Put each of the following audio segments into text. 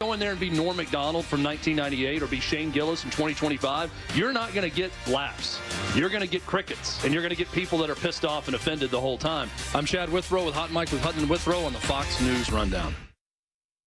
go in there and be Norm Macdonald from 1998 or be Shane Gillis in 2025, you're not going to get laughs. You're going to get crickets, and you're going to get people that are pissed off and offended the whole time. I'm Chad Withrow with Hot Mike with Hutton and Withrow on the Fox News Rundown.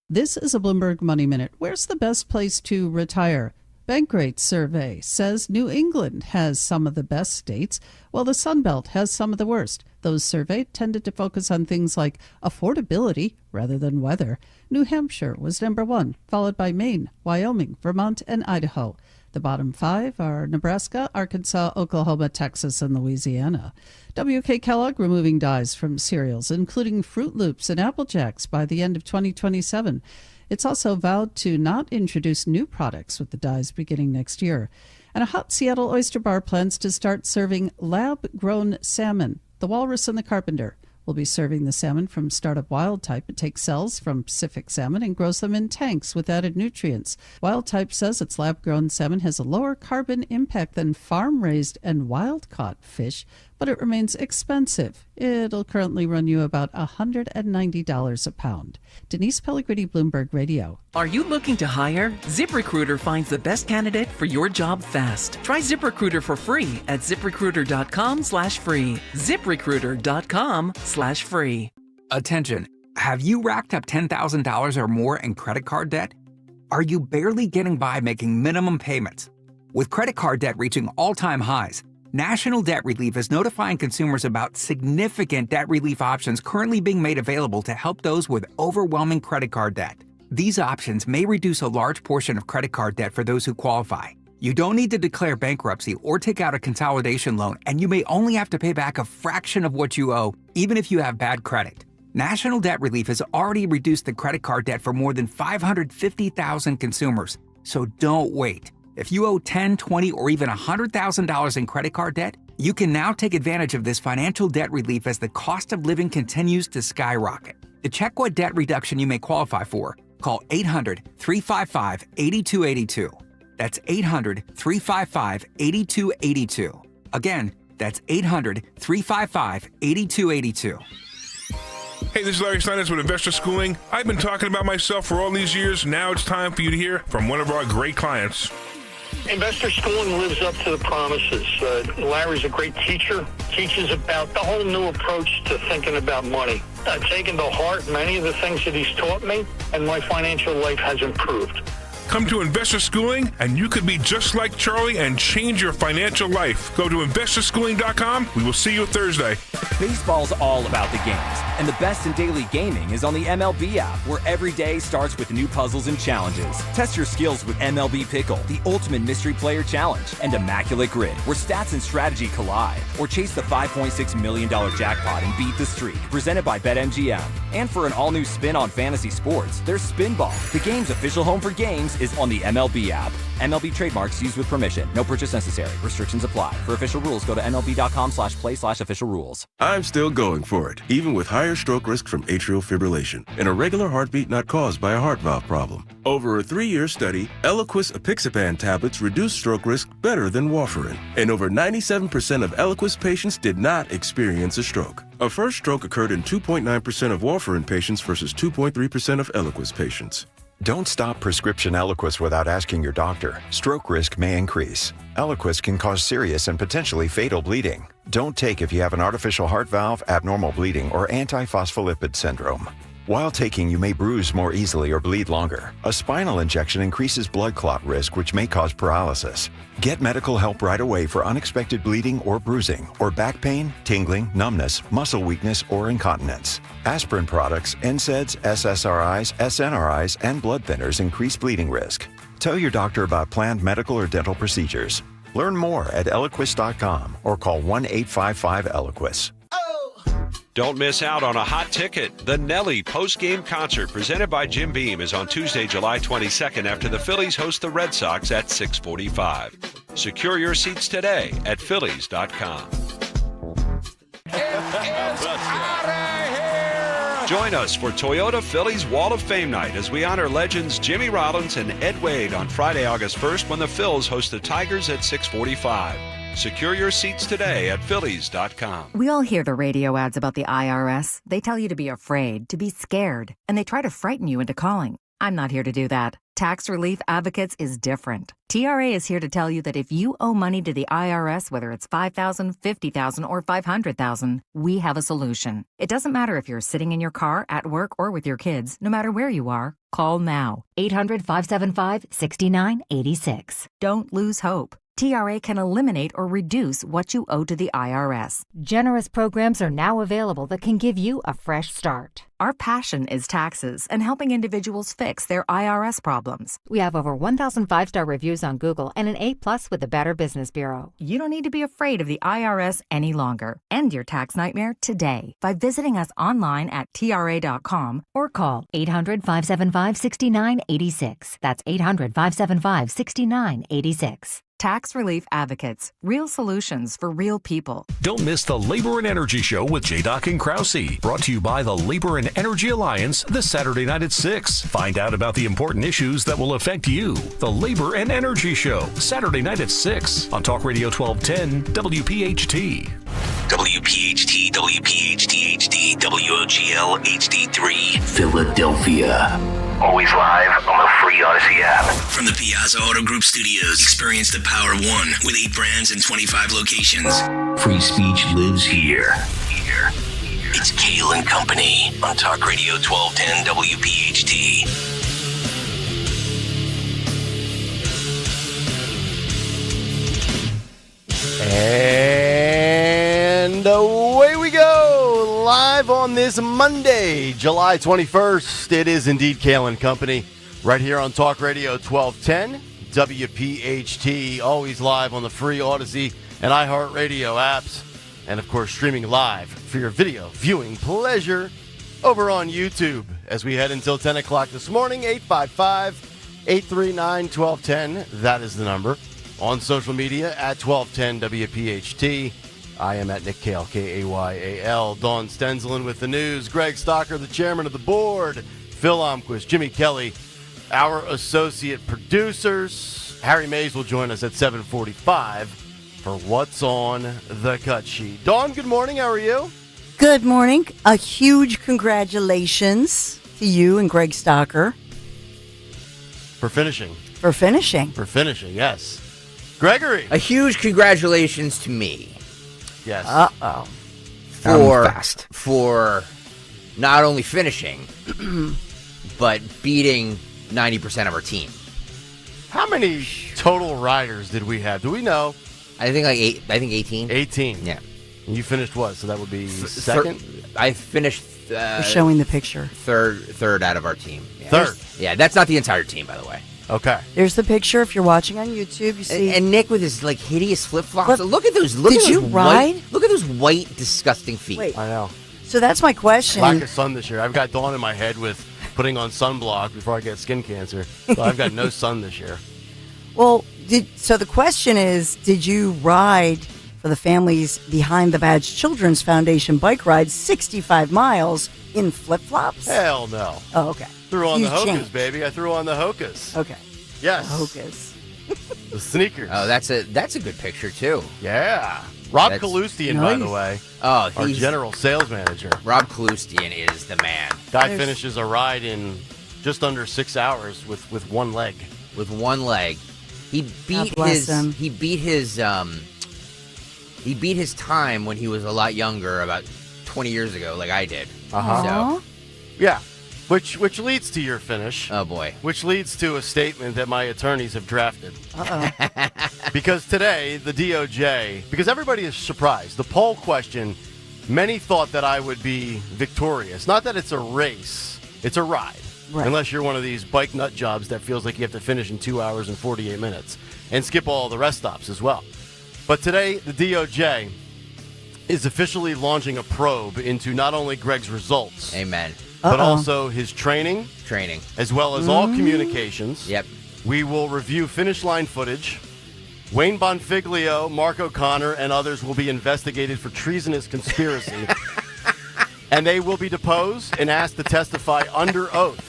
This is a Bloomberg Money Minute. Where's the best place to retire? Bankrate survey says New England has some of the best states, while the Sun Belt has some of the worst. Those surveyed tended to focus on things like affordability rather than weather. New Hampshire was number one, followed by Maine, Wyoming, Vermont, and Idaho. The bottom five are Nebraska, Arkansas, Oklahoma, Texas, and Louisiana. W.K. Kellogg removing dyes from cereals, including Fruit Loops and Apple Jacks, by the end of 2027. It's also vowed to not introduce new products with the dyes beginning next year. And a hot Seattle oyster bar plans to start serving lab-grown salmon. The Walrus and the Carpenter will be serving the salmon from startup Wild Type. It takes cells from Pacific salmon and grows them in tanks with added nutrients. Wild Type says its lab-grown salmon has a lower carbon impact than farm-raised and wild-caught fish, but it remains expensive. It'll currently run you about $190 a pound. Denise Pellegrini, Bloomberg Radio. Are you looking to hire? ZipRecruiter finds the best candidate for your job fast. Try ZipRecruiter for free at ZipRecruiter.com/free. ZipRecruiter.com/free. Attention. Have you racked up $10,000 or more in credit card debt? Are you barely getting by making minimum payments? With credit card debt reaching all-time highs, National Debt Relief is notifying consumers about significant debt relief options currently being made available to help those with overwhelming credit card debt. These options may reduce a large portion of credit card debt for those who qualify. You don't need to declare bankruptcy or take out a consolidation loan, and you may only have to pay back a fraction of what you owe, even if you have bad credit. National Debt Relief has already reduced the credit card debt for more than 550,000 consumers, so don't wait. If you owe $10,000, $20,000, or even $100,000 in credit card debt, you can now take advantage of this financial debt relief as the cost of living continues to skyrocket. To check what debt reduction you may qualify for, call 800-355-8282. That's 800-355-8282. Again, that's 800-355-8282. Hey, this is Larry Steinitz with Investor Schooling. I've been talking about myself for all these years. Now it's time for you to hear from one of our great clients. Investor Schooling lives up to the promises. Larry's a great teacher, teaches about the whole new approach to thinking about money. I've taken to heart many of the things that he's taught me, and my financial life has improved. Come to Investor Schooling, and you could be just like Charlie and change your financial life. Go to investorschooling.com. We will see you Thursday. Baseball's all about the games, and the best in daily gaming is on the MLB app, where every day starts with new puzzles and challenges. Test your skills with MLB Pickle, the ultimate mystery player challenge, and Immaculate Grid, where stats and strategy collide. Or chase the $5.6 million jackpot and beat the streak, presented by BetMGM. And for an all-new spin on fantasy sports, there's Spinball. The game's official home for games is on the MLB app. MLB trademarks used with permission. No purchase necessary. Restrictions apply. For official rules, go to MLB.com/play/official rules. I'm still going for it, even with higher stroke risk from atrial fibrillation and a regular heartbeat not caused by a heart valve problem. Over a 3-year study, Eliquis apixaban tablets reduced stroke risk better than warfarin, and over 97% of Eliquis patients did not experience a stroke. A first stroke occurred in 2.9% of warfarin patients versus 2.3% of Eliquis patients. Don't stop prescription Eliquis without asking your doctor. Stroke risk may increase. Eliquis can cause serious and potentially fatal bleeding. Don't take if you have an artificial heart valve, abnormal bleeding, or antiphospholipid syndrome. While taking, you may bruise more easily or bleed longer. A spinal injection increases blood clot risk, which may cause paralysis. Get medical help right away for unexpected bleeding or bruising, or back pain, tingling, numbness, muscle weakness, or incontinence. Aspirin products, NSAIDs, SSRIs, SNRIs, and blood thinners increase bleeding risk. Tell your doctor about planned medical or dental procedures. Learn more at Eliquis.com or call 1-855-ELIQUIS. Don't miss out on a hot ticket. The Nelly post-game concert presented by Jim Beam is on Tuesday, July 22nd after the Phillies host the Red Sox at 6:45. Secure your seats today at Phillies.com. Join us for Toyota Phillies Wall of Fame night as we honor legends Jimmy Rollins and Ed Wade on Friday, August 1st when the Phils host the Tigers at 6:45. Secure your seats today at Phillies.com. We all hear the radio ads about the IRS. They tell you to be afraid, to be scared, and they try to frighten you into calling. I'm not here to do that. Tax Relief Advocates is different. TRA is here to tell you that if you owe money to the IRS, whether it's $5,000, $50,000, or $500,000, we have a solution. It doesn't matter if you're sitting in your car, at work, or with your kids. No matter where you are, call now. 800-575-6986. Don't lose hope. TRA can eliminate or reduce what you owe to the IRS. Generous programs are now available that can give you a fresh start. Our passion is taxes and helping individuals fix their IRS problems. We have over 1,000 5-star reviews on Google and an A+ with the Better Business Bureau. You don't need to be afraid of the IRS any longer. End your tax nightmare today by visiting us online at TRA.com or call 800-575-6986. That's 800-575-6986. Tax Relief Advocates. Real solutions for real people. Don't miss the Labor and Energy Show with J-Doc and Krause. Brought to you by the Labor and Energy Alliance this Saturday night at 6. Find out about the important issues that will affect you. The Labor and Energy Show, Saturday night at 6 on Talk Radio 1210 WPHT. WPHT, WPHT HD, WOGL HD3, Philadelphia. Always live on the free Odyssey app. From the Piazza Auto Group Studios, experience the power of one with 8 brands and 25 locations. Free speech lives here. It's Kayal and Company on Talk Radio 1210 WPHT. And away we go, live on this Monday, July 21st. It is indeed Kayal and Company, right here on Talk Radio 1210, WPHT, always live on the free Odyssey and iHeartRadio apps, and of course streaming live for your video viewing pleasure over on YouTube as we head until 10 o'clock this morning. 855-839-1210, that is the number. On social media at 1210 WPHT. I am at Nick Kayal, Kayal. Dawn Stenzelin with the news. Greg Stocker, the chairman of the board. Phil Omquist, Jimmy Kelly, our associate producers. Harry Mays will join us at 7:45 for What's on the Cut Sheet. Dawn, good morning. How are you? Good morning. A huge congratulations to you and Greg Stocker. For finishing. For finishing, yes. Gregory. A huge congratulations to me. Yes. Uh-oh. For not only finishing, but beating 90% of our team. How many total riders did we have? Do we know? I think 18. 18. Yeah. And you finished what? So that would be second? I finished We're showing the picture. Third out of our team. Yeah. Third. Yeah, that's not the entire team, by the way. Okay. There's the picture. If you're watching on YouTube, you see. And Nick with his hideous flip flops. What? Look at those. Did you ride? Look at those white, disgusting feet. Wait. I know. So that's my question. Lack of sun this year. I've got Dawn in my head with putting on sunblock before I get skin cancer. So I've got no sun this year. Well, so the question is, did you ride for the Families Behind the Badge Children's Foundation bike ride 65 miles in flip-flops? Hell no. Oh, okay. Threw on the Huge Hokas, change. baby. I threw on the Hokas. Okay. Yes. Hokas. The sneakers. Oh, that's a good picture too. Yeah. Rob Kalustian, by the way. Oh, our general sales manager. Rob Kalustian is the man. Guy finishes a ride in just under 6 hours with one leg. With one leg. He beat his time when he was a lot younger, about 20 years ago, like I did. So, yeah. Which leads to your finish. Oh, boy. Which leads to a statement that my attorneys have drafted. Uh-oh. Because today, the DOJ, because everybody is surprised. The poll question, many thought that I would be victorious. Not that it's a race, it's a ride. Right. Unless you're one of these bike nut jobs that feels like you have to finish in 2 hours and 48 minutes and skip all the rest stops as well. But today, the DOJ is officially launching a probe into not only Greg's results. Amen. But also his training, as well as all communications. Yep. We will review finish line footage. Wayne Bonfiglio, Mark O'Connor, and others will be investigated for treasonous conspiracy. And they will be deposed and asked to testify under oath.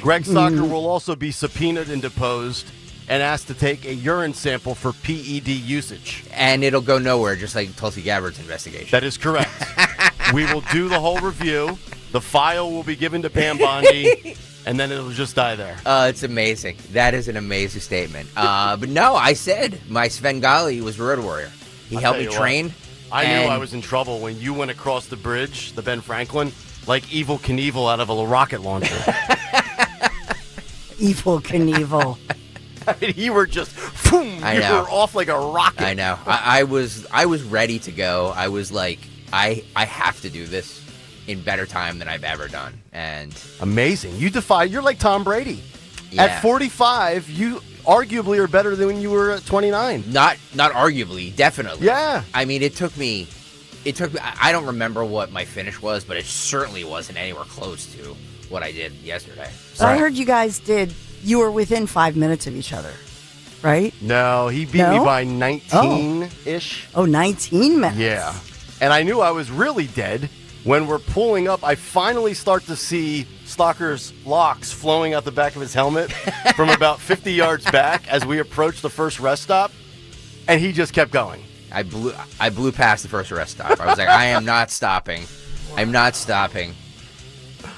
Greg Stocker will also be subpoenaed and deposed and asked to take a urine sample for PED usage. And it'll go nowhere, just like Tulsi Gabbard's investigation. That is correct. We will do the whole review. The file will be given to Pam Bondi, and then it'll just die there. It's amazing. That is an amazing statement. But no, I said my Svengali was Road Warrior. He helped me train. I knew I was in trouble when you went across the bridge, the Ben Franklin, like Evel Knievel out of a rocket launcher. Evel Knievel. I mean, you were just, boom, you were off like a rocket. I know. I was ready to go. I was like, I have to do this in better time than I've ever done. And amazing. You're like Tom Brady. Yeah. At 45, you arguably are better than when you were at 29. Not arguably, definitely. Yeah. I mean, it took me, I don't remember what my finish was, but it certainly wasn't anywhere close to what I did yesterday. So I heard you guys you were within 5 minutes of each other, right? No, he beat me by 19-ish. Oh, 19 minutes. Yeah. And I knew I was really dead when we're pulling up. I finally start to see Stalker's locks flowing out the back of his helmet from about 50 yards back as we approach the first rest stop, and he just kept going. I blew past the first rest stop. I was like, I am not stopping. I'm not stopping.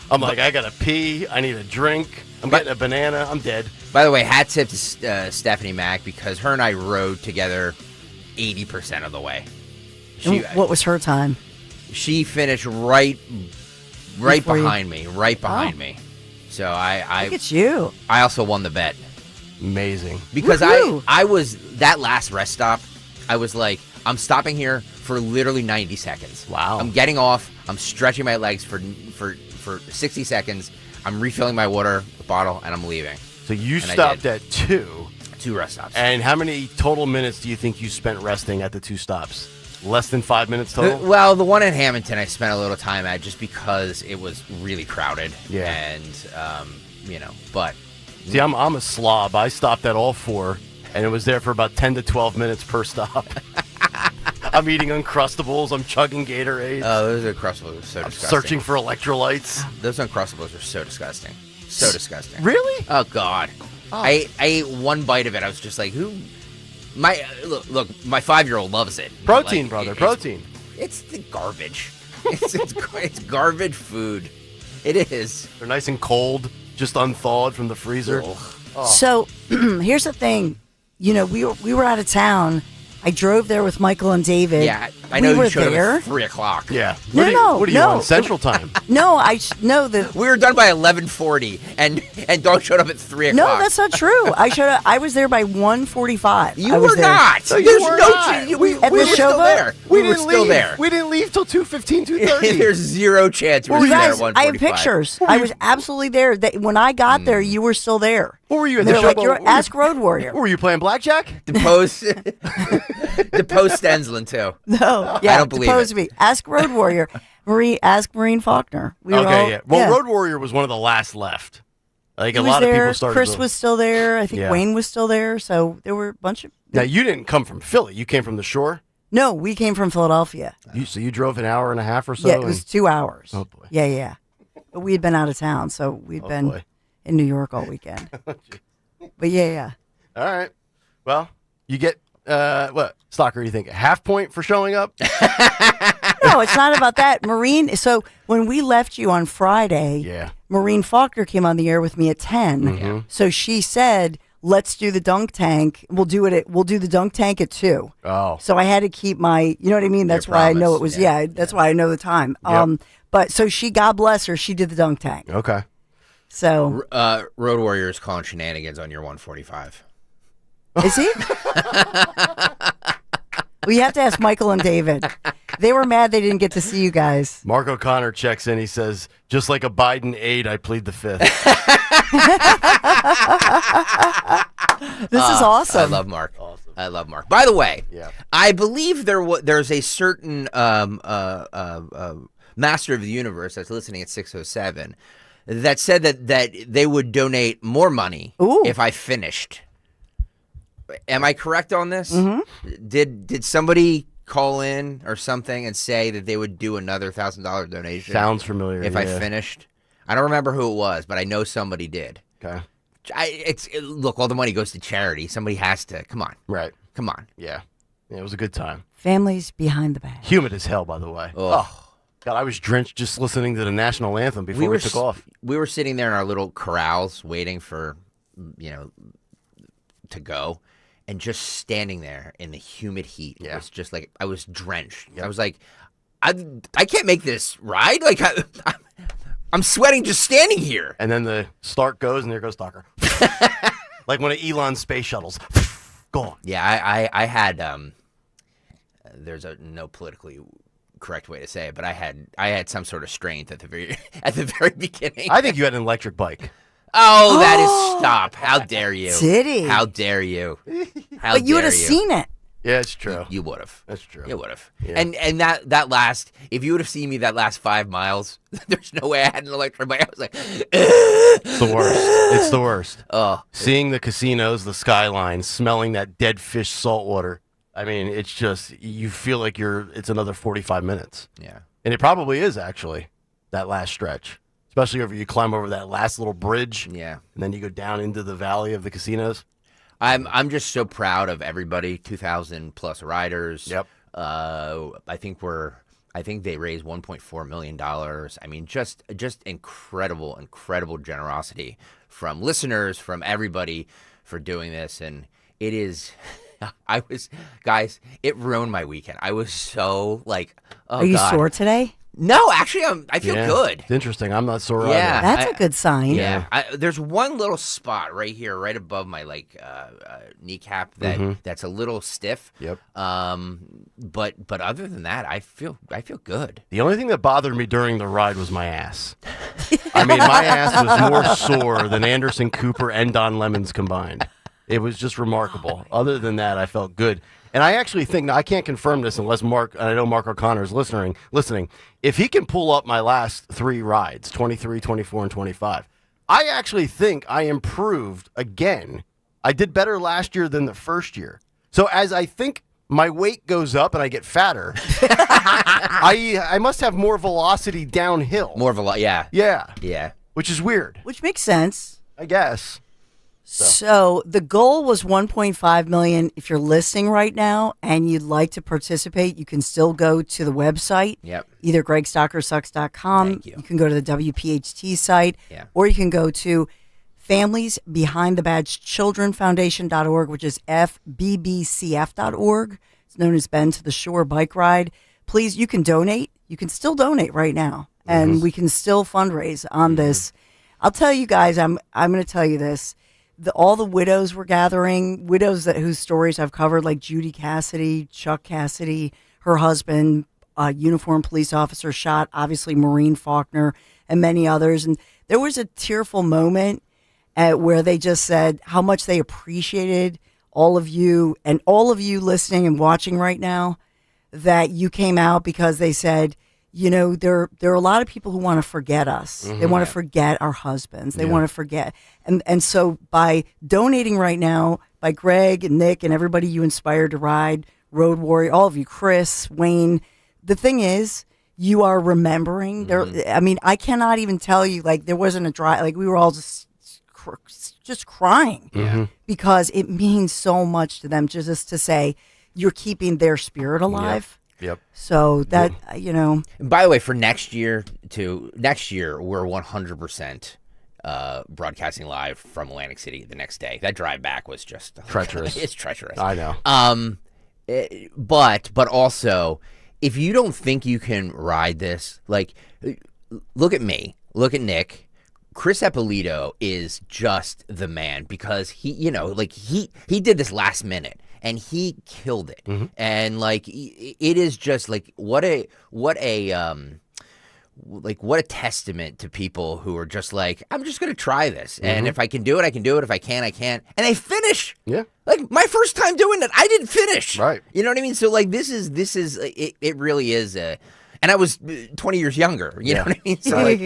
I'm like, I gotta pee. I need a drink. I'm getting a banana. I'm dead. By the way, hat tip to Stephanie Mack, because her and I rode together 80% of the way. What was her time? She finished right behind me. Right behind me. So I look at you. I also won the bet. Amazing. Because I was, that last rest stop, I was like, I'm stopping here for literally 90 seconds. Wow. I'm getting off. I'm stretching my legs for 60 seconds. I'm refilling my water bottle, and I'm leaving. So you stopped at 2. 2 rest stops. And how many total minutes do you think you spent resting at the 2 stops? Less than 5 minutes total? Well, the one in Hamilton I spent a little time at just because it was really crowded. Yeah. And, but... See, I'm a slob. I stopped at all 4, and it was there for about 10 to 12 minutes per stop. I'm eating Uncrustables. I'm chugging Gatorade. Oh, those Uncrustables are so disgusting. Searching for electrolytes. Those Uncrustables are so disgusting. So disgusting. Really? Oh, God. Oh. I ate one bite of it. I was just like, who... Look, my 5-year-old loves it. Protein, brother, protein. It's the garbage. It's garbage food. It is. They're nice and cold, just unthawed from the freezer. Oh. So here's the thing. We were out of town. I drove there with Michael and David. Yeah, I know you showed up at 3 o'clock. Yeah. No. What are you on, Central Time? No, I know that we were done by 11:40, and Dog showed up at 3 o'clock. No, that's not true. I was there by 1:45. You were not. No, you were not. We were still there. We were still there. We didn't leave till 2:15, 2:30. There's zero chance we were there at 1:45. I have pictures. I was absolutely there. When I got there, you were still there. What were you at the show? Ask Road Warrior. Were you playing blackjack? Depose Stensland too. No, yeah, I don't believe depose it. me. Ask Road Warrior. Ask Maureen Faulkner. Yeah. Well, Road Warrior was one of the last left. Like a lot of people started. Chris was still there. I think Wayne was still there. So there were a bunch of. Now you didn't come from Philly. You came from the shore. No, we came from Philadelphia. So you drove an hour and a half or so. Yeah, it was 2 hours. Oh boy. Yeah. But we had been out of town, so we'd been in New York all weekend. But yeah. All right. Well, you get what, Stalker? You think a half point for showing up? No, it's not about that. Maureen. So when we left you on Friday, Maureen Faulkner came on the air with me at 10. Mm-hmm. So she said, "Let's do the dunk tank. We'll do the dunk tank at 2." Oh. So I had to keep my. You know what I mean? That's why I know it was. Yeah. That's why I know the time. Yep. But so God bless her. She did the dunk tank. Okay. So Road Warrior is calling shenanigans on your 145. Is he? Well, you have to ask Michael and David. They were mad they didn't get to see you guys. Mark O'Connor checks in. He says, "Just like a Biden aide, I plead the fifth." This is awesome. I love Mark. Awesome. I love Mark. By the way, I believe there's a certain master of the universe that's listening at 607 that said that they would donate more money if I finished. Am I correct on this? Mm-hmm. Did somebody call in or something and say that they would do another $1,000 donation? Sounds familiar. If I finished, I don't remember who it was, but I know somebody did. Okay. Look, all the money goes to charity. Somebody has to. Come on. Right. Come on. Yeah. It was a good time. Families behind the back. Humid as hell, by the way. Oh. God, I was drenched just listening to the national anthem before we took off. We were sitting there in our little corrals waiting for, to go, and just standing there in the humid heat. Yeah. It was just like I was drenched. Yep. I was like, I can't make this ride. Like I'm sweating just standing here. And then the start goes, and there goes Docker. Like one of Elon's space shuttles. Gone. Yeah, I had there's no politically correct way to say it, but I had some sort of strength at the very beginning. I think you had an electric bike. Oh, that is stop! How dare you? Did he? How dare you? But you would have seen it. Yeah, it's true. You would have. That's true. You would have. Yeah. And that last, if you would have seen me that last 5 miles, there's no way I had an electric bike. I was like, it's the worst. It's the worst. Oh, seeing the casinos, the skyline, smelling that dead fish salt water. I mean, it's just, you feel like it's another 45 minutes. Yeah. And it probably is, actually, that last stretch. Especially if you climb over that last little bridge. Yeah. And then you go down into the valley of the casinos. I'm just so proud of everybody. 2,000 plus riders. Yep. I think they raised $1.4 million. I mean, just incredible generosity from listeners, from everybody for doing this. And it is, guys, it ruined my weekend. I was so like, oh, Are you God. sore today? No, actually, I feel good. It's interesting. I'm not sore Yeah, either. That's a good sign. Yeah, there's one little spot right here, right above my kneecap that's a little stiff. Yep. But other than that, I feel good. The only thing that bothered me during the ride was my ass. I mean, my ass was more sore than Anderson Cooper and Don Lemons combined. It was just remarkable. Other than that, I felt good. And I actually think, now I can't confirm this unless Mark, I know Mark O'Connor is listening, if he can pull up my last 3 rides, 23, 24, and 25, I actually think I improved again. I did better last year than the first year. So as I think my weight goes up and I get fatter, I must have more velocity downhill. More velocity, yeah. Yeah. Yeah. Which is weird. Which makes sense. I guess. So the goal was 1.5 million. If you're listening right now and you'd like to participate, you can still go to the website. Yep. Either gregstockersucks.com. Thank you. You can go to the WPHT site. Yeah. Or you can go to Families Behind the Badge Children Foundation.org, which is FBBCF.org. It's known as Bend to the Shore Bike Ride. Please, you can donate. You can still donate right now. And we can still fundraise on this. I'll tell you guys, I'm going to tell you this. All the widows were gathering, whose stories I've covered, like Judy Cassidy, Chuck Cassidy, her husband, a uniformed police officer shot, obviously Maureen Faulkner, and many others. And there was a tearful moment where they just said how much they appreciated all of you and all of you listening and watching right now, that you came out, because they said, there are a lot of people who want to forget us. They want to forget our husbands. They want to forget. And so by donating right now, by Greg and Nick and everybody you inspired to ride, Road Warrior, all of you, Chris, Wayne, the thing is, you are remembering. I mean, I cannot even tell you, like, there wasn't a dry, like, we were all just crying because it means so much to them just to say you're keeping their spirit alive. Yep. So that, And by the way, for next year, we're 100% broadcasting live from Atlantic City the next day. That drive back was just treacherous. It's treacherous. I know. But also, if you don't think you can ride this, like, look at me, look at Nick. Chris Eppolito is just the man, because he did this last minute. And he killed it, and like it is just like what a testament to people who are just like, I'm just gonna try this, and if I can do it, I can do it. If I can't, I can't, and they finish. Yeah, like my first time doing it, I didn't finish. Right, you know what I mean? So like this is it really is a. And I was 20 years younger, you know what I mean? So like,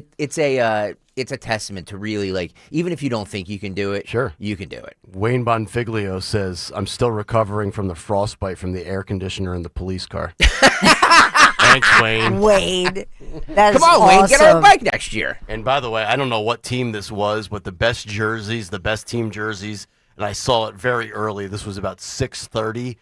it's a testament to really, like, even if you don't think you can do it, sure, you can do it. Wayne Bonfiglio says, I'm still recovering from the frostbite from the air conditioner in the police car. Thanks, Wayne. Wade, that Come is on, Wayne, awesome. get on a bike next year. And by the way, I don't know what team this was, but the best jerseys, the best team jerseys, and I saw it very early. This was about 6:30.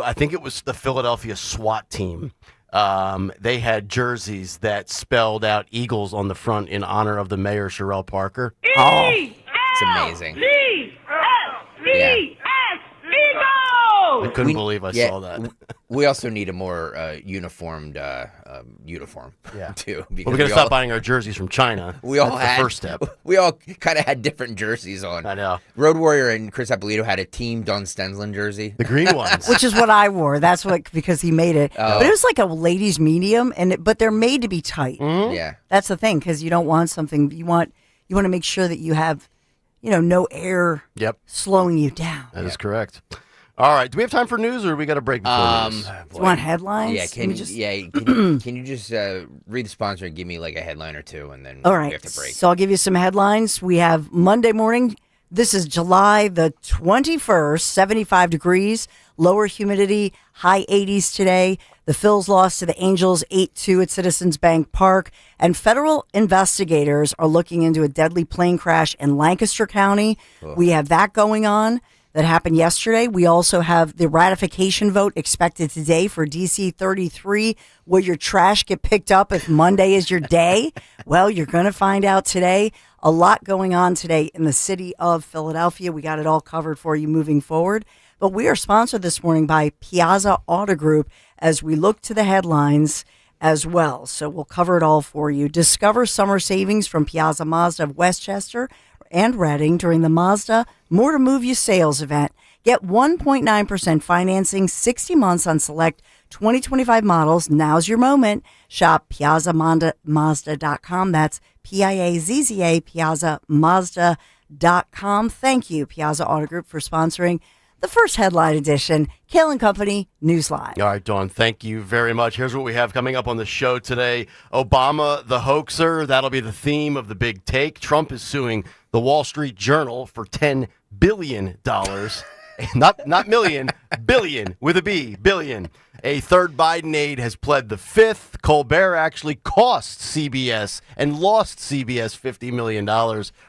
I think it was the Philadelphia SWAT team. they had jerseys that spelled out Eagles on the front in honor of the mayor, Sherelle Parker. Oh, it's amazing. Yeah. I couldn't believe I saw that. We also need a more uniformed uniform, too. Well, we got to stop buying our jerseys from China. That's the first step. We all kind of had different jerseys on. I know. Road Warrior and Chris Appolito had a Team Don Stensland jersey. The green ones. Which is what I wore. That's what, because he made it. But it was like a ladies' medium, but they're made to be tight. Mm-hmm. Yeah. That's the thing, because you don't want something, you want to make sure that you have, no air slowing you down. That is correct. All right. Do we have time for news, or we got a break before news? Do you want headlines? Yeah. Can you just read the sponsor and give me like a headline or two, and then All right. we have to break. So I'll give you some headlines. We have Monday morning. This is July the 21st, 75 degrees, lower humidity, high 80s today. The Phils lost to the Angels 8-2 at Citizens Bank Park. And federal investigators are looking into a deadly plane crash in Lancaster County. We have that going on. That happened yesterday. We also have the ratification vote expected today for DC 33. Will your trash get picked up if Monday is your day? Well, you're going to find out today. A lot going on today in the city of Philadelphia. We got it all covered for you moving forward. But we are sponsored this morning by Piazza Auto Group as we look to the headlines as well. So we'll cover it all for you. Discover summer savings from Piazza Mazda of Westchester and Reading during the Mazda More to Move You sales event. Get 1.9% financing, 60 months on select 2025 models. Now's your moment. Shop PiazzaMazda.com. That's Piazza, PiazzaMazda.com. Thank you, Piazza Auto Group, for sponsoring the first headline edition, Kayal and Company News Live. All right, Dawn, thank you very much. Here's what we have coming up on the show today. Obama, the hoaxer. That'll be the theme of the big take. Trump is suing the Wall Street Journal for $10 billion. Not million, billion with a B, billion. A third Biden aide has pled the fifth. Colbert actually cost CBS and lost CBS $50 million.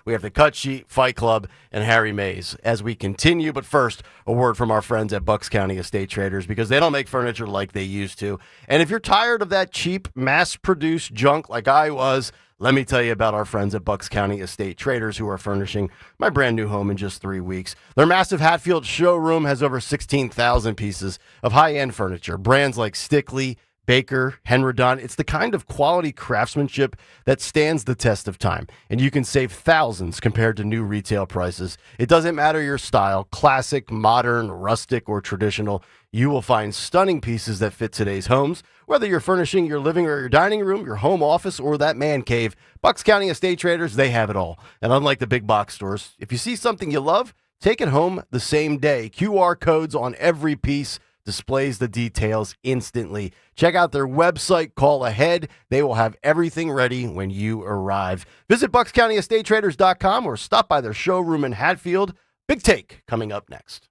We have the Cut Sheet, Fight Club, and Harry Mays as we continue. But first, a word from our friends at Bucks County Estate Traders, because they don't make furniture like they used to. And if you're tired of that cheap, mass-produced junk like I was, let me tell you about our friends at Bucks County Estate Traders, who are furnishing my brand new home in just 3 weeks. Their massive Hatfield showroom has over 16,000 pieces of high-end furniture. Brands like Stickley, Baker, Henredon. It's the kind of quality craftsmanship that stands the test of time, and you can save thousands compared to new retail prices. It doesn't matter your style, classic, modern, rustic, or traditional. You will find stunning pieces that fit today's homes. Whether you're furnishing your living or your dining room, your home office, or that man cave, Bucks County Estate Traders, they have it all. And unlike the big box stores, if you see something you love, take it home the same day. QR codes on every piece displays the details instantly. Check out their website, call ahead. They will have everything ready when you arrive. Visit BucksCountyEstateTraders.com or stop by their showroom in Hatfield. Big Take coming up next.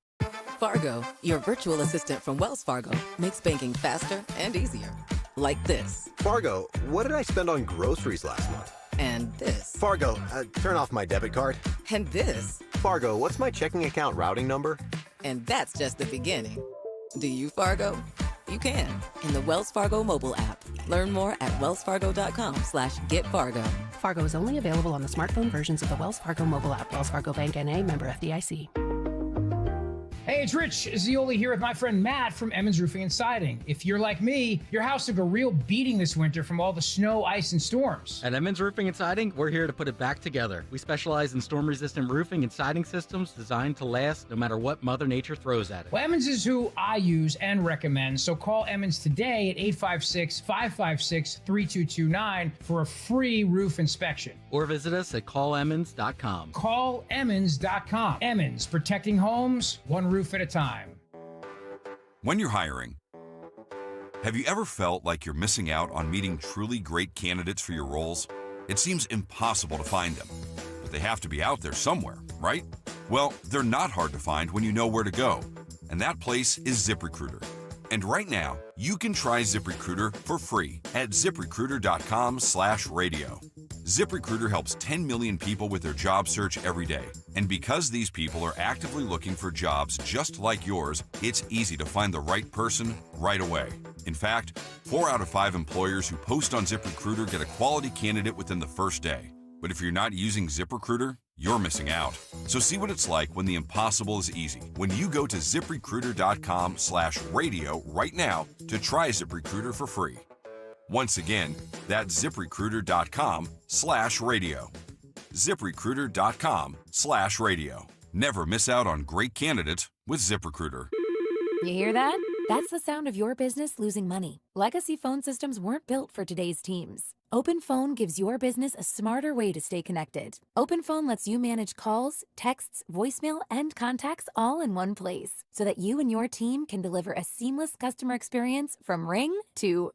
Fargo, your virtual assistant from Wells Fargo, makes banking faster and easier. Like this. Fargo, what did I spend on groceries last month? And this. Fargo, turn off my debit card. And this. Fargo, what's my checking account routing number? And that's just the beginning. Do you, Fargo? You can in the Wells Fargo mobile app. Learn more at wellsfargo.com/getfargo. Fargo is only available on the smartphone versions of the Wells Fargo mobile app. Wells Fargo Bank N.A., member FDIC. Hey, it's Rich Zioli here with my friend Matt from Emmons Roofing and Siding. If you're like me, your house took a real beating this winter from all the snow, ice, and storms. At Emmons Roofing and Siding, we're here to put it back together. We specialize in storm-resistant roofing and siding systems designed to last no matter what Mother Nature throws at it. Well, Emmons is who I use and recommend, so call Emmons today at 856-556-3229 for a free roof inspection. Or visit us at callemmons.com. Callemmons.com. Emmons, protecting homes, one roof at a time. When you're hiring, have you ever felt like you're missing out on meeting truly great candidates for your roles? It seems impossible to find them, but they have to be out there somewhere, right? Well, they're not hard to find when you know where to go, and that place is ZipRecruiter. And right now, you can try ZipRecruiter for free at ZipRecruiter.com/radio. ZipRecruiter helps 10 million people with their job search every day. And because these people are actively looking for jobs just like yours, it's easy to find the right person right away. In fact, 4 out of 5 employers who post on ZipRecruiter get a quality candidate within the first day. But if you're not using ZipRecruiter, you're missing out. So see what it's like when the impossible is easy. When you go to ZipRecruiter.com/radio right now to try ZipRecruiter for free. Once again, that's ZipRecruiter.com/radio. ZipRecruiter.com/radio. Never miss out on great candidates with ZipRecruiter. You hear that? That's the sound of your business losing money. Legacy phone systems weren't built for today's teams. OpenPhone gives your business a smarter way to stay connected. OpenPhone lets you manage calls, texts, voicemail, and contacts all in one place so that you and your team can deliver a seamless customer experience from ring to...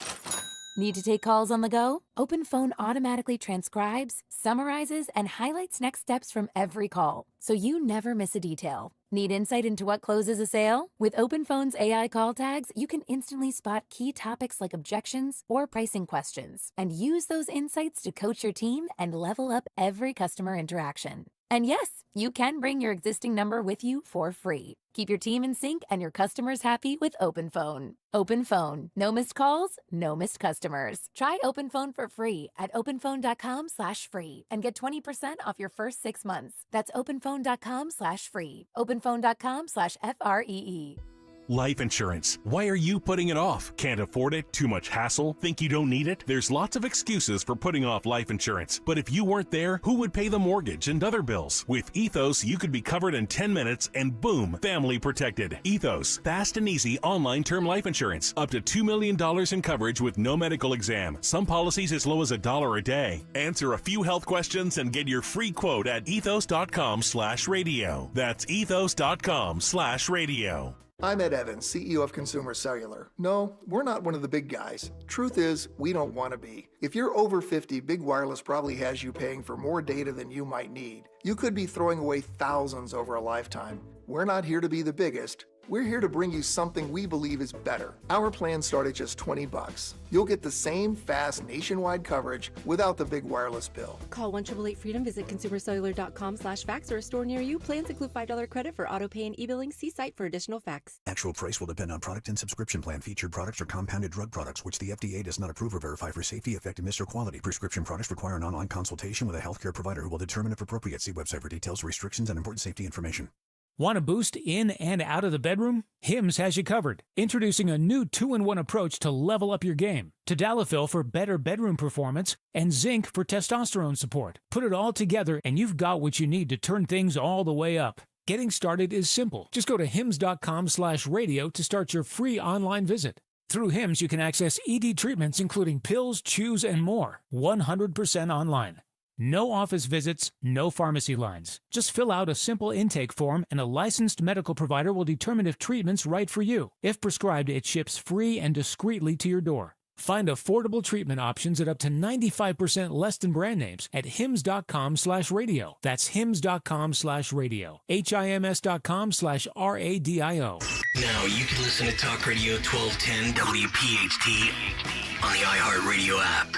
Need to take calls on the go? OpenPhone automatically transcribes, summarizes, and highlights next steps from every call, so you never miss a detail. Need insight into what closes a sale? With OpenPhone's AI call tags, you can instantly spot key topics like objections or pricing questions, and use those insights to coach your team and level up every customer interaction. And yes, you can bring your existing number with you for free. Keep your team in sync and your customers happy with OpenPhone. OpenPhone. No missed calls, no missed customers. Try OpenPhone for free at openphone.com/free and get 20% off your first 6 months. That's openphone.com/free. openphone.com/FREE. Life insurance. Why are you putting it off? Can't afford it? Too much hassle? Think you don't need it? There's lots of excuses for putting off life insurance. But if you weren't there, who would pay the mortgage and other bills? With Ethos, you could be covered in 10 minutes and boom, family protected. Ethos, fast and easy online term life insurance. Up to $2 million in coverage with no medical exam. Some policies as low as $1 a day. Answer a few health questions and get your free quote at ethos.com/radio. That's ethos.com/radio. I'm Ed Evans, CEO of Consumer Cellular. No, we're not one of the big guys. Truth is, we don't want to be. If you're over 50, Big Wireless probably has you paying for more data than you might need. You could be throwing away thousands over a lifetime. We're not here to be the biggest. We're here to bring you something we believe is better. Our plans start at just $20. You'll get the same fast nationwide coverage without the big wireless bill. Call 1-888-FREEDOM, visit consumercellular.com/facts or a store near you. Plans include $5 credit for auto pay and e-billing. See site for additional facts. Actual price will depend on product and subscription plan. Featured products are compounded drug products, which the FDA does not approve or verify for safety, effectiveness, or quality. Prescription products require an online consultation with a healthcare provider who will determine if appropriate. See website for details, restrictions, and important safety information. Want a boost in and out of the bedroom? Hims has you covered. Introducing a new 2-in-1 approach to level up your game. Tadalafil for better bedroom performance and zinc for testosterone support. Put it all together and you've got what you need to turn things all the way up. Getting started is simple. Just go to hims.com/radio to start your free online visit. Through Hims, you can access ED treatments including pills, chews, and more. 100% online. No office visits, no pharmacy lines. Just fill out a simple intake form and a licensed medical provider will determine if treatment's right for you. If prescribed, it ships free and discreetly to your door. Find affordable treatment options at up to 95% less than brand names at hims.com/radio. That's hims.com/radio. HIMS.com/RADIO. Now you can listen to Talk Radio 1210 WPHT on the iHeartRadio app.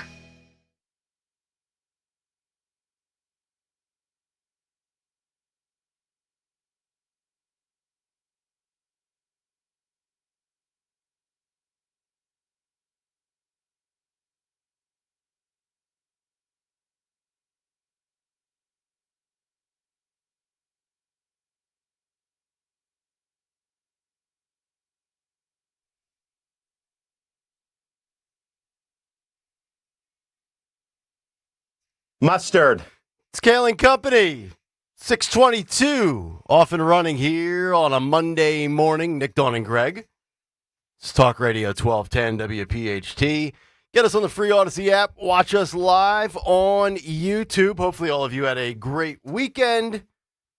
Mustard. It's Kayal and Company. 622. Off and running here on a Monday morning. Nick, Dawn, and Greg. It's Talk Radio 1210 WPHT. Get us on the free Odyssey app. Watch us live on YouTube. Hopefully all of you had a great weekend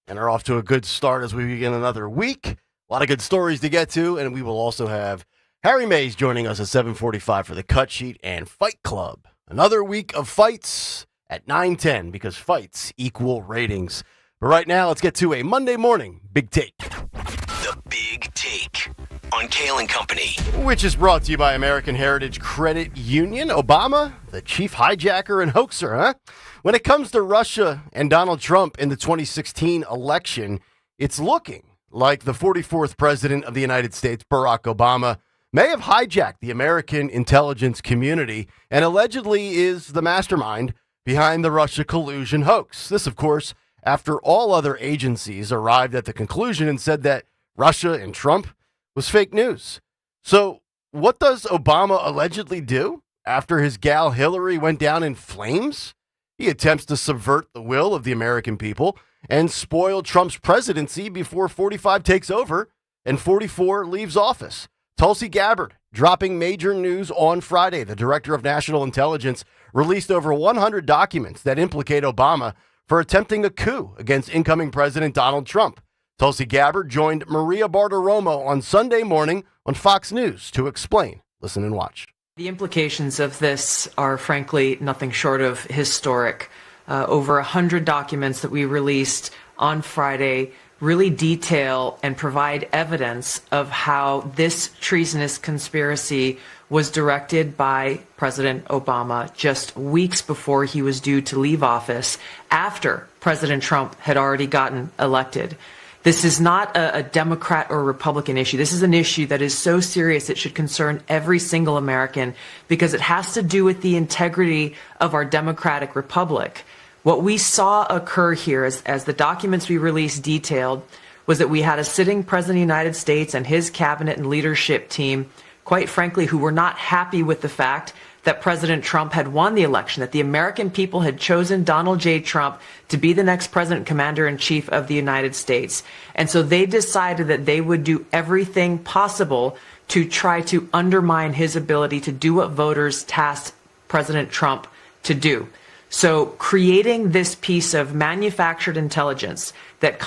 and are off to a good start as we begin another week. A lot of good stories to get to, and we will also have Harry Mays joining us at 7:45 for the Cut Sheet and Fight Club. Another week of fights at 9:10 because fights equal ratings. But right now, let's get to a Monday morning Big Take. The Big Take. on Kayal and Company. Which is brought to you by American Heritage Credit Union. Obama, the chief hijacker and hoaxer, huh? When it comes to Russia and Donald Trump in the 2016 election, it's looking like the 44th president of the United States, Barack Obama, may have hijacked the American intelligence community and allegedly is the mastermind behind the Russia collusion hoax. This, of course, after all other agencies arrived at the conclusion and said that Russia and Trump was fake news. So what does Obama allegedly do after his gal Hillary went down in flames? He attempts to subvert the will of the American people and spoil Trump's presidency before 45 takes over and 44 leaves office. Tulsi Gabbard dropping major news on Friday. The director of national intelligence released over 100 documents that implicate Obama for attempting a coup against incoming President Donald Trump. Tulsi Gabbard joined Maria Bartiromo on Sunday morning on Fox News to explain. Listen and watch. The implications of this are frankly nothing short of historic. Over 100 documents that we released on Friday really detail and provide evidence of how this treasonous conspiracy was directed by President Obama just weeks before he was due to leave office, after President Trump had already gotten elected. This is not a Democrat or Republican issue. This is an issue that is so serious it should concern every single American because it has to do with the integrity of our democratic republic. What we saw occur here, as the documents we released detailed, was that we had a sitting president of the United States and his cabinet and leadership team, quite frankly, who were not happy with the fact that President Trump had won the election, that the American people had chosen Donald J. Trump to be the next president, commander-in-chief of the United States. And so they decided that they would do everything possible to try to undermine his ability to do what voters tasked President Trump to do. So creating this piece of manufactured intelligence that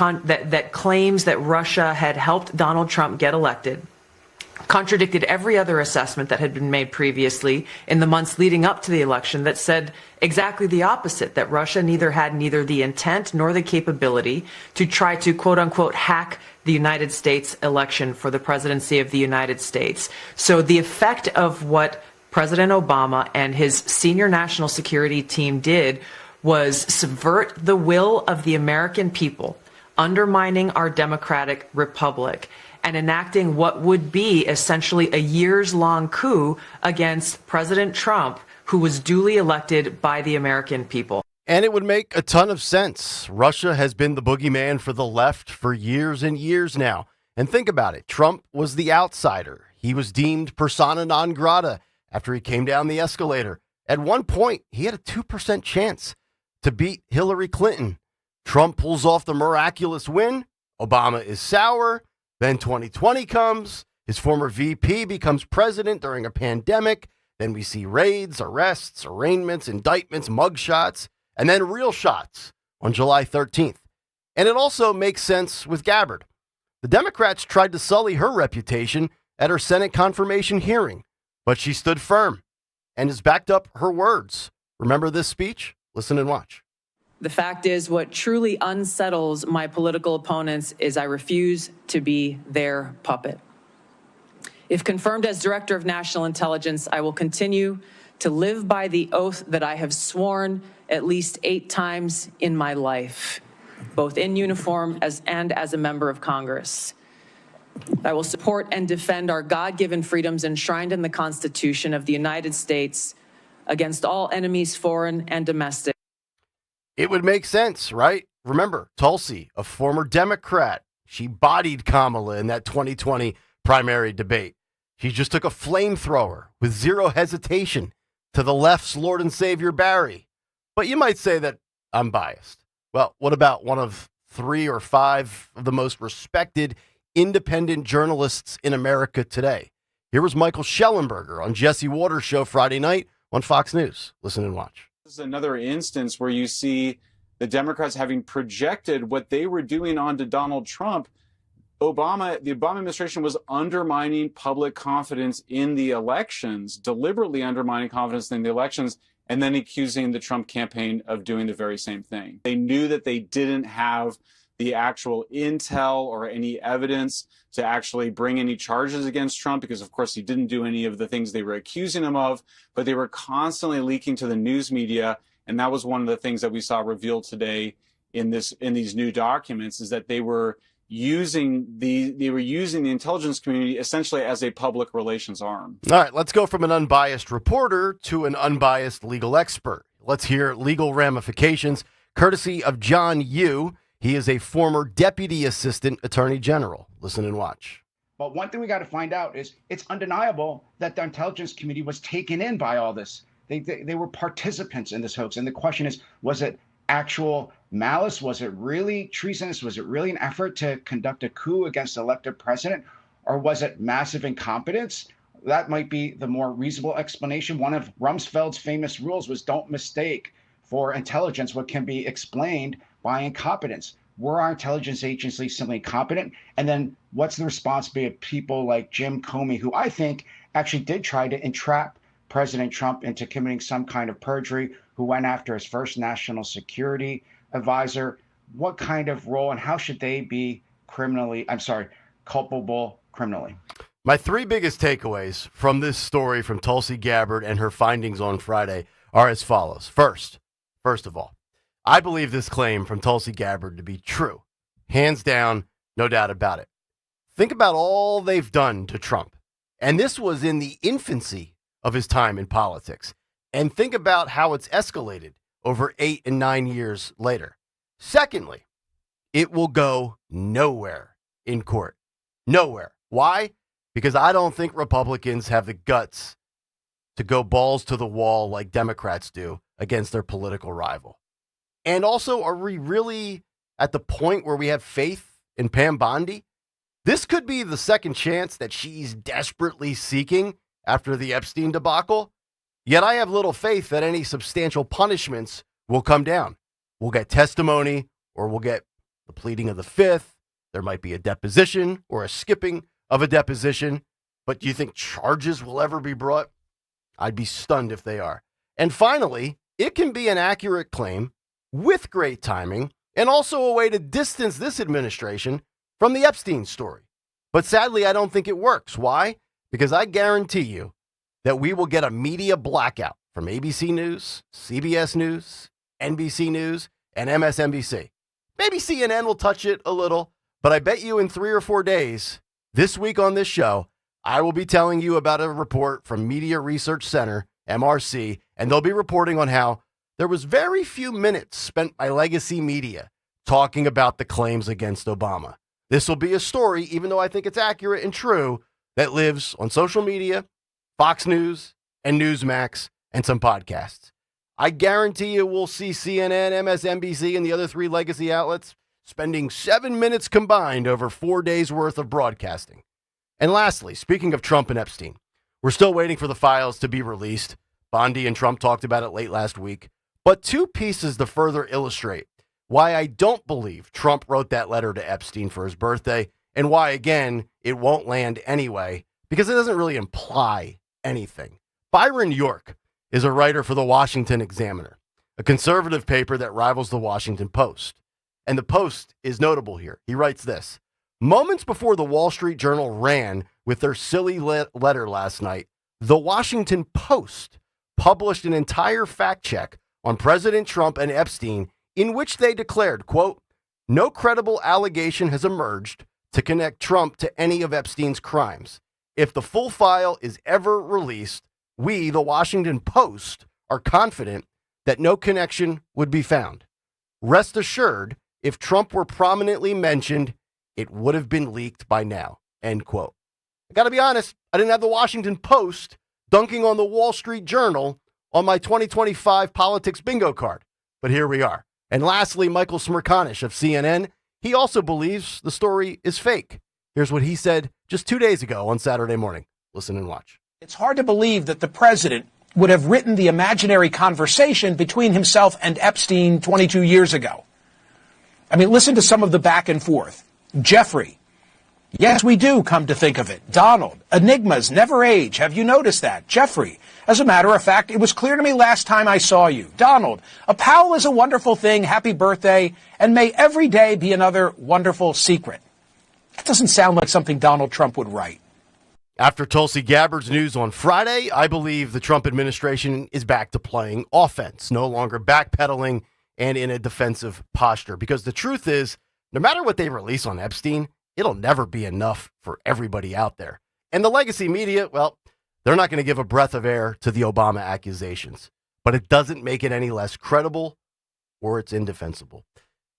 claims that Russia had helped Donald Trump get elected contradicted every other assessment that had been made previously in the months leading up to the election that said exactly the opposite, that Russia had neither the intent nor the capability to try to, quote unquote, hack the United States election for the presidency of the United States. So the effect of what President Obama and his senior national security team did was subvert the will of the American people, undermining our democratic republic, and enacting what would be essentially a years-long coup against President Trump, who was duly elected by the American people. And it would make a ton of sense. Russia has been the boogeyman for the left for years and years now. And think about it. Trump was the outsider. He was deemed persona non grata after he came down the escalator. At one point, he had a 2% chance to beat Hillary Clinton. Trump pulls off the miraculous win. Obama is sour. Then 2020 comes. His former VP becomes president during a pandemic. Then we see raids, arrests, arraignments, indictments, mugshots, and then real shots on July 13th. And it also makes sense with Gabbard. The Democrats tried to sully her reputation at her Senate confirmation hearing, but she stood firm and has backed up her words. Remember this speech? Listen and watch. The fact is, what truly unsettles my political opponents is I refuse to be their puppet. If confirmed as Director of National Intelligence, I will continue to live by the oath that I have sworn at least 8 times in my life, both in uniform and as a member of Congress. I will support and defend our God-given freedoms enshrined in the Constitution of the United States against all enemies, foreign and domestic. It would make sense, right? Remember, Tulsi, a former Democrat, she bodied Kamala in that 2020 primary debate. She just took a flamethrower with zero hesitation to the left's Lord and Savior Barry. But you might say that I'm biased. Well, what about one of 3 or 5 of the most respected independent journalists in America today? Here was Michael Schellenberger on Jesse Waters' show Friday night on Fox News. Listen and watch. This is another instance where you see the Democrats having projected what they were doing onto Donald Trump. The Obama administration was undermining public confidence in the elections, deliberately undermining confidence in the elections, and then accusing the Trump campaign of doing the very same thing. They knew that they didn't have the actual intel or any evidence to actually bring any charges against Trump, because of course he didn't do any of the things they were accusing him of, but they were constantly leaking to the news media. And that was one of the things that we saw revealed today in these new documents, is that they were using the intelligence community essentially as a public relations arm. All right, let's go from an unbiased reporter to an unbiased legal expert. Let's hear legal ramifications, courtesy of John Yoo. He is a former Deputy Assistant Attorney General. Listen and watch. But one thing we got to find out is it's undeniable that the intelligence community was taken in by all this. They were participants in this hoax. And the question is, was it actual malice? Was it really treasonous? Was it really an effort to conduct a coup against the elected president? Or was it massive incompetence? That might be the more reasonable explanation. One of Rumsfeld's famous rules was don't mistake for intelligence what can be explained by incompetence. Were our intelligence agencies simply incompetent? And then what's the responsibility of people like Jim Comey, who I think actually did try to entrap President Trump into committing some kind of perjury, who went after his first national security advisor? What kind of role and how should they be culpable criminally? My three biggest takeaways from this story from Tulsi Gabbard and her findings on Friday are as follows. First of all, I believe this claim from Tulsi Gabbard to be true. Hands down, no doubt about it. Think about all they've done to Trump. And this was in the infancy of his time in politics. And think about how it's escalated over 8 and 9 years later. Secondly, it will go nowhere in court. Nowhere. Why? Because I don't think Republicans have the guts to go balls to the wall like Democrats do against their political rival. And also, are we really at the point where we have faith in Pam Bondi? This could be the second chance that she's desperately seeking after the Epstein debacle. Yet I have little faith that any substantial punishments will come down. We'll get testimony, or we'll get the pleading of the fifth. There might be a deposition or a skipping of a deposition. But do you think charges will ever be brought? I'd be stunned if they are. And finally, it can be an accurate claim with great timing and also a way to distance this administration from the Epstein story. But sadly, I don't think it works. Why? Because I guarantee you that we will get a media blackout from ABC News, CBS News, NBC News, and MSNBC. Maybe CNN will touch it a little, but I bet you in 3 or 4 days, this week on this show, I will be telling you about a report from Media Research Center, MRC, and they'll be reporting on how there was very few minutes spent by legacy media talking about the claims against Obama. This will be a story, even though I think it's accurate and true, that lives on social media, Fox News, and Newsmax, and some podcasts. I guarantee you we'll see CNN, MSNBC, and the other 3 legacy outlets spending 7 minutes combined over 4 days' worth of broadcasting. And lastly, speaking of Trump and Epstein, we're still waiting for the files to be released. Bondi and Trump talked about it late last week. But 2 pieces to further illustrate why I don't believe Trump wrote that letter to Epstein for his birthday, and why, again, it won't land anyway, because it doesn't really imply anything. Byron York is a writer for the Washington Examiner, a conservative paper that rivals the Washington Post. And the Post is notable here. He writes this: moments before the Wall Street Journal ran with their silly letter last night, the Washington Post published an entire fact check on President Trump and Epstein, in which they declared, quote, no credible allegation has emerged to connect Trump to any of Epstein's crimes. If the full file is ever released, we, the Washington Post, are confident that no connection would be found. Rest assured, if Trump were prominently mentioned, it would have been leaked by now, end quote. I got to be honest, I didn't have the Washington Post dunking on the Wall Street Journal on my 2025 politics bingo card, but here we are. And lastly, Michael Smerconish of CNN, he also believes the story is fake. Here's what he said just 2 days ago on Saturday morning. Listen and watch. It's hard to believe that the president would have written the imaginary conversation between himself and Epstein 22 years ago. I mean, listen to some of the back and forth. Jeffrey, yes, we do, come to think of it. Donald, enigmas never age. Have you noticed that? Jeffrey, As a matter of fact, it was clear to me last time I saw you. Donald, a pal is a wonderful thing. Happy birthday. And may every day be another wonderful secret. That doesn't sound like something Donald Trump would write. After Tulsi Gabbard's news on Friday, I believe the Trump administration is back to playing offense, no longer backpedaling and in a defensive posture. Because the truth is, no matter what they release on Epstein, it'll never be enough for everybody out there. And the legacy media, well, they're not going to give a breath of air to the Obama accusations. But it doesn't make it any less credible or it's indefensible.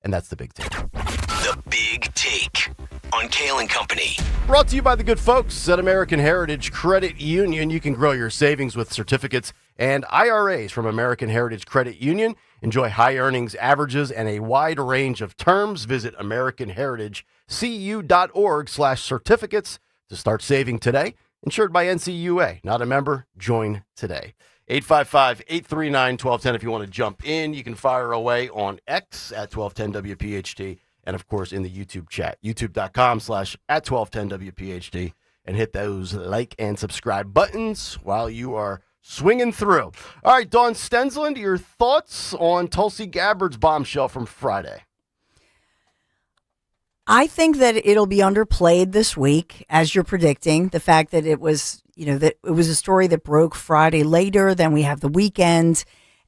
And that's the big take. The Big Take on Kayal and Company. Brought to you by the good folks at American Heritage Credit Union. You can grow your savings with certificates and IRAs from American Heritage Credit Union. Enjoy high earnings averages and a wide range of terms. Visit AmericanHeritageCU.org/certificates to start saving today. Insured by NCUA. Not a member? Join today. 855-839-1210 if you want to jump in. You can fire away on X at 1210 WPHT. And, of course, in the YouTube chat, youtube.com/@1210WPHT, and hit those like and subscribe buttons while you are swinging through. All right, Dawn Stensland, your thoughts on Tulsi Gabbard's bombshell from Friday? I think that it'll be underplayed this week, as you're predicting. The fact that it was, that it was a story that broke Friday later, then we have the weekend.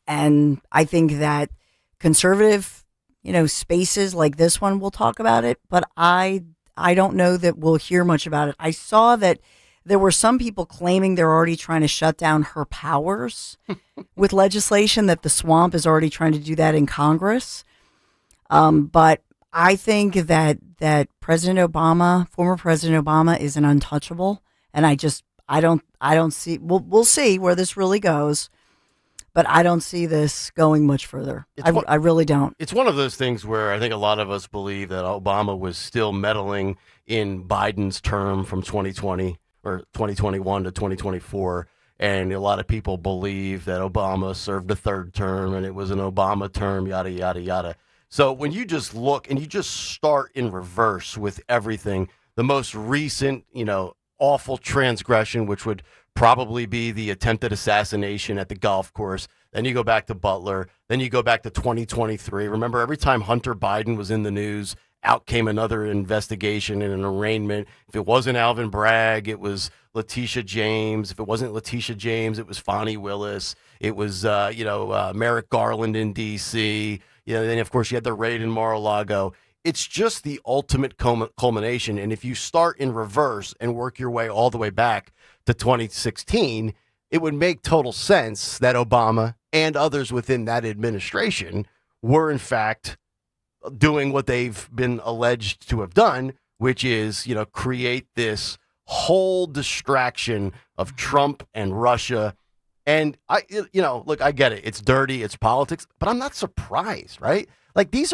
And I think that conservative spaces like this one will talk about it, but I don't know that we'll hear much about it. I saw that there were some people claiming they're already trying to shut down her powers with legislation, that the swamp is already trying to do that in Congress. But I think that former President Obama is an untouchable, and I don't see. We'll see where this really goes. But I don't see this going much further. I really don't. It's one of those things where I think a lot of us believe that Obama was still meddling in Biden's term from 2020 or 2021 to 2024. And a lot of people believe that Obama served a third term and it was an Obama term, yada, yada, yada. So when you just look and you just start in reverse with everything, the most recent, awful transgression, which would probably be the attempted assassination at the golf course. Then you go back to Butler. Then you go back to 2023. Remember, every time Hunter Biden was in the news, out came another investigation and an arraignment. If it wasn't Alvin Bragg, it was Letitia James. If it wasn't Letitia James, it was Fonnie Willis. It was, Merrick Garland in D.C. Then, of course, you had the raid in Mar-a-Lago. It's just the ultimate culmination. And if you start in reverse and work your way all the way back to 2016, it would make total sense that Obama and others within that administration were, in fact, doing what they've been alleged to have done, which is, create this whole distraction of Trump and Russia. And I get it. It's dirty. It's politics. But I'm not surprised, right? Like, these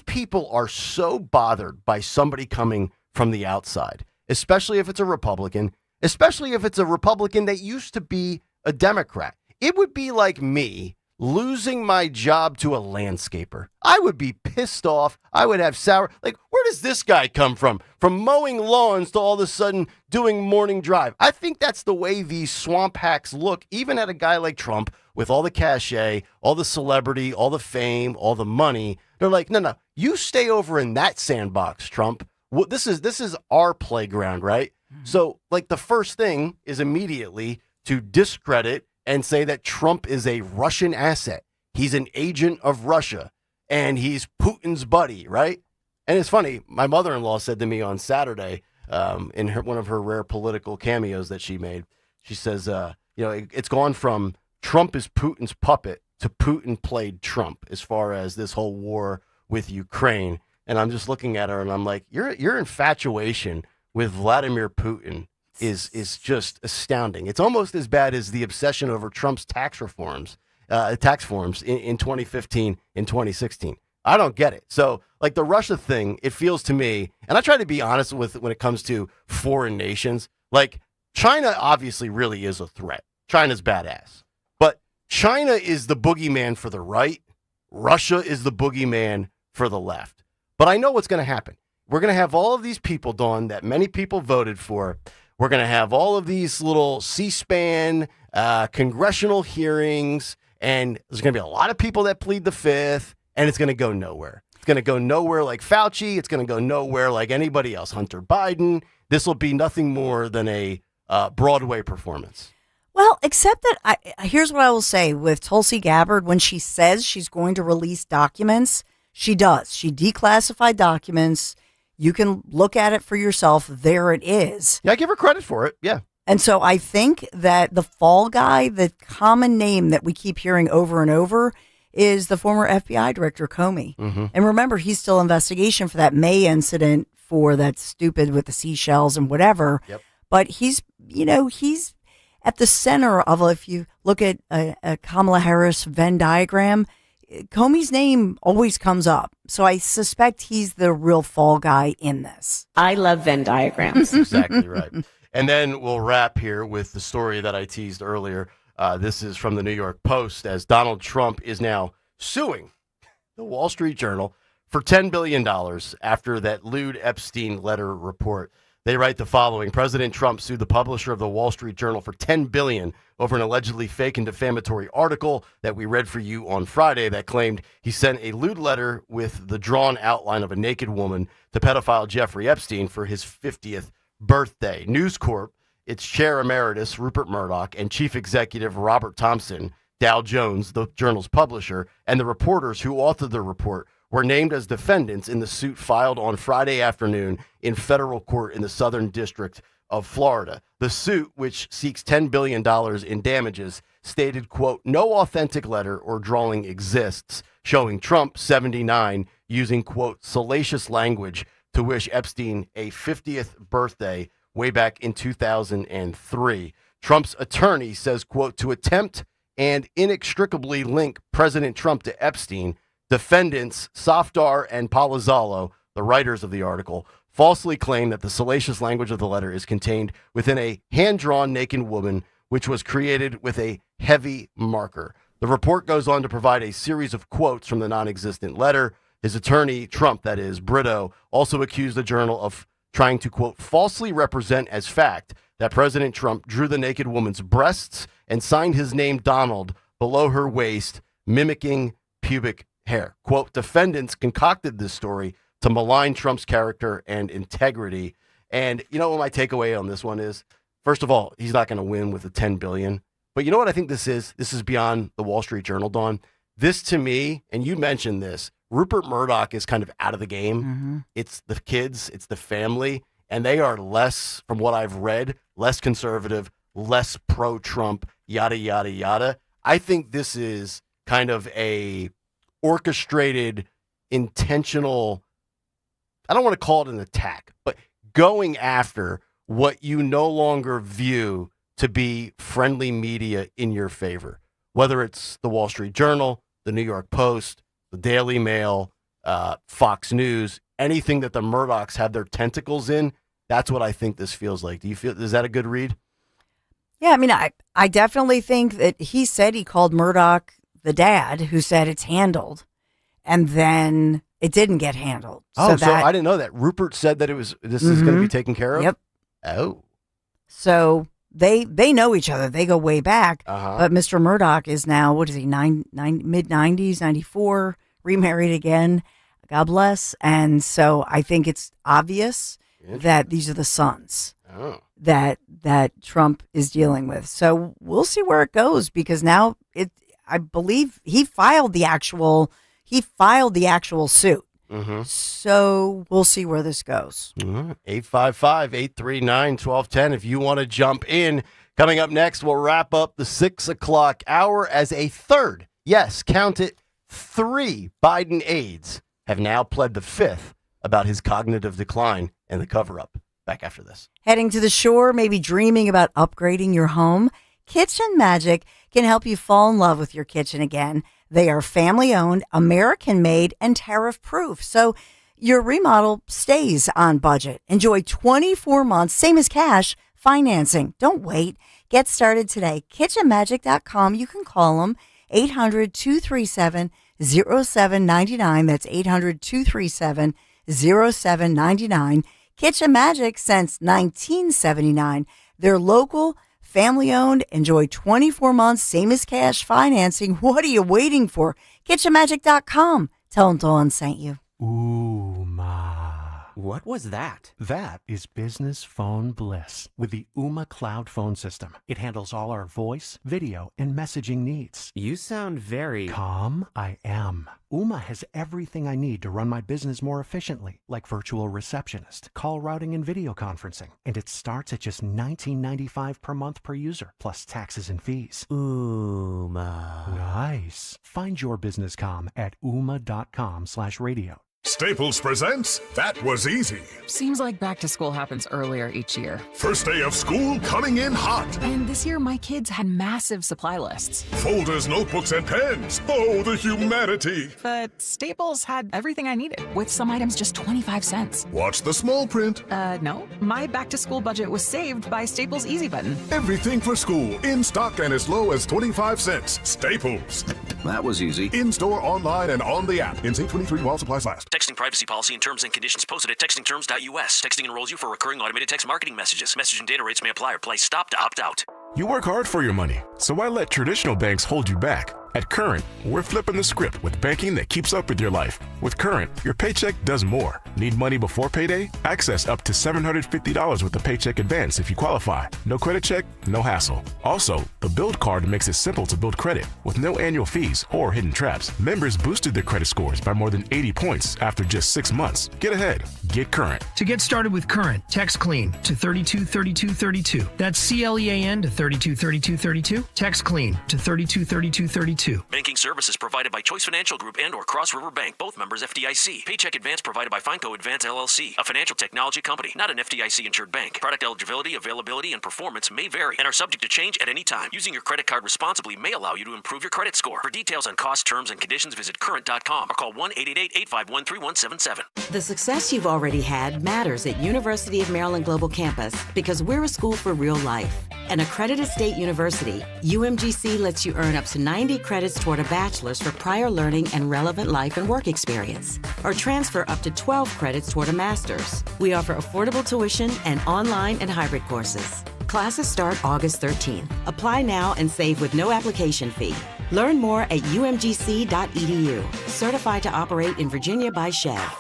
people are so bothered by somebody coming from the outside, especially if it's a Republican, especially if it's a Republican that used to be a Democrat. It would be like me losing my job to a landscaper. I would be pissed off. I would have sour. Like, where does this guy come from? From mowing lawns to all of a sudden doing morning drive. I think that's the way these swamp hacks look, even at a guy like Trump with all the cachet, all the celebrity, all the fame, all the money. They're like, no, you stay over in that sandbox, Trump. Well, this is our playground, right? Mm-hmm. So, like, the first thing is immediately to discredit and say that Trump is a Russian asset. He's an agent of Russia, and he's Putin's buddy, right? And it's funny, my mother-in-law said to me on Saturday, in one of her rare political cameos that she made, she says, it's gone from Trump is Putin's puppet to Putin played Trump as far as this whole war with Ukraine. And I'm just looking at her, and I'm like, your infatuation with Vladimir Putin is just astounding. It's almost as bad as the obsession over Trump's tax forms in 2015 and 2016. I don't get it. So, like, the Russia thing, it feels to me, and I try to be honest with when it comes to foreign nations, like, China obviously really is a threat. China's badass. But China is the boogeyman for the right. Russia is the boogeyman for the left. But I know what's going to happen. We're going to have all of these people, Dawn, that many people voted for. We're going to have all of these little C-SPAN congressional hearings, and there's going to be a lot of people that plead the fifth, and it's going to go nowhere. It's going to go nowhere like Fauci. It's going to go nowhere like anybody else. Hunter Biden. This will be nothing more than a Broadway performance. Well, except that here's what I will say with Tulsi Gabbard. When she says she's going to release documents, she does. She declassified documents. You can look at it for yourself. There it is. Yeah, I give her credit for it. Yeah. And so I think that the fall guy, the common name that we keep hearing over and over, is the former FBI director, Comey. Mm-hmm. And remember, he's still in investigation for that May incident for that stupid with the seashells and whatever. Yep. But he's at the center of, if you look at a Kamala Harris Venn diagram, Comey's name always comes up. So I suspect he's the real fall guy in this. I love Venn diagrams. Exactly right. And then we'll wrap here with the story that I teased earlier. This is from the New York Post, as Donald Trump is now suing the Wall Street Journal for $10 billion after that lewd Epstein letter report. They write the following: President Trump sued the publisher of the Wall Street Journal for $10 billion over an allegedly fake and defamatory article that we read for you on Friday that claimed he sent a lewd letter with the drawn outline of a naked woman to pedophile Jeffrey Epstein for his 50th birthday. News Corp, its chair emeritus, Rupert Murdoch, and chief executive Robert Thompson, Dow Jones, the journal's publisher, and the reporters who authored the report were named as defendants in the suit filed on Friday afternoon in federal court in the Southern District of Florida. The suit, which seeks $10 billion in damages, stated, quote, no authentic letter or drawing exists showing Trump, 79, using, quote, salacious language to wish Epstein a 50th birthday way back in 2003. Trump's attorney says, quote, to attempt and inextricably link President Trump to Epstein, defendants Safdar and Palazzolo, the writers of the article, falsely claim that the salacious language of the letter is contained within a hand-drawn naked woman, which was created with a heavy marker. The report goes on to provide a series of quotes from the non-existent letter. His attorney, Trump, that is, Brito, also accused the Journal of trying to, quote, falsely represent as fact that President Trump drew the naked woman's breasts and signed his name Donald below her waist, mimicking pubic hair. Quote, defendants concocted this story to malign Trump's character and integrity. And you know what my takeaway on this one is? First of all, he's not going to win with the $10 billion. But you know what I think this is? This is beyond the Wall Street Journal, Dawn. This to me, and you mentioned this, Rupert Murdoch is kind of out of the game. Mm-hmm. It's the kids, it's the family, and they are less, from what I've read, less conservative, less pro-Trump, yada, yada, yada. I think this is kind of a orchestrated, intentional, I don't want to call it an attack, but going after what you no longer view to be friendly media in your favor, whether it's the Wall Street Journal, the New York Post, the Daily Mail, Fox News, anything that the Murdochs have their tentacles in. That's what I think this feels like. Do you feel, is that a good read? Yeah, I mean, I definitely think that he said he called Murdoch the dad who said it's handled, and then it didn't get handled. So I didn't know that. Rupert said that this is going to be taken care of? Yep. Oh. So they know each other. They go way back. Uh-huh. But Mr. Murdoch is now, what is he, mid-90s, 94, remarried again. God bless. And so I think it's obvious that these are the sons that Trump is dealing with. So we'll see where it goes, because now I believe he filed the actual suit. Mm-hmm. So we'll see where this goes. 855-839-1210 if you want to jump in. Coming up next, we'll wrap up the 6 o'clock hour as a third, yes, count it, 3 Biden aides have now pled the fifth about his cognitive decline and the cover-up. Back after this. Heading to the shore, maybe dreaming about upgrading your home? Kitchen Magic can help you fall in love with your kitchen again. They are family-owned, American-made, and tariff-proof, so your remodel stays on budget. Enjoy 24 months, same as cash, financing. Don't wait. Get started today. KitchenMagic.com. You can call them 800-237-0799. That's 800-237-0799. Kitchen Magic since 1979. They're local, Family owned. Enjoy 24 months, same as cash financing. What are you waiting for? KitchenMagic.com. Tell them Dawn sent you. Ooh, ma. What was that? That is business phone bliss with the Ooma Cloud phone system. It handles all our voice, video, and messaging needs. You sound very... Calm, I am. Ooma has everything I need to run my business more efficiently, like virtual receptionist, call routing, and video conferencing. And it starts at just $19.95 per month per user, plus taxes and fees. Ooma. Nice. Find your business comm at ooma.com/radio. Staples presents That Was Easy. Seems like back to school happens earlier each year. First day of school coming in hot. And this year, my kids had massive supply lists. Folders, notebooks, and pens. Oh, the humanity. But Staples had everything I needed, with some items just 25 cents. Watch the small print. No. My back to school budget was saved by Staples Easy Button. Everything for school, in stock and as low as 25 cents. Staples. That was easy. In-store, online, and on the app. In 23 while supplies last. Texting privacy policy and terms and conditions posted at textingterms.us. Texting enrolls you for recurring automated text marketing messages. Message and data rates may apply or price stop to opt out. You work hard for your money, so why let traditional banks hold you back? At Current, we're flipping the script with banking that keeps up with your life. With Current, your paycheck does more. Need money before payday? Access up to $750 with a paycheck advance if you qualify. No credit check, no hassle. Also, the Build Card makes it simple to build credit with no annual fees or hidden traps. Members boosted their credit scores by more than 80 points after just 6 months. Get ahead. Get Current. To get started with Current, text CLEAN to 323232. That's CLEAN to 323232. Text CLEAN to 323232. Banking services provided by Choice Financial Group and or Cross River Bank, both members FDIC. Paycheck advance provided by Fineco Advance LLC, a financial technology company, not an FDIC insured bank. Product eligibility, availability, and performance may vary and are subject to change at any time. Using your credit card responsibly may allow you to improve your credit score. For details on cost, terms, and conditions, visit current.com or call 1-888-851-3177. The success you've already had matters at University of Maryland Global Campus because we're a school for real life. An accredited state university, UMGC lets you earn up to 90 credits toward a bachelor's for prior learning and relevant life and work experience, or transfer up to 12 credits toward a master's. We offer affordable tuition and online and hybrid courses. Classes start August 13th. Apply now and save with no application fee. Learn more at umgc.edu. Certified to operate in Virginia by Chev.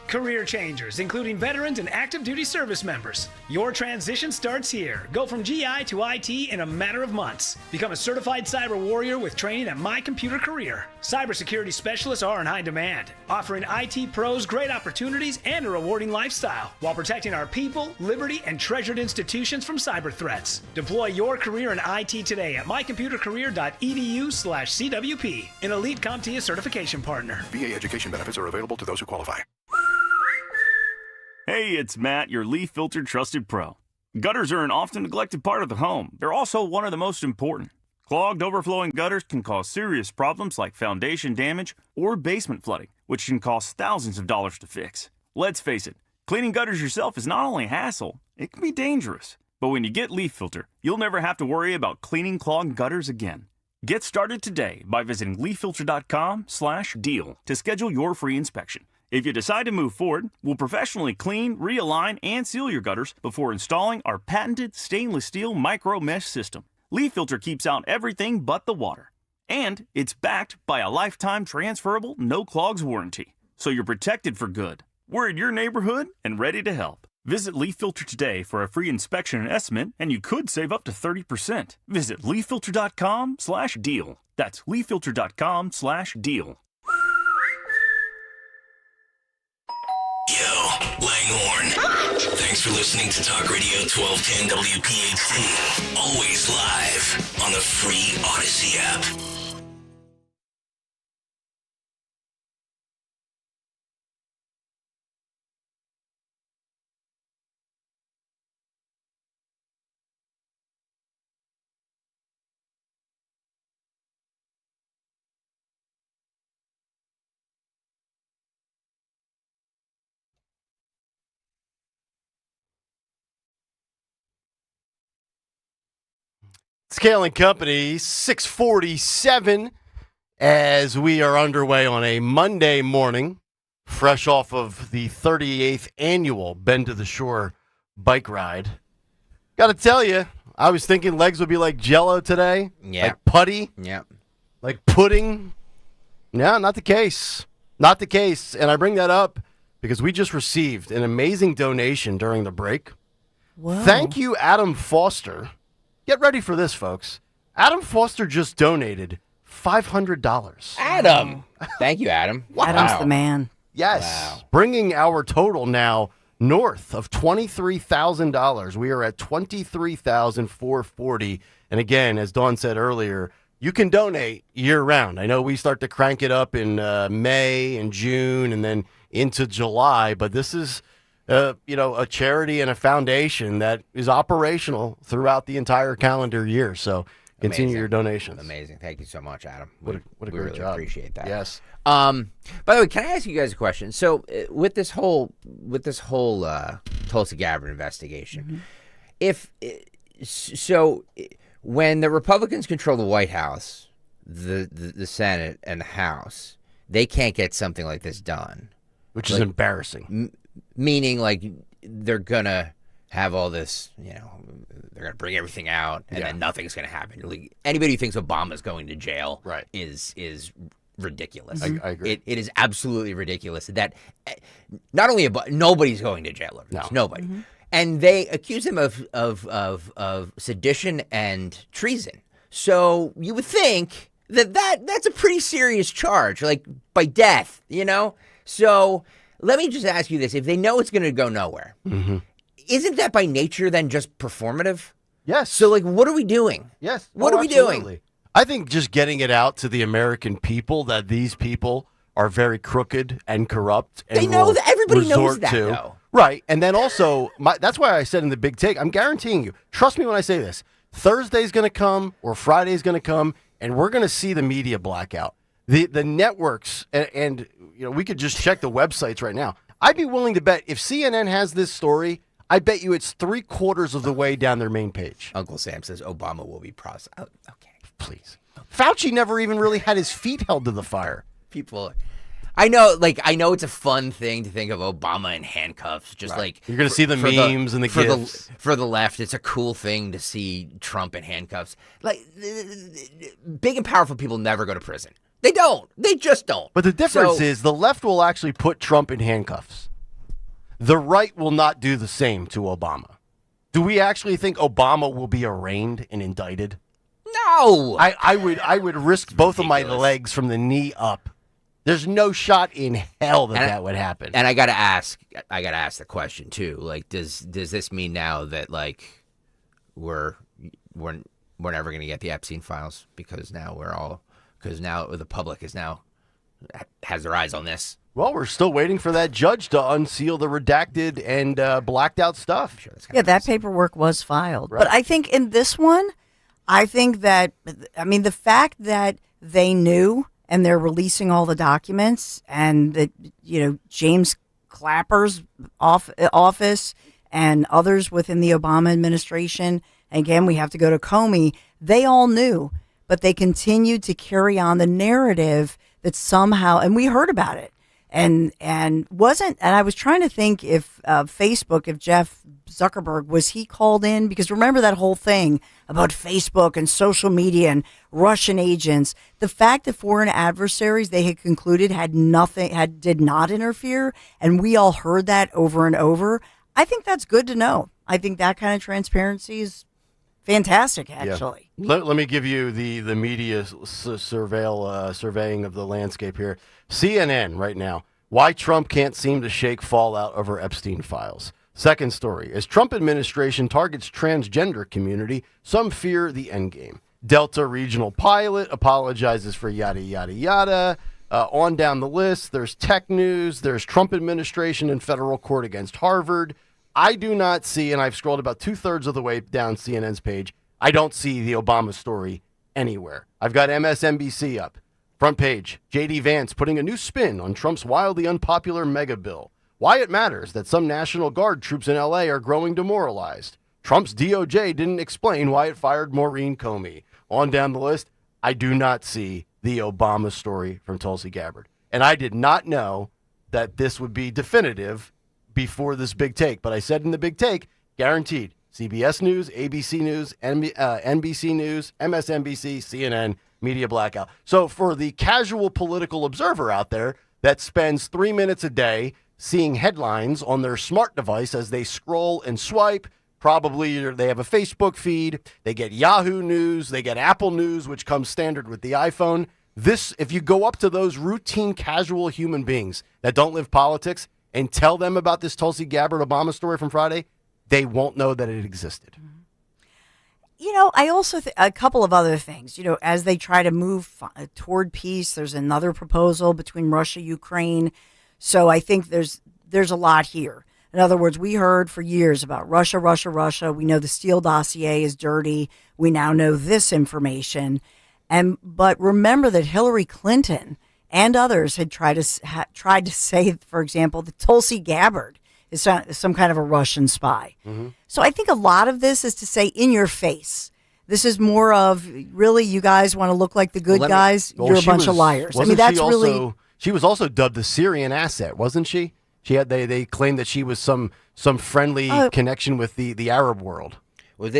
Career changers, including veterans and active duty service members. Your transition starts here. Go from GI to IT in a matter of months. Become a certified cyber warrior with training at My Computer Career. Cybersecurity specialists are in high demand, offering IT pros great opportunities and a rewarding lifestyle while protecting our people, liberty, and treasured institutions from cyber threats. Deploy your career in IT today at mycomputercareer.edu/CWP, an elite CompTIA certification partner. VA education benefits are available to those who qualify. Hey, it's Matt, your leaf filter trusted pro. Gutters are an often neglected part of the home. They're also one of the most important. Clogged, overflowing gutters can cause serious problems like foundation damage or basement flooding, which can cost thousands of dollars to fix. Let's face it, cleaning gutters yourself is not only a hassle, it can be dangerous. But when you get Leaf Filter, you'll never have to worry about cleaning clogged gutters again. Get started today by visiting leaffilter.com/deal to schedule your free inspection. If you decide to move forward, we'll professionally clean, realign, and seal your gutters before installing our patented stainless steel micro mesh system. Leaf Filter keeps out everything but the water. And it's backed by a lifetime transferable no clogs warranty. So you're protected for good. We're in your neighborhood and ready to help. Visit Leaf Filter today for a free inspection and estimate, and you could save up to 30%. Visit leaffilter.com/deal. That's leaffilter.com/deal. Yo, Langhorne. Thanks for listening to Talk Radio 1210 WPHT. Always live on the free Odyssey app. It's Kayal and Company, 6:47, as we are underway on a Monday morning, fresh off of the 38th annual Bend to the Shore bike ride. Got to tell you, I was thinking legs would be like Jell-O today. Yeah. Like putty. Yeah. Like pudding. No, not the case. Not the case. And I bring that up because we just received an amazing donation during the break. Whoa. Thank you, Adam Foster. Get ready for this, folks. Adam Foster just donated $500. Adam. Thank you, Adam. Adam's the man. Yes. Bringing our total now north of $23,000. We are at $23,440. And again, as Dawn said earlier, you can donate year round. I know we start to crank it up in May and June and then into July, but this is a charity and a foundation that is operational throughout the entire calendar year. So continue your donations. Amazing. Thank you so much, Adam. What a great really job. Appreciate that. Yes. By the way, can I ask you guys a question? So with this whole Tulsi Gabbard investigation, when the Republicans control the White House, the Senate and the House, they can't get something like this done, which is embarrassing. Meaning, like, they're gonna have all this, they're gonna bring everything out, and then nothing's gonna happen. Like, anybody who thinks Obama's going to jail, is ridiculous. I agree. It is absolutely ridiculous that not only nobody's going to jail over this, nobody. Mm-hmm. And they accuse him of sedition and treason. So you would think that's a pretty serious charge, like by death, So let me just ask you this. If they know it's going to go nowhere, isn't that by nature then just performative? Yes. So, like, what are we doing? Yes. What are we doing? I think just getting it out to the American people that these people are very crooked and corrupt. And they know that. Everybody knows that, though. Right. And then also, that's why I said in the big take, I'm guaranteeing you, trust me when I say this, Thursday's going to come or Friday's going to come, and we're going to see the media blackout. The networks, and we could just check the websites right now. I'd be willing to bet if CNN has this story, I bet you it's 3/4 of the way down their main page. Uncle Sam says Obama will be prosecuted. Okay. Please. Fauci never even really had his feet held to the fire. People, I know it's a fun thing to think of Obama in handcuffs. Just like you're going to see the memes and the gifs. For the left, it's a cool thing to see Trump in handcuffs. Like, big and powerful people never go to prison. They don't. They just don't. But the difference is the left will actually put Trump in handcuffs. The right will not do the same to Obama. Do we actually think Obama will be arraigned and indicted? No. I would risk both of my legs from the knee up. There's no shot in hell that would happen. And I gotta ask the question too. Like, does this mean now that, like, we're never gonna get the Epstein files because now the public has their eyes on this? Well, we're still waiting for that judge to unseal the redacted and blacked out stuff. Sure, that paperwork was filed. Right. But I think in this one, the fact that they knew and they're releasing all the documents, and that, James Clapper's office and others within the Obama administration, again, we have to go to Comey, they all knew, but they continued to carry on the narrative that somehow, and we heard about it. And I was trying to think if Facebook, if Jeff Zuckerberg, was he called in? Because remember that whole thing about Facebook and social media and Russian agents. The fact that foreign adversaries, they had concluded, did not interfere, and we all heard that over and over. I think that's good to know. I think that kind of transparency is fantastic, actually. Yeah. Let me give you the media surveying of the landscape here. CNN right now. Why Trump can't seem to shake fallout over Epstein files. Second story. As Trump administration targets transgender community, some fear the endgame. Delta regional pilot apologizes for yada, yada, yada. On down the list, there's tech news. There's Trump administration in federal court against Harvard. I do not see, and I've scrolled about 2/3 of the way down CNN's page, I don't see the Obama story anywhere. I've got MSNBC up. Front page, J.D. Vance putting a new spin on Trump's wildly unpopular mega bill. Why it matters that some National Guard troops in L.A. are growing demoralized. Trump's DOJ didn't explain why it fired Maureen Comey. On down the list, I do not see the Obama story from Tulsi Gabbard. And I did not know that this would be definitive before this big take. But I said in the big take, guaranteed, CBS News, ABC News, NBC News, MSNBC, CNN, media blackout. So for the casual political observer out there that spends 3 minutes a day seeing headlines on their smart device as they scroll and swipe, probably they have a Facebook feed, they get Yahoo News, they get Apple News, which comes standard with the iPhone. This, if you go up to those routine, casual human beings that don't live politics and tell them about this Tulsi Gabbard Obama story from Friday, they won't know that it existed. You know, I also a couple of other things. You know, as they try to move toward peace, there's another proposal between Russia, Ukraine. So I think there's a lot here. In other words, we heard for years about Russia, Russia, Russia. We know the Steele dossier is dirty. We now know this information. But remember that Hillary Clinton and others had tried to say, for example, that Tulsi Gabbard is some kind of a Russian spy. Mm-hmm. So I think a lot of this is to say in your face. This is more of, really, you guys want to look like the good guys? You're a bunch of liars. I mean, that's really... She was also dubbed the Syrian asset, wasn't she? They claimed that she was some friendly connection with the Arab world. Well,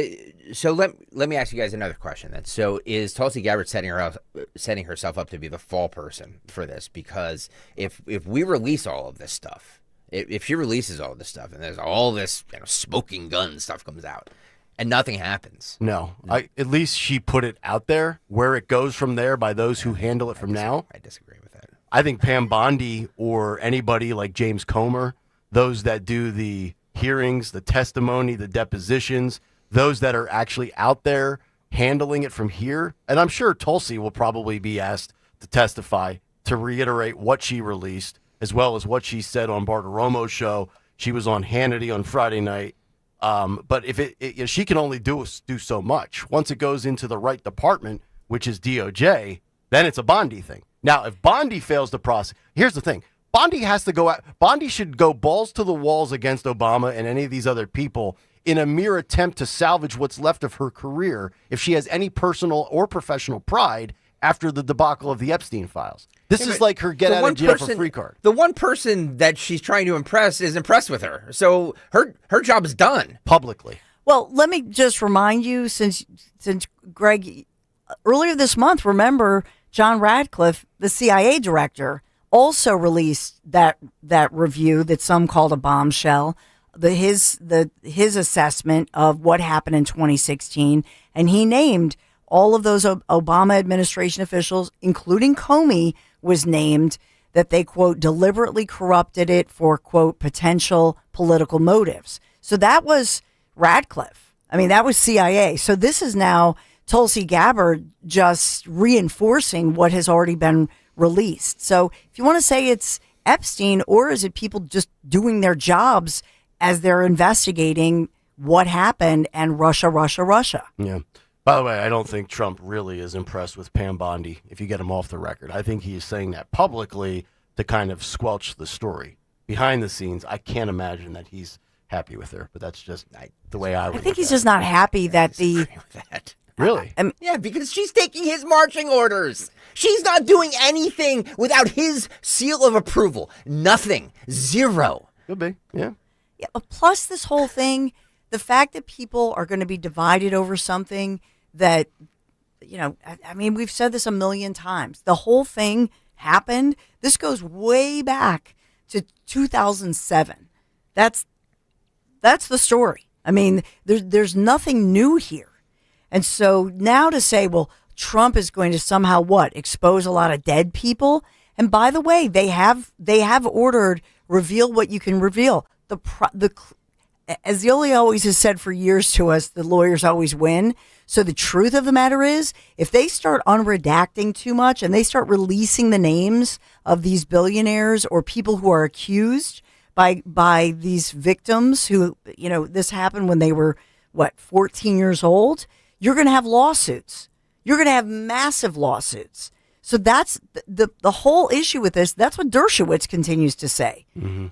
so let me ask you guys another question then. So is Tulsi Gabbard setting herself up to be the fall person for this? Because if we release all of this stuff, if she releases all of this stuff, and there's all this smoking gun stuff comes out, and nothing happens. No, at least she put it out there. Where it goes from there by those who handle it from now. I disagree with that. I think Pam Bondi or anybody like James Comer, those that do the hearings, the testimony, the depositions, those that are actually out there handling it from here. And I'm sure Tulsi will probably be asked to testify to reiterate what she released, as well as what she said on Bartiromo's show. She was on Hannity on Friday night. But if she can only do so much. Once it goes into the right department, which is DOJ, then it's a Bondi thing. Now, if Bondi fails to process, here's the thing. Bondi has to go out. Bondi should go balls to the walls against Obama and any of these other people in a mere attempt to salvage what's left of her career if she has any personal or professional pride after the debacle of the Epstein files. This is like her get out of jail for free card. The one person that she's trying to impress is impressed with her. So her job is done. Publicly. Well, let me just remind you, since Greg, earlier this month, remember John Radcliffe, the CIA director, also released that review that some called a bombshell, his assessment of what happened in 2016, and he named all of those Obama administration officials, including Comey, was named that they, quote, deliberately corrupted it for, quote, potential political motives. So that was Radcliffe. I mean, that was CIA. So this is now Tulsi Gabbard just reinforcing what has already been released. So if you want to say it's Epstein, or is it people just doing their jobs as they're investigating what happened and Russia? Yeah. By the way, I don't think Trump really is impressed with Pam Bondi, if you get him off the record. I think he is saying that publicly to kind of squelch the story. Behind the scenes, I can't imagine that he's happy with her, but that's just the way I would I think he's just not happy that the... that. Really? Yeah, because she's taking his marching orders. She's not doing anything without his seal of approval. Nothing. Zero. Could be, yeah. Plus this whole thing, the fact that people are going to be divided over something that, I mean, we've said this a million times. The whole thing happened. This goes way back to 2007. That's the story. I mean, there's nothing new here. And so now to say, well, Trump is going to somehow expose a lot of dead people. And by the way, they have ordered reveal what you can reveal. As Yoli always has said for years to us, the lawyers always win. So the truth of the matter is, if they start unredacting too much and they start releasing the names of these billionaires or people who are accused by these victims who, this happened when they were, 14 years old, you're going to have lawsuits. You're going to have massive lawsuits. So that's the whole issue with this. That's what Dershowitz continues to say. Mm-hmm.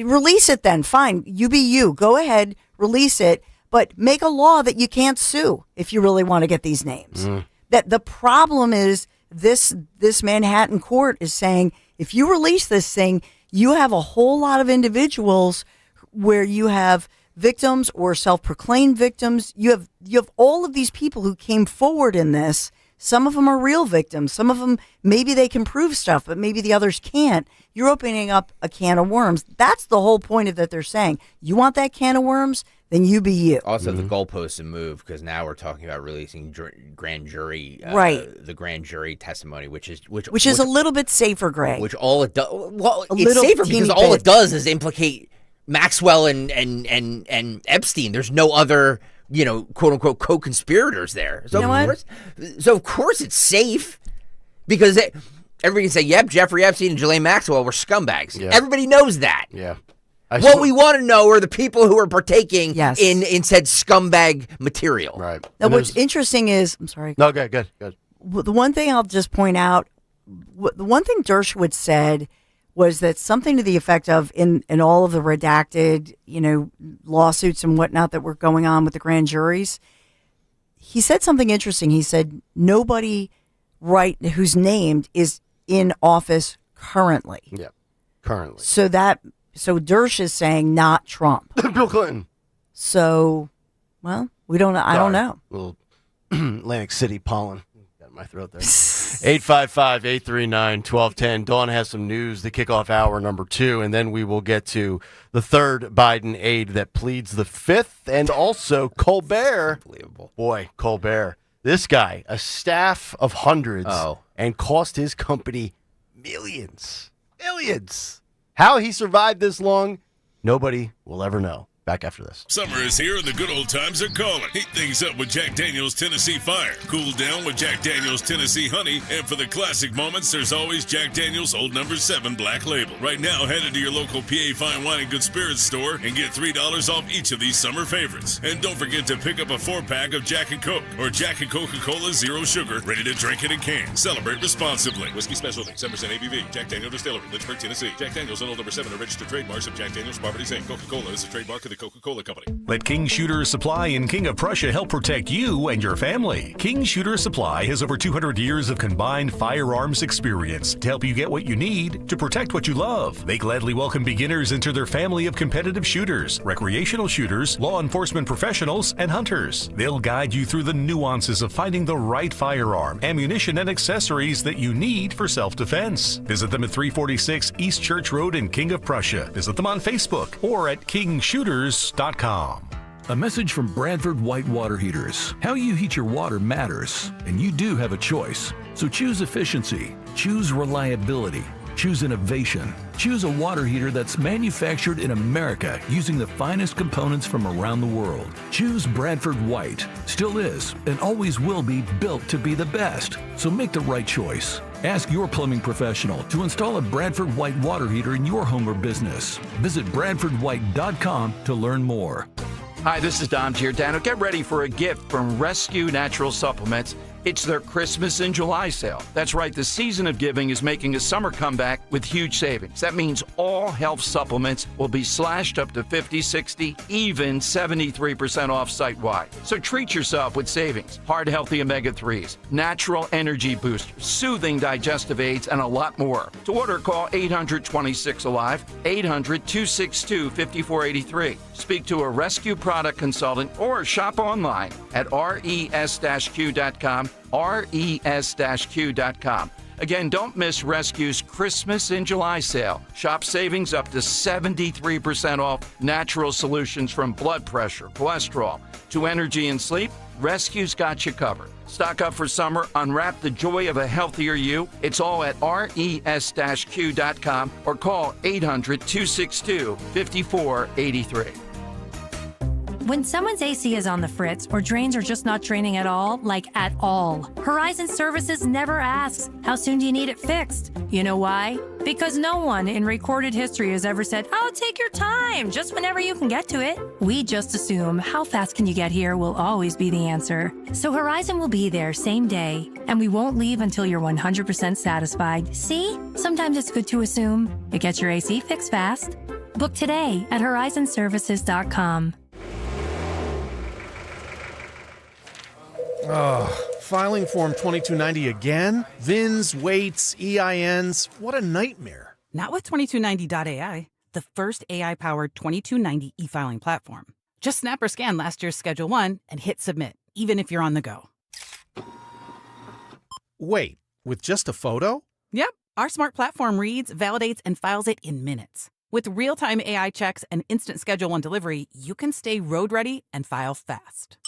Release it then. Fine. You be you. Go ahead. Release it. But make a law that you can't sue if you really want to get these names. Mm. That the problem is this Manhattan court is saying, if you release this thing, you have a whole lot of individuals where you have victims or self-proclaimed victims. You have all of these people who came forward in this. Some of them are real victims. Some of them, maybe they can prove stuff, but maybe the others can't. You're opening up a can of worms. That's the whole point of that they're saying. You want that can of worms? Then you be you. Also, the goalposts have moved because now we're talking about releasing grand jury, the grand jury testimony, which is a little bit safer, Greg. Which all it does, well, it's safer because all it does is implicate Maxwell and Epstein. There's no other, quote unquote co-conspirators there. So of course it's safe because everybody can say, "Yep, Jeffrey Epstein and Ghislaine Maxwell were scumbags." Yeah. Everybody knows that. Yeah. What we want to know are the people who are partaking in said scumbag material. Right. Now, what's interesting is, I'm sorry. No, good. The one thing I'll just point out, the one thing Dershowitz said was that something to the effect of in all of the redacted, lawsuits and whatnot that were going on with the grand juries, he said something interesting. He said nobody who's named is in office currently. Yeah, currently. So Dersh is saying not Trump. Bill Clinton. So, well, we don't know. I don't know. Little Atlantic City pollen. Got in my throat there. 855-839-1210. Dawn has some news to kick off hour number 2, and then we will get to the third Biden aide that pleads the fifth, and also Colbert. Unbelievable. Boy, Colbert. This guy, a staff of hundreds, and cost his company millions. Millions. How he survived this long, nobody will ever know. Back after this. Summer is here and the good old times are calling. Heat things up with Jack Daniel's Tennessee Fire. Cool down with Jack Daniel's Tennessee Honey. And for the classic moments, there's always Jack Daniel's Old No. 7 Black Label. Right now, head into your local PA Fine Wine and Good Spirits store and get $3 off each of these summer favorites. And don't forget to pick up a 4-pack of Jack and Coke or Jack and Coca-Cola Zero Sugar, ready to drink in a can. Celebrate responsibly. Whiskey Specialty, 7% ABV. Jack Daniel Distillery, Lynchburg, Tennessee. Jack Daniel's and Old No. 7 are registered trademarks of Jack Daniel's Properties Inc. Coca-Cola is a trademark of the Coca-Cola Company. Let King Shooter Supply in King of Prussia help protect you and your family. King Shooter Supply has over 200 years of combined firearms experience to help you get what you need to protect what you love. They gladly welcome beginners into their family of competitive shooters, recreational shooters, law enforcement professionals, and hunters. They'll guide you through the nuances of finding the right firearm, ammunition, and accessories that you need for self-defense. Visit them at 346 East Church Road in King of Prussia. Visit them on Facebook or at kingshooters.com. A message from Bradford White Water Heaters. How you heat your water matters, and you do have a choice. So choose efficiency, choose reliability, choose innovation, choose a water heater that's manufactured in America using the finest components from around the world. Choose Bradford White. Still is and always will be built to be the best. So make the right choice. Ask your plumbing professional to install a Bradford White water heater in your home or business. Visit BradfordWhite.com to learn more. Hi, this is Dom Giordano. Get ready for a gift from Rescue Natural Supplements. It's their Christmas in July sale. That's right, the season of giving is making a summer comeback with huge savings. That means all health supplements will be slashed up to 50, 60, even 73% off site-wide. So treat yourself with savings, heart healthy omega-3s, natural energy boosters, soothing digestive aids, and a lot more. To order, call 800-26-ALIVE, 800-262-5483. Speak to a rescue product consultant or shop online at res-q.com, res-q.com. Again, don't miss Rescue's Christmas in July sale. Shop savings up to 73% off natural solutions from blood pressure, cholesterol, to energy and sleep. Rescue's got you covered. Stock up for summer. Unwrap the joy of a healthier you. It's all at res-q.com or call 800-262-5483. When someone's AC is on the fritz or drains are just not draining at all, like at all, Horizon Services never asks, how soon do you need it fixed? You know why? Because no one in recorded history has ever said, oh, take your time, just whenever you can get to it. We just assume how fast can you get here will always be the answer. So Horizon will be there same day, and we won't leave until you're 100% satisfied. See? Sometimes it's good to assume. It gets your AC fixed fast. Book today at horizonservices.com. Filing Form 2290 again? VINs, weights, EINs. What a nightmare. Not with 2290.ai, the first AI-powered 2290 e-filing platform. Just snap or scan last year's Schedule 1 and hit submit, even if you're on the go. Wait, with just a photo? Yep, our smart platform reads, validates, and files it in minutes. With real-time AI checks and instant Schedule 1 delivery, you can stay road ready and file fast.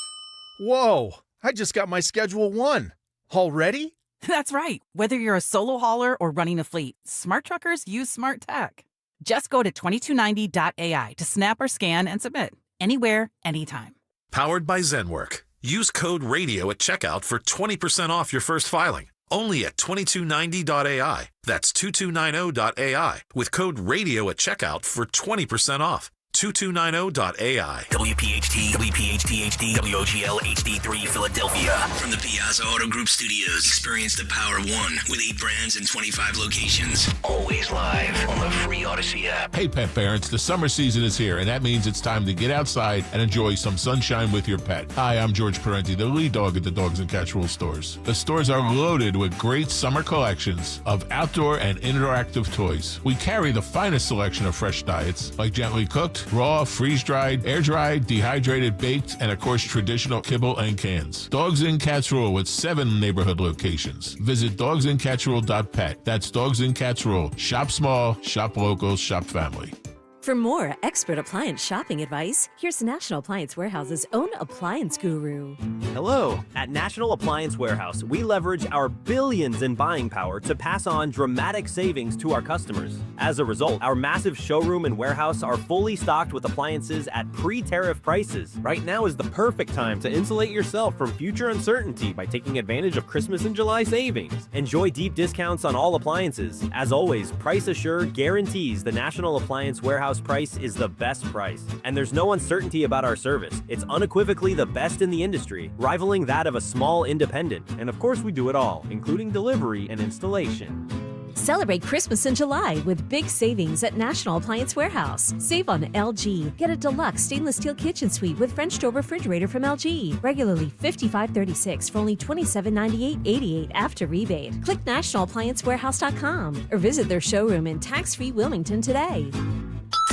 Whoa, I just got my Schedule 1. Already? That's right. Whether you're a solo hauler or running a fleet, smart truckers use smart tech. Just go to 2290.ai to snap or scan and submit. Anywhere, anytime. Powered by ZenWork. Use code RADIO at checkout for 20% off your first filing. Only at 2290.ai. That's 2290.ai. With code RADIO at checkout for 20% off. 2290.ai. WPHT, WPHT HD, WOGL HD3 Philadelphia. From the Piazza Auto Group Studios, experience the power of one with 8 brands and 25 locations. Always live on the free Odyssey app. Hey, pet parents, the summer season is here, and that means it's time to get outside and enjoy some sunshine with your pet. Hi, I'm George Parenti, the lead dog at the Dogs and Cats Rule stores. The stores are loaded with great summer collections of outdoor and interactive toys. We carry the finest selection of fresh diets, like gently cooked, raw, freeze-dried, air-dried, dehydrated, baked, and of course traditional kibble and cans. Dogs and Cats Rule with 7 neighborhood locations. Visit dogsandcatsrule.pet. That's Dogs and Cats Rule. Shop small, shop local, shop family. For more expert appliance shopping advice, here's National Appliance Warehouse's own appliance guru. Hello. At National Appliance Warehouse, we leverage our billions in buying power to pass on dramatic savings to our customers. As a result, our massive showroom and warehouse are fully stocked with appliances at pre-tariff prices. Right now is the perfect time to insulate yourself from future uncertainty by taking advantage of Christmas and July savings. Enjoy deep discounts on all appliances. As always, Price Assured guarantees the National Appliance Warehouse price is the best price, and there's no uncertainty about our service. It's unequivocally the best in the industry, rivaling that of a small independent. And of course, we do it all, including delivery and installation. Celebrate Christmas in July with big savings at National Appliance Warehouse. Save on LG. Get a deluxe stainless steel kitchen suite with French door refrigerator from LG. Regularly $55.36 for only $27.98.88 after rebate. Click nationalappliancewarehouse.com or visit their showroom in tax-free Wilmington today.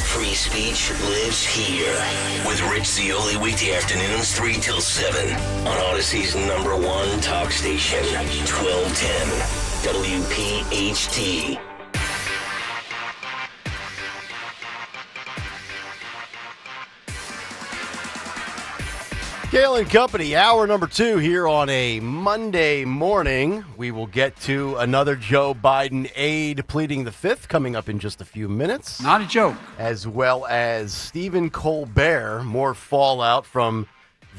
Free speech lives here with Rich Zioli weekday afternoons 3 till 7 on Odyssey's #1 talk station, 1210 WPHT. Kayal and Company, hour number 2 here on a Monday morning. We will get to another Joe Biden aide pleading the fifth coming up in just a few minutes. Not a joke. As well as Stephen Colbert, more fallout from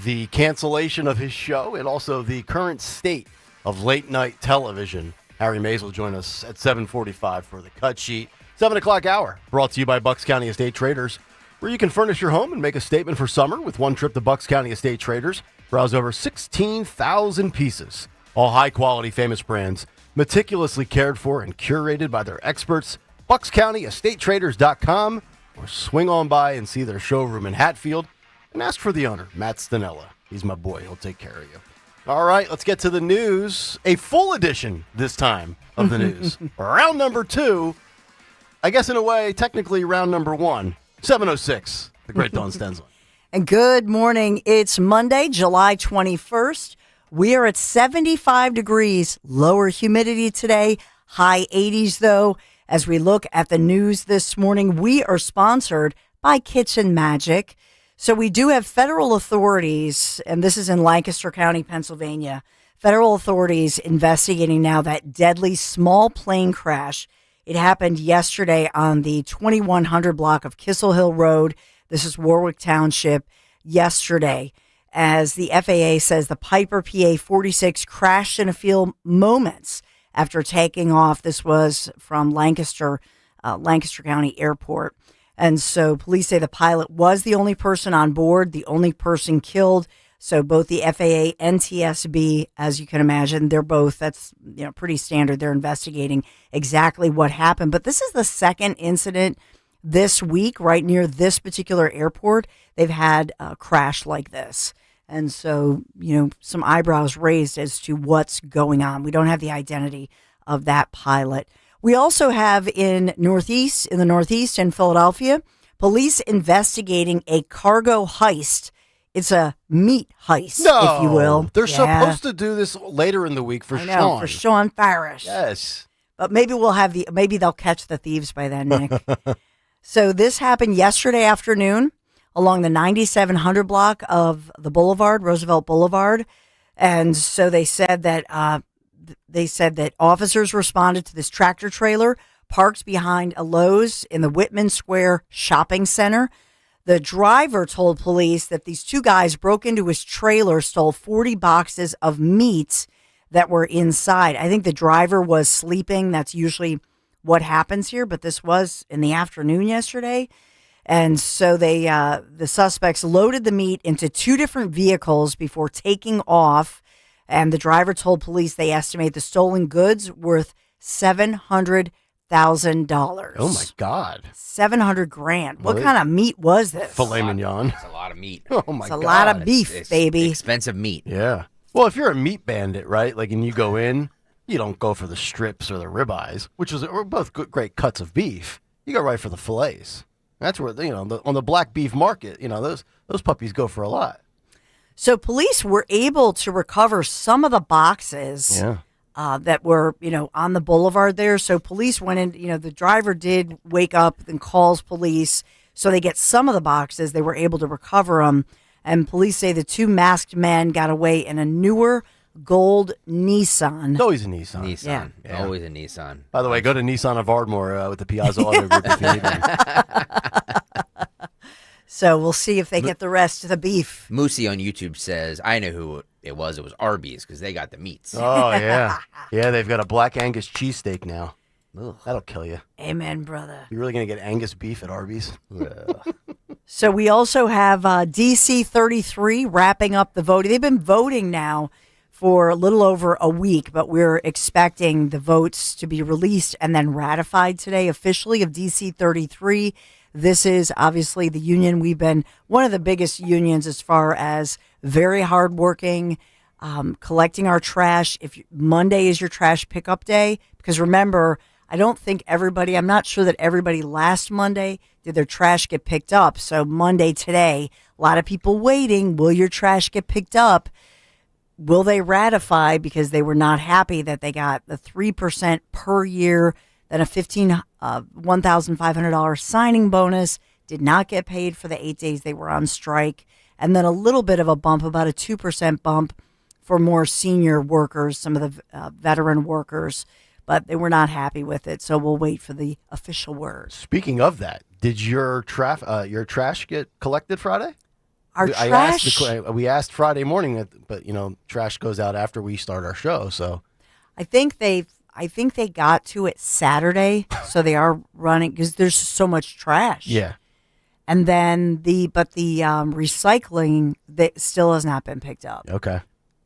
the cancellation of his show and also the current state of late-night television. Harry Mays will join us at 7:45 for the cut sheet. 7 o'clock hour, brought to you by Bucks County Estate Traders, where you can furnish your home and make a statement for summer with one trip to Bucks County Estate Traders. Browse over 16,000 pieces. All high-quality famous brands, meticulously cared for and curated by their experts. BucksCountyEstateTraders.com, or swing on by and see their showroom in Hatfield and ask for the owner, Matt Stanella. He's my boy. He'll take care of you. All right, let's get to the news. A full edition this time of the news. Round number 2. I guess in a way, technically round number 1. 7:06, the great Dawn Stensland. And good morning. It's Monday, July 21st. We are at 75 degrees, lower humidity today, high 80s though. As we look at the news this morning, we are sponsored by Kitchen Magic. So we do have federal authorities, and this is in Lancaster County, Pennsylvania, federal authorities investigating now that deadly small plane crash. It happened yesterday on the 2100 block of Kissel Hill Road. This is Warwick Township yesterday. As the FAA says, the Piper PA-46 crashed in a few moments after taking off. This was from Lancaster County Airport. And so police say the pilot was the only person on board, the only person killed. So both the FAA and TSB, as you can imagine, they're both, that's pretty standard. They're investigating exactly what happened. But this is the second incident this week right near this particular airport. They've had a crash like this. And so, some eyebrows raised as to what's going on. We don't have the identity of that pilot. We also have in the Northeast in Philadelphia, Police investigating a cargo heist. It's a meat heist, if you will. They're supposed to do this later in the week for Sean. For Sean Farish. Yes. But maybe maybe they'll catch the thieves by then, Nick. So this happened yesterday afternoon along the 9700 block of the Boulevard, Roosevelt Boulevard. And so they said that officers responded to this tractor trailer parked behind a Lowe's in the Whitman Square shopping center. The driver told police that these two guys broke into his trailer, stole 40 boxes of meat that were inside. I think the driver was sleeping. That's usually what happens here, but this was in the afternoon yesterday. And so the suspects loaded the meat into two different vehicles before taking off. And the driver told police they estimate the stolen goods worth $700,000. Oh my God! $700,000. What kind of meat was this? Filet mignon. It's a lot of meat. Oh my It's God! a lot of beef, It's baby. expensive meat. Yeah. Well, if you're a meat bandit, right? Like, and you go in, you don't go for the strips or the ribeyes, which are both great cuts of beef. You go right for the fillets. That's where on the black beef market, those puppies go for a lot. So police were able to recover some of the boxes that were, on the boulevard there. So police went in, the driver did wake up and calls police. So they get some of the boxes. They were able to recover them. And police say the two masked men got away in a newer gold Nissan. It's always a Nissan. Nissan. Yeah. Always a Nissan. By the way, go to Nissan of Ardmore with the Piazza Auto Group if you need them. So we'll see if they get the rest of the beef. Moosey on YouTube says, I know who it was. It was Arby's because they got the meats. Oh, yeah. Yeah, they've got a black Angus cheesesteak now. Ugh. That'll kill you. Amen, brother. You're really going to get Angus beef at Arby's? So we also have DC 33 wrapping up the voting. They've been voting now for a little over a week, but we're expecting the votes to be released and then ratified today officially of DC 33. This is obviously the union. We've been one of the biggest unions as far as very hardworking, collecting our trash. Monday is your trash pickup day, because remember, I'm not sure that everybody last Monday did their trash get picked up. So Monday today, a lot of people waiting. Will your trash get picked up? Will they ratify because they were not happy that they got the 3% per year, then a $1,500 signing bonus, did not get paid for the 8 days they were on strike, and then a little bit of a bump, about a 2% bump for more senior workers, some of the veteran workers, but they were not happy with it. So we'll wait for the official word. Speaking of that, did your trash get collected Friday? We asked Friday morning, but trash goes out after we start our show. So I think they got to it Saturday, so they are running because there's so much trash. Yeah, and then the recycling that still has not been picked up. Okay,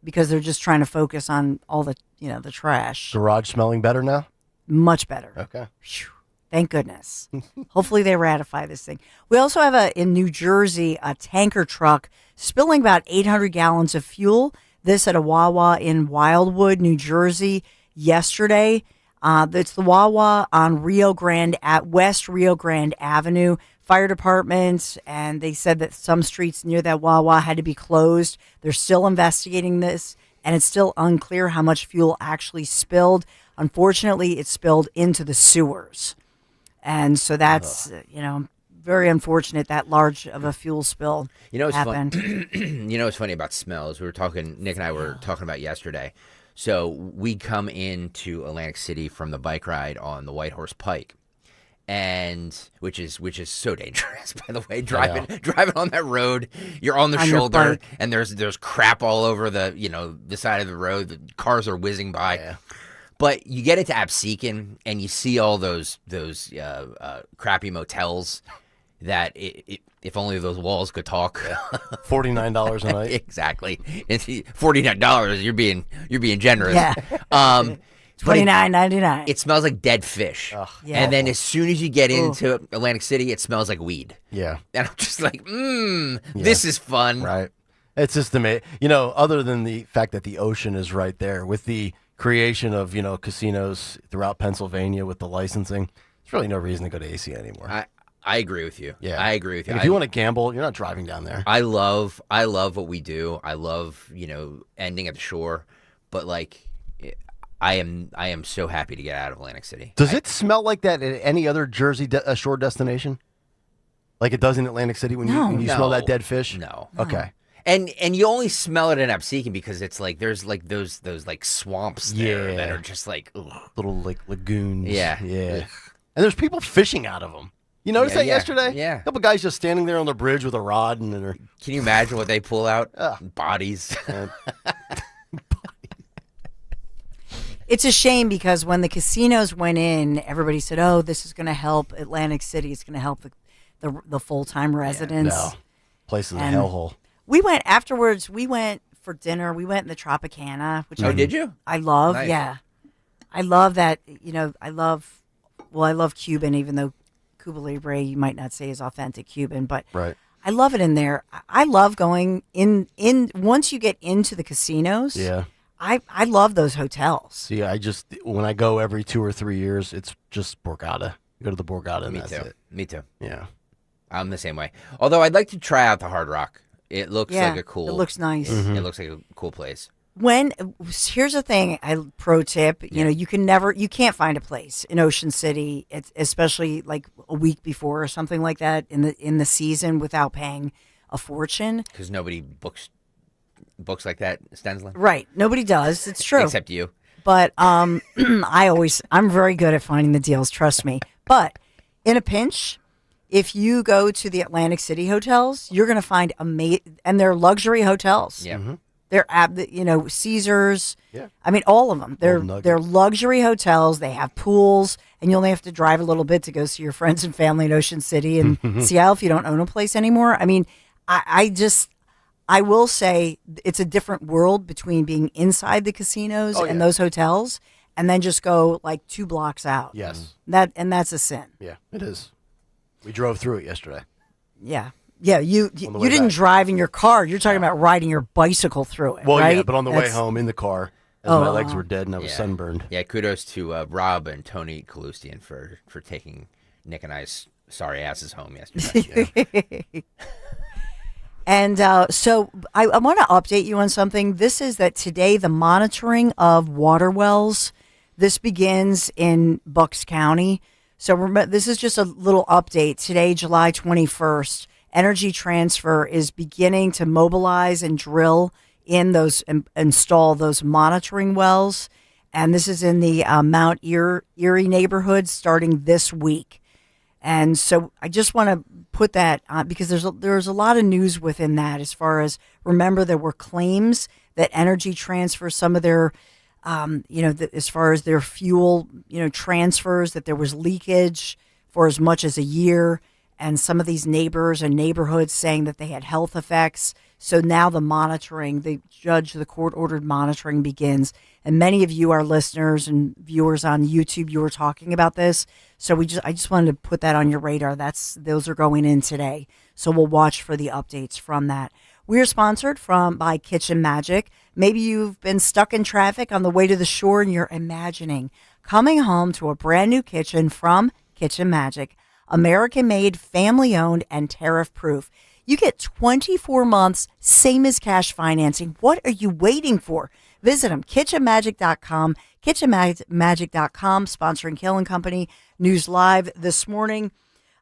because they're just trying to focus on all the the trash. Garage smelling better now? Much better. Okay. Whew. Thank goodness. Hopefully they ratify this thing. We also have in New Jersey, a tanker truck spilling about 800 gallons of fuel. This at a Wawa in Wildwood, New Jersey, yesterday. It's the Wawa on West Rio Grande Avenue. Fire department, and they said that some streets near that Wawa had to be closed. They're still investigating this, and it's still unclear how much fuel actually spilled. Unfortunately, it spilled into the sewers. And so that's, very unfortunate that large of a fuel spill happened. What's funny about smells? Nick and I were talking about yesterday. So we come into Atlantic City from the bike ride on the White Horse Pike, and which is so dangerous, by the way, driving on that road. You're on the shoulder, and there's crap all over the side of the road. The cars are whizzing by. Yeah. But you get into Absecon and you see all those crappy motels that if only those walls could talk. $49 a night. Exactly. It's $49. You're being generous. Yeah. $29.99. It smells like dead fish. Ugh, yeah. And then as soon as you get into Atlantic City, it smells like weed. Yeah. And I'm just like, this is fun. Right. It's just amazing. Other than the fact that the ocean is right there, with the creation of, casinos throughout Pennsylvania with the licensing, there's really no reason to go to AC anymore. I agree with you. Yeah, I agree with you. If you want to gamble, you're not driving down there. I love what we do. I love, ending at the shore, but like, I am so happy to get out of Atlantic City. Does it smell like that at any other Jersey shore destination? Like it does in Atlantic City when you smell that dead fish? No. Okay. And you only smell it in Absecon because it's like there's like those like swamps there that are just like little like lagoons. Yeah. And there's people fishing out of them. You noticed that yesterday? Yeah. A couple guys just standing there on the bridge with a rod and they're... Can you imagine what they pull out? Bodies. It's a shame because when the casinos went in, everybody said, "Oh, this is going to help Atlantic City. It's going to help the full-time residents." No. Place is a hellhole. We went afterwards. We went for dinner. We went in the Tropicana. Which did you? I love. Nice. Yeah, I love that. I love Cuban, even though Cuba Libre you might not say is authentic Cuban, but right. I love it in there. I love going in once you get into the casinos. Yeah. I love those hotels. See, when I go every 2 or 3 years, it's just Borgata. You go to the Borgata and that's it. Me too. Yeah. I'm the same way. Although I'd like to try out the Hard Rock. It looks like a cool. It looks nice. Mm-hmm. It looks like a cool place. Here's the thing, pro tip, you can't find a place in Ocean City, especially like a week before or something like that in the season without paying a fortune. Because nobody books like that, Stensland. Right. Nobody does. It's true. Except you. But I'm very good at finding the deals, trust me. But in a pinch, if you go to the Atlantic City hotels, you're going to find and they're luxury hotels. Yeah. Mm-hmm. They're Caesars. Yeah. I mean, all of them. They're luxury hotels. They have pools, and you only have to drive a little bit to go see your friends and family in Ocean City and Seattle if you don't own a place anymore. I mean, I will say it's a different world between being inside the casinos and those hotels, and then just go like 2 blocks out. Yes. That's a sin. Yeah, it is. We drove through it yesterday. Yeah. Yeah, you didn't drive in your car. You're talking about riding your bicycle through it, well, right? Yeah, but on the way home in the car, as my legs were dead and I was sunburned. Yeah, kudos to Rob and Tony Kalustian for taking Nick and I's sorry asses home yesterday. And so I want to update you on something. This is that today the monitoring of water wells, this begins in Bucks County. So remember, this is just a little update. Today, July 21st, Energy Transfer is beginning to mobilize and drill in those, install those monitoring wells. And this is in the Mount Erie neighborhood starting this week. And so I just want to put that on because there's a lot of news within that as far as, remember, there were claims that Energy Transfer, some of their, as far as their fuel, transfers, that there was leakage for as much as a year. And some of these neighbors and neighborhoods saying that they had health effects. So now the monitoring, the court-ordered monitoring begins. And many of you, our listeners and viewers on YouTube, you were talking about this. So I just wanted to put that on your radar. Those are going in today. So we'll watch for the updates from that. We're sponsored by Kitchen Magic. Maybe you've been stuck in traffic on the way to the shore and you're imagining coming home to a brand new kitchen from Kitchen Magic. American-made, family-owned, and tariff-proof. You get 24 months, same as cash financing. What are you waiting for? Visit them, kitchenmagic.com, kitchenmagic.com, sponsoring Kayal & Company News Live this morning.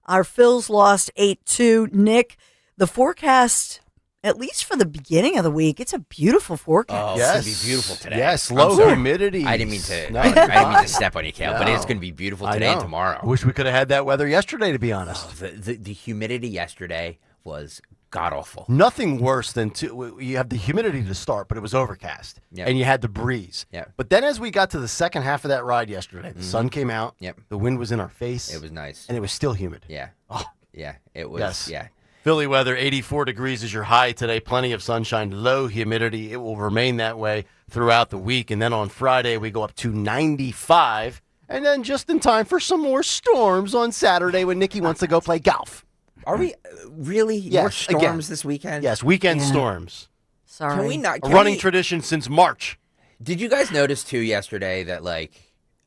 Our Phils lost 8-2. Nick, the forecast, at least for the beginning of the week, it's a beautiful forecast. Oh, it's going to be beautiful today. Yes, low humidity. I didn't mean to step on you, Kayal, but it's going to be beautiful today and tomorrow. I wish we could have had that weather yesterday, to be honest. Oh, the humidity yesterday was god-awful. Nothing worse than you have the humidity to start, but it was overcast, and you had the breeze. Yep. But then as we got to the second half of that ride yesterday, the sun came out, the wind was in our face. It was nice. And it was still humid. Yeah. Oh. Yeah, it was, yeah. Philly weather, 84 degrees is your high today. Plenty of sunshine, low humidity. It will remain that way throughout the week. And then on Friday, we go up to 95. And then just in time for some more storms on Saturday when Nikki wants to go play golf. Are we really? Yes, more storms this weekend? Yes, weekend storms. Sorry. Can we not? A running tradition since March. Did you guys notice, too, yesterday that,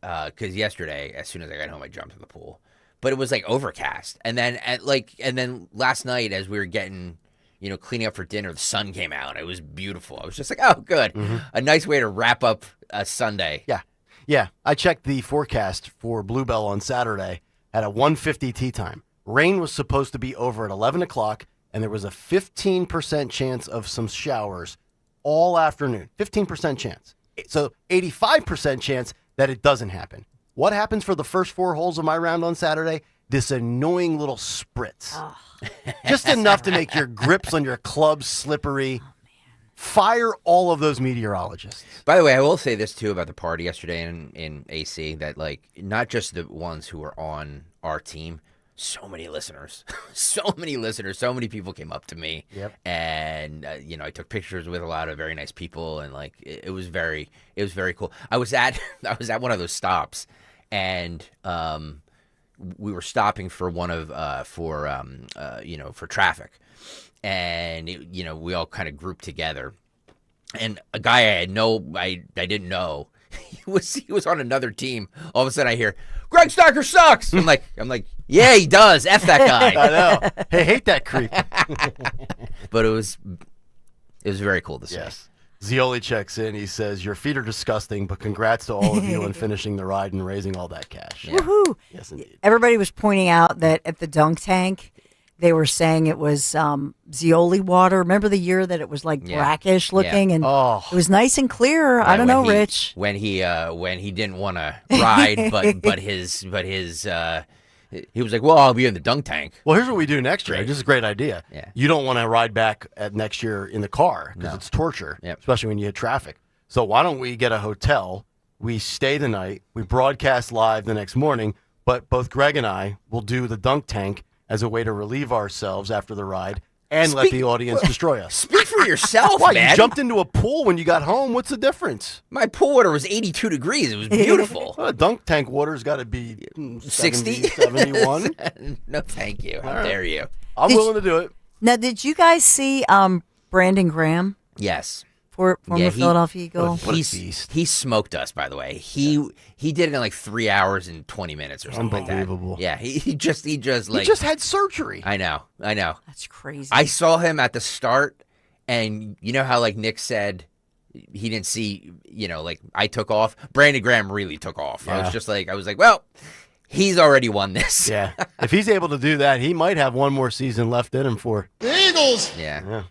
because yesterday, as soon as I got home, I jumped in the pool. but it was like overcast. And then and then last night as we were getting, cleaning up for dinner, the sun came out. It was beautiful. I was just like, oh, good. A nice way to wrap up a Sunday. Yeah. Yeah. I checked the forecast for Bluebell on Saturday at a 1:50 tea time. Rain was supposed to be over at 11 o'clock, and there was a 15% chance of some showers all afternoon. 15% chance. So 85% chance that it doesn't happen. What happens for the first 4 holes of my round on Saturday? This annoying little spritz. Oh. Just enough to make your grips on your clubs slippery. Fire all of those meteorologists. By the way, I will say this, too, about the party yesterday in AC, that, not just the ones who were on our team, so many listeners. So many people came up to me. Yep. And, I took pictures with a lot of very nice people, and, it was very cool. I was at one of those stops, and we were stopping for for traffic. And we all kind of grouped together, and a guy I didn't know, he was on another team. All of a sudden, I hear Greg Stocker sucks. I'm like, yeah, he does. F that guy. I know. Hey, hate that creep. But it was very cool to see. Yes. Zioli checks in. He says, your feet are disgusting, but congrats to all of you on finishing the ride and raising all that cash. Yeah. Woohoo! Yes, indeed. Everybody was pointing out that at the dunk tank, they were saying it was Zioli water. Remember the year that it was brackish looking, and it was nice and clear. I don't know, Rich. When he didn't want to ride, but his he was like, well, I'll be in the dunk tank. Well, here's what we do next year. This is a great idea. Yeah. You don't want to ride back at next year in the car because it's torture, especially when you hit traffic. So why don't we get a hotel? We stay the night. We broadcast live the next morning. But both Greg and I will do the dunk tank as a way to relieve ourselves after the ride and let the audience destroy us. Speak for yourself, Why, man. You jumped into a pool when you got home. What's the difference? My pool water was 82 degrees. It was beautiful. Well, dunk tank water's got to be 60? 71. No, thank you. How dare you? I'm willing to do it. Now, did you guys see Brandon Graham? Yes. Former Philadelphia Eagle. He smoked us, by the way. He did it in 3 hours and 20 minutes or something Unbelievable. like that. Yeah, he just He just had surgery. I know. That's crazy. I saw him at the start, and you know how Nick said he didn't see, I took off. Brandon Graham really took off. Yeah. I was like, well, he's already won this. Yeah. If he's able to do that, he might have one more season left in him for the Eagles. Yeah.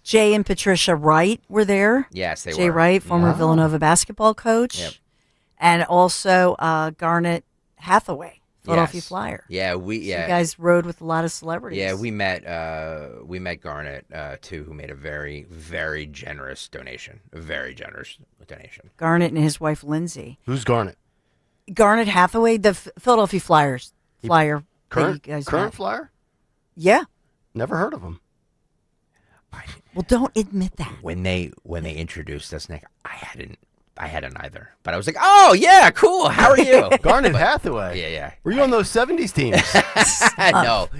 Jay and Patricia Wright were there. Yes, they were. Jay Wright, former Villanova basketball coach. Yep. And also Garnet Hathaway, Philadelphia Flyer. Yeah, So you guys rode with a lot of celebrities. Yeah, we met Garnet too, who made a very, very generous donation. A very generous donation. Garnet and his wife Lindsay. Who's Garnet? Garnet Hathaway, the Philadelphia Flyers flyer. Current that you guys met. Flyer? Yeah. Never heard of him. Well, don't admit that. When they introduced us, Nick, I hadn't either. But I was like, oh yeah, cool. How are you? Garnet Hathaway. Yeah. Were you on those 70s teams?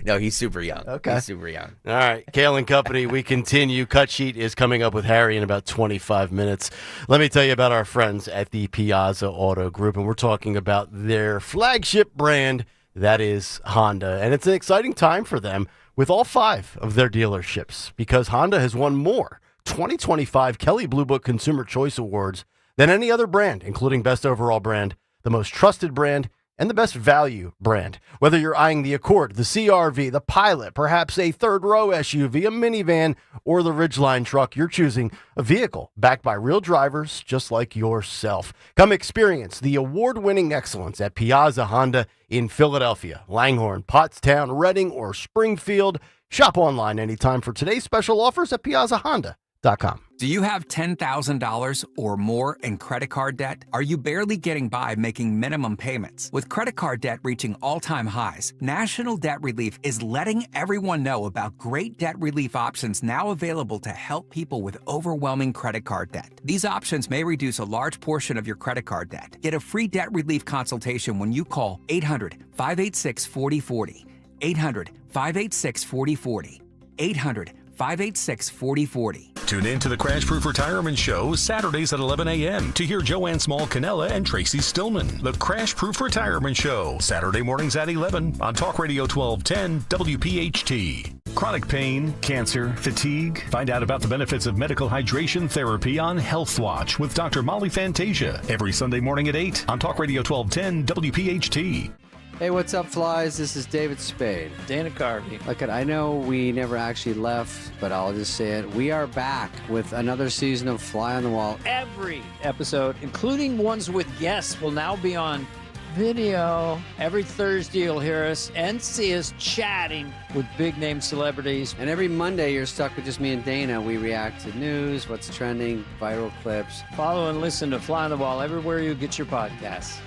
No, he's super young. Okay. He's super young. All right, Kayal and Company, we continue. Cut Sheet is coming up with Harry in about 25 minutes. Let me tell you about our friends at the Piazza Auto Group, and we're talking about their flagship brand, that is Honda. And it's an exciting time for them with all 5 of their dealerships because Honda has won more 2025 Kelley Blue Book Consumer Choice Awards than any other brand, including Best Overall Brand, the Most Trusted Brand, and the Best Value Brand. Whether you're eyeing the Accord, the CR-V, the Pilot, perhaps a third-row SUV, a minivan, or the Ridgeline truck, you're choosing a vehicle backed by real drivers just like yourself. Come experience the award-winning excellence at Piazza Honda in Philadelphia, Langhorne, Pottstown, Reading, or Springfield. Shop online anytime for today's special offers at piazzahonda.com. Do you have $10,000 or more in credit card debt? Are you barely getting by making minimum payments? With credit card debt reaching all-time highs, National Debt Relief is letting everyone know about great debt relief options now available to help people with overwhelming credit card debt. These options may reduce a large portion of your credit card debt. Get a free debt relief consultation when you call 800-586-4040. 800-586-4040. 800-586-4040. Tune in to the Crash Proof Retirement Show Saturdays at 11 a.m. to hear Joanne Small-Canella and Tracy Stillman. The Crash Proof Retirement Show, Saturday mornings at 11 on Talk Radio 1210 WPHT. Chronic pain, cancer, fatigue. Find out about the benefits of medical hydration therapy on Health Watch with Dr. Molly Fantasia every Sunday morning at 8 on Talk Radio 1210 WPHT. Hey, what's up, flies? This is David Spade. Dana Carvey. Look, I know we never actually left, but I'll just say it. We are back with another season of Fly on the Wall. Every episode, including ones with guests, will now be on video. Every Thursday, you'll hear us and see us chatting with big-name celebrities. And every Monday, you're stuck with just me and Dana. We react to news, what's trending, viral clips. Follow and listen to Fly on the Wall everywhere you get your podcasts.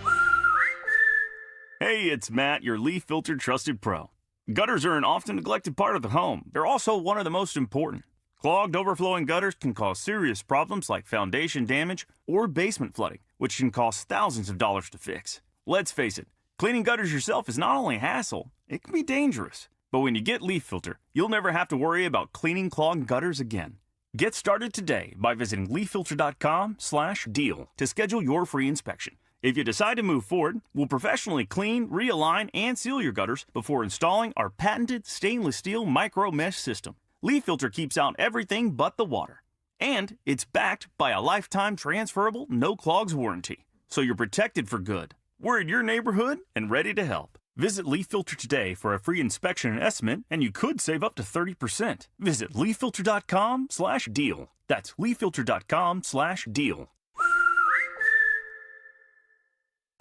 Hey, it's Matt, your leaf filter trusted pro. Gutters are an often neglected part of the home. They're also one of the most important. Clogged, overflowing gutters can cause serious problems like foundation damage or basement flooding, which can cost thousands of dollars to fix. Let's face it, cleaning gutters yourself is not only a hassle, it can be dangerous. But when you get Leaf Filter, you'll never have to worry about cleaning clogged gutters again. Get started today by visiting leaffilter.com/deal to schedule your free inspection. If you decide to move forward, we'll professionally clean, realign, and seal your gutters before installing our patented stainless steel micro mesh system. Leaf Filter keeps out everything but the water. And it's backed by a lifetime transferable no clogs warranty. So you're protected for good. We're in your neighborhood and ready to help. Visit Leaf Filter today for a free inspection and estimate, and you could save up to 30%. Visit leaffilter.com/deal. That's leaffilter.com/deal.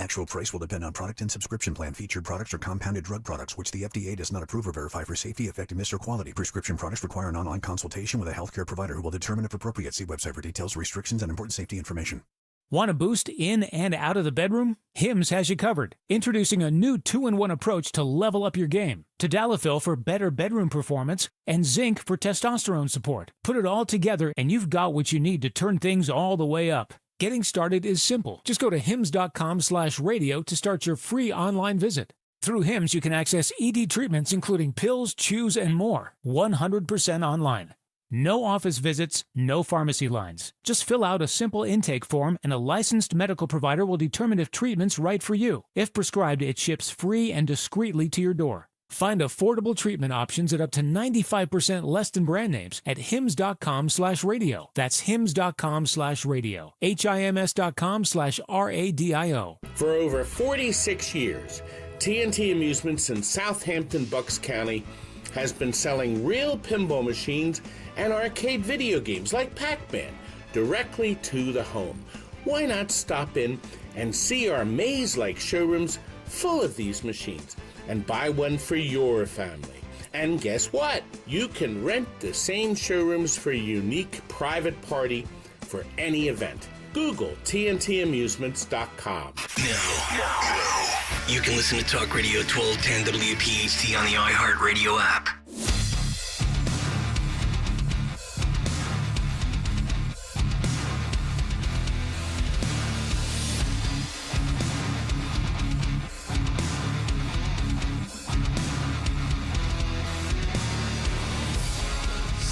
Actual price will depend on product and subscription plan. Featured products are compounded drug products, which the FDA does not approve or verify for safety, effectiveness, or quality. Prescription products require an online consultation with a healthcare provider who will determine if appropriate. See website for details, restrictions, and important safety information. Want a boost in and out of the bedroom? Hims has you covered. Introducing a new 2-in-1 approach to level up your game. Tadalafil for better bedroom performance and zinc for testosterone support. Put it all together and you've got what you need to turn things all the way up. Getting started is simple. Just go to hims.com/radio to start your free online visit. Through Hims, you can access ED treatments including pills, chews, and more. 100% online. No office visits, no pharmacy lines. Just fill out a simple intake form and a licensed medical provider will determine if treatment's right for you. If prescribed, it ships free and discreetly to your door. Find affordable treatment options at up to 95% less than brand names at hims.com/radio. That's hims.com/radio. HIMS.com/RADIO. For over 46 years, TNT Amusements in Southampton, Bucks County has been selling real pinball machines and arcade video games like Pac-Man directly to the home. Why not stop in and see our maze-like showrooms full of these machines and buy one for your family? And guess what? You can rent the same showrooms for a unique private party for any event. Google TNTAmusements.com. Now, you can listen to Talk Radio 1210 WPHT on the iHeartRadio app.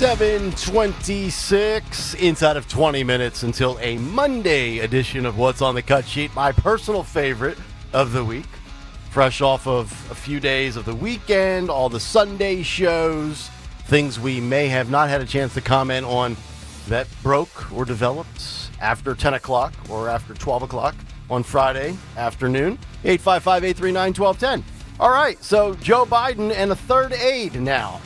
$7:26 inside of 20 minutes until a Monday edition of What's on the Cut Sheet, my personal favorite of the week. Fresh off of a few days of the weekend, all the Sunday shows, things we may have not had a chance to comment on that broke or developed after 10 o'clock or after 12 o'clock on Friday afternoon. 855-839-1210. All right, so Joe Biden and a third aide now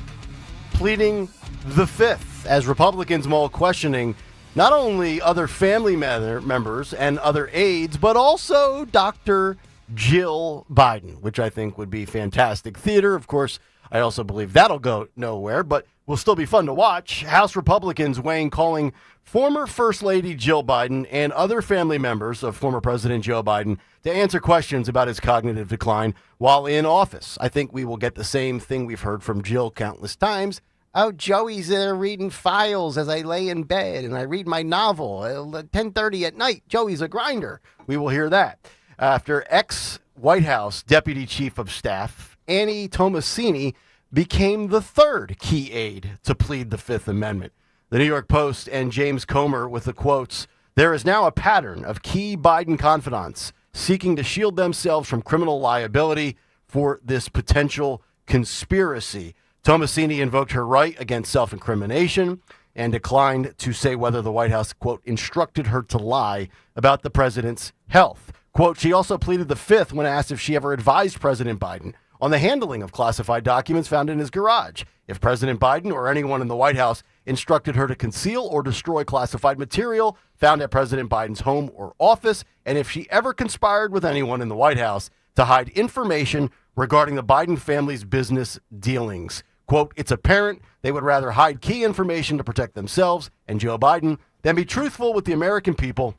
pleading the fifth as Republicans mull questioning not only other family members and other aides, but also Dr. Jill Biden, which I think would be fantastic theater. Of course, I also believe that'll go nowhere, but will still be fun to watch. House Republicans weighing calling former First Lady Jill Biden and other family members of former President Joe Biden to answer questions about his cognitive decline while in office. I think we will get the same thing we've heard from Jill countless times. Oh, Joey's there reading files as I lay in bed and I read my novel at 10:30 at night. Joey's a grinder. We will hear that. After ex-White House Deputy Chief of Staff Annie Tomasini became the third key aide to plead the Fifth Amendment. The New York Post and James Comer with the quotes, "There is now a pattern of key Biden confidants seeking to shield themselves from criminal liability for this potential conspiracy." Tomasini invoked her right against self-incrimination and declined to say whether the White House, quote, instructed her to lie about the president's health. Quote, she also pleaded the fifth when asked if she ever advised President Biden on the handling of classified documents found in his garage. If President Biden or anyone in the White House instructed her to conceal or destroy classified material found at President Biden's home or office, and if she ever conspired with anyone in the White House to hide information regarding the Biden family's business dealings. Quote, it's apparent they would rather hide key information to protect themselves and Joe Biden than be truthful with the American people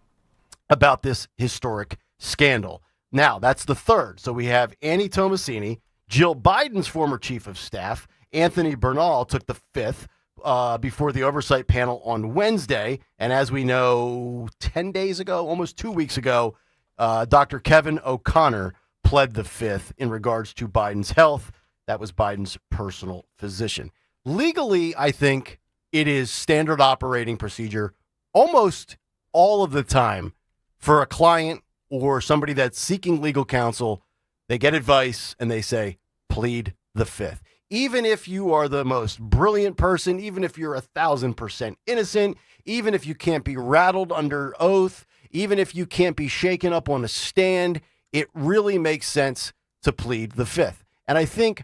about this historic scandal. Now, that's the third. So we have Annie Tomasini, Jill Biden's former chief of staff, Anthony Bernal took the fifth before the oversight panel on Wednesday. And as we know, 10 days ago, almost 2 weeks ago, Dr. Kevin O'Connor pled the fifth in regards to Biden's health. That was Biden's personal physician. Legally, I think it is standard operating procedure almost all of the time for a client or somebody that's seeking legal counsel. They get advice and they say, plead the fifth. Even if you are the most brilliant person, even if you're 1,000% innocent, even if you can't be rattled under oath, even if you can't be shaken up on a stand, it really makes sense to plead the fifth. And I think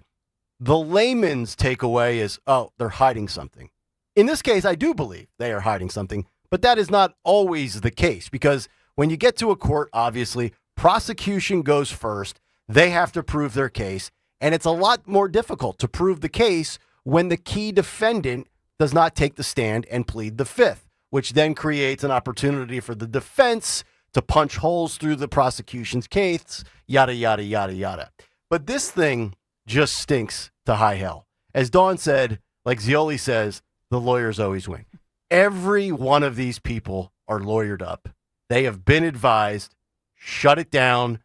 the layman's takeaway is, oh, they're hiding something. In this case, I do believe they are hiding something, but that is not always the case because when you get to a court, obviously, prosecution goes first. They have to prove their case, and it's a lot more difficult to prove the case when the key defendant does not take the stand and plead the fifth, which then creates an opportunity for the defense to punch holes through the prosecution's case, yada, yada, yada, yada. But this thing just stinks to high hell. As Dawn said, like Zioli says, the lawyers always win. Every one of these people are lawyered up. They have been advised, shut it down,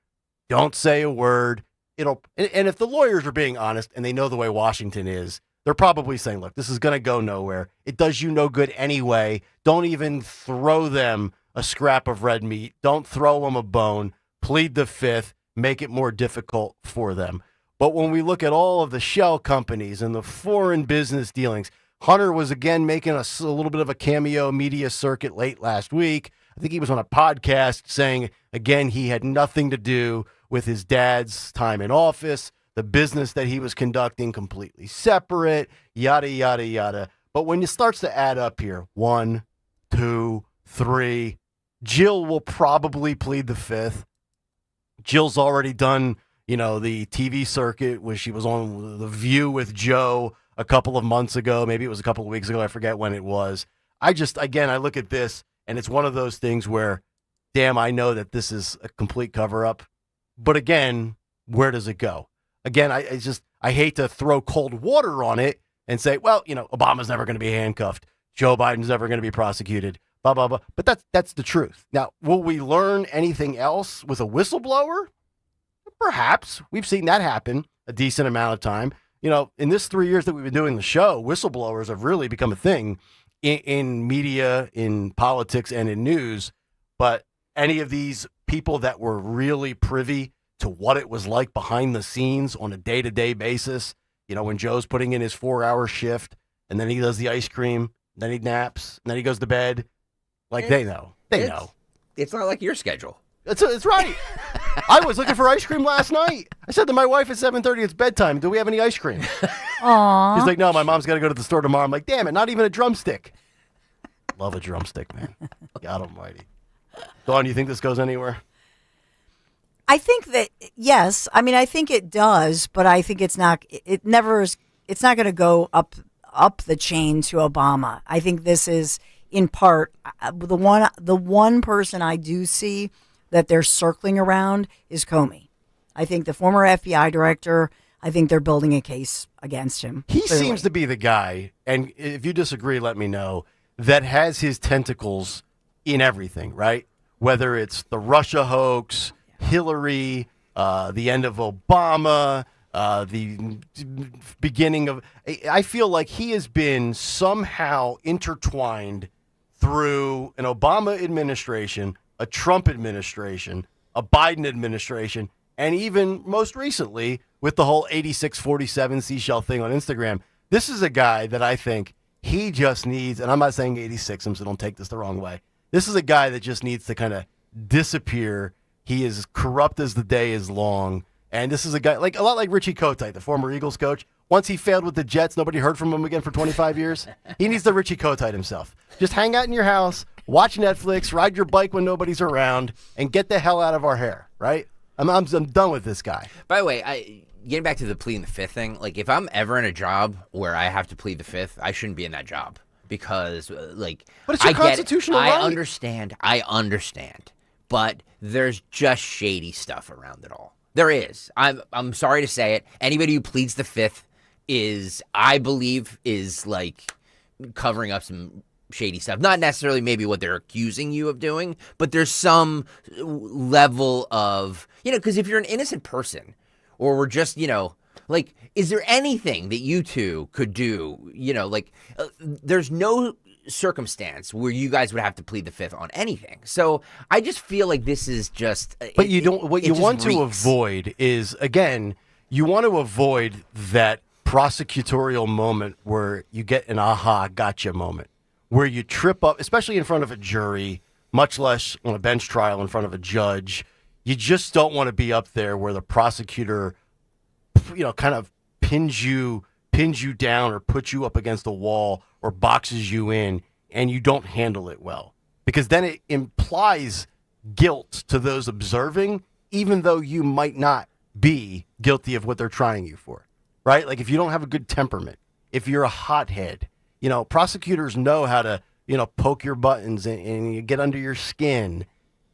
don't say a word. And if the lawyers are being honest and they know the way Washington is, they're probably saying, look, this is going to go nowhere. It does you no good anyway. Don't even throw them a scrap of red meat. Don't throw them a bone. Plead the fifth. Make it more difficult for them. But when we look at all of the shell companies and the foreign business dealings, Hunter was again making a little bit of a cameo media circuit late last week. I think he was on a podcast saying, again, he had nothing to do with his dad's time in office, the business that he was conducting completely separate, yada, yada, yada. But when it starts to add up here, 1, 2, 3, Jill will probably plead the fifth. Jill's already done, the TV circuit where she was on The View with Joe a couple of months ago. Maybe it was a couple of weeks ago. I forget when it was. I look at this and it's one of those things where, damn, I know that this is a complete cover up. But again, where does it go? Again, I hate to throw cold water on it and say, well, Obama's never going to be handcuffed. Joe Biden's never going to be prosecuted, blah, blah, blah. But that's the truth. Now, will we learn anything else with a whistleblower? Perhaps. We've seen that happen a decent amount of time. In this 3 years that we've been doing the show, whistleblowers have really become a thing in media, in politics, and in news. But any of these people that were really privy to what it was like behind the scenes on a day-to-day basis, when Joe's putting in his 4-hour shift, and then he does the ice cream, then he naps, and then he goes to bed, they know. They know. It's not like your schedule. It's right. I was looking for ice cream last night. I said to my wife at 7:30, it's bedtime. Do we have any ice cream? Aww. She's like, no, my mom's got to go to the store tomorrow. I'm like, damn it, not even a drumstick. Love a drumstick, man. God almighty. Dawn, you think this goes anywhere? I think that, yes. I mean, I think it does, but I think it's not going to go up the chain to Obama. I think this is in part the one person I do see that they're circling around is Comey. I think the former FBI director, I think they're building a case against him. He seems to be the guy, and if you disagree, let me know, that has his tentacles in everything, right? Whether it's the Russia hoax, Hillary, the end of Obama, the beginning of. I feel like he has been somehow intertwined through an Obama administration, a Trump administration, a Biden administration, and even most recently with the whole 8647 seashell thing on Instagram. This is a guy that I think he just needs, and I'm not saying 86, so don't take this the wrong way. This is a guy that just needs to kind of disappear. He is corrupt as the day is long. And this is a guy, a lot like Richie Kotite, the former Eagles coach. Once he failed with the Jets, nobody heard from him again for 25 years. He needs the Richie Kotite himself. Just hang out in your house, watch Netflix, ride your bike when nobody's around, and get the hell out of our hair, right? I'm done with this guy. By the way, getting back to the pleading the fifth thing, if I'm ever in a job where I have to plead the fifth, I shouldn't be in that job because, But it's your constitutional right. I understand, but there's just shady stuff around it all. There is. I'm sorry to say it. Anybody who pleads the fifth I believe, covering up some shady stuff. Not necessarily maybe what they're accusing you of doing, but there's some level of, because if you're an innocent person or we're just, is there anything that you two could do, there's no circumstance where you guys would have to plead the fifth on anything. So I just feel like this is just. But you don't. What you want to avoid is, again, you want to avoid that prosecutorial moment where you get an aha gotcha moment, where you trip up, especially in front of a jury, much less on a bench trial in front of a judge. You just don't want to be up there where the prosecutor, kind of pins you down or puts you up against a wall or boxes you in and you don't handle it well. Because then it implies guilt to those observing, even though you might not be guilty of what they're trying you for, right? If you don't have a good temperament, if you're a hothead, prosecutors know how to, poke your buttons and you get under your skin.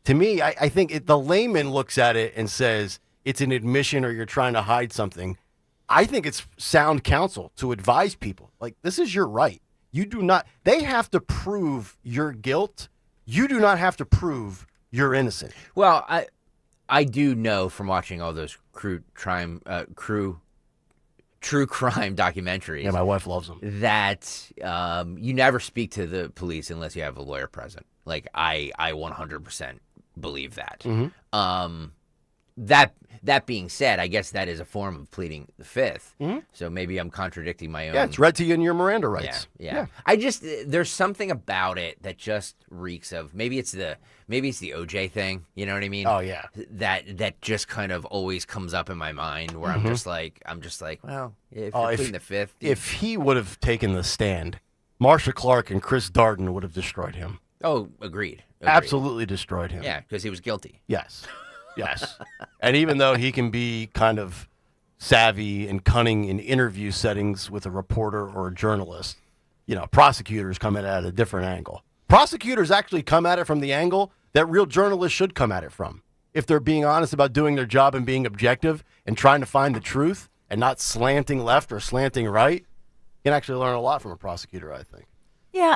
To me, I think the layman looks at it and says it's an admission or you're trying to hide something. I think it's sound counsel to advise people. This is your right. You do not, they have to prove your guilt. You do not have to prove you're innocent. Well, I do know from watching all those true crime documentaries. Yeah, my wife loves them. That you never speak to the police unless you have a lawyer present. I 100% believe that. Mm-hmm. That being said, I guess that is a form of pleading the fifth. Mm-hmm. So maybe I'm contradicting my own. Yeah, it's read to you in your Miranda rights. Yeah. I just there's something about it that just reeks of maybe it's the OJ thing. You know what I mean? Oh yeah. That just kind of always comes up in my mind where I'm just like, well, if you're pleading the fifth, if he would have taken the stand, Marsha Clark and Chris Darden would have destroyed him. Oh, agreed. Absolutely destroyed him. Yeah, because he was guilty. Yes. And even though he can be kind of savvy and cunning in interview settings with a reporter or a journalist, prosecutors come at it at a different angle. Prosecutors actually come at it from the angle that real journalists should come at it from. If they're being honest about doing their job and being objective and trying to find the truth and not slanting left or slanting right, you can actually learn a lot from a prosecutor, I think. Yeah,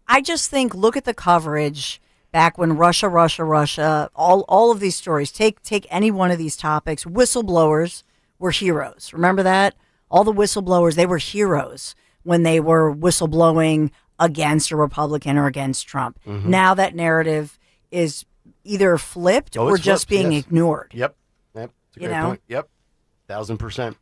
I just think, look at the coverage back when Russia, all of these stories, take any one of these topics. Whistleblowers were heroes. Remember that? All the whistleblowers, they were heroes when they were whistleblowing against a Republican or against Trump. Mm-hmm. Now that narrative is either flipped or just being ignored. Yep. That's a great point. Yep. 1,000%.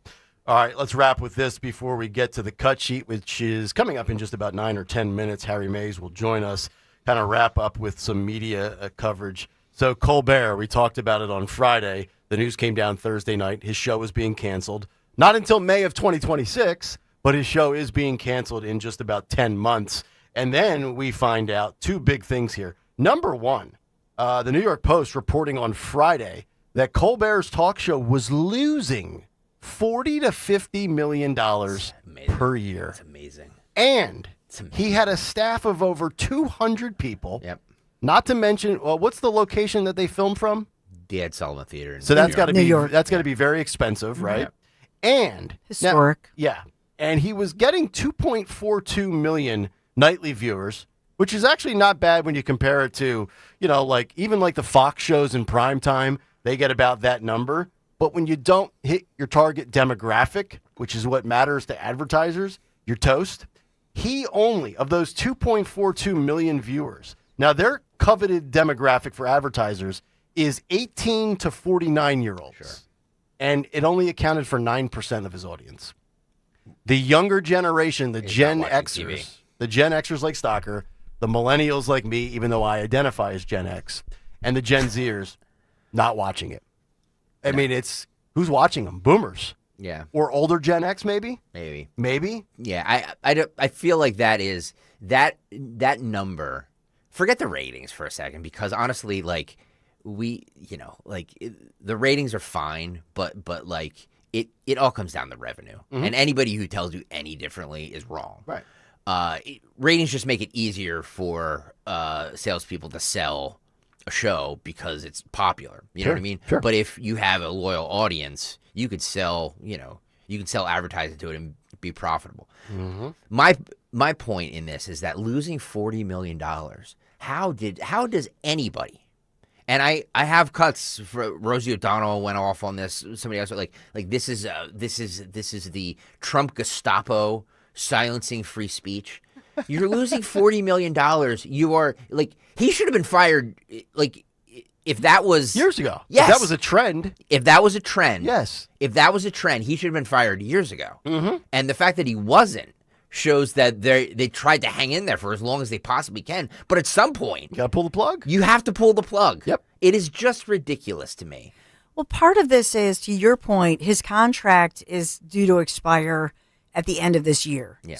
All right, let's wrap with this before we get to the cut sheet, which is coming up in just about 9 or 10 minutes. Harry Mays will join us, kind of wrap up with some media coverage. So Colbert, we talked about it on Friday. The news came down Thursday night. His show is being canceled. Not until May of 2026, but his show is being canceled in just about 10 months. And then we find out two big things here. Number one, the New York Post reporting on Friday that Colbert's talk show was losing $40 to $50 million per year. That's amazing. And he had a staff of over 200 people. Yep. Not to mention, what's the location that they filmed from? The Ed Sullivan Theater. So that's got to be that's got to be very expensive, right? Yep. And historic. And he was getting 2.42 million nightly viewers, which is actually not bad when you compare it to, even like the Fox shows in prime time, they get about that number. But when you don't hit your target demographic, which is what matters to advertisers, you're toast. He only, of those 2.42 million viewers, now their coveted demographic for advertisers is 18 to 49-year-olds. Sure. And it only accounted for 9% of his audience. The younger generation, the Gen Xers like Stocker, the millennials like me, even though I identify as Gen X, and the Gen Zers, not watching it. I mean, it's who's watching them? Boomers. Yeah. Or older Gen X, maybe? Maybe? Yeah, I feel like that is, that number, forget the ratings for a second, because honestly, like, the ratings are fine, but like, it all comes down to revenue. Mm-hmm. And anybody who tells you any differently is wrong. Right. Ratings just make it easier for salespeople to sell a show because it's popular. You know what I mean? Sure. But if you have a loyal audience, you could sell, advertising to it and be profitable. Mm-hmm. My point in this is that losing $40 million, how does anybody, and I have cuts for Rosie O'Donnell went off on this, somebody else like this is the Trump Gestapo silencing free speech. You're losing $40 million. You are like, he should have been fired. Like, if that was years ago. Yes. If that was a trend. If that was a trend. Yes. If that was a trend, he should have been fired years ago. Mm-hmm. And the fact that he wasn't shows that they tried to hang in there for as long as they possibly can. But at some point, you got to pull the plug. You have to pull the plug. Yep. It is just ridiculous to me. Well, part of this is, to your point, his contract is due to expire at the end of this year. Yeah.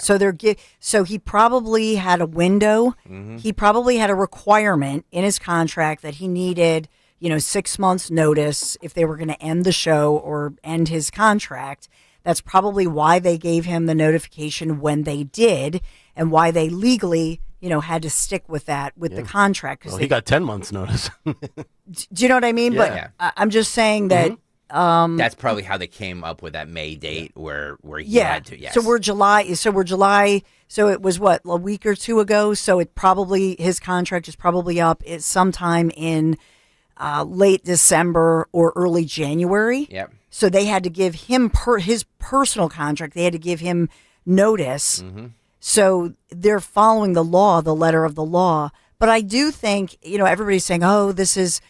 So he probably had a window. Mm-hmm. He probably had a requirement in his contract that he needed, 6 months notice if they were going to end the show or end his contract. That's probably why they gave him the notification when they did, and why they legally, had to stick with that the contract. Well, he got 10 months notice. Do you know what I mean? Yeah. But I'm just saying that. That's probably how they came up with that May date where he had to. Yes. So we're July. So it was what, a week or two ago. So his contract is probably up. It's sometime in late December or early January. Yep. So they had to give him his personal contract. They had to give him notice. Mm-hmm. So they're following the law, the letter of the law. But I do think, everybody's saying, oh, this is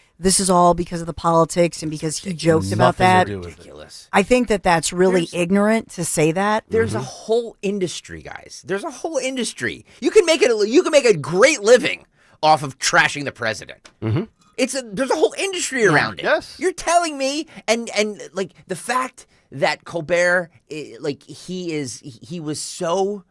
all because of the politics and because he joked about that. Ridiculous. I think that's really ignorant to say that. There's a whole industry, guys. There's a whole industry. You can make a great living off of trashing the president. Mm-hmm. There's a whole industry around it. Yes. You're telling me, and like the fact that Colbert, he was so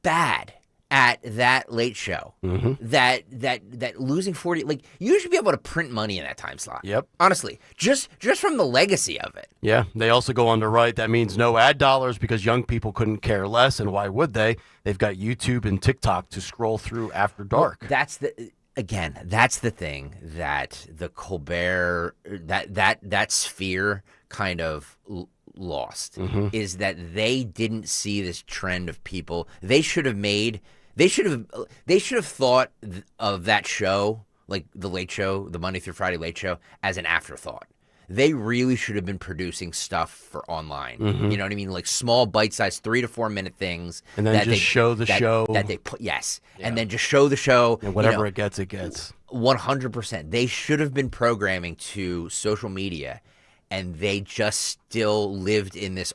bad at that late show, mm-hmm. that losing 40, like, you should be able to print money in that time slot. Yep. Honestly, just from the legacy of it. Yeah. They also go on to write that means no ad dollars because young people couldn't care less, and why would they? They've got YouTube and TikTok to scroll through after dark. Well, that's the thing that the Colbert, that sphere kind of lost, mm-hmm. is that they didn't see this trend of people. They should have thought of that show, like the Late Show, the Monday through Friday Late Show, as an afterthought. They really should have been producing stuff for online. Mm-hmm. You know what I mean? Like small, bite-sized 3 to 4 minute things. And then show the show. That they put, yes. Yeah. And then just show the show. And whatever it gets, it gets. 100%. They should have been programming to social media, and they just still lived in this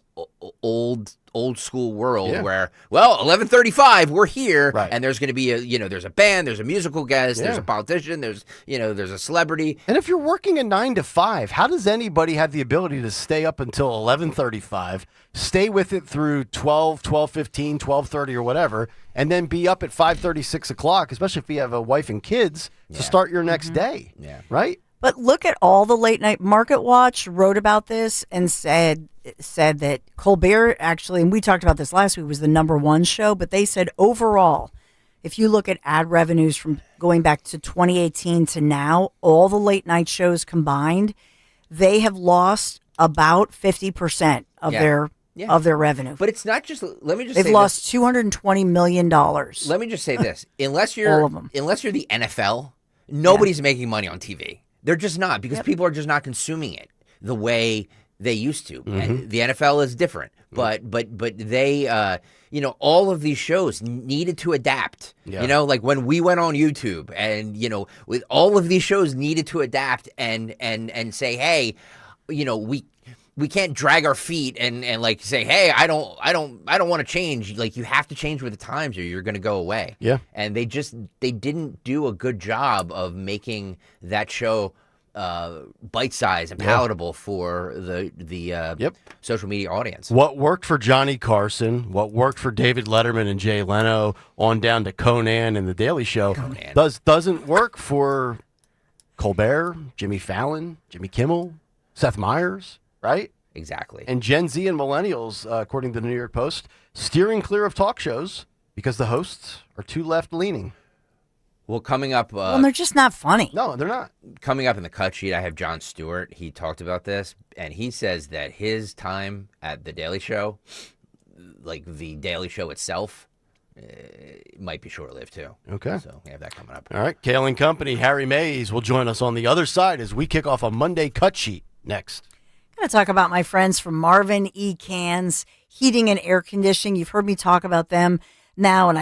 old school world where, well, 11:35, we're here, right. And there's going to be there's a band, there's a musical guest, there's a politician, there's a celebrity. And if you're working a 9 to 5, how does anybody have the ability to stay up until 11:35, stay with it through 12, 12:15, 12:30 or whatever, and then be up at 5:30, 6 o'clock, especially if you have a wife and kids, to start your next day? Yeah. Right? But look at all the late night. Market Watch wrote about this and said that Colbert actually, and we talked about this last week, was the #1 show. But they said overall, if you look at ad revenues from going back to 2018 to now, all the late night shows combined, they have lost about 50% of their revenue. But it's not just. Let me just. They've say lost $220 million. Let me just say this: unless you're all of them. Unless you're the NFL, nobody's making money on TV. They're just not, because people are just not consuming it. the way they used to. And the NFL is different, but they, all of these shows needed to adapt. Yeah. Like when we went on YouTube, and with all of these shows needed to adapt and say, hey, we can't drag our feet and like say, hey, I don't want to change. Like, you have to change with the times or you're going to go away. Yeah. And they didn't do a good job of making that show bite-sized and palatable for the social media audience. What worked for Johnny Carson, what worked for David Letterman and Jay Leno, on down to Conan and The Daily Show, doesn't work for Colbert, Jimmy Fallon, Jimmy Kimmel, Seth Meyers, right? Exactly. And Gen Z and millennials, according to the New York Post, steering clear of talk shows because the hosts are too left-leaning. Well, coming up... well, they're just not funny. No, they're not. Coming up in the cut sheet, I have Jon Stewart. He talked about this, and he says that his time at The Daily Show, like The Daily Show itself, might be short-lived, too. Okay. So we have that coming up. All right, Kayal and Company, Harry Mays will join us on the other side as we kick off a Monday cut sheet next. I'm going to talk about my friends from Marvin E. Cans Heating and Air Conditioning. You've heard me talk about them now, and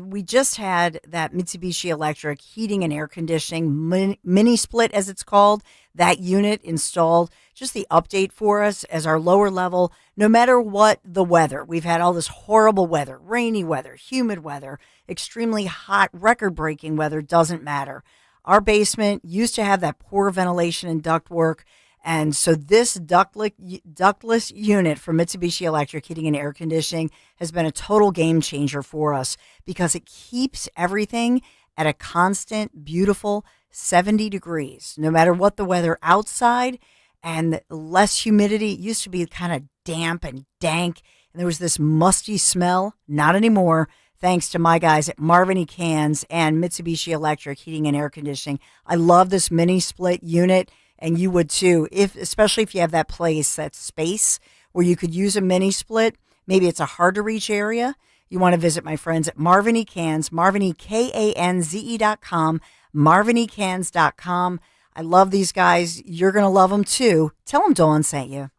we just had that Mitsubishi Electric heating and air conditioning mini split, as it's called, that unit installed. Just the update for us as our lower level, no matter what the weather. We've had all this horrible weather, rainy weather, humid weather, extremely hot, record-breaking weather, doesn't matter. Our basement used to have that poor ventilation and ductwork. And so this ductless unit from Mitsubishi Electric Heating and Air Conditioning has been a total game changer for us because it keeps everything at a constant, beautiful 70 degrees, no matter what the weather outside, and less humidity. It used to be kind of damp and dank, and there was this musty smell. Not anymore, thanks to my guys at Marvin E. Cans and Mitsubishi Electric Heating and Air Conditioning. I love this mini split unit. And you would too, especially if you have that place, that space where you could use a mini split. Maybe it's a hard to reach area. You want to visit my friends at Marvin E. Cans, MarvinEKanze.com, MarvinEKans.com. I love these guys. You're going to love them too. Tell them Dawn sent you.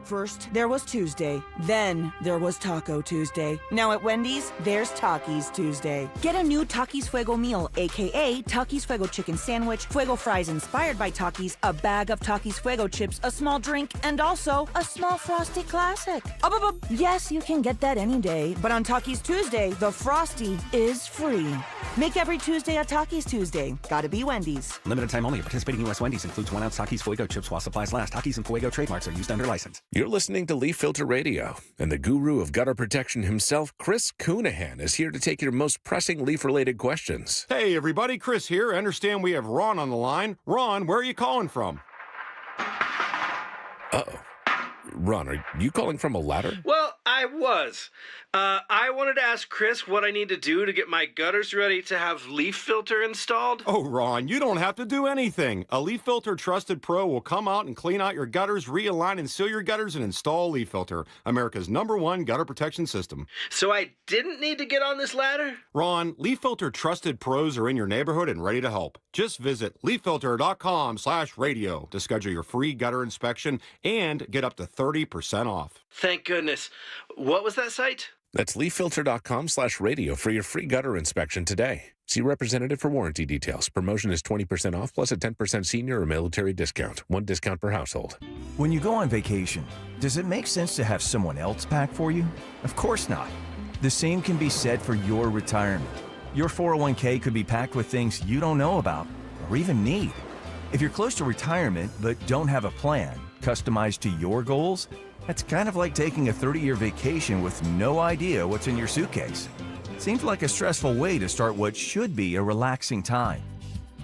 First, there was Tuesday. Then, there was Taco Tuesday. Now at Wendy's, there's Takis Tuesday. Get a new Takis Fuego meal, a.k.a. Takis Fuego chicken sandwich, Fuego fries inspired by Takis, a bag of Takis Fuego chips, a small drink, and also a small Frosty Classic. Yes, you can get that any day, but on Takis Tuesday, the Frosty is free. Make every Tuesday a Takis Tuesday. Gotta be Wendy's. Limited time only. Participating U.S. Wendy's includes 1 ounce Takis Fuego chips while supplies last. Takis and Fuego trademarks are used under license. You're listening to Leaf Filter Radio, and the guru of gutter protection himself, Chris Coonahan, is here to take your most pressing leaf-related questions. Hey, everybody, Chris here. I understand we have Ron on the line. Ron, where are you calling from? Uh-oh. Ron, are you calling from a ladder? Well, I was. I wanted to ask Chris what I need to do to get my gutters ready to have leaf filter installed. Oh, Ron, you don't have to do anything. A Leaf Filter Trusted Pro will come out and clean out your gutters, realign and seal your gutters, and install Leaf Filter, America's #1 gutter protection system. So I didn't need to get on this ladder? Ron, Leaf Filter Trusted Pros are in your neighborhood and ready to help. Just visit leaffilter.com/radio to schedule your free gutter inspection and get up to 30% off. Thank goodness. What was that site? That's leaffilter.com/radio for your free gutter inspection today. See representative for warranty details. Promotion is 20% off plus a 10% senior or military discount. 1 discount per household. When you go on vacation, does it make sense to have someone else pack for you? Of course not. The same can be said for your retirement. Your 401k could be packed with things you don't know about or even need. If you're close to retirement but don't have a plan customized to your goals, that's kind of like taking a 30-year vacation with no idea what's in your suitcase. Seems like a stressful way to start what should be a relaxing time.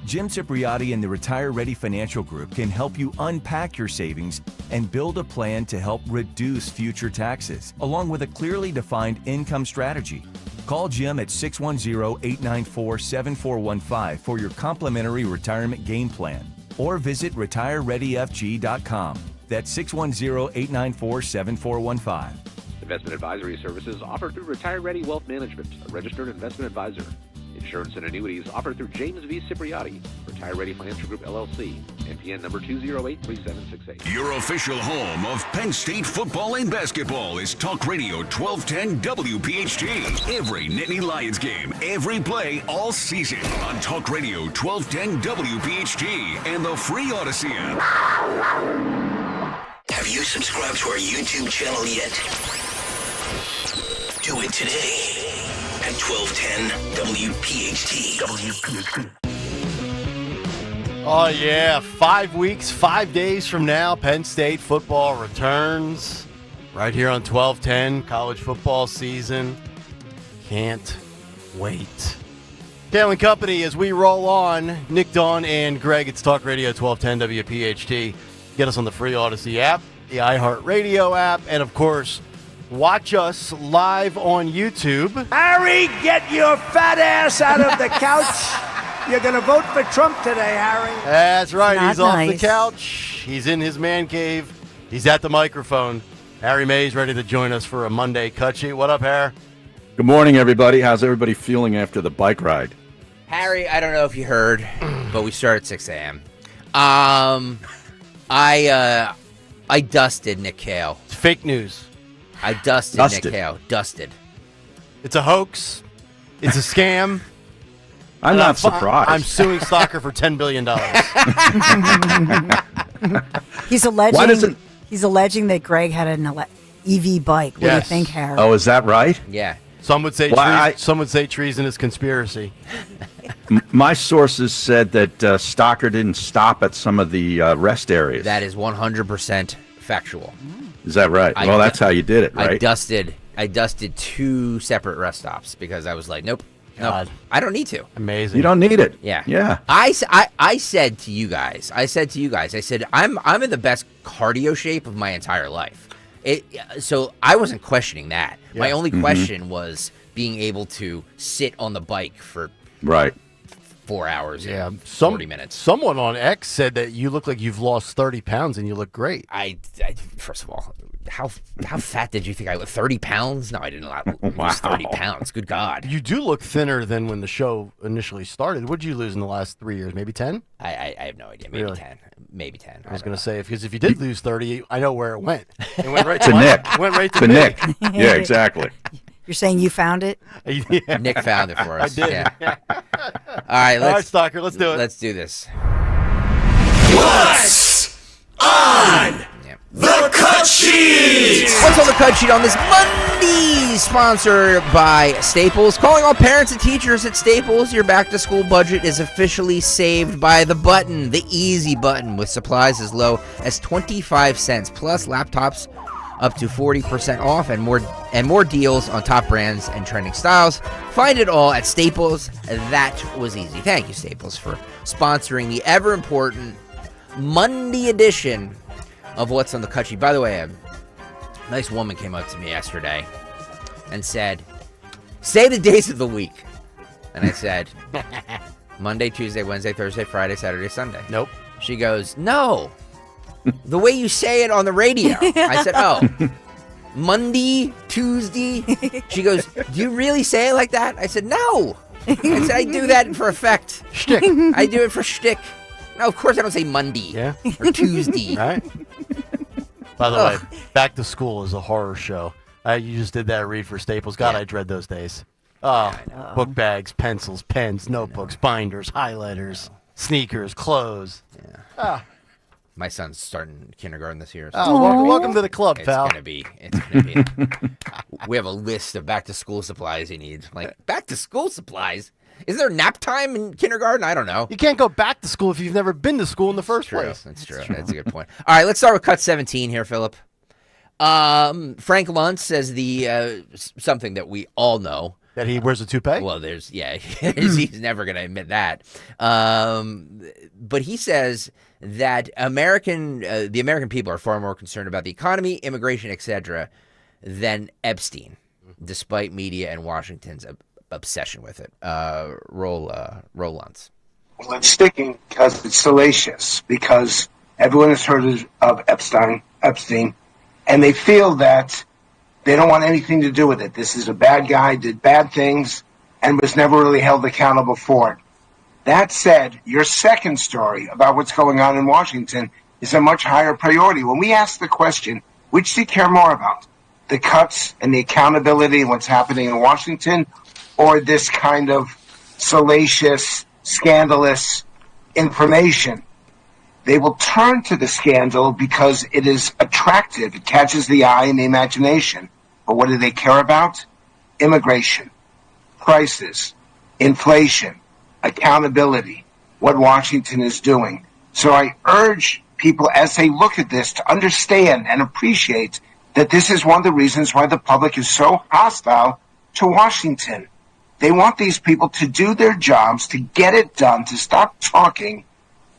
Jim Cipriotti and the Retire Ready Financial Group can help you unpack your savings and build a plan to help reduce future taxes, along with a clearly defined income strategy. Call Jim at 610-894-7415 for your complimentary retirement game plan, or visit retirereadyfg.com. That's 610-894-7415. Investment advisory services offered through Retire Ready Wealth Management, a registered investment advisor. Insurance and annuities offered through James V. Cipriati, Retire Ready Financial Group, LLC, NPN number 2083768. Your official home of Penn State football and basketball is Talk Radio 1210 WPHT. Every Nittany Lions game, every play, all season on Talk Radio 1210 WPHT and the free Odyssey app. Have you subscribed to our YouTube channel yet? Do it today at 1210 WPHT. Oh, yeah. 5 weeks, 5 days from now, Penn State football returns right here on 1210, college football season. Can't wait. Kayal and Company, as we roll on, Nick, Dawn, and Greg, it's Talk Radio 1210 WPHT. Get us on the free Odyssey app, the iHeartRadio app, and, of course, watch us live on YouTube. Harry, get your fat ass out of the couch. You're going to vote for Trump today, Harry. That's right. Not He's off the nice. couch. He's in his man cave. He's at the microphone. Harry May's ready to join us for a Monday cut sheet. What up, Harry? Good morning, everybody. How's everybody feeling after the bike ride? Harry, I don't know if you heard, but we start at 6 a.m. I dusted Nick Kayal. It's fake news. I dusted Nick Kayal. Dusted. It's a hoax. It's a scam. I'm not surprised. I'm suing Stalker for $10 billion. He's alleging. He's alleging that Greg had an EV bike. What do you think, Harry? Oh, is that right? Yeah. Some would say Well, some would say treason is conspiracy. My sources said that Stalker didn't stop at some of the rest areas. That is 100% factual. Is that right? Well, that's how you did it, right? I dusted 2 separate rest stops because I was like, nope. No, I don't need to. Amazing. You don't need it. Yeah. Yeah. I said to you guys, I said, I'm in the best cardio shape of my entire life. So I wasn't questioning that. Yeah. My only question was being able to sit on the bike for 4 hours and 40 minutes. Someone on X said that you look like you've lost 30 pounds and you look great. I first of all, how fat did you think I was? 30 pounds? No, I didn't lose 30 pounds. Good God. You do look thinner than when the show initially started. What did you lose in the last 3 years? Maybe 10? I have no idea. Maybe Really? 10. Maybe 10. I was going to say, because if you did lose 30, I know where it went. It went right To Nick. Went right To me. Nick. Yeah, exactly. You're saying you found it? Yeah. Nick found it for us. I did. Yeah. All right, Stalker, let's do it. Let's do this. What's on the cut sheet? What's on the cut sheet on this Monday? Sponsored by Staples. Calling all parents and teachers at Staples. Your back-to-school budget is officially saved by the button, the easy button, with supplies as low as 25 cents, plus laptops up to 40% off, and more deals on top brands and trending styles. Find it all at Staples. That was easy. Thank you, Staples, for sponsoring the ever-important Monday edition of What's on the Cut Sheet. By the way, a nice woman came up to me yesterday and said, say the days of the week. And I said, Monday, Tuesday, Wednesday, Thursday, Friday, Saturday, Sunday. Nope. She goes, no. The way you say it on the radio. I said, oh, Monday, Tuesday. She goes, do you really say it like that? I said, no. I said, I do that for effect. Shtick. I do it for shtick. No, of course I don't say Monday or Tuesday. All right. By the way, Back to School is a horror show. You just did that read for Staples. God, I dread those days. Oh, book bags, pencils, pens, notebooks, binders, highlighters, sneakers, clothes. Yeah. My son's starting kindergarten this year. Oh, welcome to the club, pal. It's gonna be. We have a list of back-to-school supplies he needs. I'm like, back-to-school supplies? Is there nap time in kindergarten? I don't know. You can't go back to school if you've never been to school in the first place. That's true. That's a good point. All right, let's start with cut 17 here, Philip. Frank Luntz says something that we all know. That he wears a toupee? Well, he's never going to admit that. But he says that the American people are far more concerned about the economy, immigration, etc., than Epstein, despite media and Washington's obsession with it. Roll Luntz. Well, it's sticking because it's salacious, because everyone has heard of Epstein, and they feel that they don't want anything to do with it. This is a bad guy, did bad things, and was never really held accountable for it. That said, your second story about what's going on in Washington is a much higher priority. When we ask the question, which do you care more about? The cuts and the accountability and what's happening in Washington, or this kind of salacious, scandalous information? They will turn to the scandal because it is attractive. It catches the eye and the imagination. But what do they care about? Immigration, prices, inflation, accountability, what Washington is doing. So I urge people as they look at this to understand and appreciate that this is one of the reasons why the public is so hostile to Washington. They want these people to do their jobs, to get it done, to stop talking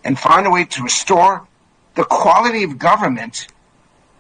and find a way to restore the quality of government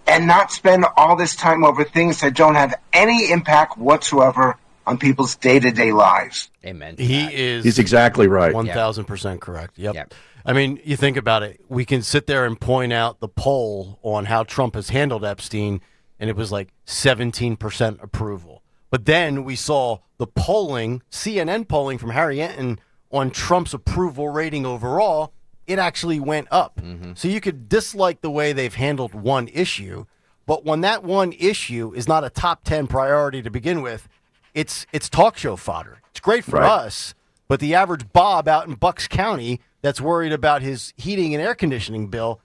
and not spend all this time over things that don't have any impact whatsoever on people's day-to-day lives. Amen. He's exactly right. 1,000% correct. Yep. I mean, you think about it. We can sit there and point out the poll on how Trump has handled Epstein, and it was like 17% approval. But then we saw the polling, CNN polling from Harry Enton on Trump's approval rating overall. It actually went up. So you could dislike the way they've handled one issue, but when that one issue is not a top 10 priority to begin with, it's talk show fodder. It's great for us, but the average Bob out in Bucks County that's worried about his heating and air conditioning bill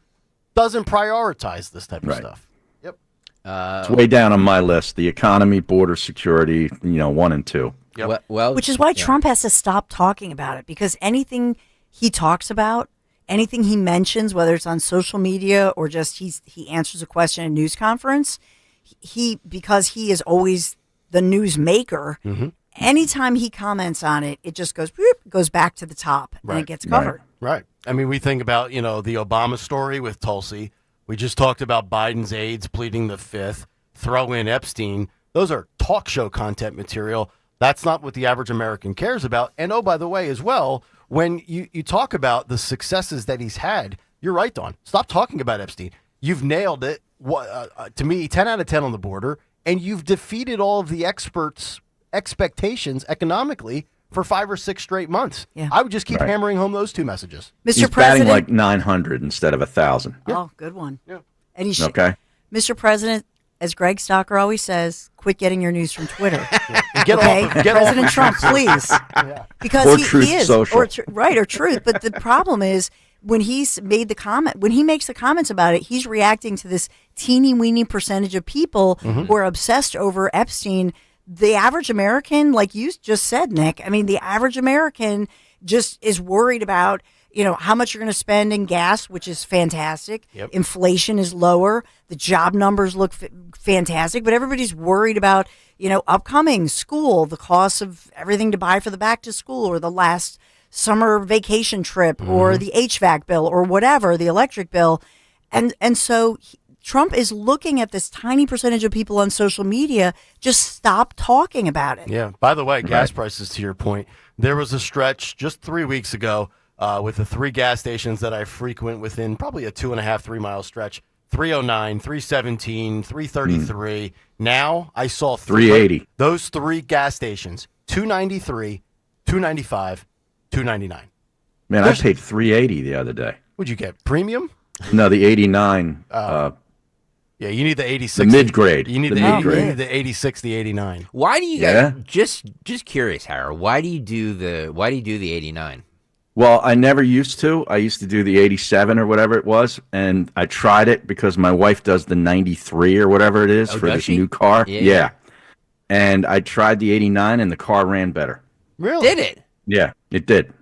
doesn't prioritize this type of stuff. Yep. It's way down on my list. The economy, border security, 1 and 2. Yep. Well, which is why Trump has to stop talking about it, because anything he talks about, anything he mentions, whether it's on social media or just he answers a question at a news conference, because he is always the news maker, anytime he comments on it, it just goes back to the top and it gets covered. Right. I mean, we think about, the Obama story with Tulsi. We just talked about Biden's aides pleading the fifth. Throw in Epstein. Those are talk show content material. That's not what the average American cares about. And oh, by the way, as well, when you talk about the successes that he's had, you're right, Dawn. Stop talking about Epstein. You've nailed it. To me, 10 out of 10 on the border. And you've defeated all of the experts' expectations economically for 5 or 6 straight months. Yeah. I would just keep hammering home those two messages. Mr. He's President, batting like 900 instead of 1,000. Oh, good one. Yeah. And he Okay. Mr. President, as Greg Stocker always says, quit getting your news from Twitter. Get okay? off of- get President off of- Trump, please. Because Or he Truth is. Social. Or Truth. But the problem is when he's made the comment, when he makes the comments about it, he's reacting to this teeny weeny percentage of people who are obsessed over Epstein. The average American, like you just said, Nick, I mean, the average American just is worried about, how much you're going to spend in gas, which is fantastic. Yep. Inflation is lower. The job numbers look fantastic, but everybody's worried about, upcoming school, the cost of everything to buy for the back to school or the last summer vacation trip or the HVAC bill or whatever, the electric bill. And so Trump is looking at this tiny percentage of people on social media. Just stop talking about it. Yeah. By the way, gas prices, to your point, there was a stretch just 3 weeks ago with the 3 gas stations that I frequent within probably a 2.5, 3 mile stretch. 309, 317, 333. Now I saw 380. Those 3 gas stations, 293, 295, 299. Man, I paid 380 the other day. What'd you get? Premium? No, the 89. Yeah, you need the 86. The mid-grade. You need The the mid-grade. You need the 86, the 89. Why do you guys just curious, Howard? Why do you do the 89? Well, I never used to. I used to do the 87 or whatever it was, and I tried it because my wife does the 93 or whatever it is for does this she? new car. Yeah. And I tried the 89, and the car ran better. Really? Did it? Yeah, it did.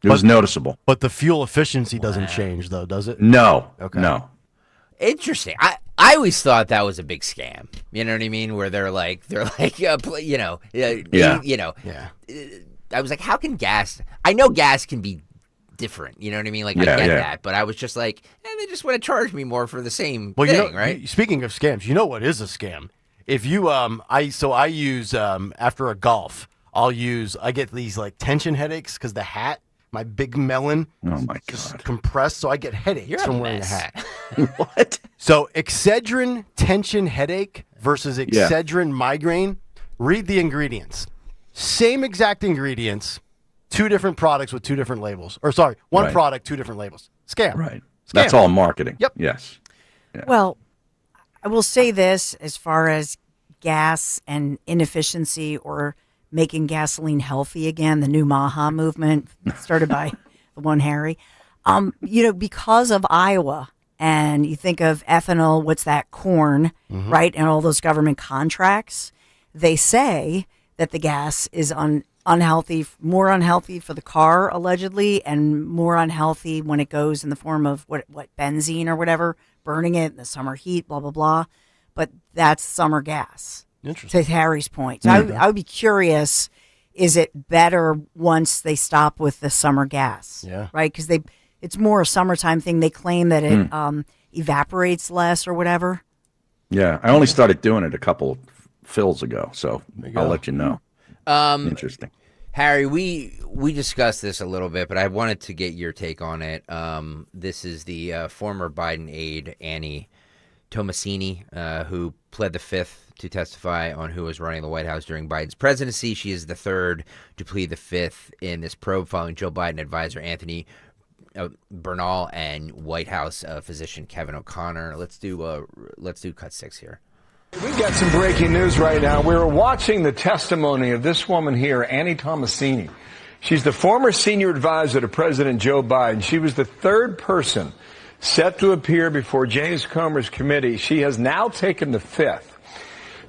It was noticeable. But the fuel efficiency doesn't change, though, does it? No. Okay. No. Interesting. I always thought that was a big scam. You know what I mean? Where they're like, Yeah. I was like, how can gas? I know gas can be different. You know what I mean? Like, I get that, but I was just like, they just want to charge me more for the same thing, right? Speaking of scams, you know what is a scam? If you I use after a golf, I get these like tension headaches because the hat, my big melon, just compressed, so I get headaches from wearing a hat. What? So Excedrin tension headache versus Excedrin migraine. Read the ingredients. Same exact ingredients, 2 different products with 2 different labels. Or sorry, one product, 2 different labels. Scam. Right. Scam. That's all marketing. Yep. Yes. Yeah. Well, I will say this as far as gas and inefficiency or making gasoline healthy again, the new Maha movement started by the one Harry. Because of Iowa, and you think of ethanol, what's that, corn, right, and all those government contracts, they say that the gas is unhealthy, more unhealthy for the car, allegedly, and more unhealthy when it goes in the form of what benzene or whatever, burning it in the summer heat, blah, blah, blah. But that's summer gas. Interesting. To Harry's point. So I would be curious, is it better once they stop with the summer gas? Yeah. Right? Because it's more a summertime thing. They claim that it evaporates less or whatever. Yeah. I only started doing it a couple fills ago, so I'll let you know. Interesting. Harry, we discussed this a little bit, but I wanted to get your take on it. This is the former Biden aide, Annie Tomasini, who pled the fifth to testify on who was running the White House during Biden's presidency. She is the third to plead the fifth in this probe following Joe Biden advisor Anthony Bernal and White House physician Kevin O'Connor. Let's do cut 6 here. We've got some breaking news right now. We're watching the testimony of this woman here, Annie Tomasini. She's the former senior advisor to President Joe Biden. She was the third person set to appear before James Comer's committee. She has now taken the fifth.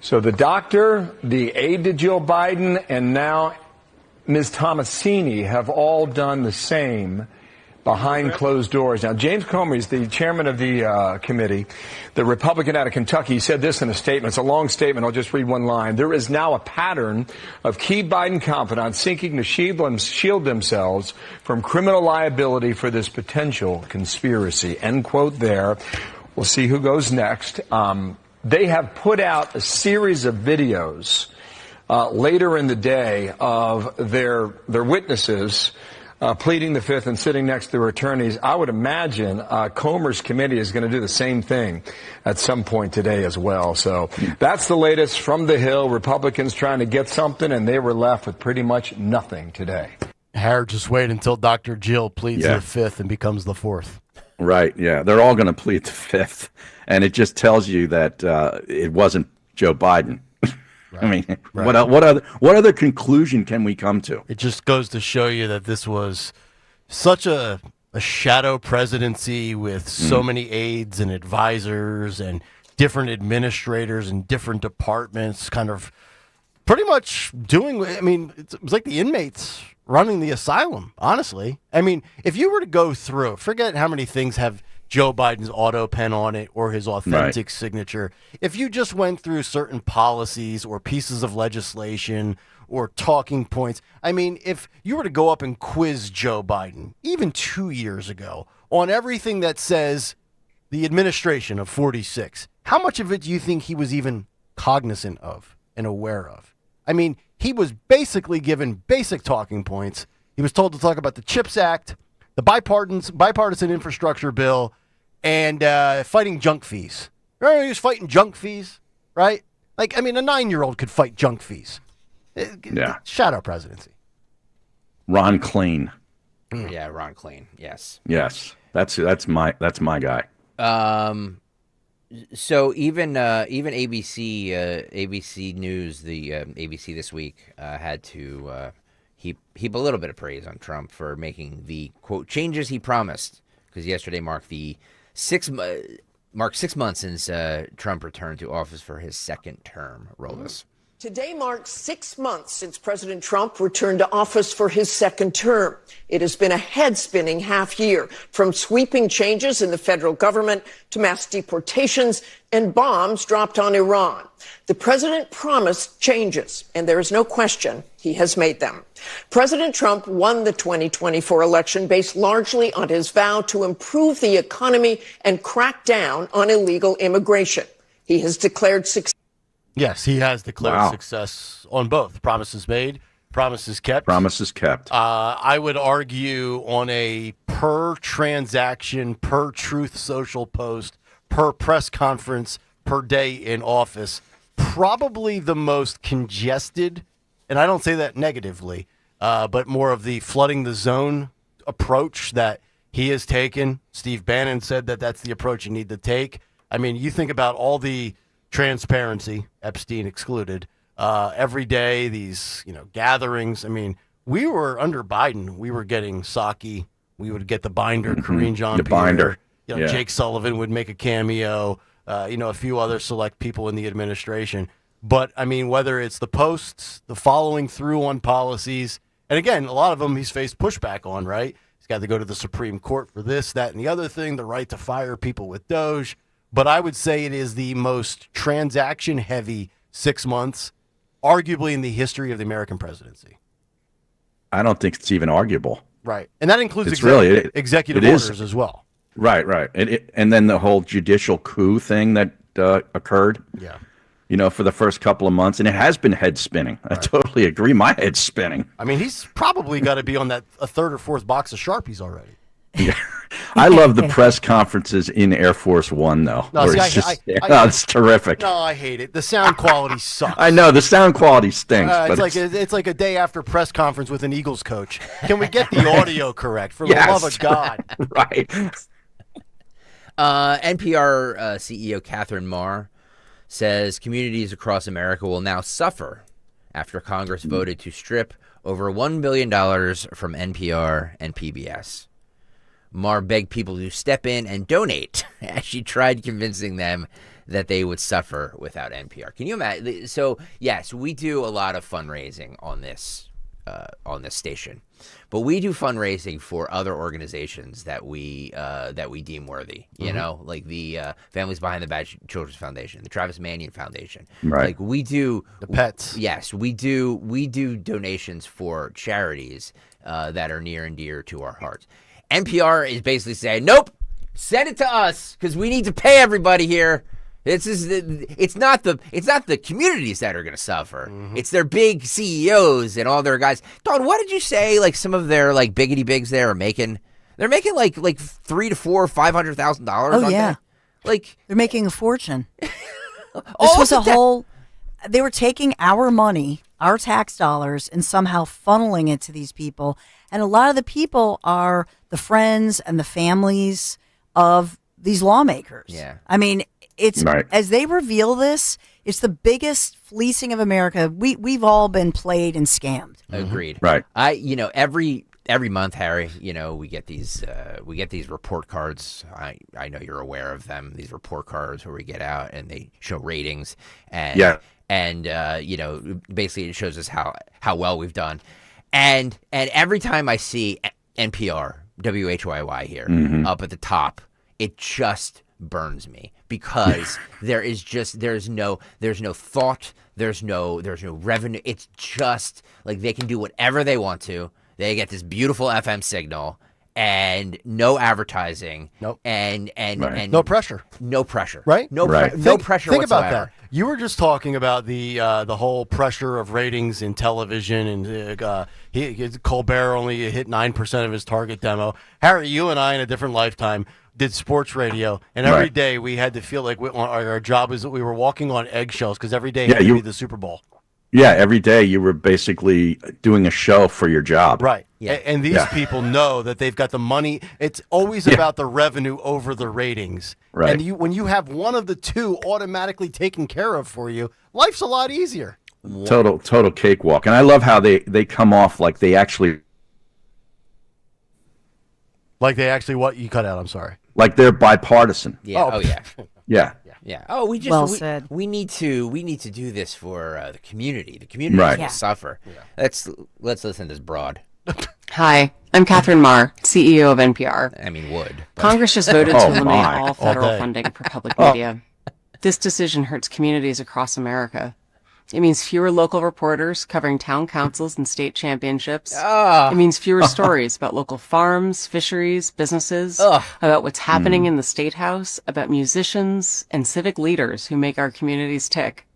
So the doctor, the aide to Joe Biden, and now Ms. Tomasini have all done the same behind closed doors. Now, James Comer is the chairman of the committee, the Republican out of Kentucky. He said this in a statement. It's a long statement. I'll just read one line. There is now a pattern of key Biden confidants seeking to shield themselves from criminal liability for this potential conspiracy. End quote there. We'll see who goes next. They have put out a series of videos later in the day of their witnesses pleading the fifth and sitting next to their attorneys. I would imagine Comer's committee is going to do the same thing at some point today as well. So that's the latest from the Hill. Republicans trying to get something, and they were left with pretty much nothing today. Harry, just wait until Dr. Jill pleads the fifth and becomes the fourth. Right, yeah. They're all going to plead the fifth. And it just tells you that it wasn't Joe Biden. Right. I mean, what other conclusion can we come to? It just goes to show you that this was such a shadow presidency with so many aides and advisors and different administrators and different departments kind of pretty much doing, I mean, it was like the inmates running the asylum, honestly. I mean, if you were to go through, forget how many things have Joe Biden's auto pen on it or his authentic signature. If you just went through certain policies or pieces of legislation or talking points, I mean, if you were to go up and quiz Joe Biden, even 2 years ago, on everything that says the administration of 46, how much of it do you think he was even cognizant of and aware of? I mean, he was basically given basic talking points. He was told to talk about the CHIPS Act, the bipartisan infrastructure bill, and fighting junk fees. Remember he was fighting junk fees, right? Like, I mean, a 9-year-old could fight junk fees. Yeah. Shadow presidency. Ron Klain. Yeah, Ron Klain. Yes. Yes. That's my guy. So even ABC News, the ABC This Week, had to heap a little bit of praise on Trump for making the quote changes he promised, because yesterday marked 6 months since Trump returned to office for his second term. Roll this. Today marks 6 months since President Trump returned to office for his second term. It has been a head-spinning half year, from sweeping changes in the federal government to mass deportations and bombs dropped on Iran. The president promised changes, and there is no question he has made them. President Trump won the 2024 election based largely on his vow to improve the economy and crack down on illegal immigration. He has declared success. Yes, he has declared success on both. Promises made, promises kept. Promises kept. I would argue on a per transaction, per Truth Social post, per press conference, per day in office, probably the most congested and I don't say that negatively, but more of the flooding the zone approach that he has taken. Steve Bannon said that that's the approach you need to take. I mean, you think about all the transparency, Epstein excluded, every day, these, gatherings. I mean, we were under Biden. We were getting Psaki. We would get the binder, Karine Jean-Pierre. The binder. Yeah. Jake Sullivan would make a cameo. A few other select people in the administration. But, I mean, whether it's the posts, the following through on policies, and again, a lot of them he's faced pushback on, right? He's got to go to the Supreme Court for this, that, and the other thing, the right to fire people with Doge. But I would say it is the most transaction-heavy 6 months, arguably in the history of the American presidency. I don't think it's even arguable. Right. And that includes executive orders as well. Right. And then the whole judicial coup thing that occurred. Yeah. For the first couple of months, and it has been head spinning. Right. I totally agree. My head's spinning. I mean, he's probably got to be on a third or fourth box of Sharpies already. Yeah. I love the press conferences in Air Force One, though. No, it's terrific. No, I hate it. The sound quality sucks. I know the sound quality stinks. It's like a day after press conference with an Eagles coach. Can we get the audio correct? For the love of God. Right. NPR CEO Catherine Marr says communities across America will now suffer after Congress voted to strip over $1 billion from NPR and PBS. Marr begged people to step in and donate as she tried convincing them that they would suffer without NPR. Can you imagine? So, yes, we do a lot of fundraising on this station, but we do fundraising for other organizations that we deem worthy. You know, like the Families Behind the Badge Children's Foundation, the Travis Manion Foundation. Right. Like we do the pets. Yes, we do donations for charities that are near and dear to our hearts. NPR is basically saying, nope, send it to us because we need to pay everybody here. It's not the communities that are going to suffer. Mm-hmm. It's their big CEOs and all their guys. Dawn, what did you say? Like some of their like biggity bigs there are making? They're making like $300,000 to $500,000. Oh yeah, like they're making a fortune. This was they were taking our money, our tax dollars, and somehow funneling it to these people. And a lot of the people are the friends and the families of these lawmakers. Yeah. I mean, it's right. As they reveal this, it's the biggest fleecing of America. We've all been played and scammed. Agreed. Right. Every month, Harry, we get these report cards. I know you're aware of them. These report cards where we get out and they show ratings and basically it shows us how well we've done. And every time I see NPR, WHYY here up at the top, it just burns me because there's no thought, there's no revenue. It's just like they can do whatever they want to. They get this beautiful FM signal and no advertising. Nope. And no pressure. No pressure. Right? No pressure Think whatsoever. about that. You were just talking about the whole pressure of ratings in television, and Colbert only hit 9% of his target demo. Harry, you and I in a different lifetime did sports radio, and every day we had to feel like our job is that we were walking on eggshells because every day had to be the Super Bowl. Yeah, every day you were basically doing a show for your job. Right. Yeah. And these people know that they've got the money. It's always about the revenue over the ratings. Right. And when you have one of the two automatically taken care of for you, life's a lot easier. Total cakewalk. And I love how they come off like they actually... Like they actually what? You cut out, I'm sorry. Like they're bipartisan. Yeah. Oh yeah. Yeah. Yeah. Oh, we need to do this for the community. The community will suffer. Yeah. Let's listen to this broad. Hi, I'm Catherine Marr, CEO of NPR. I mean, would. Congress just voted to eliminate all federal funding for public media. This decision hurts communities across America. It means fewer local reporters covering town councils and state championships. It means fewer stories about local farms, fisheries, businesses, about what's happening in the State House, about musicians and civic leaders who make our communities tick.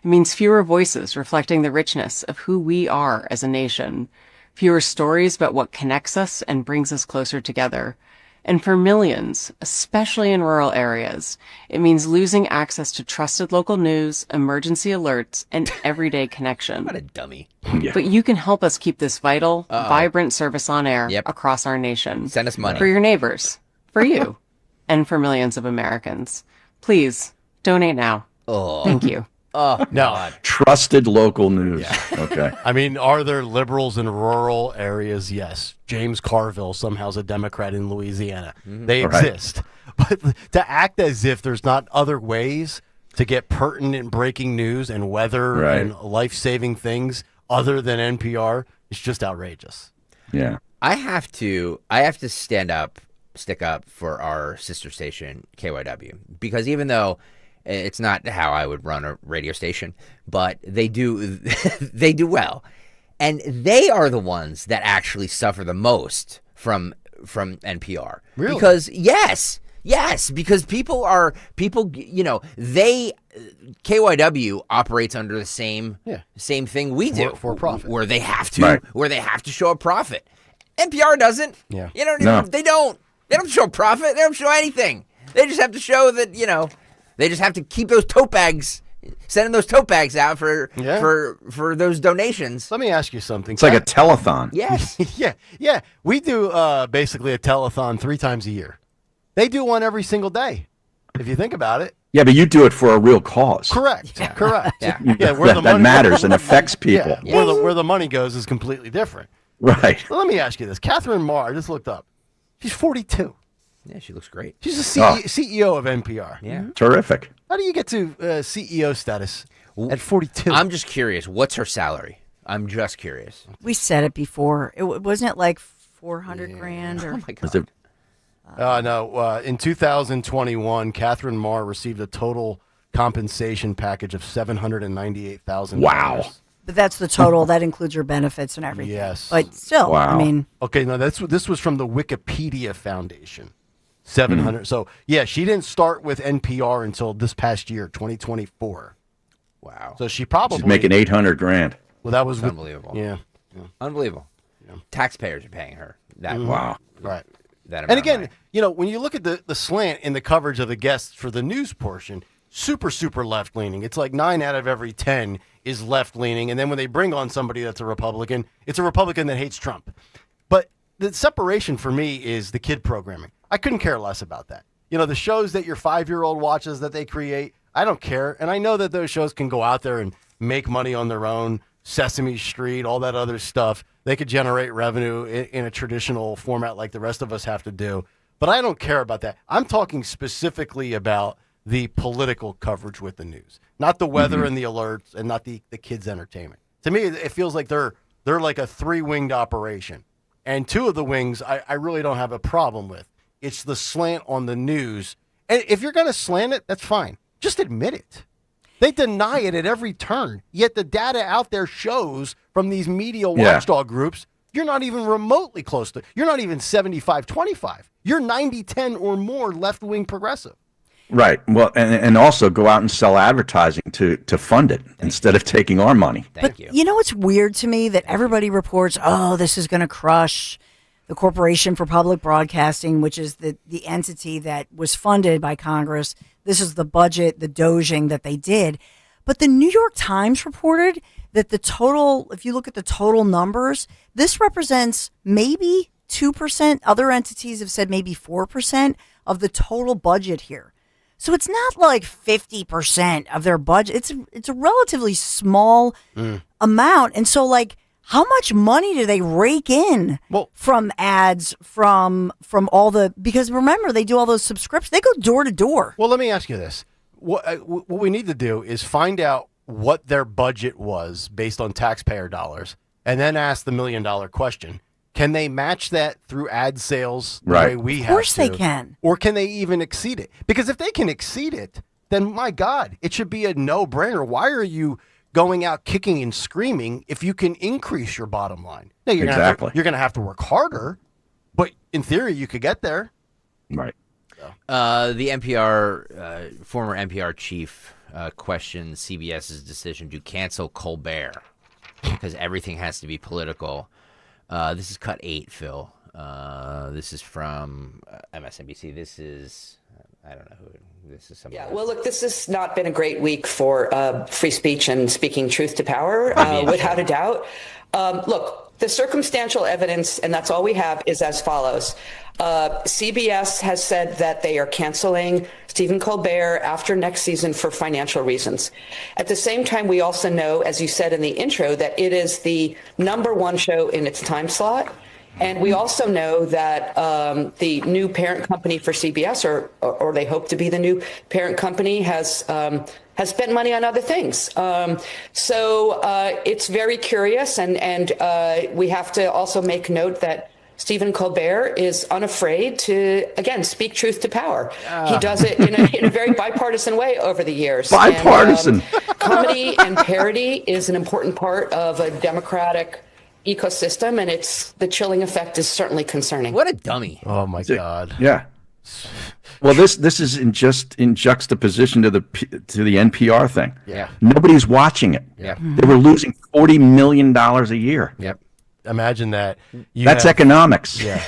It means fewer voices reflecting the richness of who we are as a nation, fewer stories about what connects us and brings us closer together, And for millions, especially in rural areas, it means losing access to trusted local news, emergency alerts, and everyday connection. What a dummy. Yeah. But you can help us keep this vital, vibrant service on air across our nation. Send us money. For your neighbors, for you, and for millions of Americans. Please, donate now. Oh. Thank you. Oh, no. Trusted local news. Okay. I mean, are there liberals in rural areas? Yes. James Carville somehow is a Democrat in Louisiana. They exist. But to act as if there's not other ways to get pertinent breaking news and weather and life-saving things other than NPR is just outrageous. Yeah. I have to stick up for our sister station, KYW, because even though it's not how I would run a radio station, but they do they do well. And they are the ones that actually suffer the most from NPR. Really? Because yes, because people KYW operates under the same thing we do for profit, where they have to show a profit. NPR doesn't. Yeah. They don't show a profit. They don't show anything. They just have to show that, they just have to keep those tote bags, sending those tote bags out for those donations. Let me ask you something. It's like a telethon. Yes. Yeah. We do basically a telethon 3 times a year. They do one every single day, if you think about it. Yeah, but you do it for a real cause. Correct. Correct. Yeah. Where the that money matters and affects people. Yeah. Where the money goes is completely different. Right. Well, let me ask you this. Catherine Marr, I just looked up. She's 42. Yeah, she looks great. She's the CEO of NPR. Yeah. Terrific. How do you get to CEO status at 42? I'm just curious. What's her salary? I'm just curious. We said it before. Wasn't it like 400 grand or? Oh my God. No. In 2021, Catherine Marr received a total compensation package of $798,000. Wow. But that's the total. That includes your benefits and everything. Yes. But still, I mean. Okay, no, this was from the Wikipedia Foundation. 700. So, yeah, she didn't start with NPR until this past year, 2024. Wow. So she's making 800 grand. Well, that was unbelievable. Yeah. Unbelievable. Yeah. Taxpayers are paying her that. Wow. Right. That amount and again, when you look at the slant in the coverage of the guests for the news portion, super left leaning. It's like 9 out of every 10 is left leaning, and then when they bring on somebody that's a Republican, it's a Republican that hates Trump. But the separation for me is the kid programming. I couldn't care less about that. The shows that your 5-year-old watches that they create, I don't care. And I know that those shows can go out there and make money on their own, Sesame Street, all that other stuff. They could generate revenue in a traditional format like the rest of us have to do. But I don't care about that. I'm talking specifically about the political coverage with the news, not the weather and the alerts and not the kids' entertainment. To me, it feels like they're like a 3-winged operation. And 2 of the wings I really don't have a problem with. It's the slant on the news. And if you're going to slant it, that's fine. Just admit it. They deny it at every turn. Yet the data out there shows from these media watchdog groups, you're not even remotely close to, you're not even 75-25. You're 90-10 or more left-wing progressive. Right. Well, and also go out and sell advertising to fund it instead of taking our money. Thank you. You know what's weird to me? That everybody reports, this is going to crush the Corporation for Public Broadcasting, which is the entity that was funded by Congress. This is the budget, the doging that they did. But the New York Times reported that the total, if you look at the total numbers, this represents maybe 2%. Other entities have said maybe 4% of the total budget here. So it's not like 50% of their budget. It's a relatively small amount. And so, like, how much money do they rake in from ads, from all the, because remember, they do all those subscriptions. They go door to door. Well, let me ask you this. What we need to do is find out what their budget was based on taxpayer dollars and then ask the $1 million question. Can they match that through ad sales the way we have to? Of course they can. Or can they even exceed it? Because if they can exceed it, then my God, it should be a no-brainer. Why are you going out kicking and screaming if you can increase your bottom line? Now, you're going to have to work harder, but in theory, you could get there. Right. The NPR, former NPR chief questioned CBS's decision to cancel Colbert because everything has to be political. This is cut 8, Phil. This is from MSNBC. This is, I don't know who, this is somebody. Yeah, well, look, this has not been a great week for free speech and speaking truth to power, without a doubt. Look, the circumstantial evidence, and that's all we have, is as follows. CBS has said that they are canceling Stephen Colbert after next season for financial reasons. At the same time, we also know, as you said in the intro, that it is the #1 show in its time slot. And we also know that the new parent company for CBS, or they hope to be the new parent company, has spent money on other things. So it's very curious, and we have to also make note that Stephen Colbert is unafraid to, again, speak truth to power. He does it in a very bipartisan way over the years. Bipartisan. And, comedy and parody is an important part of a democratic ecosystem, and the chilling effect is certainly concerning. What a dummy. Oh, my God. Yeah. Well, this is in juxtaposition to the NPR thing. Yeah. Nobody's watching it. Yeah. They were losing $40 million a year. Yep. Imagine that. That's economics. Yeah.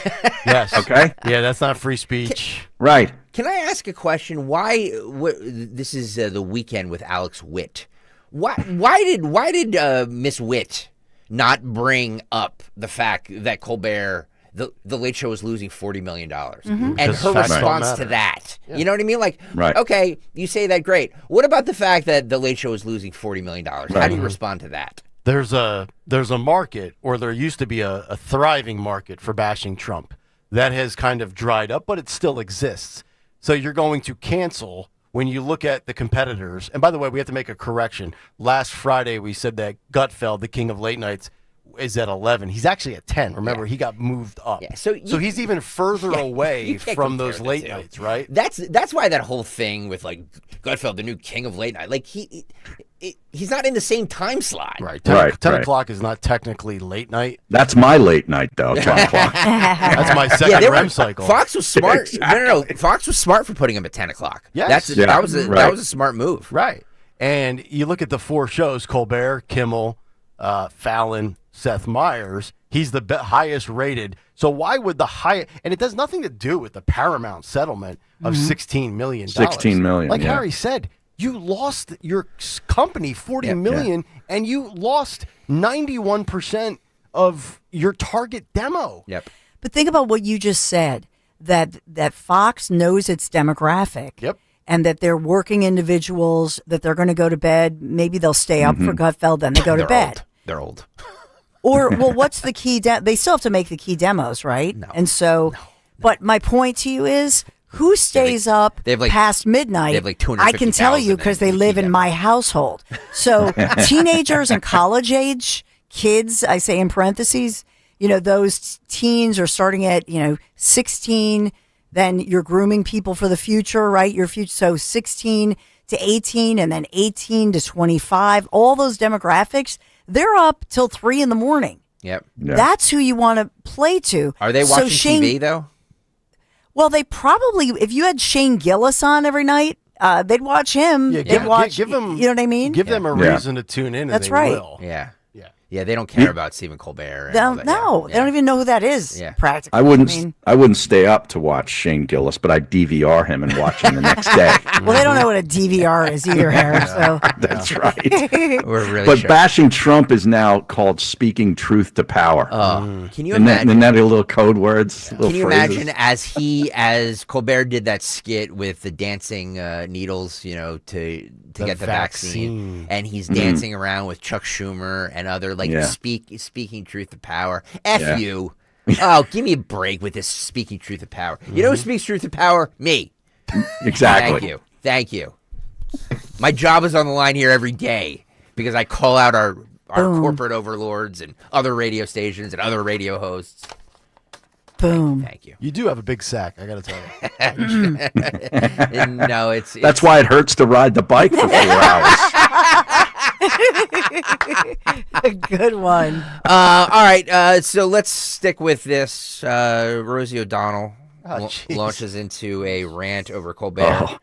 Yes. Okay. Yeah, that's not free speech. Right. Can I ask a question? This is the weekend with Alex Witt. Why did Miss Witt not bring up the fact that Colbert, the Late Show, was losing $40 million? Mm-hmm. And her response to that, you know what I mean? Like, right. Okay, you say that, great. What about the fact that the Late Show is losing $40 million? How do you respond to that? There's a market, or there used to be a thriving market for bashing Trump. That has kind of dried up, but it still exists. So you're going to cancel when you look at the competitors. And by the way, we have to make a correction. Last Friday, we said that Gutfeld, the king of late nights, is at 11. He's actually at 10. Remember, he got moved up. Yeah, so he's even further away from those late nights, right? That's why that whole thing with like Gutfeld, the new king of late night, like he's not in the same time slot. Right. 10 o'clock is not technically late night. That's my late night, though, 10 o'clock. That's my second REM cycle. Fox was smart. Exactly. No. Fox was smart for putting him at 10 o'clock. Yes. That was a smart move. Right. And you look at the 4 shows, Colbert, Kimmel, Fallon, Seth Meyers, he's the highest rated. So why would and it has nothing to do with the Paramount settlement of $16 million. $16 million, Like yeah. Harry said, you lost your company $40 million, and you lost 91% of your target demo. Yep. But think about what you just said, that Fox knows its demographic. Yep. And that they're working individuals, that they're going to go to bed. Maybe they'll stay up for Gutfeld, then they go to bed. They're old. Or, well, what's the key? They still have to make the key demos, right? No. And so, but my point to you is, who stays up past midnight? They have like I can tell you because they live in my household. So teenagers and college age kids, I say in parentheses, those teens are starting at, 16. Then you're grooming people for the future, right? Your future. So 16 to 18 and then 18 to 25, all those demographics, they're up till 3 a.m. Yep. Yeah. That's who you want to play to. Are they watching TV, though? Well, they probably, if you had Shane Gillis on every night, they'd watch him. Yeah, they'd watch, give them, you know what I mean? Give them a reason to tune in, and That's they right. will. Yeah. Yeah, they don't care about Stephen Colbert. And all that. No, they don't even know who that is. Yeah. Practically. I wouldn't stay up to watch Shane Gillis, but I'd DVR him and watch him the next day. Well, they don't know what a DVR is either, Harry. So That's right. We're really But bashing Trump is now called speaking truth to power. Can you imagine? Isn't that a little code words? Can Little you phrases? imagine as Colbert did that skit with the dancing needles, to get the vaccine, and he's dancing around with Chuck Schumer and other speaking truth to power. F you. Oh, give me a break with this speaking truth to power. You know who speaks truth to power? Me. Exactly. Thank you. My job is on the line here every day because I call out our corporate overlords and other radio stations and other radio hosts. Boom. Thank you. You do have a big sack, I got to tell you. No, it's That's why it hurts to ride the bike for 4 hours. a good one. All right, so let's stick with this. Rosie O'Donnell launches into a rant over Colbert.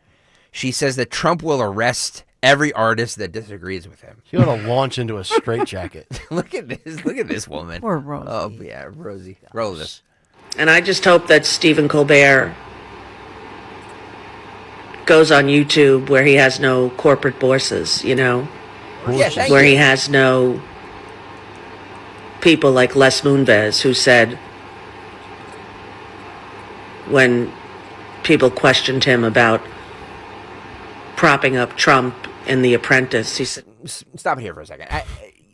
She says that Trump will arrest every artist that disagrees with him. He ought to launch into a straitjacket. Look at this woman. Poor Rosie. Oh yeah, Rosie. Roll this. And I just hope that Stephen Colbert goes on YouTube where he has no corporate bosses, where he has no people like Les Moonves, who said when people questioned him about propping up Trump in The Apprentice, he said, "Stop it here for a second.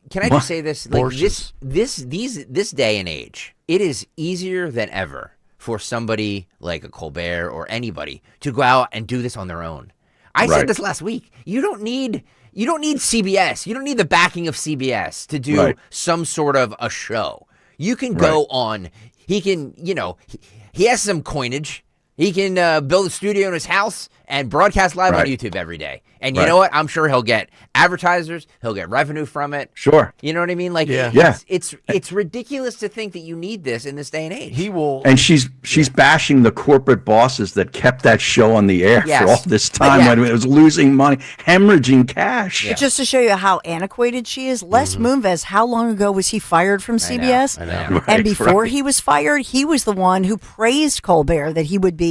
Can I just say this? Like this day and age, it is easier than ever for somebody like a Colbert or anybody to go out and do this on their own. I said this last week. You don't need CBS. You don't need the backing of CBS to do some sort of a show. You can go on. He can, he has some coinage. He can build a studio in his house and broadcast live on YouTube every day. And you know what? I'm sure he'll get advertisers. He'll get revenue from it. Sure. You know what I mean? Like, it's ridiculous to think that you need this in this day and age. He will. And she's bashing the corporate bosses that kept that show on the air for all this time when it was losing money, hemorrhaging cash. But just to show you how antiquated she is, Les Moonves, how long ago was he fired from CBS? I know. And before he was fired, he was the one who praised Colbert that he would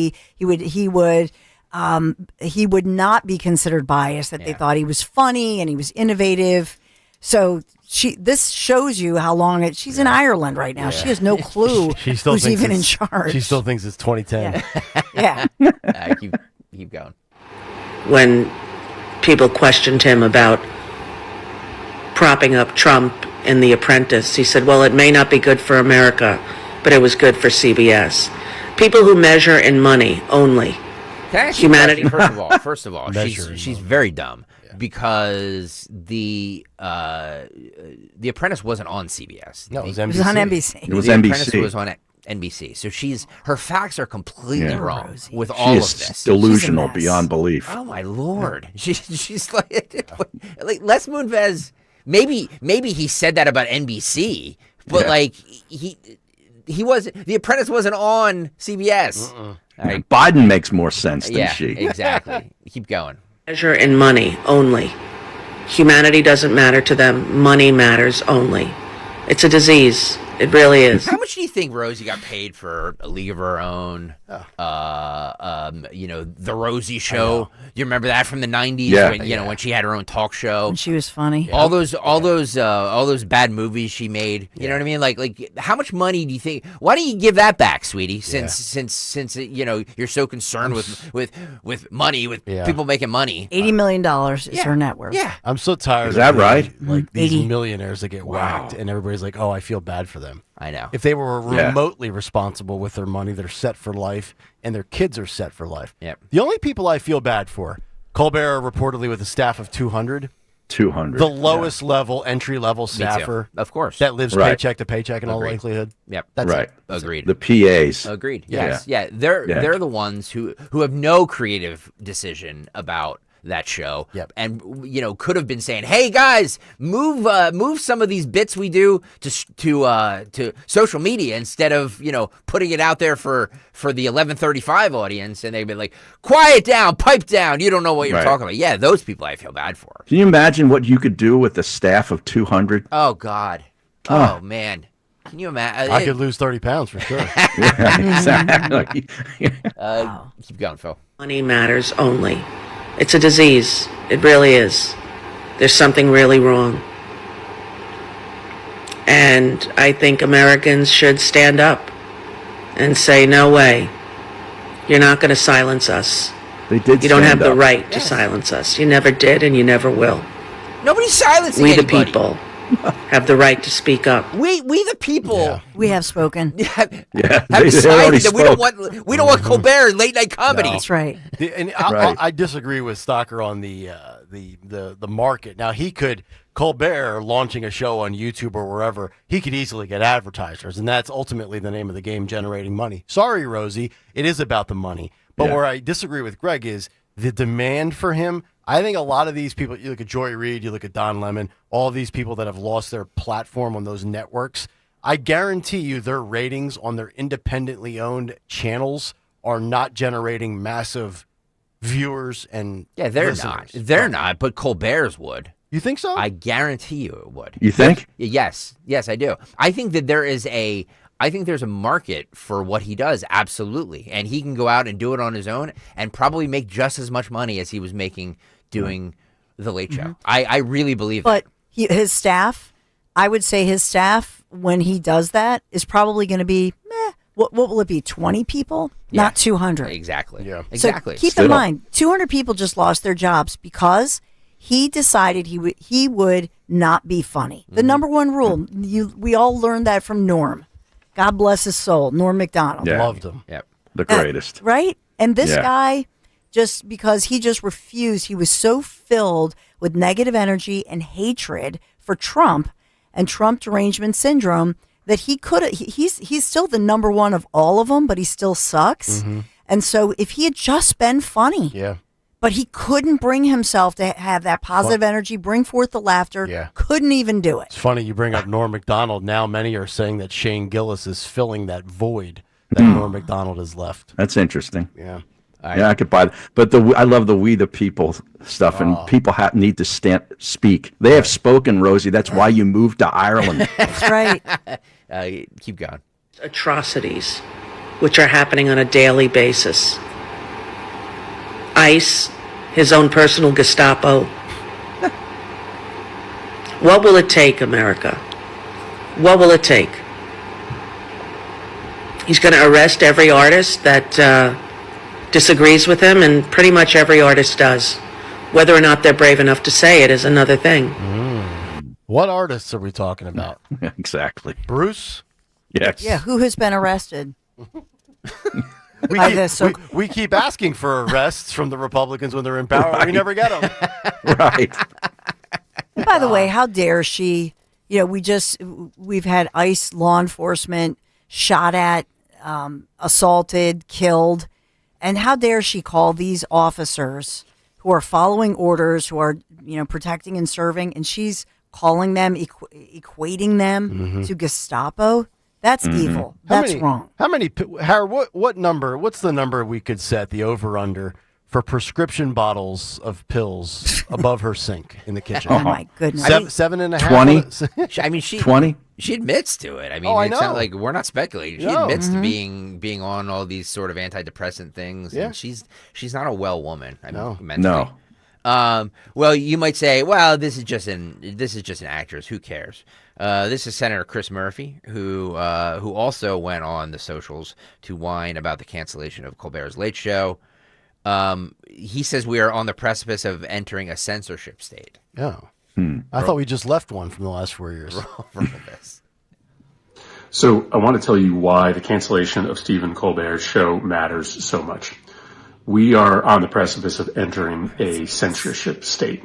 not be considered biased, that they thought he was funny and he was innovative. So this shows you how long she's in Ireland right now. She has no clue who's even in charge. She still thinks it's 2010. Yeah. Keep going. When people questioned him about propping up Trump in The Apprentice, he said, well, it may not be good for America, but it was good for CBS. People who measure in money only. Humanity. First of all, she's very dumb because the Apprentice wasn't on CBS. No, it was NBC. It was on NBC. It was the NBC. Apprentice was on NBC. So her facts are completely wrong with She all of is this. delusional beyond belief. Oh my Lord, she's like Les Moonves. Maybe he said that about NBC, but he wasn't. The Apprentice wasn't on CBS. Right. Biden makes more sense than she. Exactly. Keep going. Measure in money only. Humanity doesn't matter to them. Money matters only. It's a disease. It really is. How much do you think Rosie got paid for A League of Her Own? The Rosie Show. Do you remember that from the 90s? Yeah. When she had her own talk show. And she was funny. All those bad movies she made. You know what I mean? Like how much money do you think? Why don't you give that back, sweetie? Since you're so concerned with money, with people making money. $80 million is her net worth. Yeah. I'm so tired. Is that right? Like these millionaires that get whacked, and everybody's like, "Oh, I feel bad for them." I know. If they were remotely responsible with their money, they're set for life, and their kids are set for life. Yep. The only people I feel bad for, Colbert reportedly with a staff of 200. 200. The lowest level, entry level staffer. Of course. That lives paycheck to paycheck in all likelihood. Yep. That's right. It. Agreed. The PAs. Agreed. Yes. Yeah. They're the ones who have no creative decision about that show. Yep. And could have been saying, "Hey guys, move some of these bits we do to social media instead of putting it out there for the 11:35 audience." And they'd be like, "Quiet down, pipe down. You don't know what you're talking about." Yeah, those people I feel bad for. Can you imagine what you could do with a staff of 200? Oh God. Oh man. Can you imagine? I could lose 30 pounds for sure. Exactly. Keep going, Phil. Money matters only. It's a disease. It really is. There's something really wrong. And I think Americans should stand up and say, no way. You're not going to silence us. They did. You don't have the right to silence us. You never did and you never will. Nobody's silencing anybody. We the people have the right to speak up. We the people. We have spoken. Have decided that we don't want Colbert in late night comedy. No. That's right. I disagree with Stocker on the market. Now Colbert launching a show on YouTube or wherever, he could easily get advertisers, and that's ultimately the name of the game, generating money. Sorry, Rosie, it is about the money. But where I disagree with Greg is the demand for him. I think a lot of these people, you look at Joy Reid, you look at Don Lemon, all of these people that have lost their platform on those networks, I guarantee you their ratings on their independently owned channels are not generating massive viewers and they're listeners. not. They're not, but Colbert's would. You think so? I guarantee you it would. You think? Yes, I do. I think that there is a I think there's a market for what he does, absolutely. And he can go out and do it on his own and probably make just as much money as he was making doing The Late Show. I really believe that. But his staff, I would say his staff, when he does that, is probably going to be, what will it be, 20 people? Not 200. Exactly. Yeah. Exactly. So keep in mind, 200 people just lost their jobs because he decided he would not be funny. The number one rule, we all learned that from Norm. God bless his soul, Norm Macdonald. Yeah. Loved him. Yep. The greatest. Right? And this guy, just because he just refused, he was so filled with negative energy and hatred for Trump and Trump derangement syndrome that he could he's still the number one of all of them, but he still sucks. And so if he had just been funny, but he couldn't bring himself to have that positive energy, bring forth the laughter, couldn't even do it. It's funny you bring up Norm Macdonald. Now many are saying that Shane Gillis is filling that void that Norm Macdonald has left. That's interesting. Yeah. Yeah, I could buy that. But I love the We the People stuff, and people need to speak. They have spoken, Rosie. That's why you moved to Ireland. That's right. Keep going. Atrocities, which are happening on a daily basis. ICE, his own personal Gestapo. What will it take, America? What will it take? He's going to arrest every artist that disagrees with him, and pretty much every artist does. Whether or not they're brave enough to say it is another thing. What artists are we talking about? Exactly. Bruce? Yes. Yeah, who has been arrested? We keep asking for arrests from the Republicans when they're in power. Right. We never get them. Right. By the way, how dare she? You know, we've had ICE law enforcement shot at, assaulted, killed. And how dare she call these officers who are following orders, who are, protecting and serving, and she's calling them, equating them to Gestapo? That's evil. That's wrong. How many, Howard, what number, what's the number we could set, the over-under, for prescription bottles of pills above her sink in the kitchen? Oh, my goodness. 7.5? 20? I mean, 20? She admits to it. I mean, it's not like we're not speculating. She admits to being on all these sort of antidepressant things. Yeah. And she's not a well woman. I mean, mentally. No. Well, you might say, well, this is just an actress. Who cares? This is Senator Chris Murphy, who also went on the socials to whine about the cancellation of Colbert's Late Show. He says we are on the precipice of entering a censorship state. Yeah. I thought we just left one from the last 4 years. So I want to tell you why the cancellation of Stephen Colbert's show matters so much. We are on the precipice of entering a censorship state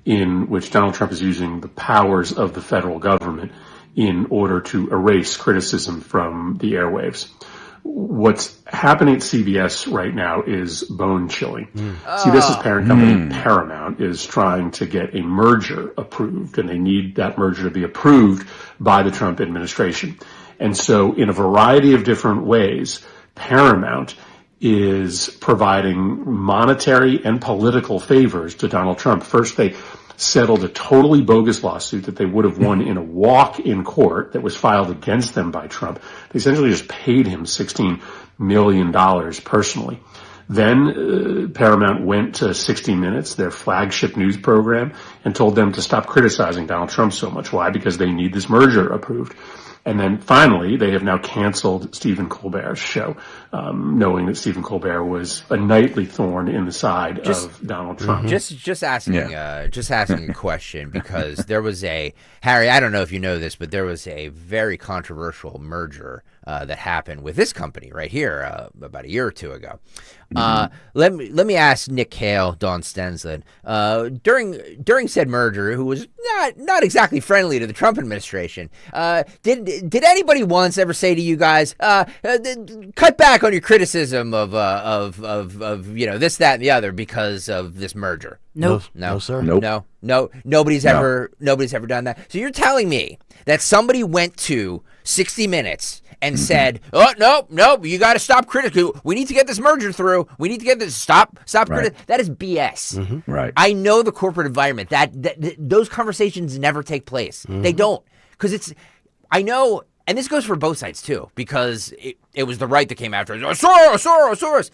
in which Donald Trump is using the powers of the federal government in order to erase criticism from the airwaves. What's happening at CBS right now is bone-chilling. CBS's parent company, Paramount, is trying to get a merger approved, and they need that merger to be approved by the Trump administration. And so in a variety of different ways, Paramount is providing monetary and political favors to Donald Trump. First, they settled a totally bogus lawsuit that they would have won in a walk in court that was filed against them by Trump. They essentially just paid him $16 million personally. Then Paramount went to 60 Minutes, their flagship news program, and told them to stop criticizing Donald Trump so much. Why? Because they need this merger approved. And then finally, they have now canceled Stephen Colbert's show, knowing that Stephen Colbert was a nightly thorn in the side of Donald Trump. Just asking a question, because there was Harry, I don't know if you know this, but there was a very controversial merger that happened with this company right here about a year or two ago. Let me ask Nick Kayal, Dawn Stensland, during said merger, who was not exactly friendly to the Trump administration, did anybody once ever say to you guys, cut back on your criticism of this, that, and the other because of this merger? Nope. No, sir. Nope. No. Nobody's ever done that. So you're telling me that somebody went to 60 Minutes and said, "Oh, no, you got to stop criticism. We need to get this merger through. We need to get this stop criticism." That is BS. Right. I know the corporate environment that those conversations never take place. They don't, because I know And this goes for both sides, too, because it was the right that came after it. Soros.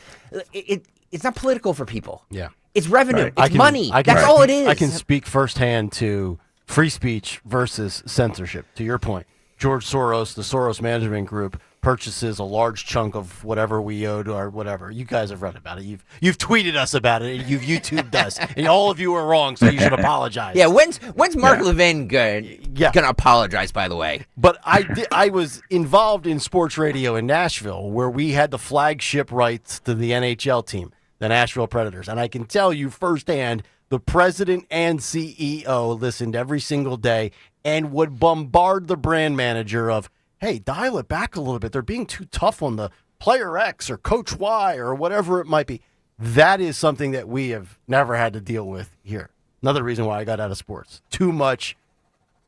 It's not political for people. Yeah. It's revenue. It's money. That's all it is. I can speak firsthand to free speech versus censorship. To your point, George Soros, the Soros Management Group, purchases a large chunk of whatever we owe to our whatever. You guys have read about it. You've tweeted us about it. You've YouTubed us. And all of you are wrong, so you should apologize. Yeah, when's Mark Levin gonna apologize, by the way? But I was involved in sports radio in Nashville, where we had the flagship rights to the NHL team, the Nashville Predators. And I can tell you firsthand, the president and CEO listened every single day and would bombard the brand manager of, hey, dial it back a little bit. They're being too tough on the player X or coach Y or whatever it might be. That is something that we have never had to deal with here. Another reason why I got out of sports. Too much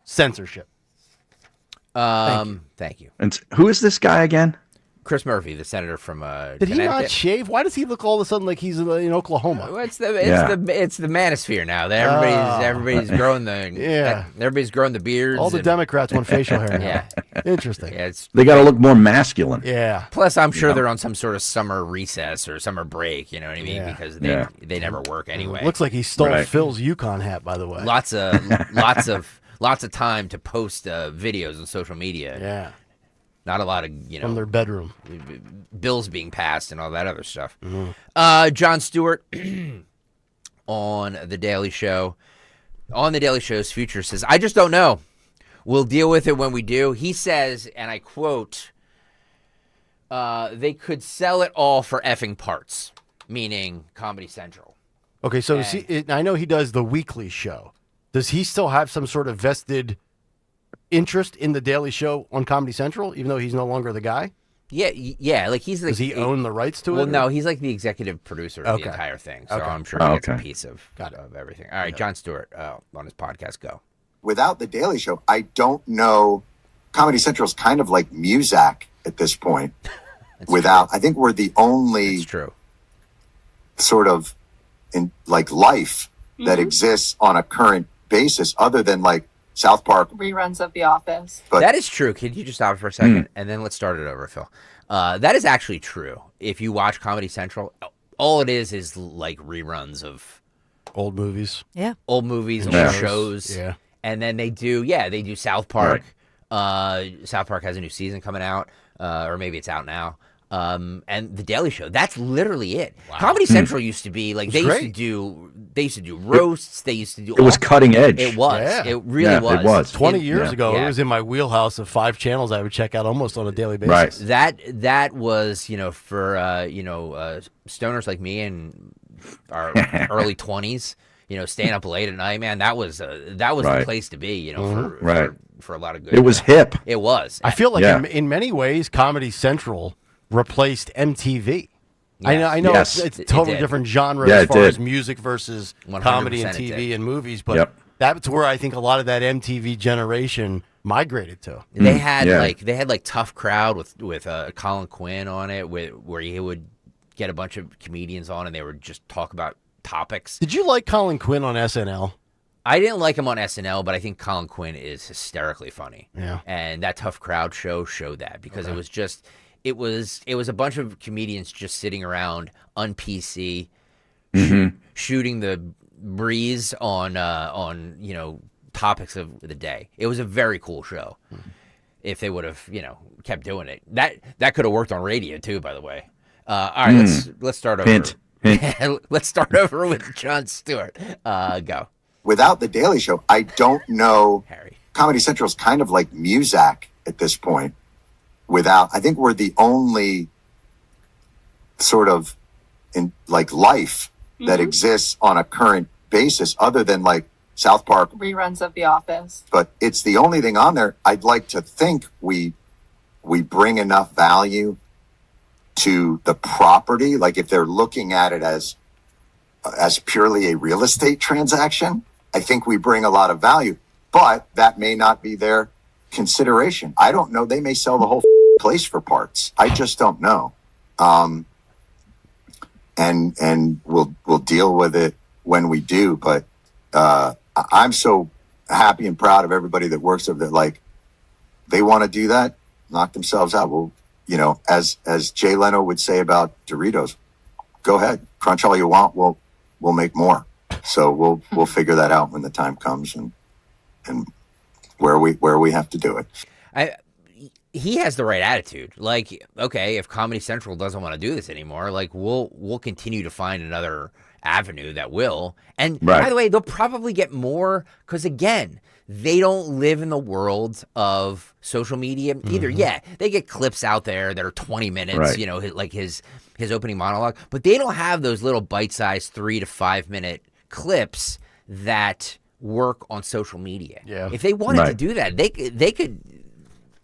censorship. Thank you. And who is this guy again? Chris Murphy, the senator from Did he not shave? Why does he look all of a sudden like he's in Oklahoma? Well, it's the manosphere now. Everybody's growing everybody's growing the beards. All the Democrats want facial hair now. Yeah. Interesting. Yeah, they got to look more masculine. Yeah. Plus, I'm sure they're on some sort of summer recess or summer break. You know what I mean? Yeah. Because they never work anyway. Looks like he stole Phil's Yukon hat, by the way. Lots of time to post videos on social media. Yeah. Not a lot of, from their bedroom, bills being passed and all that other stuff. Mm-hmm. Jon Stewart on The Daily Show. On The Daily Show's future says, I just don't know. We'll deal with it when we do. He says, and I quote, they could sell it all for effing parts, meaning Comedy Central. Okay, so I know he does the weekly show. Does he still have some sort of vested interest in the Daily Show on Comedy Central, even though he's no longer the guy? Yeah. Like he's like. Does he own the rights to it? Well, no, he's like the executive producer of the entire thing. So I'm sure he gets a piece of everything. All right, Jon Stewart on his podcast. Go. Without the Daily Show, I don't know. Comedy Central's kind of like Muzak at this point. I think we're the only sort of in like life that exists on a current basis, other than like South Park reruns of The Office. But that is true. Can you just stop for a second and then let's start it over, Phil? That is actually true. If you watch Comedy Central, all it is like reruns of old movies. Yeah. Old movies, old shows. Yeah. And then they do South Park. Right. South Park has a new season coming out, or maybe it's out now. And The Daily Show. That's literally it. Wow. Comedy Central used to be like they used to do roasts. They used to do. It was cutting edge. It was. Yeah. It really was. It was 20 years ago. It was in my wheelhouse of 5 channels I would check out almost on a daily basis. Right. That was for stoners like me in our early 20s. Staying up late at night, man. That was the place to be. For a lot of good. It was hip. It was. I feel like in many ways, Comedy Central replaced MTV. Yes. I know it's a totally different genre as far as music versus comedy and TV and movies, but that's where I think a lot of that MTV generation migrated to. They had like Tough Crowd with Colin Quinn on it, where he would get a bunch of comedians on and they would just talk about topics. Did you like Colin Quinn on SNL? I didn't like him on SNL, but I think Colin Quinn is hysterically funny. Yeah. And that Tough Crowd show showed that because it was just. It was a bunch of comedians just sitting around on PC, shooting the breeze on topics of the day. It was a very cool show. If they would have kept doing it, that could have worked on radio too. By the way, all right, let's start over. Hint. Let's start over with Jon Stewart. Go. Without the Daily Show, I don't know. Comedy Central's kind of like Muzak at this point. I think we're the only sort of in like life that exists on a current basis, other than like South Park reruns of The Office. But it's the only thing on there. I'd like to think we bring enough value to the property. Like if they're looking at it as purely a real estate transaction, I think we bring a lot of value. But that may not be their consideration. I don't know. They may sell the whole place for parts. I just don't know. And we'll deal with it when we do. But I'm so happy and proud of everybody that works of that. Like they want to do that. knock themselves out. Well, as Jay Leno would say about Doritos, go ahead, crunch all you want. We'll make more. So we'll figure that out when the time comes and where we have to do it. He has the right attitude. Like, okay, if Comedy Central doesn't want to do this anymore, like we'll continue to find another avenue that will. And by the way, they'll probably get more because, again, they don't live in the world of social media either. Yeah, they get clips out there that are 20 minutes, like his opening monologue, but they don't have those little bite-sized 3 to 5 minute clips that work on social media. Yeah. If they wanted to do that,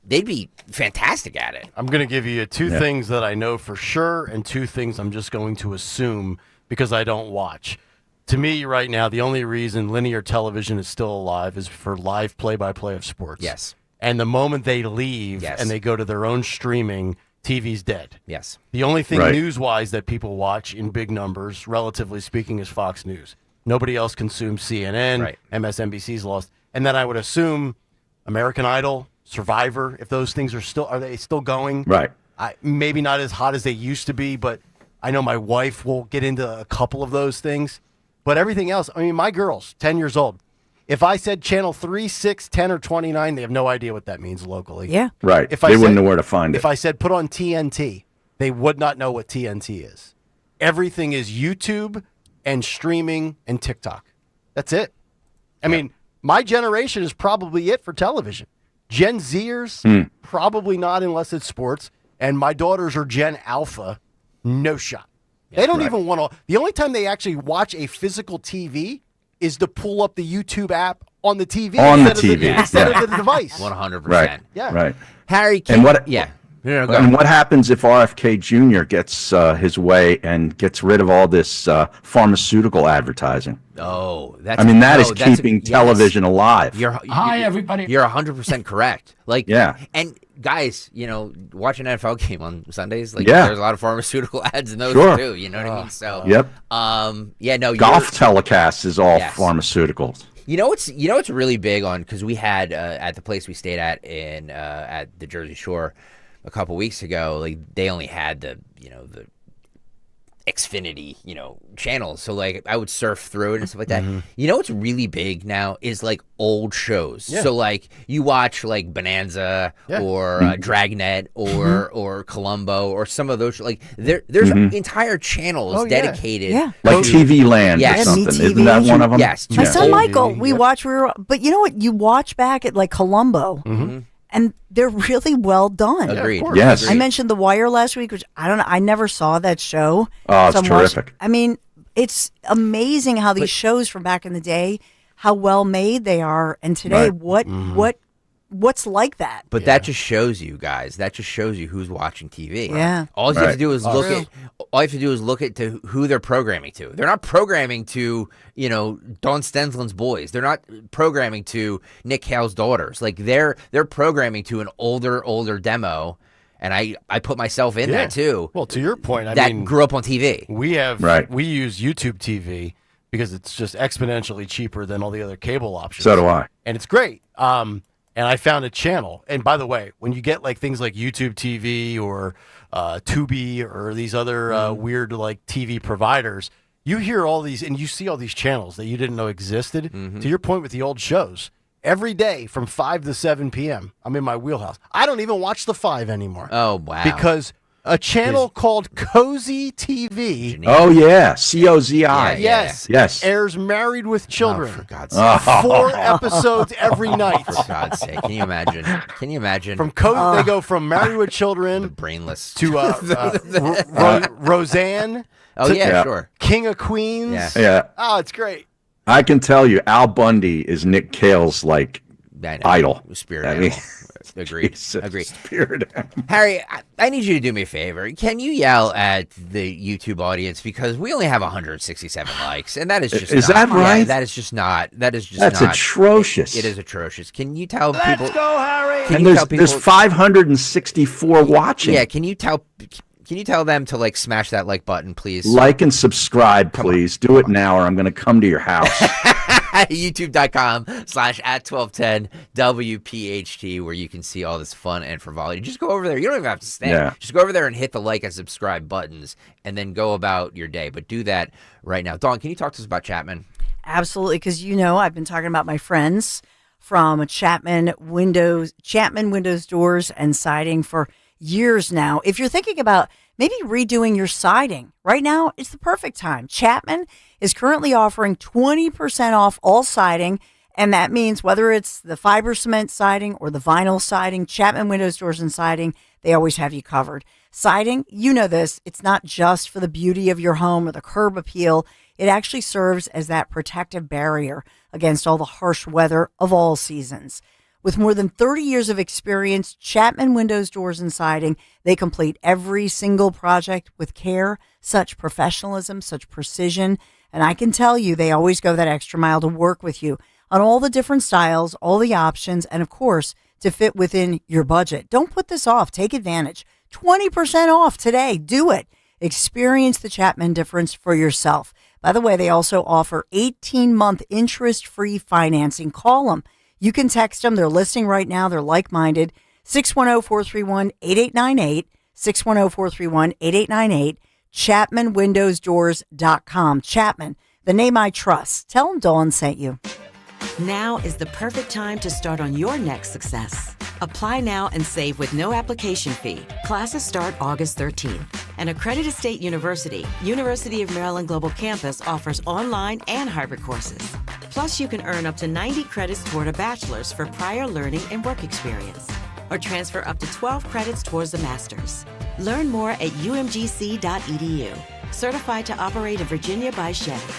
they'd be fantastic at it. I'm going to give you two things that I know for sure and two things I'm just going to assume because I don't watch. To me right now, the only reason linear television is still alive is for live play-by-play of sports. Yes. And the moment they leave and they go to their own streaming, TV's dead. Yes. The only thing news-wise that people watch in big numbers, relatively speaking, is Fox News. Nobody else consumes CNN. MSNBC's lost. And then I would assume American Idol, Survivor, if those things are they still going? Right. Maybe not as hot as they used to be, but I know my wife will get into a couple of those things. But everything else, I mean, my girl's 10 years old. If I said channel 3, 6, 10, or 29, they have no idea what that means locally. Yeah. Right. They wouldn't know where to find it. If I said put on TNT, they would not know what TNT is. Everything is YouTube and streaming and TikTok. That's it. I mean, my generation is probably it for television. Gen Zers, probably not unless it's sports. And my daughters are Gen Alpha, no shot. They don't even want to. The only time they actually watch a physical TV is to pull up the YouTube app on the TV instead of the device. 100%. Right. Yeah. Right. Harry, and what happens if RFK Jr. gets his way and gets rid of all this pharmaceutical advertising? Oh, that is keeping television alive. Hi, everybody. You're 100% correct. And guys, watch an NFL game on Sundays. There's a lot of pharmaceutical ads in those too. You know what I mean? So, golf telecasts is all pharmaceuticals. You know what's really big on, because we had at the place we stayed at in at the Jersey Shore a couple weeks ago, like they only had the Xfinity, channels. So like I would surf through it and stuff like that. What's really big now is like old shows. Yeah. So like you watch like Bonanza or Dragnet or Columbo or some of those. Like there's entire channels dedicated. Yeah. Like TV Land or something. Isn't that one of them? Yes. My son Michael, we watch. But you know what? You watch back at like Columbo. And they're really well done. Agreed. Yes. I mentioned The Wire last week, which I don't know. I never saw that show. Oh, it's terrific. I mean, it's amazing how these shows from back in the day, how well made they are, and today, what's like that? But that just shows you guys. That just shows you who's watching TV. Yeah. All you have to do is look at. All you have to do is look at to who they're programming to. They're not programming to Dawn Stensland's boys. They're not programming to Nick Cale's daughters. Like they're programming to an older demo. And I put myself in that too. Well, to your point, I mean, grew up on TV. We use YouTube TV because it's just exponentially cheaper than all the other cable options. So do I. And it's great. And I found a channel. And by the way, when you get like things like YouTube TV or Tubi or these other weird like TV providers, you hear all these and you see all these channels that you didn't know existed. To your point with the old shows, every day from 5 to 7 p.m., I'm in my wheelhouse. I don't even watch the 5 anymore. Oh, wow. Because a channel called Cozy TV. Oh, yeah. COZI. Yes. Airs Married with Children. Oh, for God's sake. 4 episodes every night. For God's sake. Can you imagine? From they go from Married with Children. The brainless. To Roseanne. Oh, sure. King of Queens. Yeah. Oh, it's great. I can tell you, Al Bundy is Nick Cale's idol. Spirit animal. Agreed. Spirit animal. Harry, I need you to do me a favor. Can you yell at the YouTube audience, because we only have 167 likes, and that is just is that right? Yeah, that is just not. That's atrocious. It is atrocious. Can you tell Let's people? Let's go, Harry. And there's 564 watching. Yeah. Can you tell them to smash that like button, please? Like and subscribe, please. Do it now, or I'm going to come to your house. YouTube.com/@1210WPHT, where you can see all this fun and frivolity. Just go over there. You don't even have to stay. Yeah. Just go over there and hit the like and subscribe buttons, and then go about your day. But do that right now. Dawn, can you talk to us about Chapman? Absolutely, because I've been talking about my friends from Chapman Windows Doors and Siding for years now. If you're thinking about maybe redoing your siding right now, it's the perfect time. Chapman is currently offering 20% off all siding, and that means whether it's the fiber cement siding or the vinyl siding, Chapman Windows, Doors, and Siding, they always have you covered. Siding, this, it's not just for the beauty of your home or the curb appeal. It actually serves as that protective barrier against all the harsh weather of all seasons. With more than 30 years of experience, Chapman Windows, Doors, and Siding, they complete every single project with care, such professionalism, such precision. And I can tell you, they always go that extra mile to work with you on all the different styles, all the options, and of course, to fit within your budget. Don't put this off. Take advantage. 20% off today. Do it. Experience the Chapman difference for yourself. By the way, they also offer 18-month interest-free financing. Call them. You can text them. They're listening right now. They're like-minded. 610-431-8898. 610-431-8898. ChapmanWindowsDoors.com. Chapman, the name I trust. Tell them Dawn sent you. Now is the perfect time to start on your next success. Apply now and save with no application fee. Classes start August 13th. And Accredited State University, University of Maryland Global Campus offers online and hybrid courses. Plus, you can earn up to 90 credits toward a bachelor's for prior learning and work experience, or transfer up to 12 credits towards a master's. Learn more at umgc.edu. Certified to operate in Virginia by Chevy.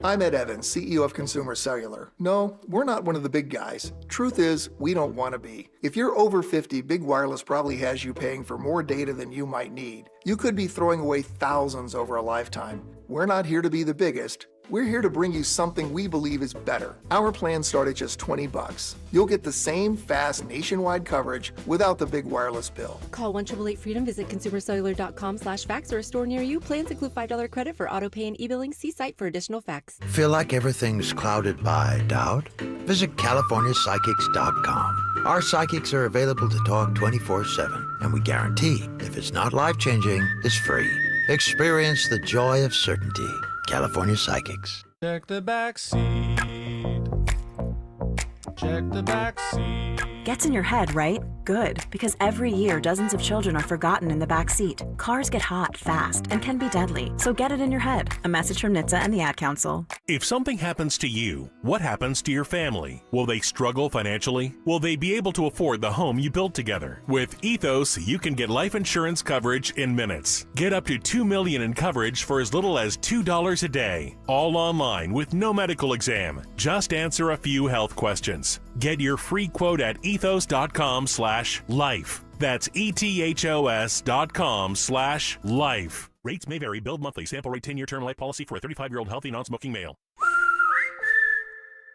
I'm Ed Evans, CEO of Consumer Cellular. No, we're not one of the big guys. Truth is, we don't want to be. If you're over 50, Big Wireless probably has you paying for more data than you might need. You could be throwing away thousands over a lifetime. We're not here to be the biggest. We're here to bring you something we believe is better. Our plans start at just $20. You'll get the same fast nationwide coverage without the big wireless bill. Call 1-888-FREEDOM, visit consumercellular.com/facts or a store near you. Plans include $5 credit for auto pay and e-billing. See site for additional facts. Feel like everything's clouded by doubt? Visit CaliforniaPsychics.com. Our psychics are available to talk 24/7, and we guarantee if it's not life-changing, it's free. Experience the joy of certainty. California Psychics. Check the back seat. Check the back seat. Gets in your head, right? Good, because every year dozens of children are forgotten in the back seat. Cars get hot fast and can be deadly, so get it in your head. A message from NHTSA and the Ad Council. If something happens to you, what happens to your family? Will they struggle financially? Will they be able to afford the home you built together? With Ethos, you can get life insurance coverage in minutes. Get up to $2 million in coverage for as little as $2 a day. All online with no medical exam. Just answer a few health questions. Get your free quote at ethos.com/life. That's ethos.com/life. Rates may vary. Billed monthly. Sample rate 10-year term life policy for a 35-year-old healthy non-smoking male.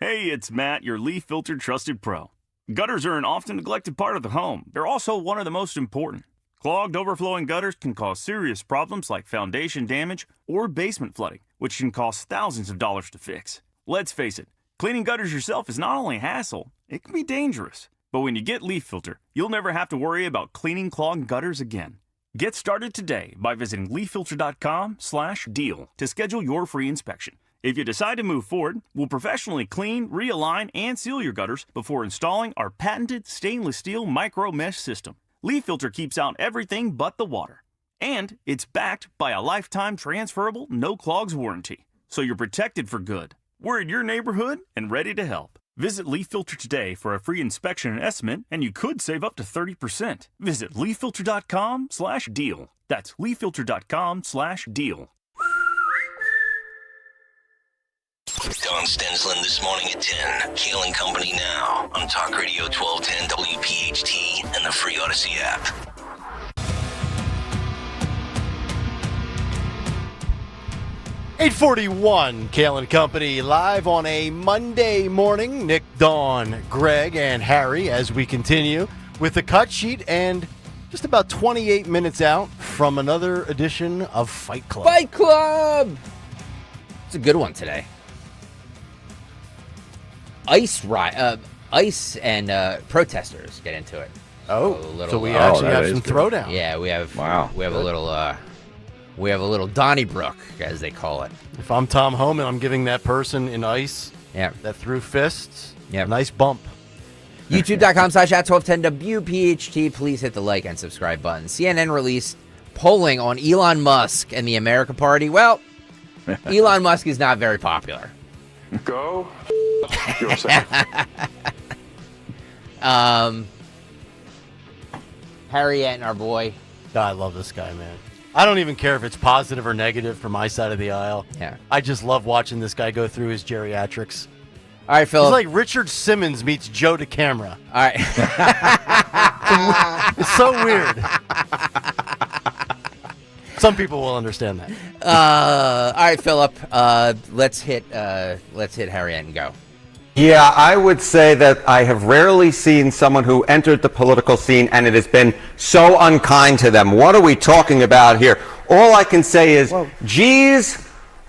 Hey, it's Matt, your leaf filter trusted pro. Gutters are an often neglected part of the home. They're also one of the most important. Clogged, overflowing gutters can cause serious problems like foundation damage or basement flooding, which can cost thousands of dollars to fix. Let's face it, cleaning gutters yourself is not only a hassle, it can be dangerous. But when you get Leaf Filter, you'll never have to worry about cleaning clogged gutters again. Get started today by visiting leaffilter.com/deal to schedule your free inspection. If you decide to move forward, we'll professionally clean, realign, and seal your gutters before installing our patented stainless steel micro mesh system. Leaf Filter keeps out everything but the water. And it's backed by a lifetime transferable no clogs warranty. So you're protected for good. We're in your neighborhood and ready to help. Visit Leaf Filter today for a free inspection and estimate, and you could save up to 30%. Visit leaffilter.com/deal. That's leaffilter.com/deal. Don Stensland this morning at 10. Kayal and Company now on Talk Radio 1210 WPHT and the free Odyssey app. $8:41, Kayal and Company, live on a Monday morning. Nick, Dawn, Greg, and Harry as we continue with the cut sheet and just about 28 minutes out from another edition of Fight Club. Fight Club! It's a good one today. ICE and protesters get into it. Oh, little, so we actually have some good. throwdown. Yeah, we have. Wow. We have a little Donnybrook, as they call it. If I'm Tom Homan, I'm giving that person in ICE that threw fists a nice bump. YouTube.com/@1210 WPHT. Please hit the like and subscribe button. CNN released polling on Elon Musk and the America Party. Well, Elon Musk is not very popular. Go yourself. Harriet and our boy. God, I love this guy, man. I don't even care if it's positive or negative for my side of the aisle. Yeah. I just love watching this guy go through his geriatrics. All right, Philip. He's like Richard Simmons meets Joe DeCamera. All right. It's so weird. Some people will understand that. All right, Philip. Let's hit Harriet and go. Yeah, I would say that I have rarely seen someone who entered the political scene and it has been so unkind to them. What are we talking about here? All I can say is, geez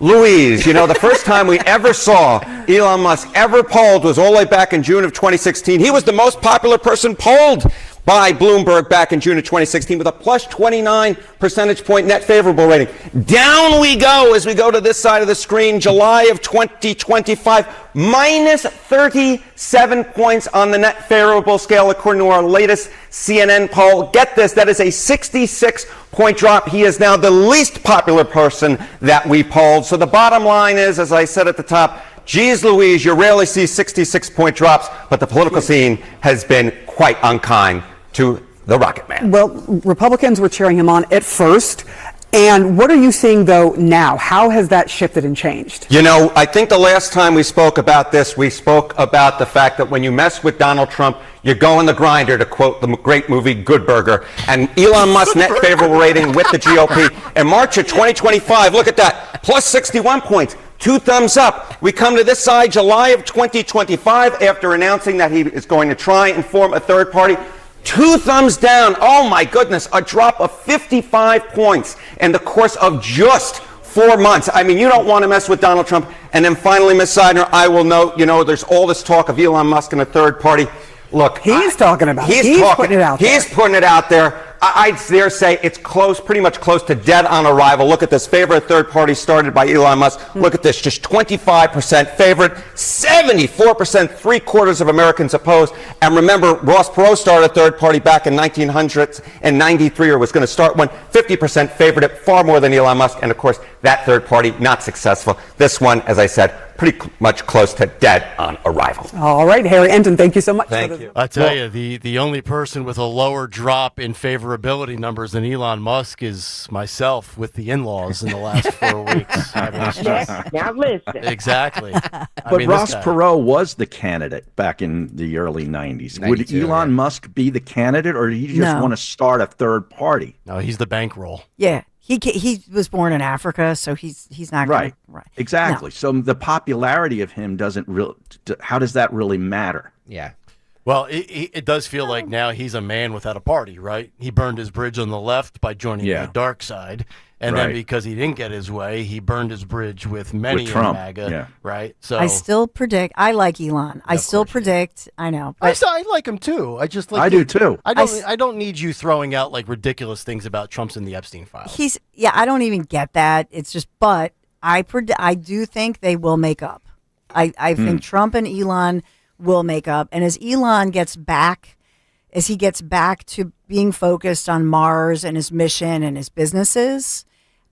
Louise. You know, the first time we ever saw Elon Musk ever polled was all the way back in June of 2016. He was the most popular person polled by Bloomberg back in June of 2016 with a plus 29 percentage point net favorable rating. Down we go as we go to this side of the screen, July of 2025, minus 37 points on the net favorable scale according to our latest CNN poll. Get this, that is a 66-point drop. He is now the least popular person that we polled. So the bottom line is, as I said at the top, geez Louise, you rarely see 66-point drops, but the political scene has been quite unkind to the Rocket Man. Well, Republicans were cheering him on at first. And what are you seeing, though, now? How has that shifted and changed? You know, I think the last time we spoke about this, we spoke about the fact that when you mess with Donald Trump, you go in the grinder, to quote the great movie Good Burger. And Elon Musk's net favorable rating with the GOP in March of 2025, look at that, plus 61 points. 2 thumbs up. We come to this side, July of 2025, after announcing that he is going to try and form a third party. 2 thumbs down. Oh my goodness, a drop of 55 points in the course of just 4 months. I mean, you don't want to mess with Donald Trump. And then finally, Ms. Seidner, I will note, you know, there's all this talk of Elon Musk and a third party. Look, he's talking about it. He's putting it out there. He's putting it out there. I'd dare say it's close, pretty much close to dead on arrival. Look at this. Favorite third party started by Elon Musk. Look at this. Just 25% favorite, 74%, 3/4 of Americans opposed. And remember, Ross Perot started a third party back in 1993, or was going to start one. 50% favorite, far more than Elon Musk. And of course, that third party not successful. This one, as I said, pretty much close to dead on arrival. All right, Harry Enton, thank you so much. Thank you. I tell you, the only person with a lower drop in favorability numbers than Elon Musk is myself with the in-laws in the last 4 weeks. I mean, it's just, now listen. Exactly. But Ross Perot was the candidate back in the early 90s. Would Elon Musk be the candidate, or did he just want to start a third party? No, he's the bankroll. Yeah. He was born in Africa, so he's not right. Right. Exactly. No. So the popularity of him doesn't really. How does that really matter? Yeah. Well, it does feel like now he's a man without a party, right? He burned his bridge on the left by joining the dark side. And then because he didn't get his way, he burned his bridge with many in MAGA, right? So I still predict. I like Elon. I still predict. I know. But I like him too. I just like. I do too. I don't need you throwing out like ridiculous things about Trump's in the Epstein files. I don't even get that. It's just, but I do think they will make up. I think Trump and Elon will make up, and as Elon gets back to being focused on Mars and his mission and his businesses,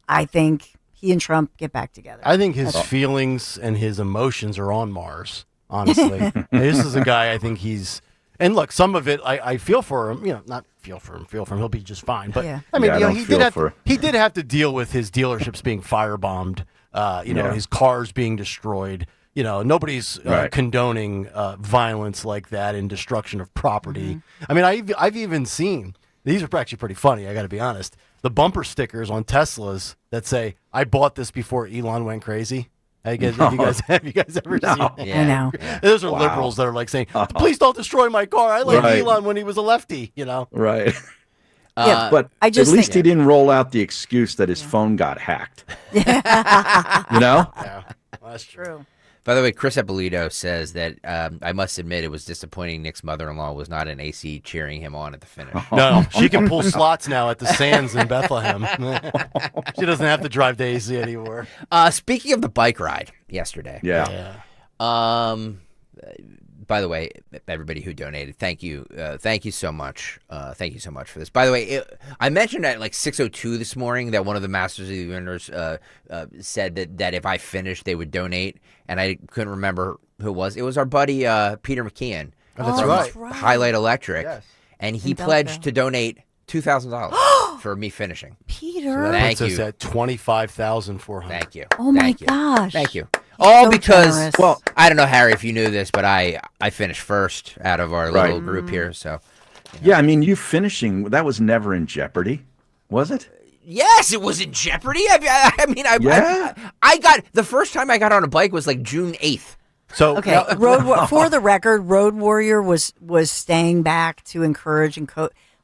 I think he and Trump get back together. I think his feelings and his emotions are on Mars, honestly. This is a guy I think he's... And look, some of it, I feel for him. You know, not feel for him. He'll be just fine. But, I mean, he did have to deal with his dealerships being firebombed, his cars being destroyed. You know, nobody's condoning violence like that and destruction of property. I mean, I've even seen, these are actually pretty funny, I got to be honest, the bumper stickers on Teslas that say, "I bought this before Elon went crazy." Have you guys ever seen that? I know. Those are liberals that are like saying, "Please don't destroy my car. I like Elon when he was a lefty," you know? Right. But at least he didn't roll out the excuse that his phone got hacked. You know? Yeah. That's true. By the way, Chris Eppolito says that I must admit it was disappointing Nick's mother-in-law was not in AC cheering him on at the finish. No, she can pull slots now at the Sands in Bethlehem. She doesn't have to drive to AC anymore. Speaking of the bike ride yesterday. Yeah. By the way, everybody who donated, thank you. Thank you so much. Thank you so much for this. By the way, I mentioned at like 6:02 this morning that one of the Masters of the Universe said that if I finished, they would donate, and I couldn't remember who it was. It was our buddy Peter McKeon. Oh, that's from right. Highlight Electric, Yes. and he pledged to donate $2,000 for me finishing. Peter. Thank Puts you. us at 25,400. Thank you. Oh my Thank you. gosh. Thank you. He's All so because, generous. well, I don't know, Harry, if you knew this, but I finished first out of our little Right. group here. So, Yeah, I mean, you finishing, that was never in jeopardy, was it? yes, it was in jeopardy. I got the first time I got on a bike was like June 8th. So Okay, for the record, Road Warrior was staying back to encourage and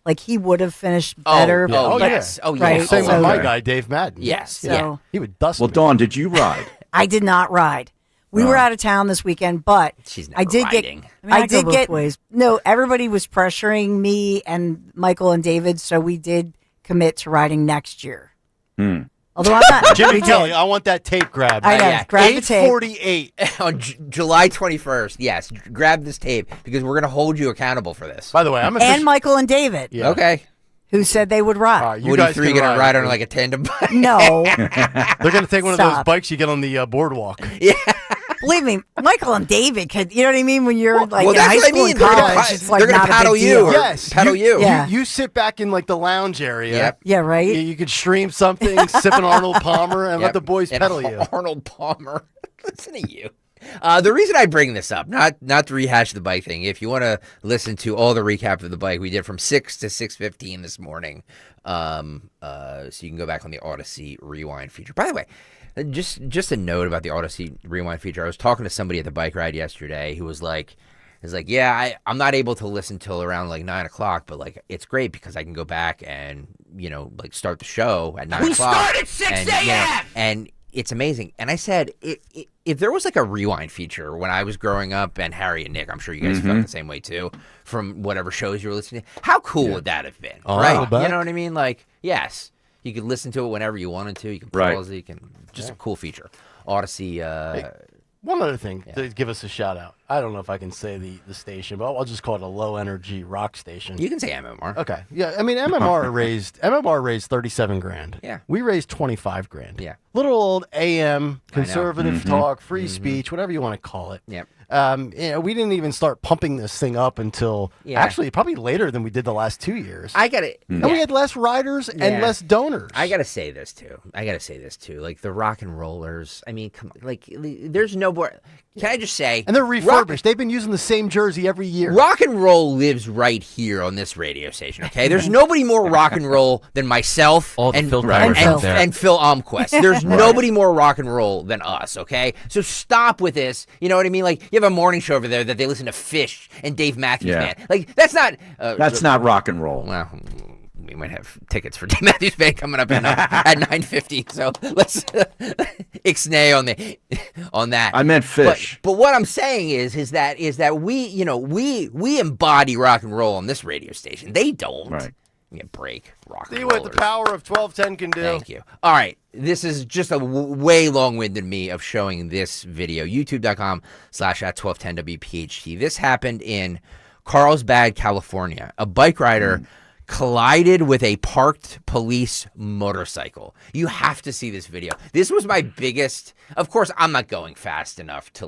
like he would have finished better. Oh, but- yes. Oh, yeah. right? Same So with my guy, Dave Madden. Yes. So He would dust Well, me. Dawn, did you ride? I did not ride. We were out of town this weekend, but She's I never did riding. get. I did get. No, everybody was pressuring me and Michael and David, so we did commit to riding next year. Although I'm not. Jimmy we did. Kelly, I want that tape grabbed. I know. Grab the tape. 8:48. On July 21st, yes, grab this tape because we're going to hold you accountable for this. By the way, I'm And Michael and David, Yeah. Okay. who said they would ride. You What are you guys three can going to ride on with like me. a tandem bike? No, They're going to take one of those Stop. bikes you get on the boardwalk. believe me, Michael and David could. You know what I mean? When you're like well, in that's high what I school mean. and They're gonna college, pa- it's like they're gonna not a paddle big you deal. or- Yes. Paddle you. Yeah. You sit back in like the lounge area. Yep. Yeah, right. You could stream something, sipping Arnold Palmer, and let Yep. the boys And pedal you. Arnold Palmer. Listen to you. The reason I bring this up, not to rehash the bike thing, if you want to listen to all the recap of the bike, we did from 6 to 6:15 this morning. So you can go back on the Odyssey Rewind feature. By the way, just a note about the Odyssey Rewind feature. I was talking to somebody at the bike ride yesterday who was like, yeah, I'm not able to listen till around like 9 o'clock, but like it's great because I can go back and like start the show at 9 o'clock. We start at 6 a.m. And it's amazing. And I said, if there was like a rewind feature when I was growing up, and Harry and Nick, I'm sure you guys felt the same way too, from whatever shows you were listening to, how cool would that have been? Oh, right? back. You know what I mean? Like, yes, you could listen to it whenever you wanted to. You can pause it. You can just a cool feature. Odyssey. One other thing to give us a shout out. I don't know if I can say the station, but I'll just call it a low energy rock station. You can say MMR. Okay. Yeah. I mean, MMR raised $37,000. Yeah. We raised $25,000. Yeah. Little old AM I know. conservative talk, free speech, whatever you want to call it. Yep. We didn't even start pumping this thing up until actually probably later than we did the last 2 years. I got it. And we had less riders and less donors. I gotta say this too. Like the rock and rollers. I mean, come on. Like, there's no more. Can I just say? And they're refurbished. They've been using the same jersey every year. Rock and roll lives right here on this radio station. Okay, there's nobody more rock and roll than myself and Phil Almquist. There's nobody more rock and roll than us. Okay, so stop with this. You know what I mean? Like, you have a morning show over there that they listen to Fish and Dave Matthews Band. Like, that's not. That's not rock and roll. Well, we might have tickets for Dave Matthews Band coming up at 9:50. So let's ixnay on that. I meant Fish. But what I'm saying is that we embody rock and roll on this radio station. They don't. Right. Give me a break. Rock See and what rollers. the power of 1210 can do. Thank you. All right. This is just a way long-winded me of showing this video. YouTube.com/@1210WPHT. This happened in Carlsbad, California. A bike rider collided with a parked police motorcycle. You have to see this video. This was my biggest. Of course, I'm not going fast enough to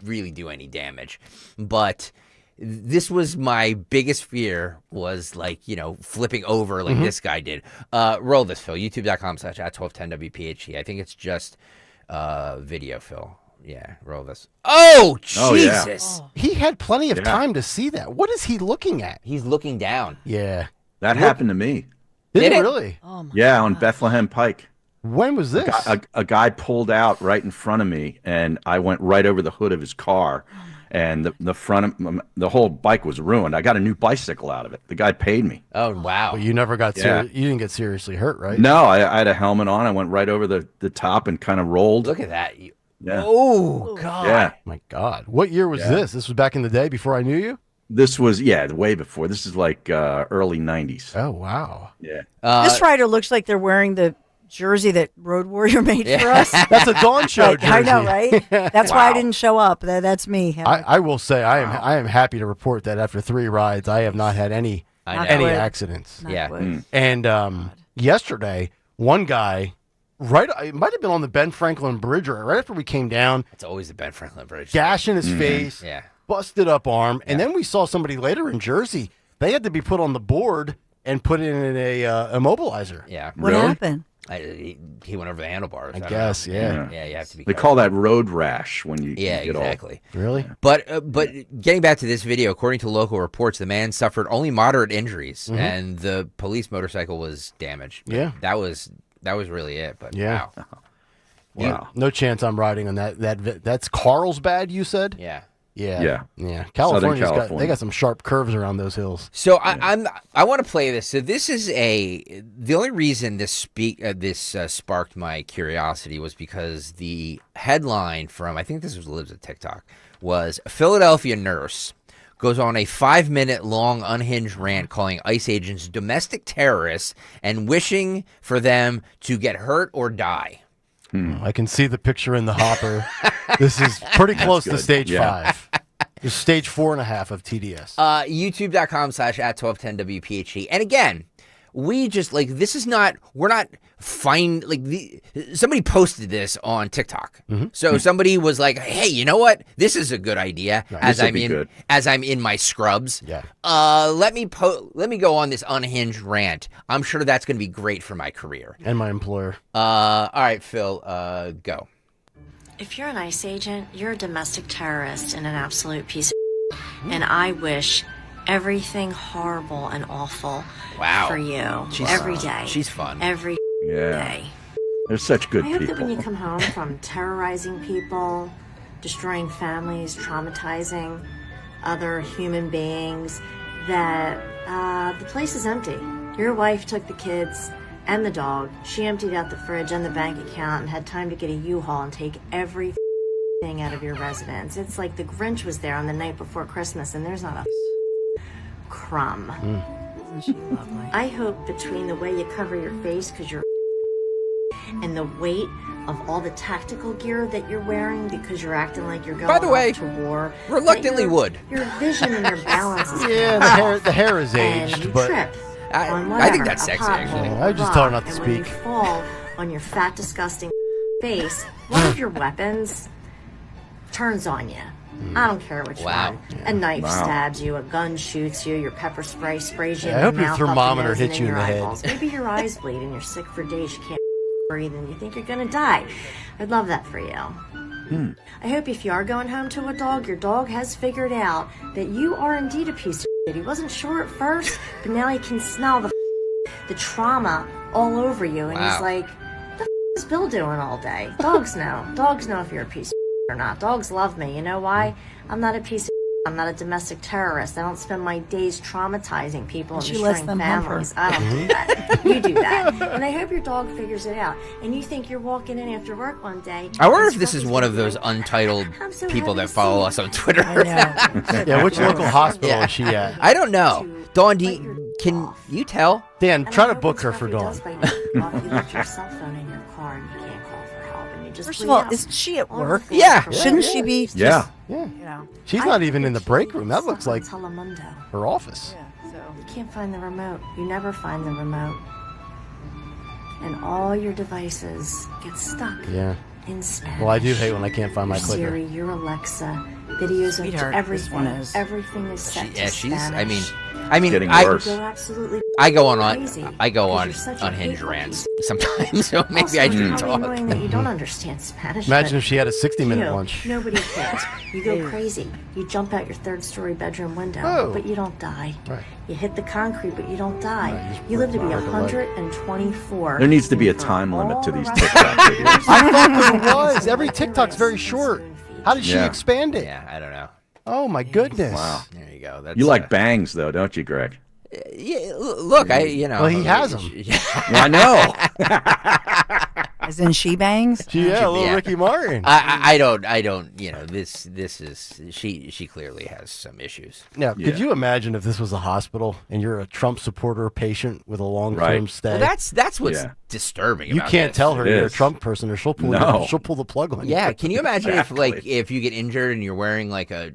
really do any damage, but this was my biggest fear, was flipping over like this guy did. Roll this, Phil. YouTube.com/@1210WPHT. I think it's just video, Phil. Yeah, roll this. Oh, Jesus. Oh. He had plenty of time to see that. What is he looking at? He's looking down. Yeah. That happened to me. Did it really? Oh my Yeah, on Bethlehem Pike. When was this? A guy pulled out right in front of me, and I went right over the hood of his car, and the whole bike was ruined. I got a new bicycle out of it. The guy paid me. Oh, wow. Well, you never got you didn't get seriously hurt, right? No, I had a helmet on. I went right over the top and kind of rolled. Look at that. Yeah. Oh, God. Yeah. My God. What year was Yeah. this? This was back in the day before I knew you? This was, way before. This is like early 90s. Oh, wow. Yeah. This rider looks like they're wearing the jersey that Road Warrior made for us. That's a Dawn Show Like, jersey. I know, right? That's why I didn't show up. That's me. I will say I am happy to report that after 3 rides, I have not had any accidents. Yeah. And yesterday, one guy, it might have been on the Ben Franklin Bridge, right after we came down. It's always the Ben Franklin Bridge. Gash in his face, Yeah. busted up arm, and then we saw somebody later in Jersey. They had to be put on the board and put in a immobilizer. Yeah. What happened? He went over the handlebars. I don't guess, know. yeah. Yeah, you have to be They careful. call that road rash when you Yeah, get exactly. Really? But getting back to this video, according to local reports, the man suffered only moderate injuries, Mhm. and the police motorcycle was damaged. Yeah. That was really it. But Yeah. wow. Wow. No chance I'm riding on that. That's Carlsbad, you said? Yeah. Yeah. Yeah. California's California. they got some sharp curves around those hills. So I want to play this. So this is the only reason this sparked my curiosity was because the headline from, I think this was Lives of TikTok, was a Philadelphia nurse goes on a 5-minute long unhinged rant calling ICE agents domestic terrorists and wishing for them to get hurt or die. I can see the picture in the hopper. This is pretty close to good. stage Yeah. 5. It's stage 4.5 of TDS. YouTube.com/@1210WPHT. And again, we just we're not fine. Somebody posted this on TikTok. So somebody was like, hey, you know what? This is a good idea as I'm in my scrubs. Yeah. Let me go on this unhinged rant. I'm sure that's going to be great for my career. And my employer. All right, Phil, go. If you're an ICE agent, you're a domestic terrorist and an absolute piece of and I wish everything horrible and awful for you every day. She's fun. Every day. They're such good I hope people. that when you come home from terrorizing people, destroying families, traumatizing other human beings, that the place is empty. Your wife took the kids and the dog. She emptied out the fridge and the bank account and had time to get a U-Haul and take everything out of your residence. It's like the Grinch was there on the night before Christmas and there's not a crumb. Isn't she lovely? I hope between the way you cover your face because you're and the weight of all the tactical gear that you're wearing because you're acting like you're going By the way, off to war. reluctantly that would. Your vision and your balance is Yeah, the hair is and aged, you but trip on I think whatever, that's a sexy, pothole, actually. a I just tell her rock, not to and when you speak. fall on your fat, disgusting face, one of your weapons turns on you. I don't care which one. A knife stabs you, a gun shoots you, your pepper spray sprays you in I the hope your mouth, up the thermometer nose, hits and you in your the head. eyeballs. Maybe your eyes bleed and you're sick for days, you can't breathe, and you think you're gonna die. I'd love that for you. I hope if you are going home to a dog, your dog has figured out that you are indeed a piece of shit. He wasn't sure at first, but now he can smell the trauma all over you, and he's like, "The is Bill doing all day?" Dogs know. Dogs know if you're a piece of shit or not. Dogs love me. You know why? I'm not a piece of shit. I'm not a domestic terrorist. I don't spend my days traumatizing people and She lets destroying them hump her. families. I don't do that. You do that. And I hope your dog figures it out. And you think you're walking in after work one day. I wonder and if this is Scruffy's one gonna of be those like, untitled "I'm so people happy that to follow see us you." on Twitter. Yeah, which local hospital is she at? I don't know. Dawn, can you tell? Dan, And try I to hope book when her for Scruffy Dawn. does bite you off, you left your cell phone in your car and you can't call for help and you just First of bleed all, out. isn't she at All the work? things Yeah. from Shouldn't work. she be? Yeah. Yeah. You know. She's I not hope even in your the break kid room. That gets looks stuck on like Telemundo. her office. You can't find the remote. You never find the remote. And all your devices get stuck Yeah. in Spanish. Well, I do hate when I can't find my Your clicker. Siri, your Alexa, videos Sweetheart, of this everything. one is. Everything is set to She's. Spanish. I mean, Getting I worse. Go absolutely I go on crazy I go because on you're such a unhinged hateful rants piece. sometimes, so maybe Also, I it's shouldn't probably talk. annoying that you don't understand Spanish. Imagine but if she had a 60-minute you, lunch. Nobody cares. You go crazy. You jump out your third-story bedroom window, Oh. but you don't die. Right. You hit the concrete, but you don't die. Right, You live to be break my leg. 124. There needs to be a And for time limit to all these the rest TikTok of your videos. years, I thought there was. you Every live TikTok's your very rice and short. spoon-feed. How did she Yeah. expand it? Yeah, I don't know. Oh my goodness! Wow. There you go. That's, You like bangs, though, don't you, Greg? Yeah, look, I Well, he has them. Yeah. Well, I know. As in she bangs? Yeah, little Ricky Martin. I don't. This is she clearly has some issues. Now, could you imagine if this was a hospital and you're a Trump supporter patient with a long-term stay? Well, that's what's disturbing. You about can't this. tell her you're a Trump person, or she'll pull the plug on you. Yeah, can you imagine if you get injured and you're wearing like a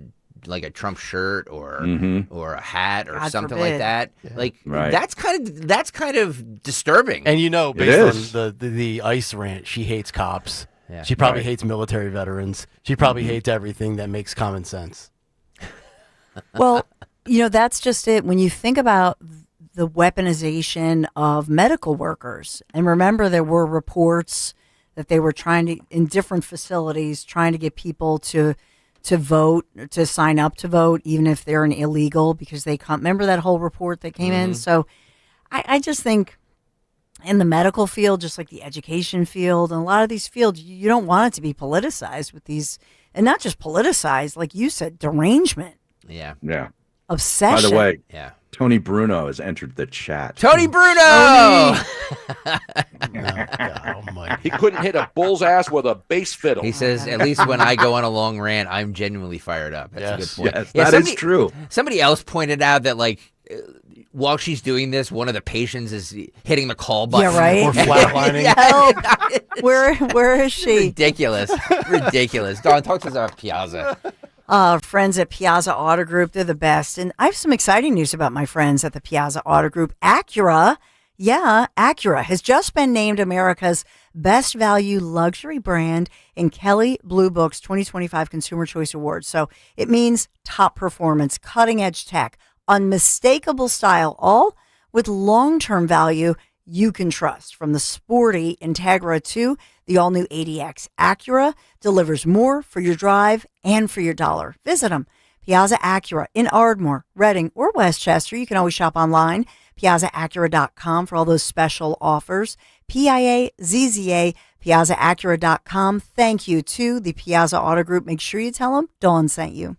Trump shirt or a hat or God something forbid. like that? Yeah. Like Right. that's kind of disturbing. And based on the ICE rant, she hates cops. Yeah. She probably hates military veterans. She probably hates everything that makes common sense. Well, that's just it. When you think about the weaponization of medical workers, and remember there were reports that they were in different facilities, trying to get people to vote, to sign up to vote, even if they're an illegal, because they can't. Remember that whole report that came in? So I just think in the medical field, just like the education field and a lot of these fields, you don't want it to be politicized with these, and not just politicized, like you said, derangement. Yeah. Obsession. By the way, yeah. Tony Bruno has entered the chat. Tony Bruno! He couldn't hit a bull's ass with a bass fiddle. He says, at least when I go on a long rant, I'm genuinely fired up. That's a good point. Yes, that is true. Somebody else pointed out that, while she's doing this, one of the patients is hitting the call button. Yeah, right? Or flatlining. Help. Where is she? Ridiculous. Dawn, talk to us about Piazza. Friends at Piazza Auto Group, they're the best. And I have some exciting news about my friends at the Piazza Auto Group. Acura has just been named America's best value luxury brand in Kelley Blue Book's 2025 Consumer Choice Awards. So it means top performance, cutting edge tech, unmistakable style, all with long-term value you can trust. From the sporty Integra to the all-new ADX, Acura delivers more for your drive and for your dollar. Visit them. Piazza Acura in Ardmore, Reading, or Westchester. You can always shop online, piazzaacura.com, for all those special offers. PIAZZA, piazzaacura.com. Thank you to the Piazza Auto Group. Make sure you tell them Dawn sent you.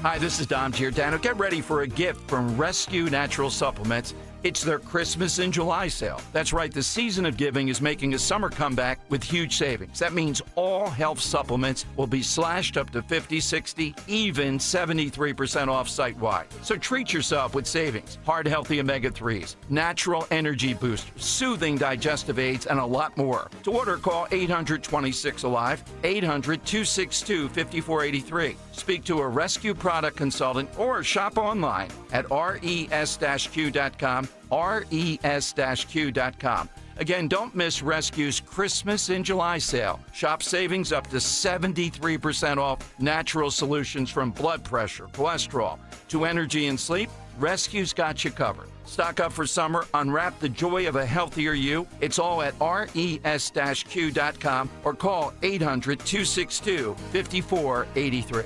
Hi, this is Dom Giordano. Get ready for a gift from Rescue Natural Supplements. It's their Christmas in July sale. That's right, the season of giving is making a summer comeback with huge savings. That means all health supplements will be slashed up to 50, 60, even 73% off site-wide. So treat yourself with savings, heart healthy omega-3s, natural energy boosters, soothing digestive aids, and a lot more. To order, call 800-26-ALIVE, 800-262-5483. Speak to a rescue product consultant or shop online at res-q.com, res-q.com. Again, don't miss Rescue's Christmas in July sale. Shop savings up to 73% off natural solutions from blood pressure, cholesterol, to energy and sleep. Rescue's got you covered. Stock up for summer. Unwrap the joy of a healthier you. It's all at res-q.com or call 800-262-5483.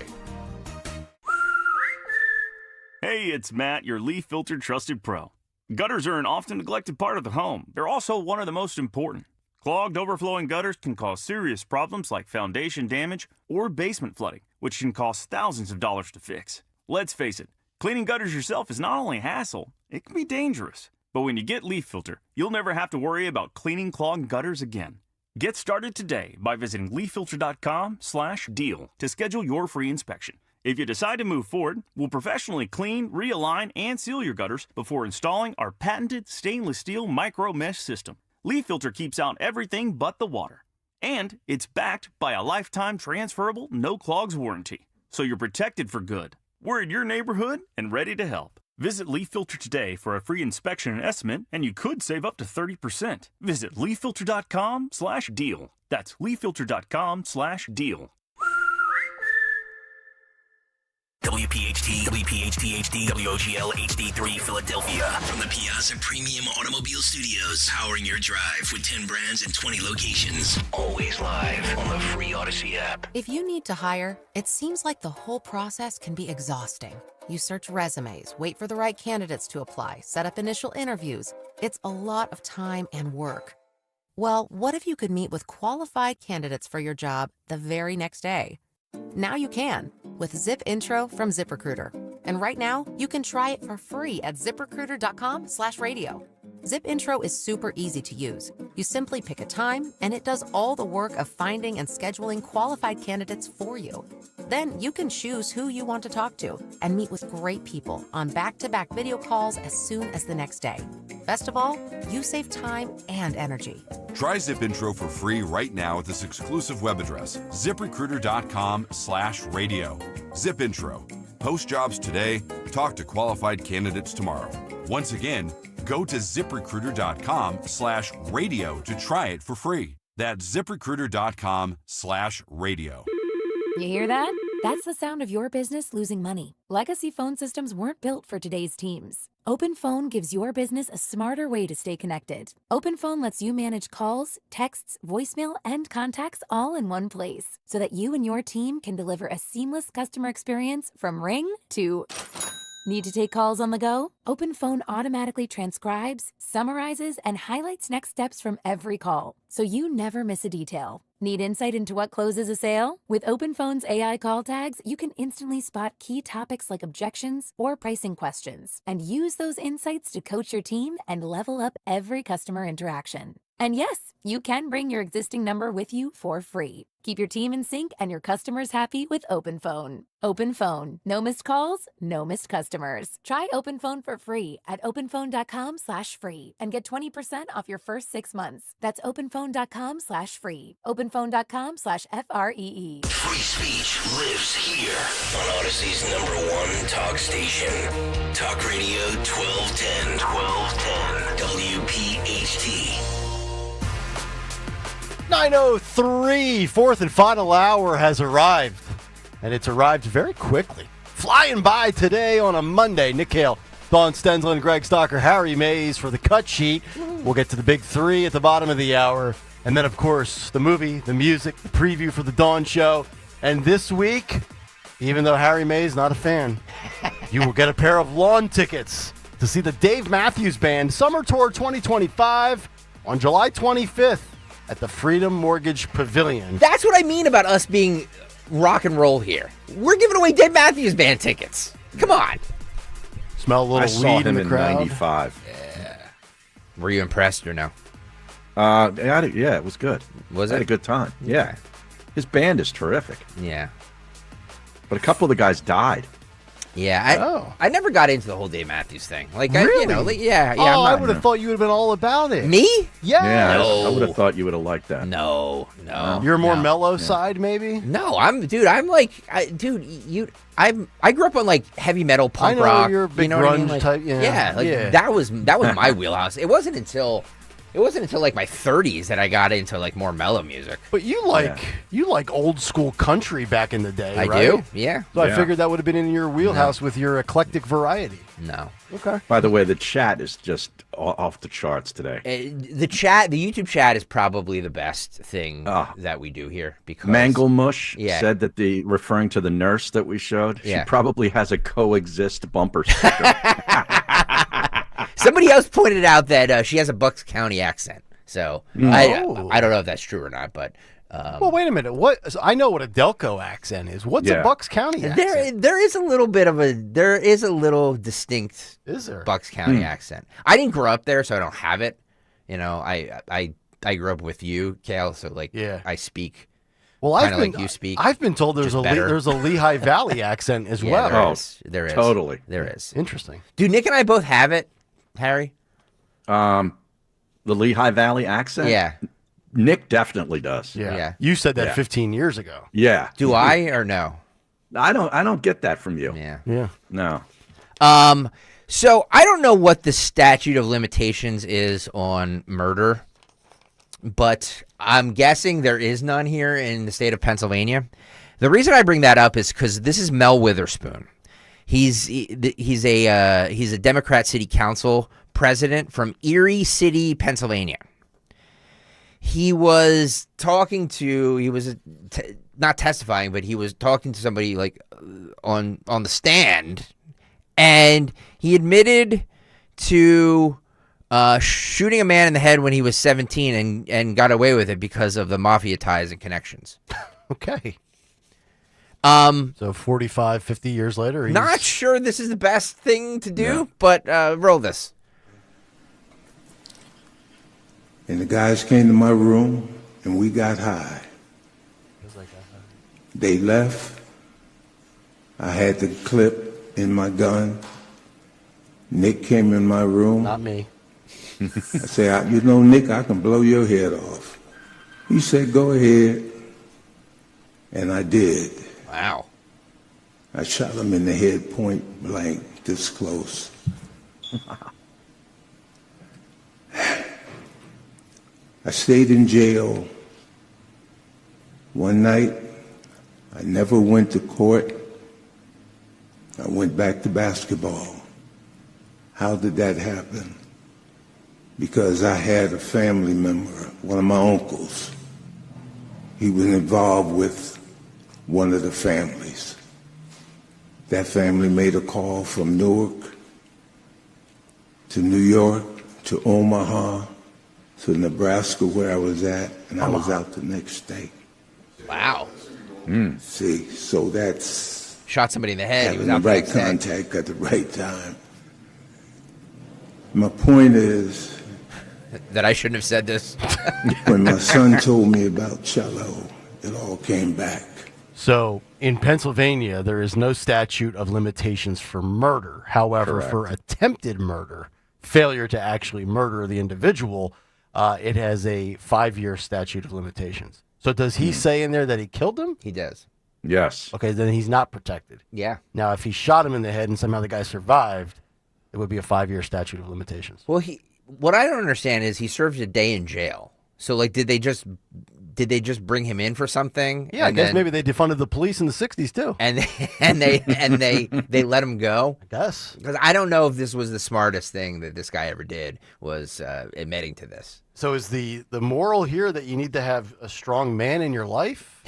Hey, it's Matt, your leaf filter trusted pro. Gutters are an often neglected part of the home. They're also one of the most important. Clogged, overflowing gutters can cause serious problems like foundation damage or basement flooding, which can cost thousands of dollars to fix. Let's face it, cleaning gutters yourself is not only a hassle, it can be dangerous. But when you get Leaf Filter, you'll never have to worry about cleaning clogged gutters again. Get started today by visiting leaffilter.com/deal to schedule your free inspection. If you decide to move forward, we'll professionally clean, realign, and seal your gutters before installing our patented stainless steel micro mesh system. Leaf Filter keeps out everything but the water. And it's backed by a lifetime transferable no clogs warranty. So you're protected for good. We're in your neighborhood and ready to help. Visit Leaf Filter today for a free inspection and estimate, and you could save up to 30%. Visit leaffilter.com/deal. That's leaffilter.com/deal. WPHT, WPHT-HD, WOGL HD3 Philadelphia. From the Piazza Premium Automobile Studios, powering your drive with 10 brands and 20 locations. Always live on the free Odyssey app. If you need to hire, it seems like the whole process can be exhausting. You search resumes, wait for the right candidates to apply, set up initial interviews. It's a lot of time and work. Well, what if you could meet with qualified candidates for your job the very next day? Now you can with Zip Intro from ZipRecruiter. And right now, you can try it for free at ZipRecruiter.com/radio. Zip Intro is super easy to use. You simply pick a time, and it does all the work of finding and scheduling qualified candidates for you. Then you can choose who you want to talk to and meet with great people on back-to-back video calls as soon as the next day. Best of all, you save time and energy. Try Zip Intro for free right now at this exclusive web address, ZipRecruiter.com/radio. Zip Intro. Post jobs today, talk to qualified candidates tomorrow. Once again, go to ZipRecruiter.com/radio to try it for free. That's ZipRecruiter.com/radio. You hear that? That's the sound of your business losing money. Legacy phone systems weren't built for today's teams. OpenPhone gives your business a smarter way to stay connected. OpenPhone lets you manage calls, texts, voicemail, and contacts all in one place so that you and your team can deliver a seamless customer experience from ring to... Need to take calls on the go? OpenPhone automatically transcribes, summarizes, and highlights next steps from every call, so you never miss a detail. Need insight into what closes a sale? With OpenPhone's AI call tags, you can instantly spot key topics like objections or pricing questions, and use those insights to coach your team and level up every customer interaction. And yes, you can bring your existing number with you for free. Keep your team in sync and your customers happy with OpenPhone. OpenPhone. No missed calls, no missed customers. Try OpenPhone for free at openphone.com/free and get 20% off your first 6 months. That's openphone.com/free. openphone.com/FREE. Free speech lives here on Odyssey's #1 talk station. Talk Radio 1210. WPHT. 9:03, fourth and final hour has arrived, and it's arrived very quickly. Flying by today on a Monday. Nick Kayal, Dawn Stensland, Greg Stocker, Harry Mays for the cut sheet. We'll get to the big three at the bottom of the hour, and then, of course, the movie, the music, the preview for the Dawn Show. And this week, even though Harry Mays not a fan, you will get a pair of lawn tickets to see the Dave Matthews Band Summer Tour 2025 on July 25th. At the Freedom Mortgage Pavilion. That's what I mean about us being rock and roll here. We're giving away Dave Matthews Band tickets. Come on. Smell a little I weed saw him in the crowd. 95. Yeah. Were you impressed or no? Yeah, it was good. Was I had it? a good time. Yeah. His band is terrific. Yeah. But a couple of the guys died. Yeah, I never got into the whole Dave Matthews thing. Like, Really? I would have thought you would have been all about it. Me? Yeah. No. I would have thought you would have liked that. No. You're more no. mellow side, maybe? No, I grew up on like heavy metal, punk I know, rock. you're a big you know what I mean? grunge Like, type, yeah. that was my wheelhouse. It wasn't until like my 30s that I got into like more mellow music. But you like old school country back in the day, I right? do, yeah. So I figured that would have been in your wheelhouse with your eclectic variety. No. Okay. By the way, the chat is just off the charts today. The YouTube chat is probably the best thing that we do here because Manglemush Yeah. said that referring to the nurse that we showed, Yeah. she probably has a coexist bumper sticker. Somebody else pointed out that she has a Bucks County accent. So I don't know if that's true or not, but Well, wait a minute. So I know what a Delco accent is. What's a Bucks County accent? there is a little bit of there is a little distinct Bucks County accent. I didn't grow up there, so I don't have it. You know, I grew up with you, Kayal, so like I speak. Well, like you speak. I've been told there's a Lehigh Valley accent as well. There is. Totally. There is. Interesting. Do Nick and I both have it, Harry? The Lehigh Valley accent? Yeah. Nick definitely does. Yeah. You said that 15 years ago. Yeah. Do I or no? I don't get that from you. Yeah. Yeah. No. So I don't know what the statute of limitations is on murder, but I'm guessing there is none here in the state of Pennsylvania. The reason I bring that up is because this is Mel Witherspoon. He's a Democrat city council president from Erie City, Pennsylvania. He was talking to not testifying, but he was talking to somebody like on the stand, and he admitted to shooting a man in the head when he was 17 and got away with it because of the mafia ties and connections. Okay. So 45, 50 years later, he's... Not sure this is the best thing to do, but roll this. And the guys came to my room, and we got high. They left. I had the clip in my gun. Nick came in my room. Not me. I said, you know, Nick, I can blow your head off. He said, go ahead. And I did. Wow. I shot him in the head point blank, this close. I stayed in jail. One night, I never went to court. I went back to basketball. How did that happen? Because I had a family member, one of my uncles. He was involved with one of the families. That family made a call from Newark to New York to Omaha to Nebraska where I was at, and I was out the next day. Wow. See, so that's shot somebody in the head. He having was out the right the next day. contact at the right time. My point is that I shouldn't have said this. when my son told me about cello, it all came back. So in Pennsylvania, there is no statute of limitations for murder. However, Correct. for attempted murder, failure to actually murder the individual, it has a 5-year statute of limitations. So does he say in there that he killed him? He does. Yes. Okay, then he's not protected. Yeah. Now, if he shot him in the head and somehow the guy survived, it would be a 5-year statute of limitations. Well, what I don't understand is he served a day in jail. So, like, did they just bring him in for something? Yeah, I guess maybe they defunded the police in the 60s too. And they let him go. I guess. Because I don't know if this was the smartest thing that this guy ever did, was admitting to this. So is the moral here that you need to have a strong man in your life?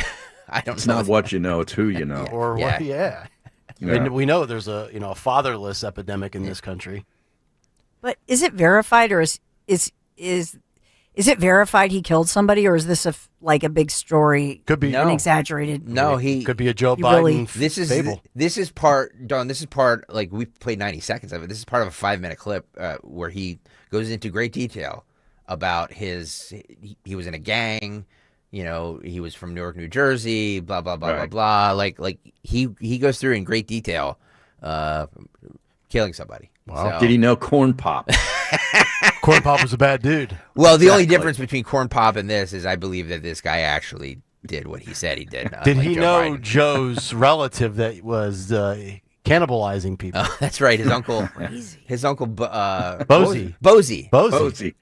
I don't It's know. not what you know, it's who you know. Or Yeah. what? Yeah. Yeah. And we know there's a fatherless epidemic in this country. But is it verified, or is it verified he killed somebody, or is this like a big story? Could be an exaggerated. No, he could be a Joe he Biden really- fable. This is part, Dawn. This is part, like, we played 90 seconds of it. This is part of a 5-minute clip where he goes into great detail about he was in a gang. You know, he was from Newark, New Jersey. Blah blah blah Right. blah blah. Like he goes through in great detail, killing somebody. Wow. So- Did he know Corn Pop? Corn Pop was a bad dude. Well, the only difference between Corn Pop and this is I believe that this guy actually did what he said he did. Did like he Joe know Biden. Joe's relative that was cannibalizing people? Oh, that's right. His uncle, Bozy. Bozy.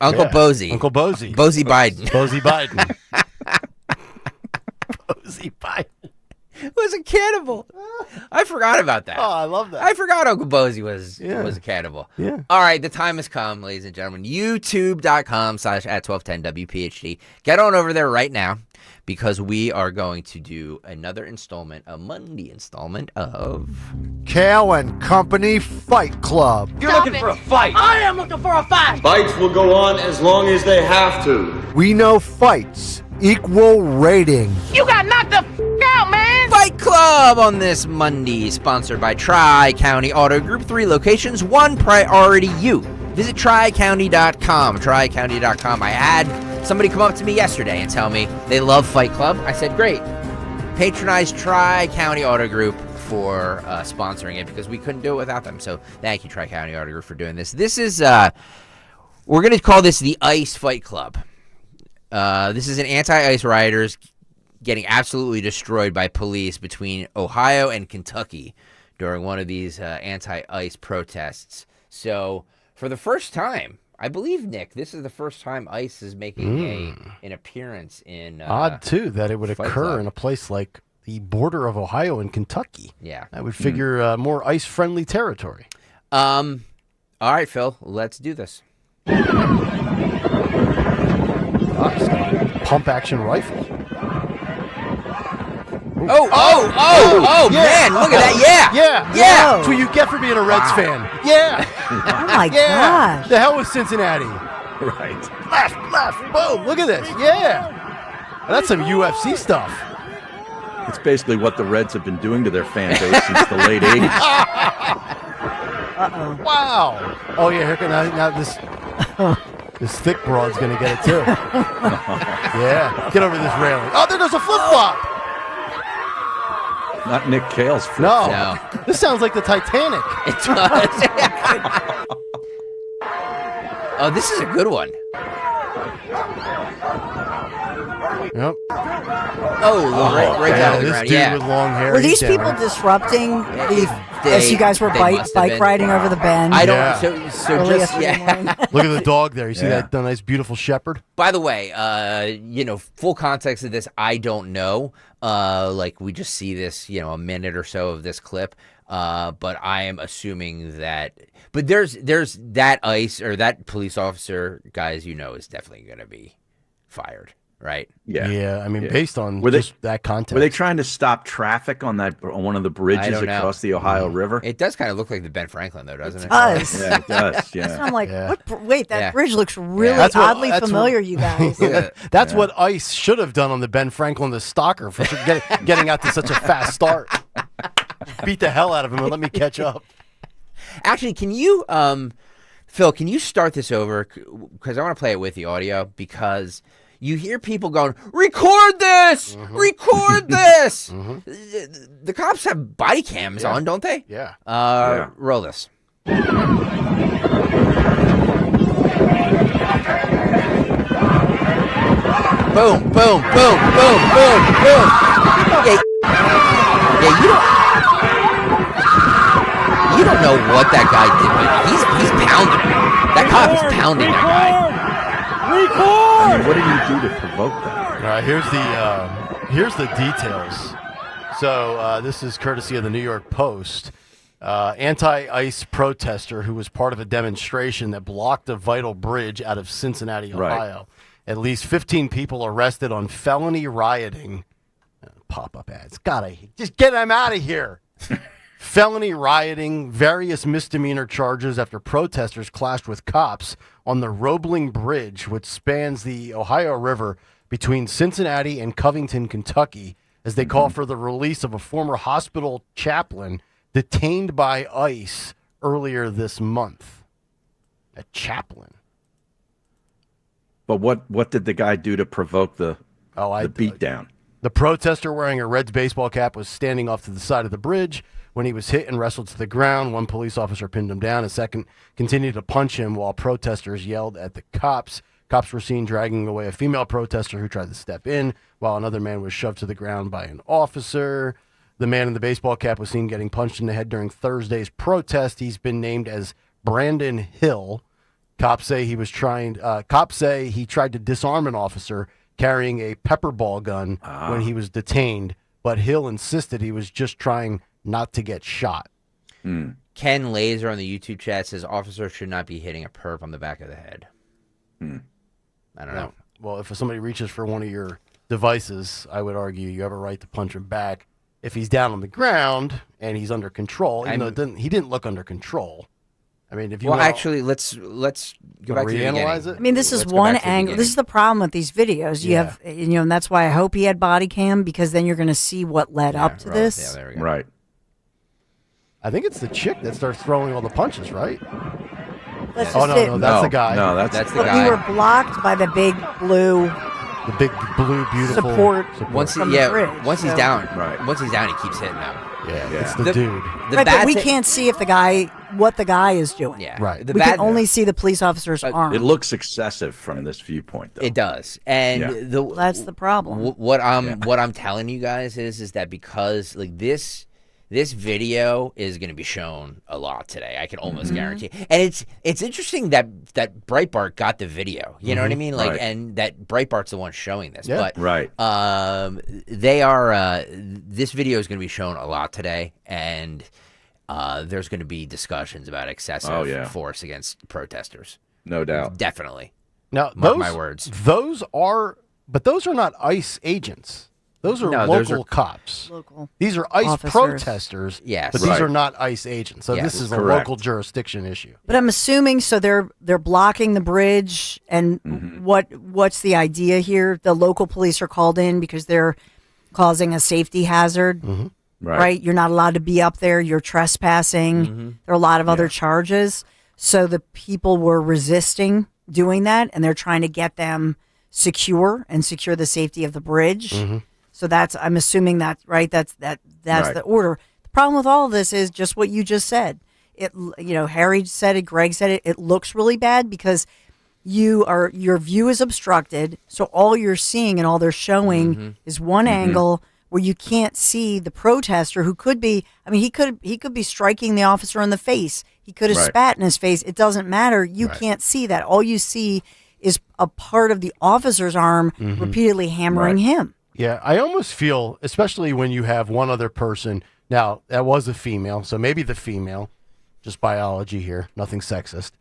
Uncle Yeah. Bozy. Uncle Bozy. Bozy Biden. Bozy Biden. Bozy Biden. Was a cannibal. I forgot about that. Oh, I love that. I forgot Uncle Bozy was a cannibal. Yeah. All right, the time has come, ladies and gentlemen. YouTube.com/@1210WPHT. Get on over there right now because we are going to do another installment, a Monday installment of Kayal and Company Fight Club. You're looking for a fight. I am looking for a fight. Fights will go on as long as they have to. We know fights equal rating. You got knocked the out, man. Fight Club on this Monday, sponsored by Tri-County Auto Group. 3 locations, 1 priority you. Visit tricounty.com. Tricounty.com. I had somebody come up to me yesterday and tell me they love Fight Club. I said, great. Patronize Tri-County Auto Group for sponsoring it because we couldn't do it without them. So thank you, Tri-County Auto Group, for doing this. This is, we're going to call this the ICE Fight Club. This is an anti-ICE rioters getting absolutely destroyed by police between Ohio and Kentucky during one of these anti-ICE protests. So for the first time, I believe, Nick, this is the first time ICE is making an appearance in Odd, too, that it would Fight occur Club. in a place like the border of Ohio and Kentucky. Yeah. I would figure more ICE-friendly territory. All right, Phil, let's do this. Pump-action rifle. Oh, Yeah. man, look at that. Yeah. Yeah. That's what you get for being a Reds fan. Yeah. Oh my Yeah. gosh. The hell with Cincinnati. Right. Left. Boom. Look at this. Yeah. That's some UFC stuff. It's basically what the Reds have been doing to their fan base since the late 80s. Uh-oh. Wow. Oh, yeah. Here can now this. This thick broad's going to get it, too. Yeah. Get over this railing. Oh, there goes a flip-flop. Not Nick Kale's flip. No. This sounds like the Titanic. It does. Oh, this is a good one. Yep. Oh, right down to the this ground. dude Yeah. with long hair. Were he's these people down. disrupting as you guys were they bike must have been. riding over the bend? I don't. Yeah. So Early just yesterday morning? Look at the dog there. You see Yeah. that nice, beautiful shepherd? By the way, full context of this, I don't know. Like we just see this, a minute or so of this clip. But I am assuming that. But there's that ICE or that police officer, guys, is definitely going to be fired, right? Yeah. I mean, based on that context. Were they trying to stop traffic on one of the I bridges don't know. across the Ohio River? It does kind of look like the Ben Franklin, though, doesn't it? It does. Yeah, it does. Yeah. So I'm like, Yeah. wait, that Yeah. bridge looks really That's what- oddly that's familiar, what- you guys. That's what ICE should have done on the Ben Franklin, the stalker, for getting out to such a fast start. Beat the hell out of him and let me catch up. Actually, can you, Phil, can you start this over? Because I want to play it with the audio because you hear people going, record this! Record this! The cops have body cams on, don't they? Yeah. Roll this. Boom, boom, boom, boom, boom, boom. Yeah, you don't know what that guy did, but he's pounding him. That cop is pounding that guy. I mean, what did he do to provoke that? All right, here's the details. So this is courtesy of the New York Post. Anti-ICE protester who was part of a demonstration that blocked a vital bridge out of Cincinnati, Ohio. At least 15 people arrested on felony rioting. Pop-up ads. Just get them out of here. Felony rioting, various misdemeanor charges after protesters clashed with cops on the Roebling Bridge, which spans the Ohio River between Cincinnati and Covington, Kentucky, as they call for the release of a former hospital chaplain detained by ICE earlier this month. A chaplain. But what did the guy do to provoke the beatdown? The protester wearing a Reds baseball cap was standing off to the side of the bridge when he was hit and wrestled to the ground. One police officer pinned him down. A second continued to punch him while protesters yelled at the cops. Cops were seen dragging away a female protester who tried to step in, while another man was shoved to the ground by an officer. The man in the baseball cap was seen getting punched in the head during Thursday's protest. He's been named as Brandon Hill. Cops say he tried to disarm an officer carrying a pepper ball gun when he was detained, but Hill insisted he was just trying not to get shot. Ken Laser on the YouTube chat says officers should not be hitting a perp on the back of the head. I don't know. Well, if somebody reaches for one of your devices, I would argue you have a right to punch him back. If he's down on the ground and he's under control, even though he didn't look under control. I mean, if you actually, let's go back to the reanalyze beginning. I mean, this is one angle. This is the problem with these videos. You have, and that's why I hope he had body cam, because then you're going to see what led up to this. Yeah, there we go. Right. I think it's the chick that starts throwing all the punches, right? Let's Oh, just no, sit- no, that's the guy. No, that's the But guy. we were blocked by the big blue The big, blue, beautiful support. Once from the bridge, once he's so- down, once he's down, he keeps hitting them. Yeah, it's the dude. Right, but we can't see if what the guy is doing. Yeah, Right. The We bad, can only see the police officer's arm. It looks excessive from this viewpoint, though. It does, and Yeah. That's the problem. What I'm telling you guys is that because like this video is going to be shown a lot today. I can almost guarantee. And it's interesting that Breitbart got the video. You know what I mean? Like, Right. and that Breitbart's the one showing this. Yeah. But Right. they are. This video is going to be shown a lot today, and there's going to be discussions about excessive force against protesters. No doubt. Definitely. Now, Mark my words. Those are not ICE agents. Those are local cops. Local These are ICE officers. protesters. Yes. But these are not ICE agents. So this is a local jurisdiction issue. But I'm assuming they're blocking the bridge, and what's the idea here? The local police are called in because they're causing a safety hazard. Right? You're not allowed to be up there. You're trespassing. There are a lot of other charges. So the people were resisting doing that, and they're trying to get them secure the safety of the bridge. So I'm assuming that's right. That's Right. the order. The problem with all of this is just what you just said. Harry said it, Greg said it. It looks really bad because your view is obstructed. So all you're seeing and all they're showing is one angle where you can't see the protester who could be. I mean, he could be striking the officer in the face. He could have spat in his face. It doesn't matter. You can't see that. All you see is a part of the officer's arm repeatedly hammering him. Yeah, I almost feel, especially when you have one other person. Now, that was a female, so maybe the female, just biology here, nothing sexist.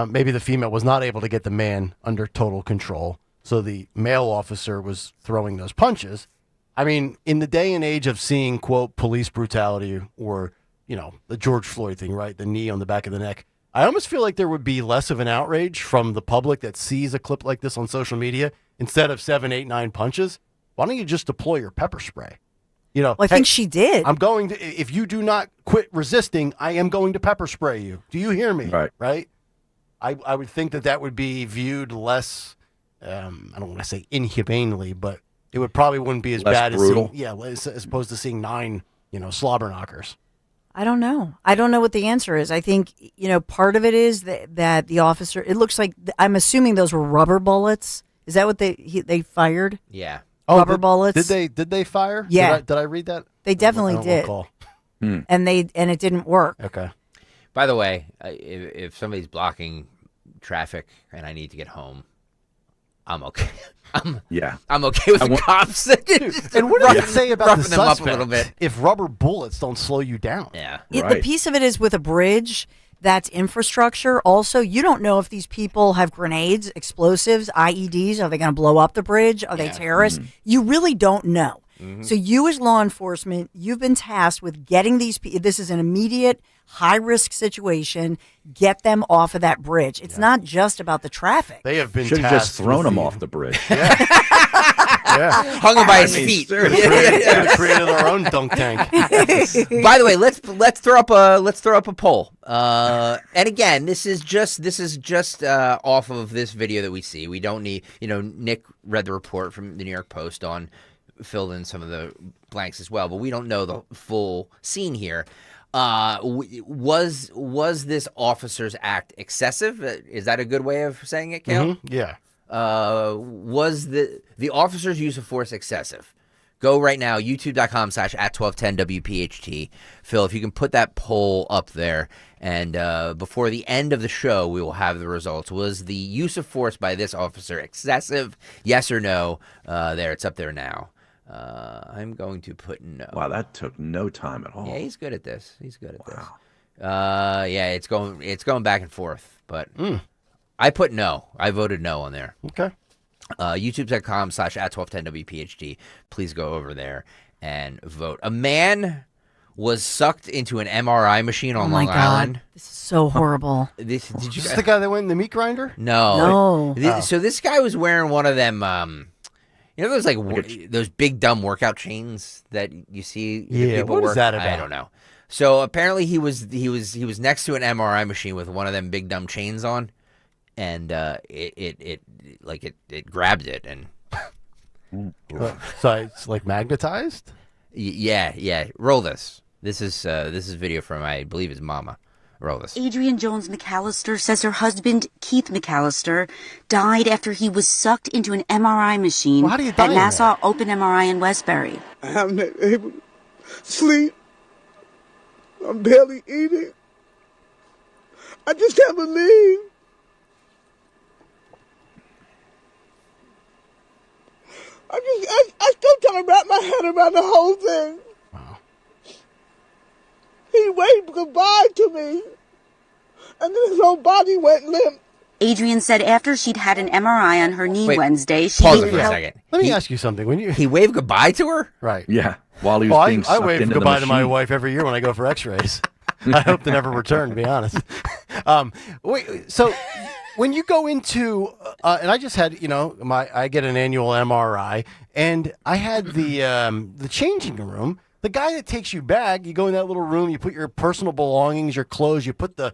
Maybe the female was not able to get the man under total control, so the male officer was throwing those punches. I mean, in the day and age of seeing, quote, police brutality or, the George Floyd thing, right, the knee on the back of the neck, I almost feel like there would be less of an outrage from the public that sees a clip like this on social media. Instead of 7, 8, 9 punches, why don't you just deploy your pepper spray? I think she did. I'm going to, if you do not quit resisting, I am going to pepper spray you. Do you hear me? Right? I would think that would be viewed less, I don't want to say inhumanely, but it wouldn't be as Less bad brutal. as opposed to seeing 9, slobber knockers. I don't know. I don't know what the answer is. I think, part of it is that the officer, it looks like, I'm assuming those were rubber bullets. Is that what they fired? Yeah. Rubber bullets. Did they fire? Yeah. Did I read that? They definitely I don't did. recall. And it didn't work. Okay. By the way, if somebody's blocking traffic and I need to get home, I'm okay. I'm okay with the cops. And what does it say about the roughing them up suspect a little bit? if rubber bullets don't slow you down? Yeah. The piece of it is with a bridge, that's infrastructure. Also, you don't know if these people have grenades, explosives, IEDs. Are they going to blow up the bridge? Are they terrorists? You really don't know. So you as law enforcement, you've been tasked with getting these people. This is an immediate high-risk situation. Get them off of that bridge. It's not just about the traffic. They have been Should have just thrown him off the bridge. Hung him by his feet. Could have created our own dunk tank. By the way, let's throw up a poll. And again, this is just off of this video that we see. We don't need, Nick read the report from the New York Post on, filled in some of the blanks as well, but we don't know the full scene here. Was this officer's act excessive? Is that a good way of saying it, Kayal? Yeah. Was the officer's use of force excessive? Go right now, youtube.com/@1210WPHT. Phil, if you can put that poll up there, and before the end of the show, we will have the results. Was the use of force by this officer excessive? Yes or no? There, it's up there now. I'm going to put no. Wow, that took no time at all. Yeah, he's good at this. This. Yeah, it's going back and forth, but I put no. I voted no on there. Okay. YouTube.com/@1210WPHT. Please go over there and vote. A man was sucked into an MRI machine on Long Island. This is so horrible. Did you? Is this the guy that went in the meat grinder? No. No. So this guy was wearing one of them. Those those big dumb workout chains that you see. Yeah. People What work? is that about? I don't know. So apparently he was next to an MRI machine with one of them big dumb chains on, and it grabbed it and. So it's like magnetized? Yeah. Roll this. This is video from, I believe, his mama. Roll this. Adrienne Jones McAllister says her husband, Keith McAllister, died after he was sucked into an MRI machine at Nassau Open MRI in Westbury. I haven't been able to sleep. I'm barely eating. I just can't believe. I still trying to wrap my head around the whole thing. Wow. He waved goodbye to me, and then his whole body went limp. Adrienne said after she'd had an MRI on her knee Wednesday, she Pause it needed for a help. second. Let me ask you something. He waved goodbye to her? Right. Yeah. While he was being I sucked wave into goodbye the to my machine. wife every year when I go for X-rays. I hope to never return, to be honest. Wait. So when you go into, and I just had, I get an annual MRI, and I had the changing room. The guy that takes you back, you go in that little room, you put your personal belongings, your clothes, you put the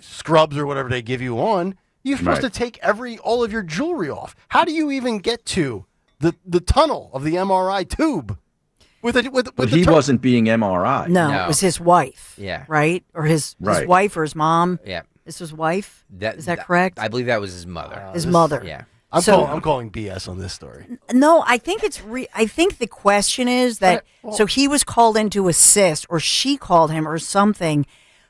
scrubs or whatever they give you on, you're supposed Right. to take all of your jewelry off. How do you even get to the tunnel of the MRI tube? But he wasn't being MRI. No, it was his wife. Yeah. Right? Or his Right. wife or his mom. Yeah. This was wife? Is that correct? I believe that was his mother. His mother. Yeah. I'm calling BS on this story. No, I think I think the question is that so he was called in to assist, or she called him, or something,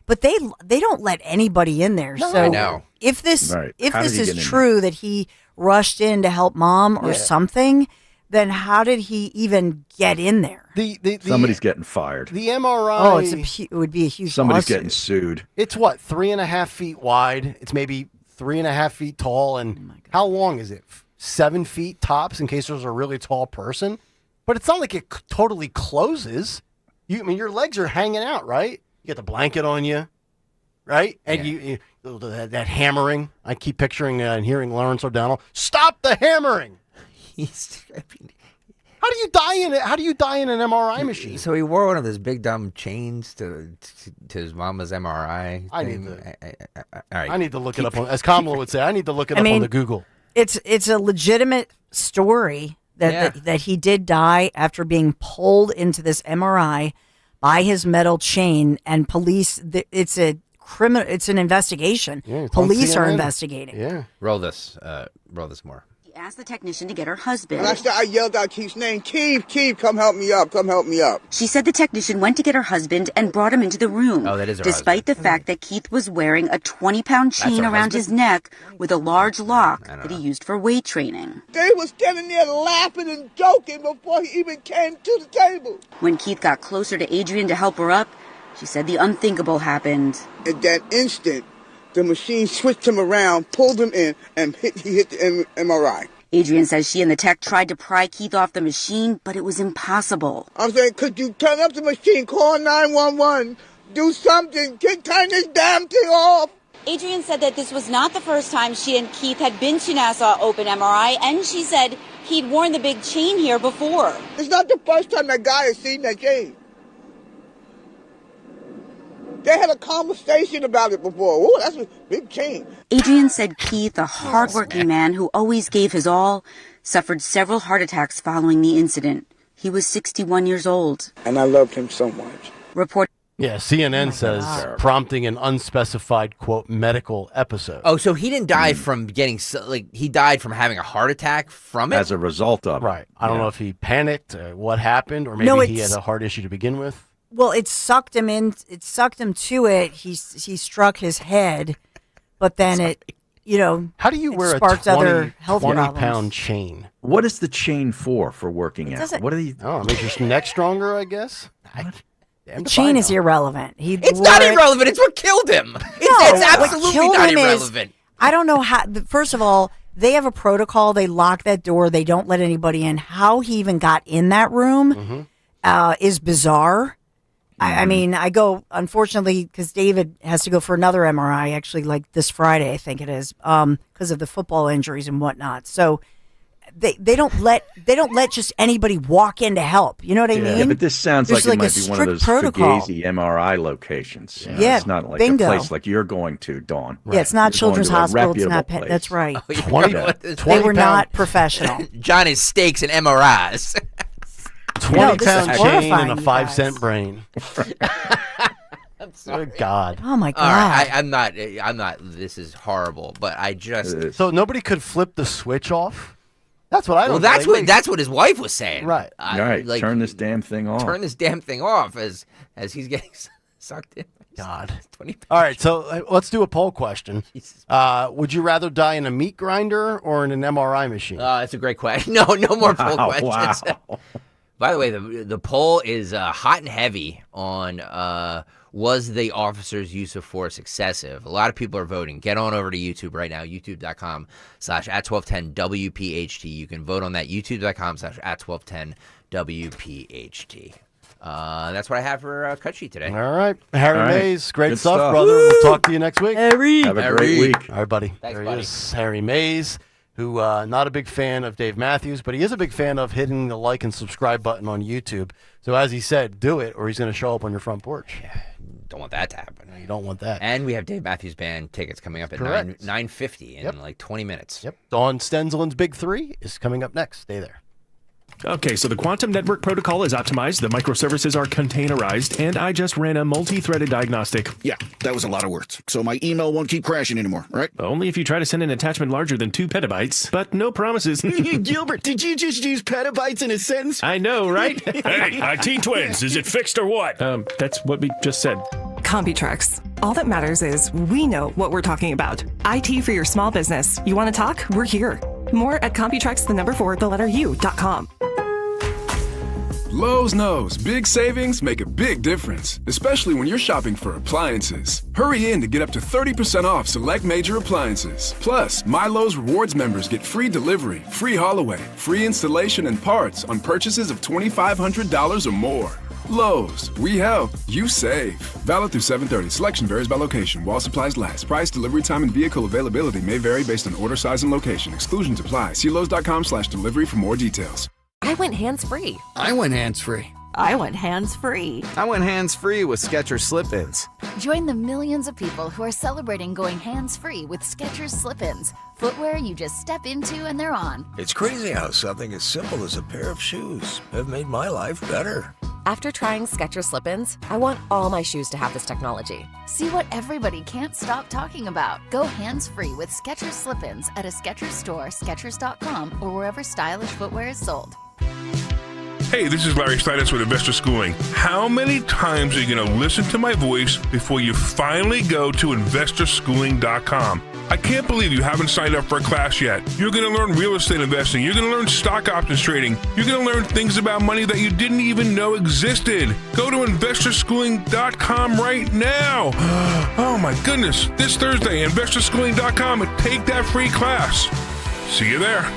but they don't let anybody in there. No. So I know. if this Right. if How this did he get is in true that he rushed in to help mom or Yeah. something, then how did he even get in there? Somebody's getting fired. The MRI. Oh, it would be a huge. Somebody's lawsuit. getting sued. It's what, 3.5 feet wide? It's maybe 3.5 feet tall. And how long is it? 7 feet tops in case there's a really tall person. But it's not like it totally closes. I mean, your legs are hanging out, right? You get the blanket on you, right? And you that hammering. I keep picturing and hearing Lawrence O'Donnell. Stop the hammering. How do you die in it? How do you die in an MRI machine? So he wore one of those big dumb chains to his mama's MRI. I need thing. to. All right. I need to look it up on, as Kamala would say. I need to look it up on the Google. It's a legitimate story that he did die after being pulled into this MRI by his metal chain, and police. It's an investigation. Yeah, it's on Police are CNN. investigating. Yeah. Roll this more. He asked the technician to get her husband. And I yelled out Keith's name. Keith, come help me up. Come help me up. She said the technician went to get her husband and brought him into the room. Oh, that is her despite the fact that Keith was wearing a 20-pound chain her around husband? his neck with a large lock that he used for weight training. They was standing there laughing and joking before he even came to the table. When Keith got closer to Adrian to help her up, she said the unthinkable happened. At that instant, the machine switched him around, pulled him in, and he hit the MRI. Adrian says she and the tech tried to pry Keith off the machine, but it was impossible. I'm saying, could you turn up the machine, call 911, do something, turn this damn thing off? Adrian said that this was not the first time she and Keith had been to Nassau Open MRI, and she said he'd worn the big chain here before. It's not the first time that guy has seen that chain. They had a conversation about it before. Oh, that's a big chain. Adrian said Keith, a hardworking man who always gave his all, suffered several heart attacks following the incident. He was 61 years old. And I loved him so much. Yeah, CNN says prompting an unspecified, quote, medical episode. Oh, so he didn't die from he died from having a heart attack from it? As a result of it. Right. I don't know if he panicked, what happened, or maybe he had a heart issue to begin with. Well, it sucked him in. It sucked him to it. He struck his head, but then how do you wear a sparked other health 20-pound chain? What is the chain for working out? doesn't- What are you? Oh, it makes your neck stronger, I guess. The chain is irrelevant. It's not irrelevant. It's what killed him. It's absolutely not irrelevant. I don't know how. First of all, they have a protocol. They lock that door. They don't let anybody in. How he even got in that room is bizarre. I mean, I go, unfortunately, because David has to go for another MRI, actually, like this Friday, I think it is, because of the football injuries and whatnot. So they don't let just anybody walk in to help. You know what I mean? Yeah, but this sounds There's like it like might a be one of those strict protocol. Fugazi MRI locations. Yeah, it's not like bingo. a place like you're going to, Dawn. Yeah, it's not You're going Children's to a Hospital. It's reputable not. place. That's right. 20 They were not professional. Johnny's steaks and MRIs. 20-pound chain horrifying, and a you 5-cent brain. Good God. Oh my God. All right, I'm not. This is horrible. But I just. So nobody could flip the switch off? That's what I don't. Well, that's what his wife was saying. Right. All right. Turn this damn thing off. Turn this damn thing off as he's getting sucked in. God. All right, so let's do a poll question. Would you rather die in a meat grinder or in an MRI machine? That's a great question. No more poll questions. Wow. By the way, the poll is hot and heavy on was the officer's use of force excessive? A lot of people are voting. Get on over to YouTube right now, youtube.com/@1210WPHT. You can vote on that, youtube.com/@1210WPHT. That's what I have for Cut Sheet today. All right. Harry All right. Mays, great Good stuff, stuff. brother. We'll talk to you next week. Harry. Have a great week. All right, buddy. Thanks, there buddy. he is, Harry Mays, who not a big fan of Dave Matthews, but he is a big fan of hitting the like and subscribe button on YouTube. So as he said, do it, or he's going to show up on your front porch. Yeah. Don't want that to happen. You don't want that. And we have Dave Matthews Band tickets coming up at Correct. 9:50 in like 20 minutes. Yep. Dawn Stenzelin's Big Three is coming up next. Stay there. Okay, so the quantum network protocol is optimized, the microservices are containerized, and I just ran a multi-threaded diagnostic. Yeah, that was a lot of words. So my email won't keep crashing anymore, right? Only if you try to send an attachment larger than 2 petabytes, but no promises. Gilbert, did you just use petabytes in a sentence? I know, right? Hey, IT Twins, is it fixed or what? That's what we just said. CompuTrex. All that matters is we know what we're talking about. IT for your small business. You want to talk? We're here. More at CompuTrex.com. Lowe's knows big savings make a big difference, especially when you're shopping for appliances. Hurry in to get up to 30% off select major appliances. Plus, My Lowe's Rewards members get free delivery, free haul away, free installation and parts on purchases of $2,500 or more. Lowe's, we help, you save. Valid through 7/30. Selection varies by location. While supplies last. Price, delivery time, and vehicle availability may vary based on order size and location. Exclusions apply. See Lowes.com/delivery for more details. I went hands-free. I went hands-free. I went hands-free. I went hands-free with Skechers Slip-ins. Join the millions of people who are celebrating going hands-free with Skechers Slip-ins. Footwear you just step into and they're on. It's crazy how something as simple as a pair of shoes have made my life better. After trying Skechers Slip-ins, I want all my shoes to have this technology. See what everybody can't stop talking about. Go hands-free with Skechers Slip-ins at a Skechers store, Skechers.com, or wherever stylish footwear is sold. Hey, this is Larry Steinitz with Investor Schooling. How many times are you going to listen to my voice before you finally go to investorschooling.com? I can't believe you haven't signed up for a class yet. You're going to learn real estate investing. You're going to learn stock options trading. You're going to learn things about money that you didn't even know existed. Go to investorschooling.com right now. Oh my goodness. This Thursday, investorschooling.com, and take that free class. See you there.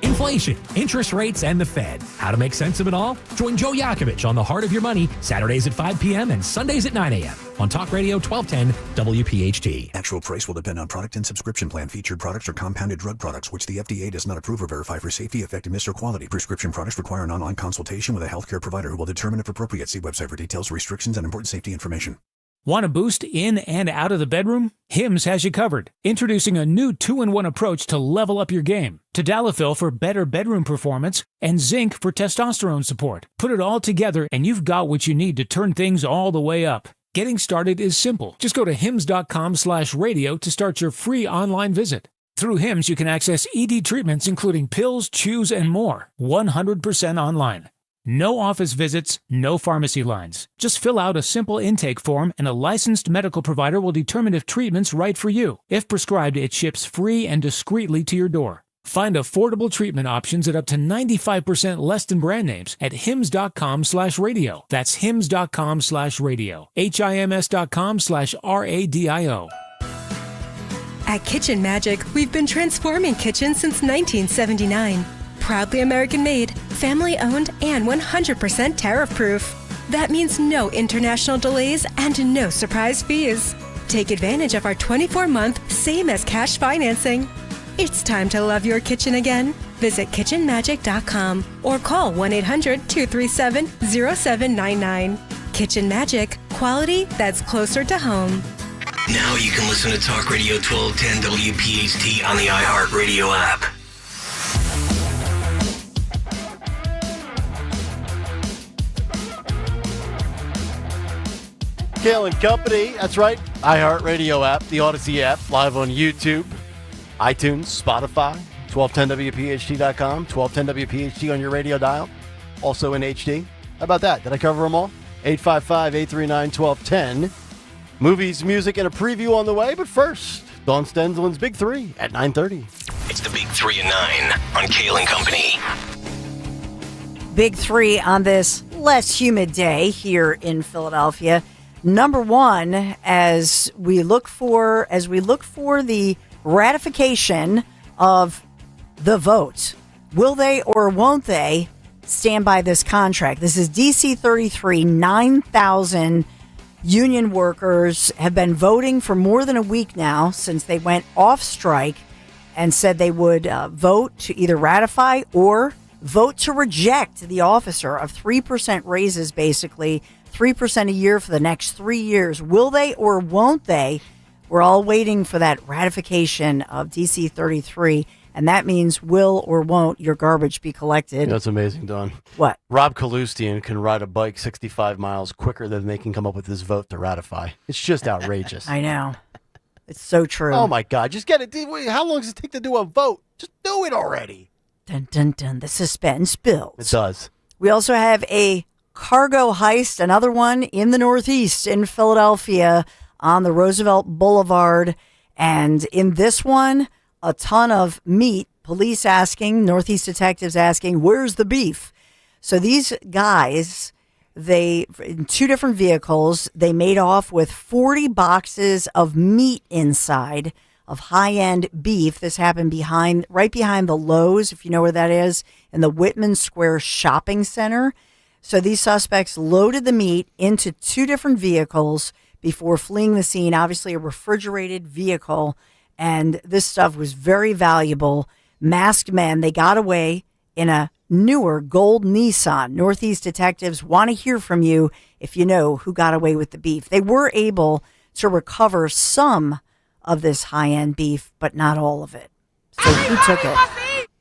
Inflation, interest rates, and the Fed. How to make sense of it all? Join Joe Yakovich on The Heart of Your Money, Saturdays at 5 p.m. and Sundays at 9 a.m. on Talk Radio 1210 WPHT. Actual price will depend on product and subscription plan. Featured products are compounded drug products, which the FDA does not approve or verify for safety, effectiveness, or quality. Prescription products require an online consultation with a healthcare provider who will determine if appropriate. See website for details, restrictions, and important safety information. Want a boost in and out of the bedroom? Hims has you covered. Introducing a new 2-in-1 approach to level up your game. Tadalafil for better bedroom performance and zinc for testosterone support. Put it all together and you've got what you need to turn things all the way up. Getting started is simple. Just go to hims.com/radio to start your free online visit. Through Hims, you can access ED treatments including pills, chews, and more. 100% online. No office visits, no pharmacy lines. Just fill out a simple intake form and a licensed medical provider will determine if treatment's right for you. If prescribed, it ships free and discreetly to your door. Find affordable treatment options at up to 95% less than brand names at hims.com/radio. That's hims.com/radio. HIMS.com/RADIO. At Kitchen Magic, we've been transforming kitchens since 1979. Proudly American-made, family-owned, and 100% tariff-proof. That means no international delays and no surprise fees. Take advantage of our 24-month same-as-cash financing. It's time to love your kitchen again. Visit kitchenmagic.com or call 1-800-237-0799. Kitchen Magic, quality that's closer to home. Now you can listen to Talk Radio 1210 WPHT on the iHeartRadio app. Kayal and Company, that's right. iHeartRadio app, the Odyssey app, live on YouTube, iTunes, Spotify, 1210WPHT.com, 1210WPHT on your radio dial, also in HD. How about that? Did I cover them all? 855-839-1210. Movies, music, and a preview on the way, but first, Dawn Stenzelin's Big Three at 9:30. It's the Big 3 and 9 on Kayal and Company. Big Three on this less humid day here in Philadelphia. Number one, as we look for the ratification of the vote, will they or won't they stand by this contract? This is DC 33. 9,000 union workers have been voting for more than a week now since they went off strike and said they would vote to either ratify or vote to reject the offer of 3% raises, basically 3% a year for the next 3 years. Will they or won't they? We're all waiting for that ratification of DC 33, and that means will or won't your garbage be collected. That's amazing, Dawn. What? Rob Kaloostian can ride a bike 65 miles quicker than they can come up with this vote to ratify. It's just outrageous. I know. It's so true. Oh, my God. Just get it. How long does it take to do a vote? Just do it already. Dun, dun, dun. The suspense builds. It does. We also have a cargo heist, another one in the Northeast in Philadelphia on the Roosevelt Boulevard. And in this one, a ton of meat. Police asking, Northeast detectives asking, where's the beef? So these guys, in 2 different vehicles, they made off with 40 boxes of meat inside of high-end beef. This happened right behind the Lowe's, if you know where that is, in the Whitman Square Shopping Center. So these suspects loaded the meat into 2 different vehicles before fleeing the scene, obviously a refrigerated vehicle, and this stuff was very valuable. Masked men, they got away in a newer gold Nissan. Northeast detectives want to hear from you if you know who got away with the beef. They were able to recover some of this high-end beef, but not all of it. So who took it?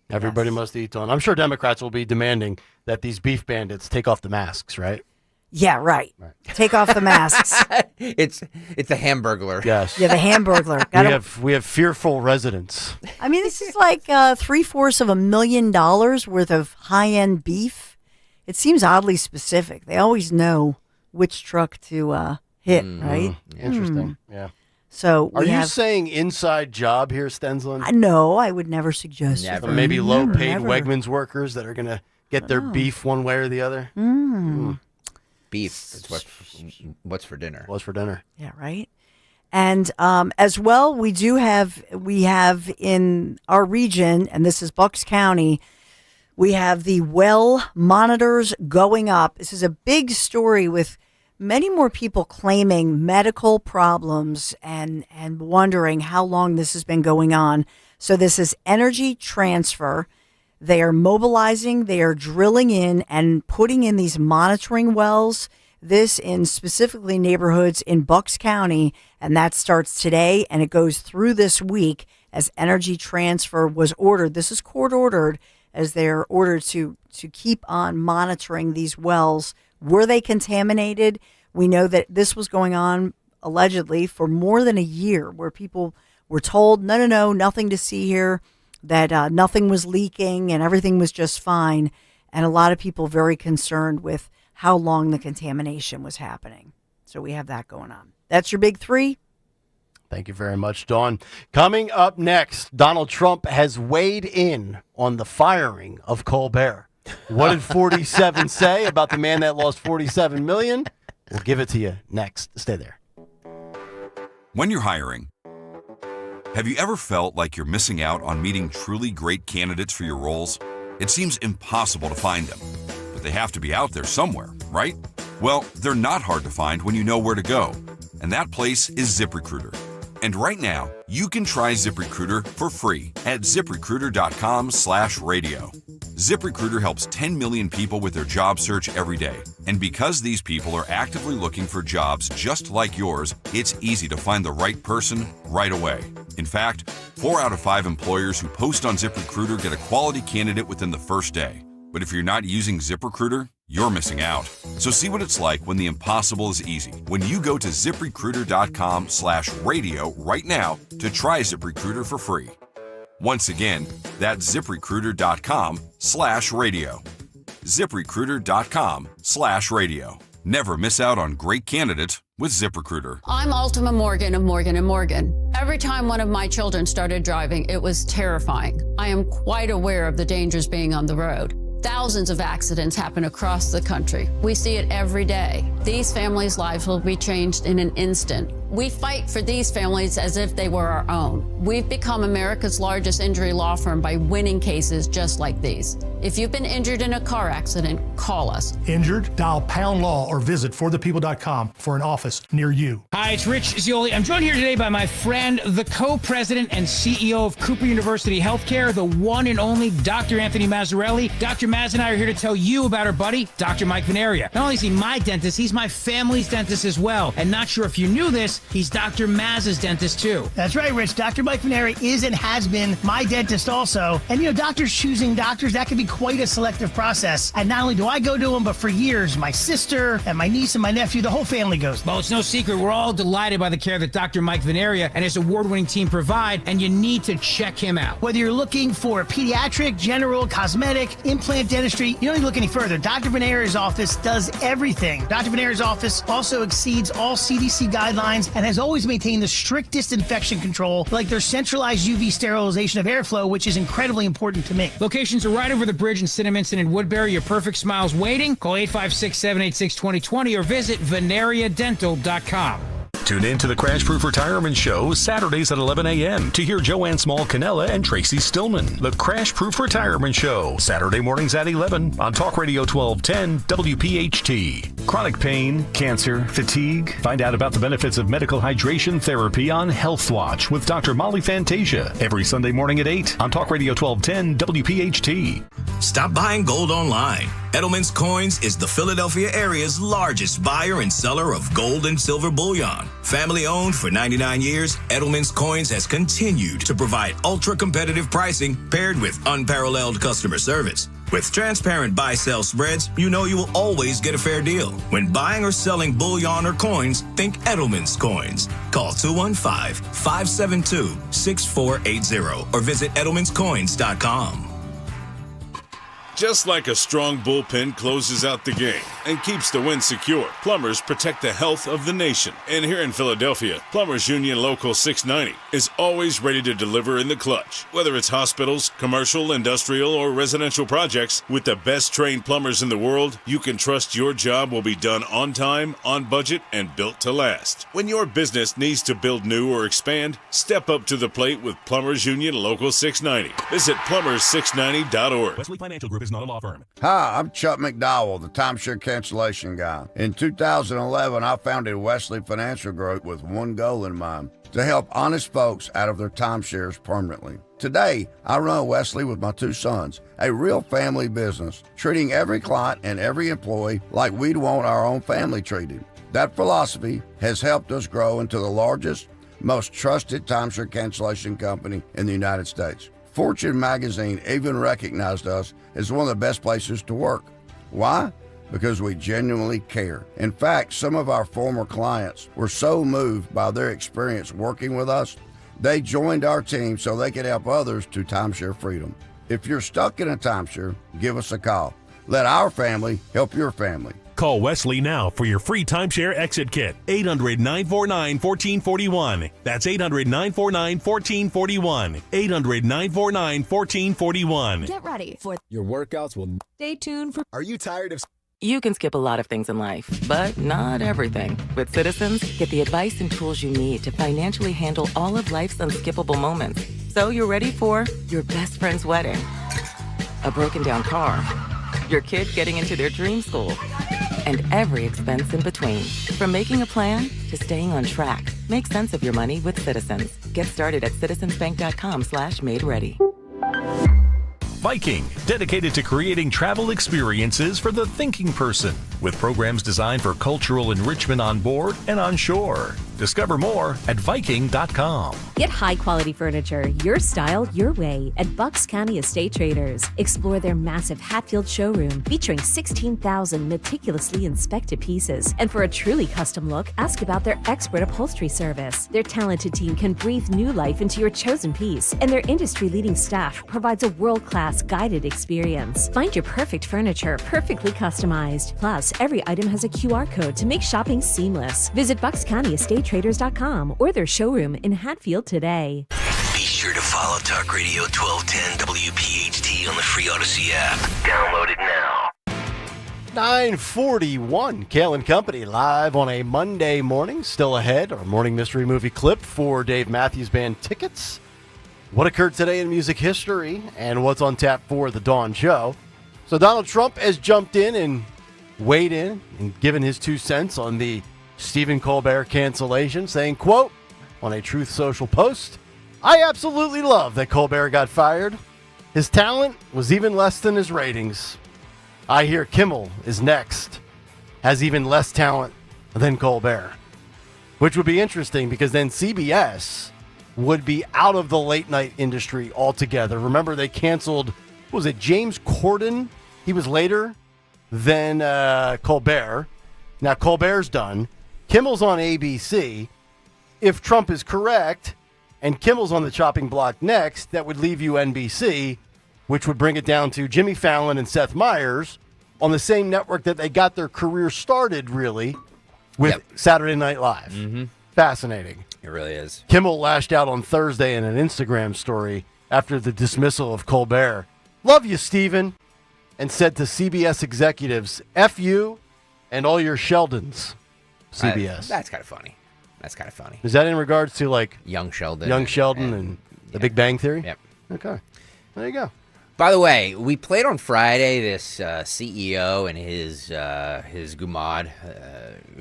Everybody must eat, Dawn. I'm sure Democrats will be demanding that these beef bandits take off the masks, right? Yeah, right. Take off the masks. It's a Hamburglar. Yes. Yeah, the Hamburglar. We have fearful residents. I mean, this is like 3/4 $1 million worth of high-end beef. It seems oddly specific. They always know which truck to hit, right? Interesting. Yeah. So are you saying inside job here, Stensland? No, I would never suggest it. Maybe low-paid Wegmans workers that are going to get their beef one way or the other? Beef is what's for dinner. What's for dinner. Yeah, right. And as well, we have in our region, and this is Bucks County, we have the well monitors going up. This is a big story with many more people claiming medical problems and wondering how long this has been going on. So this is Energy Transfer. They are mobilizing, they are drilling in and putting in these monitoring wells, this in specifically neighborhoods in Bucks County, and that starts today and it goes through this week as Energy Transfer was ordered. This is court ordered, as they're ordered to keep on monitoring these wells. Were they contaminated? We know that this was going on allegedly for more than a year, where people were told, no, nothing to see here, that nothing was leaking and everything was just fine. And a lot of people very concerned with how long the contamination was happening. So we have that going on. That's your big 3. Thank you very much, Dawn. Coming up next, Donald Trump has weighed in on the firing of Colbert. What did 47 say about the man that lost $47 million? We'll give it to you next. Stay there. When you're hiring, have you ever felt like you're missing out on meeting truly great candidates for your roles? It seems impossible to find them, but they have to be out there somewhere, right? Well, they're not hard to find when you know where to go, and that place is ZipRecruiter. And right now, you can try ZipRecruiter for free at ZipRecruiter.com/radio. ZipRecruiter helps 10 million people with their job search every day. And because these people are actively looking for jobs just like yours, it's easy to find the right person right away. In fact, 4 out of 5 employers who post on ZipRecruiter get a quality candidate within the first day. But if you're not using ZipRecruiter, you're missing out. So see what it's like when the impossible is easy. When you go to ZipRecruiter.com/radio right now to try ZipRecruiter for free. Once again, that's ZipRecruiter.com/radio. ZipRecruiter.com/radio. Never miss out on great candidates with ZipRecruiter. I'm Ultima Morgan of Morgan & Morgan. Every time one of my children started driving, it was terrifying. I am quite aware of the dangers being on the road. Thousands of accidents happen across the country. We see it every day. These families' lives will be changed in an instant. We fight for these families as if they were our own. We've become America's largest injury law firm by winning cases just like these. If you've been injured in a car accident, call us. Injured? Dial # law or visit forthepeople.com for an office near you. Hi, it's Rich Zioli. I'm joined here today by my friend, the co-president and CEO of Cooper University Healthcare, the one and only Dr. Anthony Mazzarelli. Dr. Maz and I are here to tell you about our buddy, Dr. Mike Venaria. Not only is he my dentist, he's my family's dentist as well. And not sure if you knew this, he's Dr. Maz's dentist too. That's right, Rich. Dr. Mike Venaria is and has been my dentist also. And doctors choosing doctors, that can be quite a selective process. And not only do I go to him, but for years, my sister and my niece and my nephew, the whole family goes. Well, it's no secret. We're all delighted by the care that Dr. Mike Venaria and his award-winning team provide, and you need to check him out. Whether you're looking for pediatric, general, cosmetic, implant dentistry, you don't need to look any further. Dr. Venaria's office does everything. Dr. Venaria's office also exceeds all CDC guidelines and has always maintained the strictest infection control, like their centralized UV sterilization of airflow, which is incredibly important to me. Locations are right over the bridge in Cinnaminson and Woodbury. Your perfect smile's waiting. Call 856-786-2020 or visit venariadental.com. Tune in to the Crash Proof Retirement Show Saturdays at 11 a.m. to hear Joanne Small-Canella and Tracy Stillman. The Crash Proof Retirement Show, Saturday mornings at 11 on Talk Radio 1210 WPHT. Chronic pain, cancer, fatigue. Find out about the benefits of medical hydration therapy on Health Watch with Dr. Molly Fantasia every Sunday morning at 8 on Talk Radio 1210 WPHT. Stop buying gold online. Edelman's Coins is the Philadelphia area's largest buyer and seller of gold and silver bullion. Family owned for 99 years, Edelman's Coins has continued to provide ultra-competitive pricing paired with unparalleled customer service. With transparent buy-sell spreads, you know you will always get a fair deal. When buying or selling bullion or coins, think Edelman's Coins. Call 215-572-6480 or visit edelmanscoins.com. Just like a strong bullpen closes out the game and keeps the win secure, Plumbers protect the health of the nation. And here in Philadelphia, Plumbers Union Local 690 is always ready to deliver in the clutch. Whether it's hospitals, commercial, industrial, or residential projects, with the best trained plumbers in the world, you can trust your job will be done on time, on budget, and built to last. When your business needs to build new or expand, step up to the plate with Plumbers Union Local 690. Visit plumber690.org. Wesley Financial Group is not a law firm. Hi, I'm Chuck McDowell, the timeshare cancellation guy. In 2011, I founded Wesley Financial Group with one goal in mind: to help honest folks out of their timeshares permanently. Today, I run Wesley with my two sons, a real family business, treating every client and every employee like we'd want our own family treated. That philosophy has helped us grow into the largest, most trusted timeshare cancellation company in the United States. Fortune magazine even recognized us as one of the best places to work. Why? Because we genuinely care. In fact, some of our former clients were so moved by their experience working with us, they joined our team so they could help others to timeshare freedom. If you're stuck in a timeshare, give us a call. Let our family help your family. Call Wesley now for your free timeshare exit kit. 800-949-1441. That's 800-949-1441. 800-949-1441. Get ready for your workouts will. Stay tuned for. Are you tired of? You can skip a lot of things in life, but not everything. With Citizens, get the advice and tools you need to financially handle all of life's unskippable moments. So you're ready for your best friend's wedding, a broken down car, your kid getting into their dream school, and every expense in between. From making a plan to staying on track, make sense of your money with Citizens. Get started at citizensbank.com/made-ready. Viking, dedicated to creating travel experiences for the thinking person, with programs designed for cultural enrichment on board and on shore. Discover more at Viking.com. Get high-quality furniture, your style, your way, at Bucks County Estate Traders. Explore their massive Hatfield showroom featuring 16,000 meticulously inspected pieces. And for a truly custom look, ask about their expert upholstery service. Their talented team can breathe new life into your chosen piece, and their industry-leading staff provides a world-class guided experience. Find your perfect furniture, perfectly customized. Plus, every item has a QR code to make shopping seamless. Visit BucksCountyEstateTraders.com or their showroom in Hatfield today. Be sure to follow Talk Radio 1210 WPHT on the free Odyssey app. Download it now. 9:41. Kayal and Company live on a Monday morning. Still ahead, our morning mystery movie clip for Dave Matthews Band tickets. What occurred today in music history and what's on tap for the Dawn Show. So Donald Trump has jumped in and weighed in and given his 2 cents on the Stephen Colbert cancellation, saying, quote, on a Truth Social post, I absolutely love that Colbert got fired. His talent was even less than his ratings. I hear Kimmel is next, has even less talent than Colbert, which would be interesting because then CBS would be out of the late night industry altogether. Remember, they canceled, what was it, James Corden? He was later than Colbert. Now Colbert's done. Kimmel's on ABC. If Trump is correct and Kimmel's on the chopping block next, that would leave you NBC, which would bring it down to Jimmy Fallon and Seth Meyers on the same network that they got their career started, really, with Saturday Night Live. Mm-hmm. Fascinating. It really is. Kimmel lashed out on Thursday in an Instagram story after the dismissal of Colbert. Love you, Stephen, and said to CBS executives, F you and all your Sheldons, CBS. That's kind of funny. That's kind of funny. Is that in regards to, like, Young Sheldon and The Big Bang Theory? Yep. Okay. There you go. By the way, we played on Friday this CEO and his Gumad,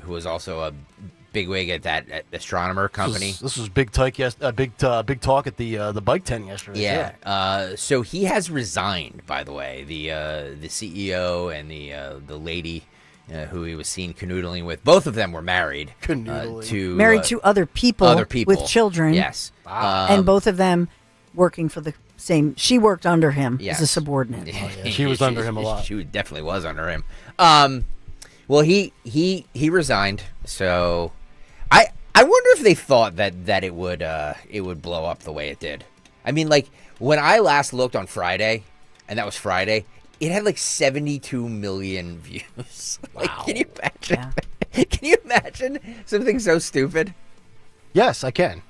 who was also a bigwig at that astronomer company. This was big talk at the bike tent yesterday. Yeah. So he has resigned. By the way, the CEO and the lady who he was seen canoodling with, both of them were married. Married to other people with children. Yes. And both of them working for the same. She worked under him as a subordinate. She was under him a lot. She definitely was under him. Well, he resigned. So I wonder if they thought that it would blow up the way it did. I mean, like, when I last looked on Friday, and that was Friday, it had like 72 million views. Like, Wow. can you imagine? Yeah. Can you imagine something so stupid? Yes, I can.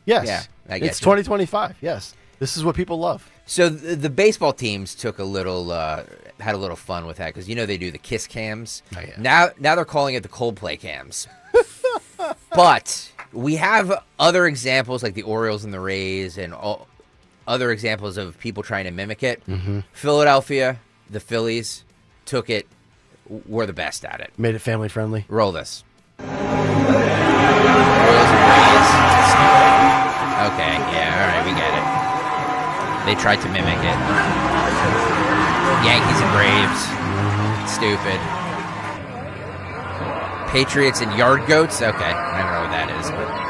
Yes. Yeah, I get it's you. 2025. Yes. This is what people love. So the baseball teams took a little, had a little fun with that because they do the kiss cams. Oh, yeah. Now they're calling it the Coldplay cams. But we have other examples like the Orioles and the Rays and all other examples of people trying to mimic it. Mm-hmm. Philadelphia, the Phillies took it. We're the best at it. Made it family friendly. Roll this. Orioles and Rays. Okay, yeah, all right, we get it. They tried to mimic it. Yankees and Braves. Stupid. Patriots and Yard Goats. Okay, I don't know what that is. But...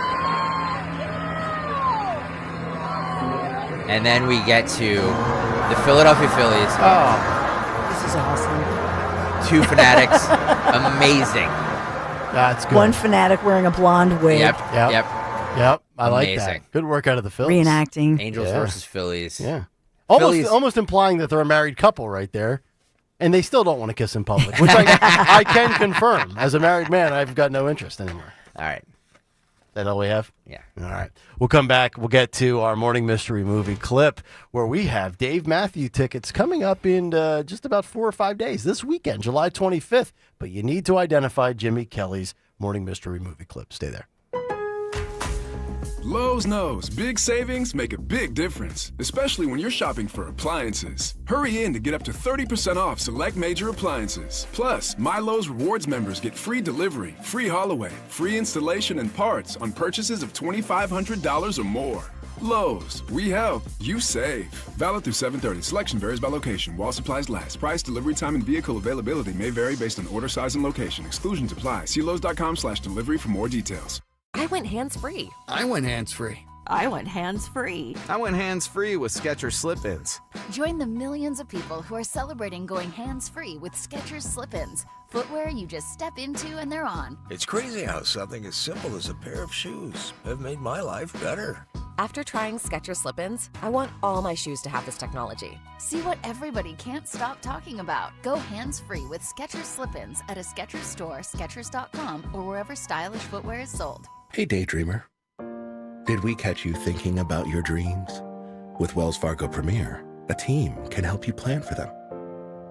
And then we get to the Philadelphia Phillies. Oh, this is awesome. Two Fanatics. Amazing. That's good. One fanatic wearing a blonde wig. Yep. I like Amazing. that. Good work out of the Phillies. Reenacting. Angels versus Phillies. Yeah. Phillies. Almost implying that they're a married couple right there. And they still don't want to kiss in public, which I can confirm. As a married man, I've got no interest anymore. All right. That all we have? Yeah. All right. We'll come back. We'll get to our morning mystery movie clip where we have Dave Matthews tickets coming up in just about 4 or 5 days this weekend, July 25th. But you need to identify Jimmy Kelly's morning mystery movie clip. Stay there. Lowe's knows big savings make a big difference, especially when you're shopping for appliances. Hurry in to get up to 30% off select major appliances. Plus, My Lowe's Rewards members get free delivery, free haul away, free installation and parts on purchases of $2,500 or more. Lowe's, we help, you save. Valid through 7/30. Selection varies by location. While supplies last. Price, delivery time, and vehicle availability may vary based on order size and location. Exclusions apply. See Lowes.com/delivery for more details. I went hands-free. I went hands-free. I went hands-free. I went hands-free with Skechers Slip-ins. Join the millions of people who are celebrating going hands-free with Skechers Slip-ins. Footwear you just step into and they're on. It's crazy how something as simple as a pair of shoes have made my life better. After trying Skechers Slip-ins, I want all my shoes to have this technology. See what everybody can't stop talking about. Go hands-free with Skechers Slip-ins at a Skechers store, Skechers.com, or wherever stylish footwear is sold. Hey, Daydreamer. Did we catch you thinking about your dreams? With Wells Fargo Premier, a team can help you plan for them.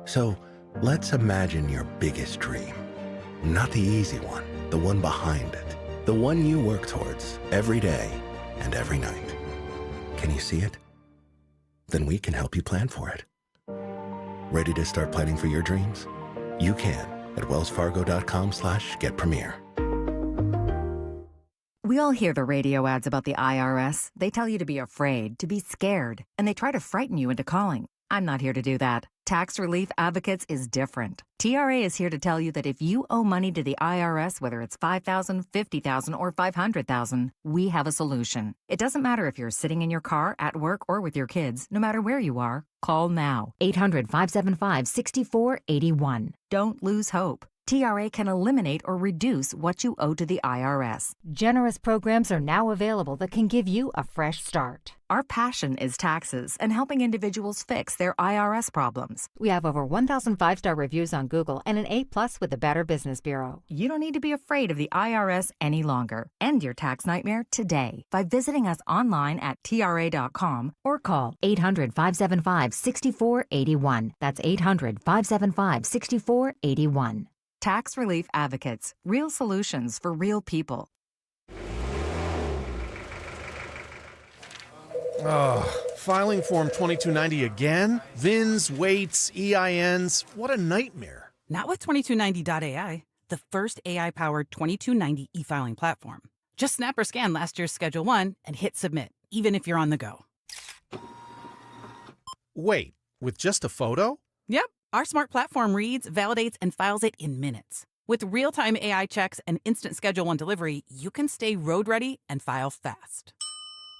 So, Let's imagine your biggest dream. Not the easy one, the one behind it. The one you work towards every day and every night. Can you see it? Then we can help you plan for it. Ready to start planning for your dreams? You can at wellsfargo.com/getpremier. We all hear the radio ads about the IRS. They tell you to be afraid, to be scared, and they try to frighten you into calling. I'm not here to do that. Tax Relief Advocates is different. TRA is here to tell you that if you owe money to the IRS, whether it's $5,000, $50,000, or $500,000, we have a solution. It doesn't matter if you're sitting in your car, at work, or with your kids. No matter where you are, call now. 800-575-6481. Don't lose hope. TRA can eliminate or reduce what you owe to the IRS. Generous programs are now available that can give you a fresh start. Our passion is taxes and helping individuals fix their IRS problems. We have over 1,000 5-star reviews on Google and an A+ with the Better Business Bureau. You don't need to be afraid of the IRS any longer. End your tax nightmare today by visiting us online at TRA.com or call 800-575-6481. That's 800-575-6481. Tax Relief Advocates. Real solutions for real people. Filing Form 2290 again? VINs, weights, EINs. What a nightmare. Not with 2290.ai, the first AI-powered 2290 e-filing platform. Just snap or scan last year's Schedule 1 and hit submit, even if you're on the go. Wait, with just a photo? Yep. Our smart platform reads, validates, and files it in minutes. With real-time AI checks and instant Schedule 1 delivery, you can stay road-ready and file fast.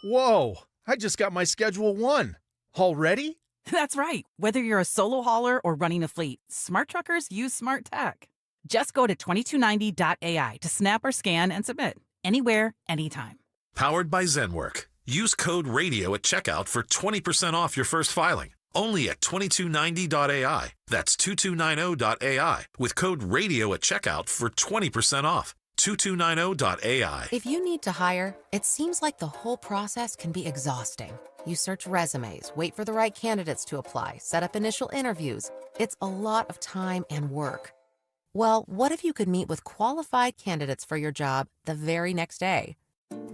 Whoa, I just got my Schedule 1. Already? That's right. Whether you're a solo hauler or running a fleet, smart truckers use smart tech. Just go to 2290.ai to snap or scan and submit. Anywhere, anytime. Powered by ZenWork. Use code RADIO at checkout for 20% off your first filing. Only at 2290.ai. That's 2290.ai with code RADIO at checkout for 20% off. 2290.ai. If you need to hire, it seems like the whole process can be exhausting. You search resumes, wait for the right candidates to apply, set up initial interviews. It's a lot of time and work. Well, what if you could meet with qualified candidates for your job the very next day?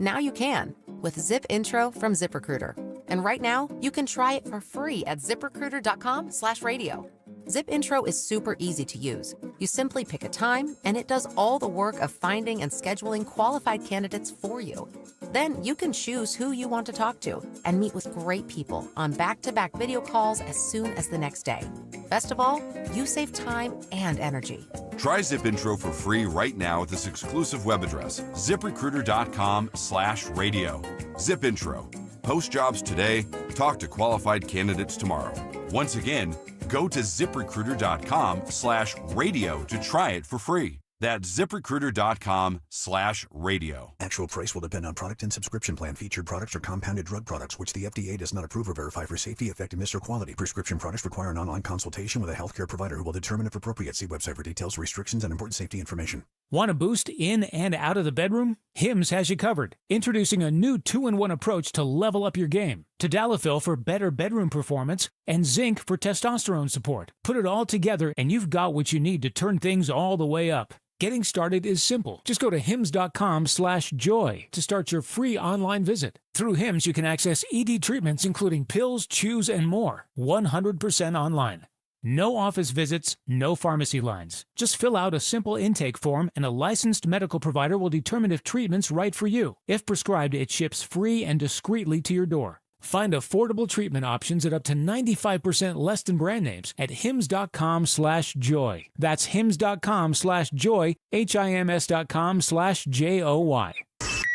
Now you can with Zip Intro from ZipRecruiter. And right now, you can try it for free at ZipRecruiter.com/radio. Zip Intro is super easy to use. You simply pick a time, and it does all the work of finding and scheduling qualified candidates for you. Then you can choose who you want to talk to and meet with great people on back-to-back video calls as soon as the next day. Best of all, you save time and energy. Try Zip Intro for free right now at this exclusive web address, ZipRecruiter.com/radio. Zip Intro. Post jobs today, talk to qualified candidates tomorrow. Once again, go to ZipRecruiter.com/radio to try it for free. That's ZipRecruiter.com/radio. Actual price will depend on product and subscription plan. Featured products are compounded drug products, which the FDA does not approve or verify for safety, effectiveness, or quality. Prescription products require an online consultation with a healthcare provider who will determine if appropriate. See website for details, restrictions, and important safety information. Want a boost in and out of the bedroom? Hims has you covered. Introducing a new 2-in-1 approach to level up your game. Tadalafil for better bedroom performance and zinc for testosterone support. Put it all together and you've got what you need to turn things all the way up. Getting started is simple. Just go to hims.com/joy to start your free online visit. Through Hims, you can access ED treatments including pills, chews, and more. 100% online. No office visits, no pharmacy lines. Just fill out a simple intake form and a licensed medical provider will determine if treatment's right for you. If prescribed, it ships free and discreetly to your door. Find affordable treatment options at up to 95% less than brand names at hims.com/joy. That's hims.com/joy, HIMS.com/JOY.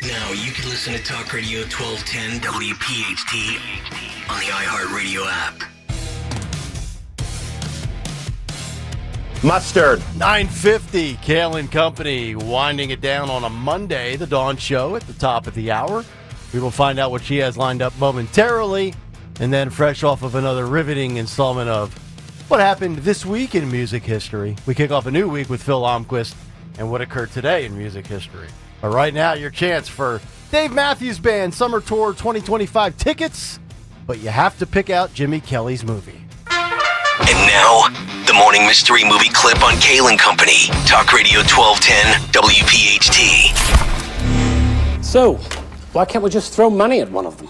Now you can listen to Talk Radio 1210 WPHT on the iHeartRadio app. Mustard. 9:50, Kayal and Company, winding it down on a Monday, the Dawn Show at the top of the hour. We will find out what she has lined up momentarily, and then fresh off of another riveting installment of what happened this week in music history. We kick off a new week with Phil Almquist and what occurred today in music history. But right now, your chance for Dave Matthews Band Summer Tour 2025 tickets, but you have to pick out Jimmy Kelly's movie. And now, the Morning Mystery Movie Clip on Kayal and Company. Talk Radio 1210, WPHT. So, why can't we just throw money at one of them?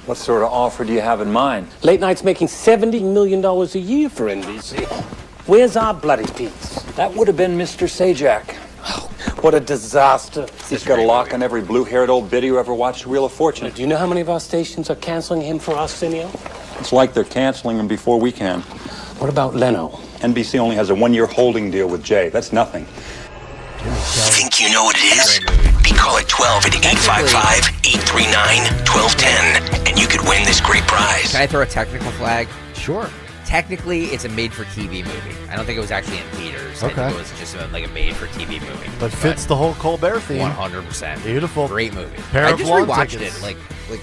What sort of offer do you have in mind? Late Night's making $70 million a year for NBC. Where's our bloody piece? That would have been Mr. Sajak. Oh, what a disaster. He's got a lock on every blue-haired old biddy who ever watched Wheel of Fortune. Do you know how many of our stations are canceling him for Arsenio? It's like they're canceling him before we can. What about Leno? NBC only has a one-year holding deal with Jay. That's nothing. Think you know what it is? Be caller 12 at 855-839-1210, and you could win this great prize. Can I throw a technical flag? Sure. Technically, it's a made-for-TV movie. I don't think it was actually in theaters. I think it was just like a made-for-TV movie. But fits the whole Colbert theme. 100%. Beautiful. Great movie. Pair I of just lawn rewatched tickets. it like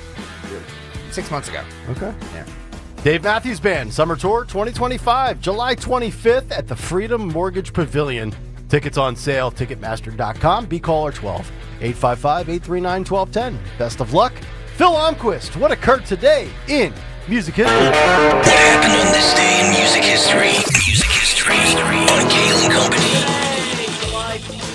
6 months ago. Okay. Yeah. Dave Matthews Band Summer Tour 2025, July 25th at the Freedom Mortgage Pavilion. Tickets on sale, Ticketmaster.com. Be caller 12, 855-839-1210. Best of luck. Phil Almquist, what occurred today in music history? What happened on this day in music history? Music history on Kayal and Company.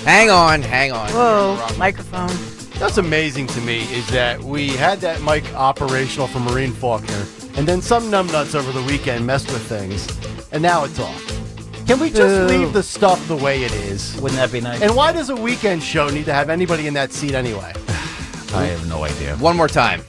Hang on. Whoa, microphone. That's amazing to me is that we had that mic operational for Maureen Faulkner, and then some numbnuts over the weekend messed with things, and now it's off. Can we just leave the stuff the way it is? Wouldn't that be nice? And why does a weekend show need to have anybody in that seat anyway? I have no idea. One more time.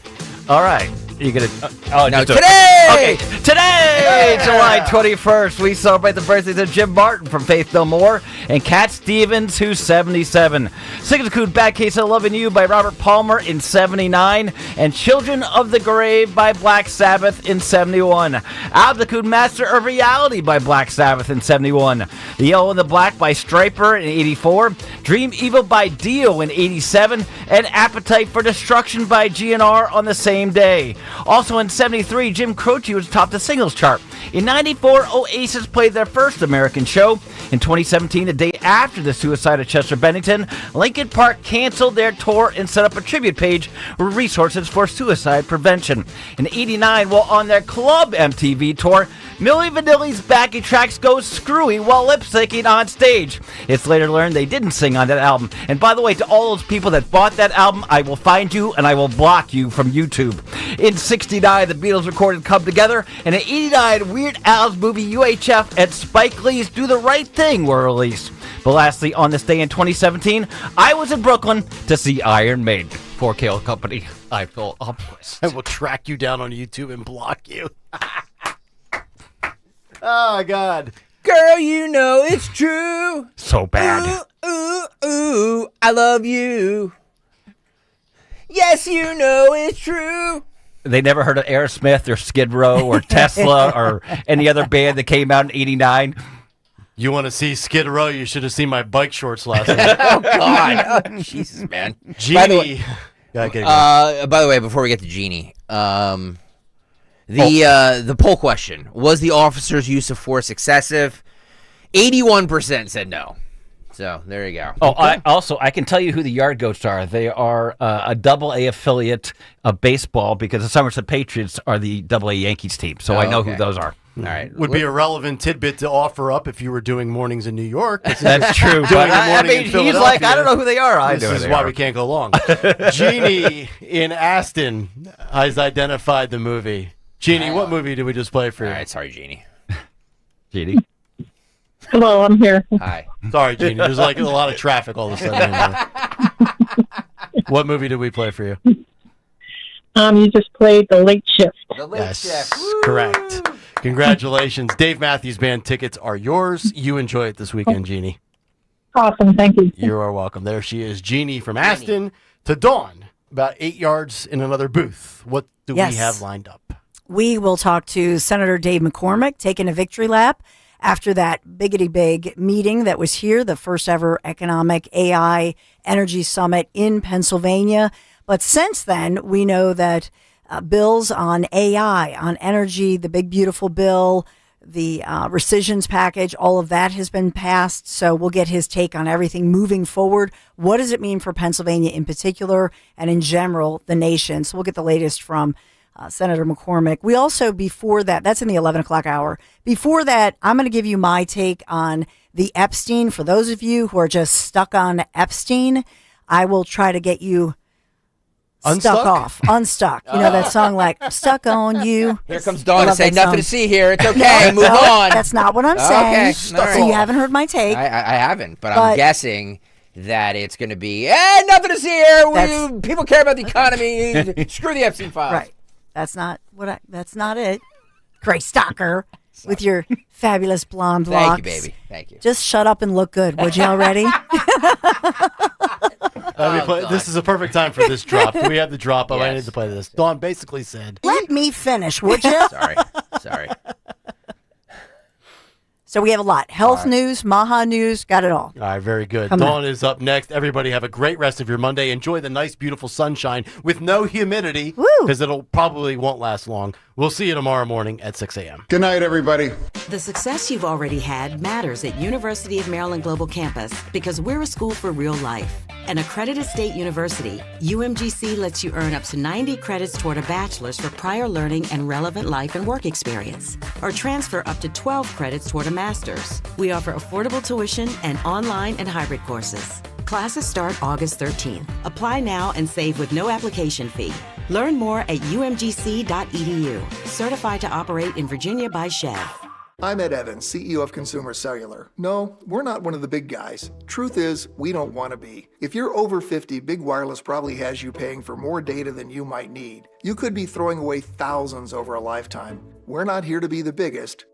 All right. You're going to... No, today! Okay, today, July 21st, we celebrate the birthdays of Jim Martin from Faith No More and Cat Stevens, who's 77. Sing the Coon Bad Case of Loving You by Robert Palmer in 79. And Children of the Grave by Black Sabbath in 71. Out the Coon Master of Reality by Black Sabbath in 71. The Yellow and the Black by Stryper in 84. Dream Evil by Dio in 87. And Appetite for Destruction by GNR on the same day. Also in 73, Jim Croce was atop the singles chart. In 94, Oasis played their first American show. In 2017, the day after the suicide of Chester Bennington, Linkin Park canceled their tour and set up a tribute page with resources for suicide prevention. In 89, while on their Club MTV tour, Milli Vanilli's backing tracks go screwy while lip-syncing on stage. It's later learned they didn't sing on that album. And by the way, to all those people that bought that album, I will find you and I will block you from YouTube. In 69, the Beatles recorded Come Together, and in 89, Weird Al's movie UHF and Spike Lee's Do the Right Thing were released. But lastly, on this day in 2017, I was in Brooklyn to see Iron Maiden. For Kayal Company, I feel Almquist. I will track you down on YouTube and block you. Oh, God. Girl, you know it's true. So bad. Ooh, ooh, I love you. Yes, you know it's true. They never heard of Aerosmith or Skid Row or Tesla or any other band that came out in 89. You want to see Skid Row? You should have seen my bike shorts last night. Oh, God. Oh, Jesus, man. Jeannie. By the way, before we get to Jeannie, the poll question, was the officer's use of force excessive? 81% said no. So there you go. Oh, I can tell you who the Yard Goats are. They are a Double-A affiliate of baseball because the Somerset Patriots are the Double-A Yankees team. So I know who those are. All right. Would be a relevant tidbit to offer up if you were doing mornings in New York. That's true. He's like, I don't know who they are. This is why we can't go long. Jeannie in Aston has identified the movie. Jeannie, what movie did we just play for you? All right, sorry, Jeannie. Jeannie? Hello, I'm here. Hi. Sorry, Jeannie. There's like a lot of traffic all of a sudden. What movie did we play for you? You just played The Late Shift. The Late Shift. Woo! Correct. Congratulations. Dave Matthews Band tickets are yours. You enjoy it this weekend, Jeannie. Awesome. Thank you. You are welcome. There she is, Jeannie from Aston to Dawn, about 8 yards in another booth. What do we have lined up? We will talk to Senator Dave McCormick taking a victory lap after that biggity big meeting that was here, the first ever economic AI energy summit in Pennsylvania. But since then, we know that bills on AI, on energy, the big beautiful bill, the rescissions package, all of that has been passed. So we'll get his take on everything moving forward. What does it mean for Pennsylvania in particular and in general, the nation? So we'll get the latest from Senator McCormick. We also, before that, that's in the 11 o'clock hour. Before that, I'm going to give you my take on the Epstein. For those of you who are just stuck on Epstein, I will try to get you unstuck. You know that song, like, stuck on you. Here comes Dawn to say, nothing to see here. It's okay. Move on. That's not what I'm saying. Okay. So you haven't heard my take. I haven't, but I'm guessing that it's going to be, nothing to see here. People care about the economy. Screw the Epstein files. Right. That's not it. Grace Stalker with your fabulous blonde locks. Thank you, baby. Thank you. Just shut up and look good, would you already? This is a perfect time for this drop. We have the drop. I need to play this. Dawn basically said, let me finish, would you? Sorry. So we have a lot. Health news, Maha news, got it all. All right, very good. Dawn is up next. Everybody have a great rest of your Monday. Enjoy the nice, beautiful sunshine with no humidity because it'll probably won't last long. We'll see you tomorrow morning at 6 a.m. Good night, everybody. The success you've already had matters at University of Maryland Global Campus because we're a school for real life. An accredited state university, UMGC lets you earn up to 90 credits toward a bachelor's for prior learning and relevant life and work experience, or transfer up to 12 credits toward a master's. We offer affordable tuition and online and hybrid courses. Classes start August 13th. Apply now and save with no application fee. Learn more at umgc.edu. Certified to operate in Virginia by Chev. I'm Ed Evans, CEO of Consumer Cellular. No, we're not one of the big guys. Truth is, we don't want to be. If you're over 50, Big Wireless probably has you paying for more data than you might need. You could be throwing away thousands over a lifetime. We're not here to be the biggest.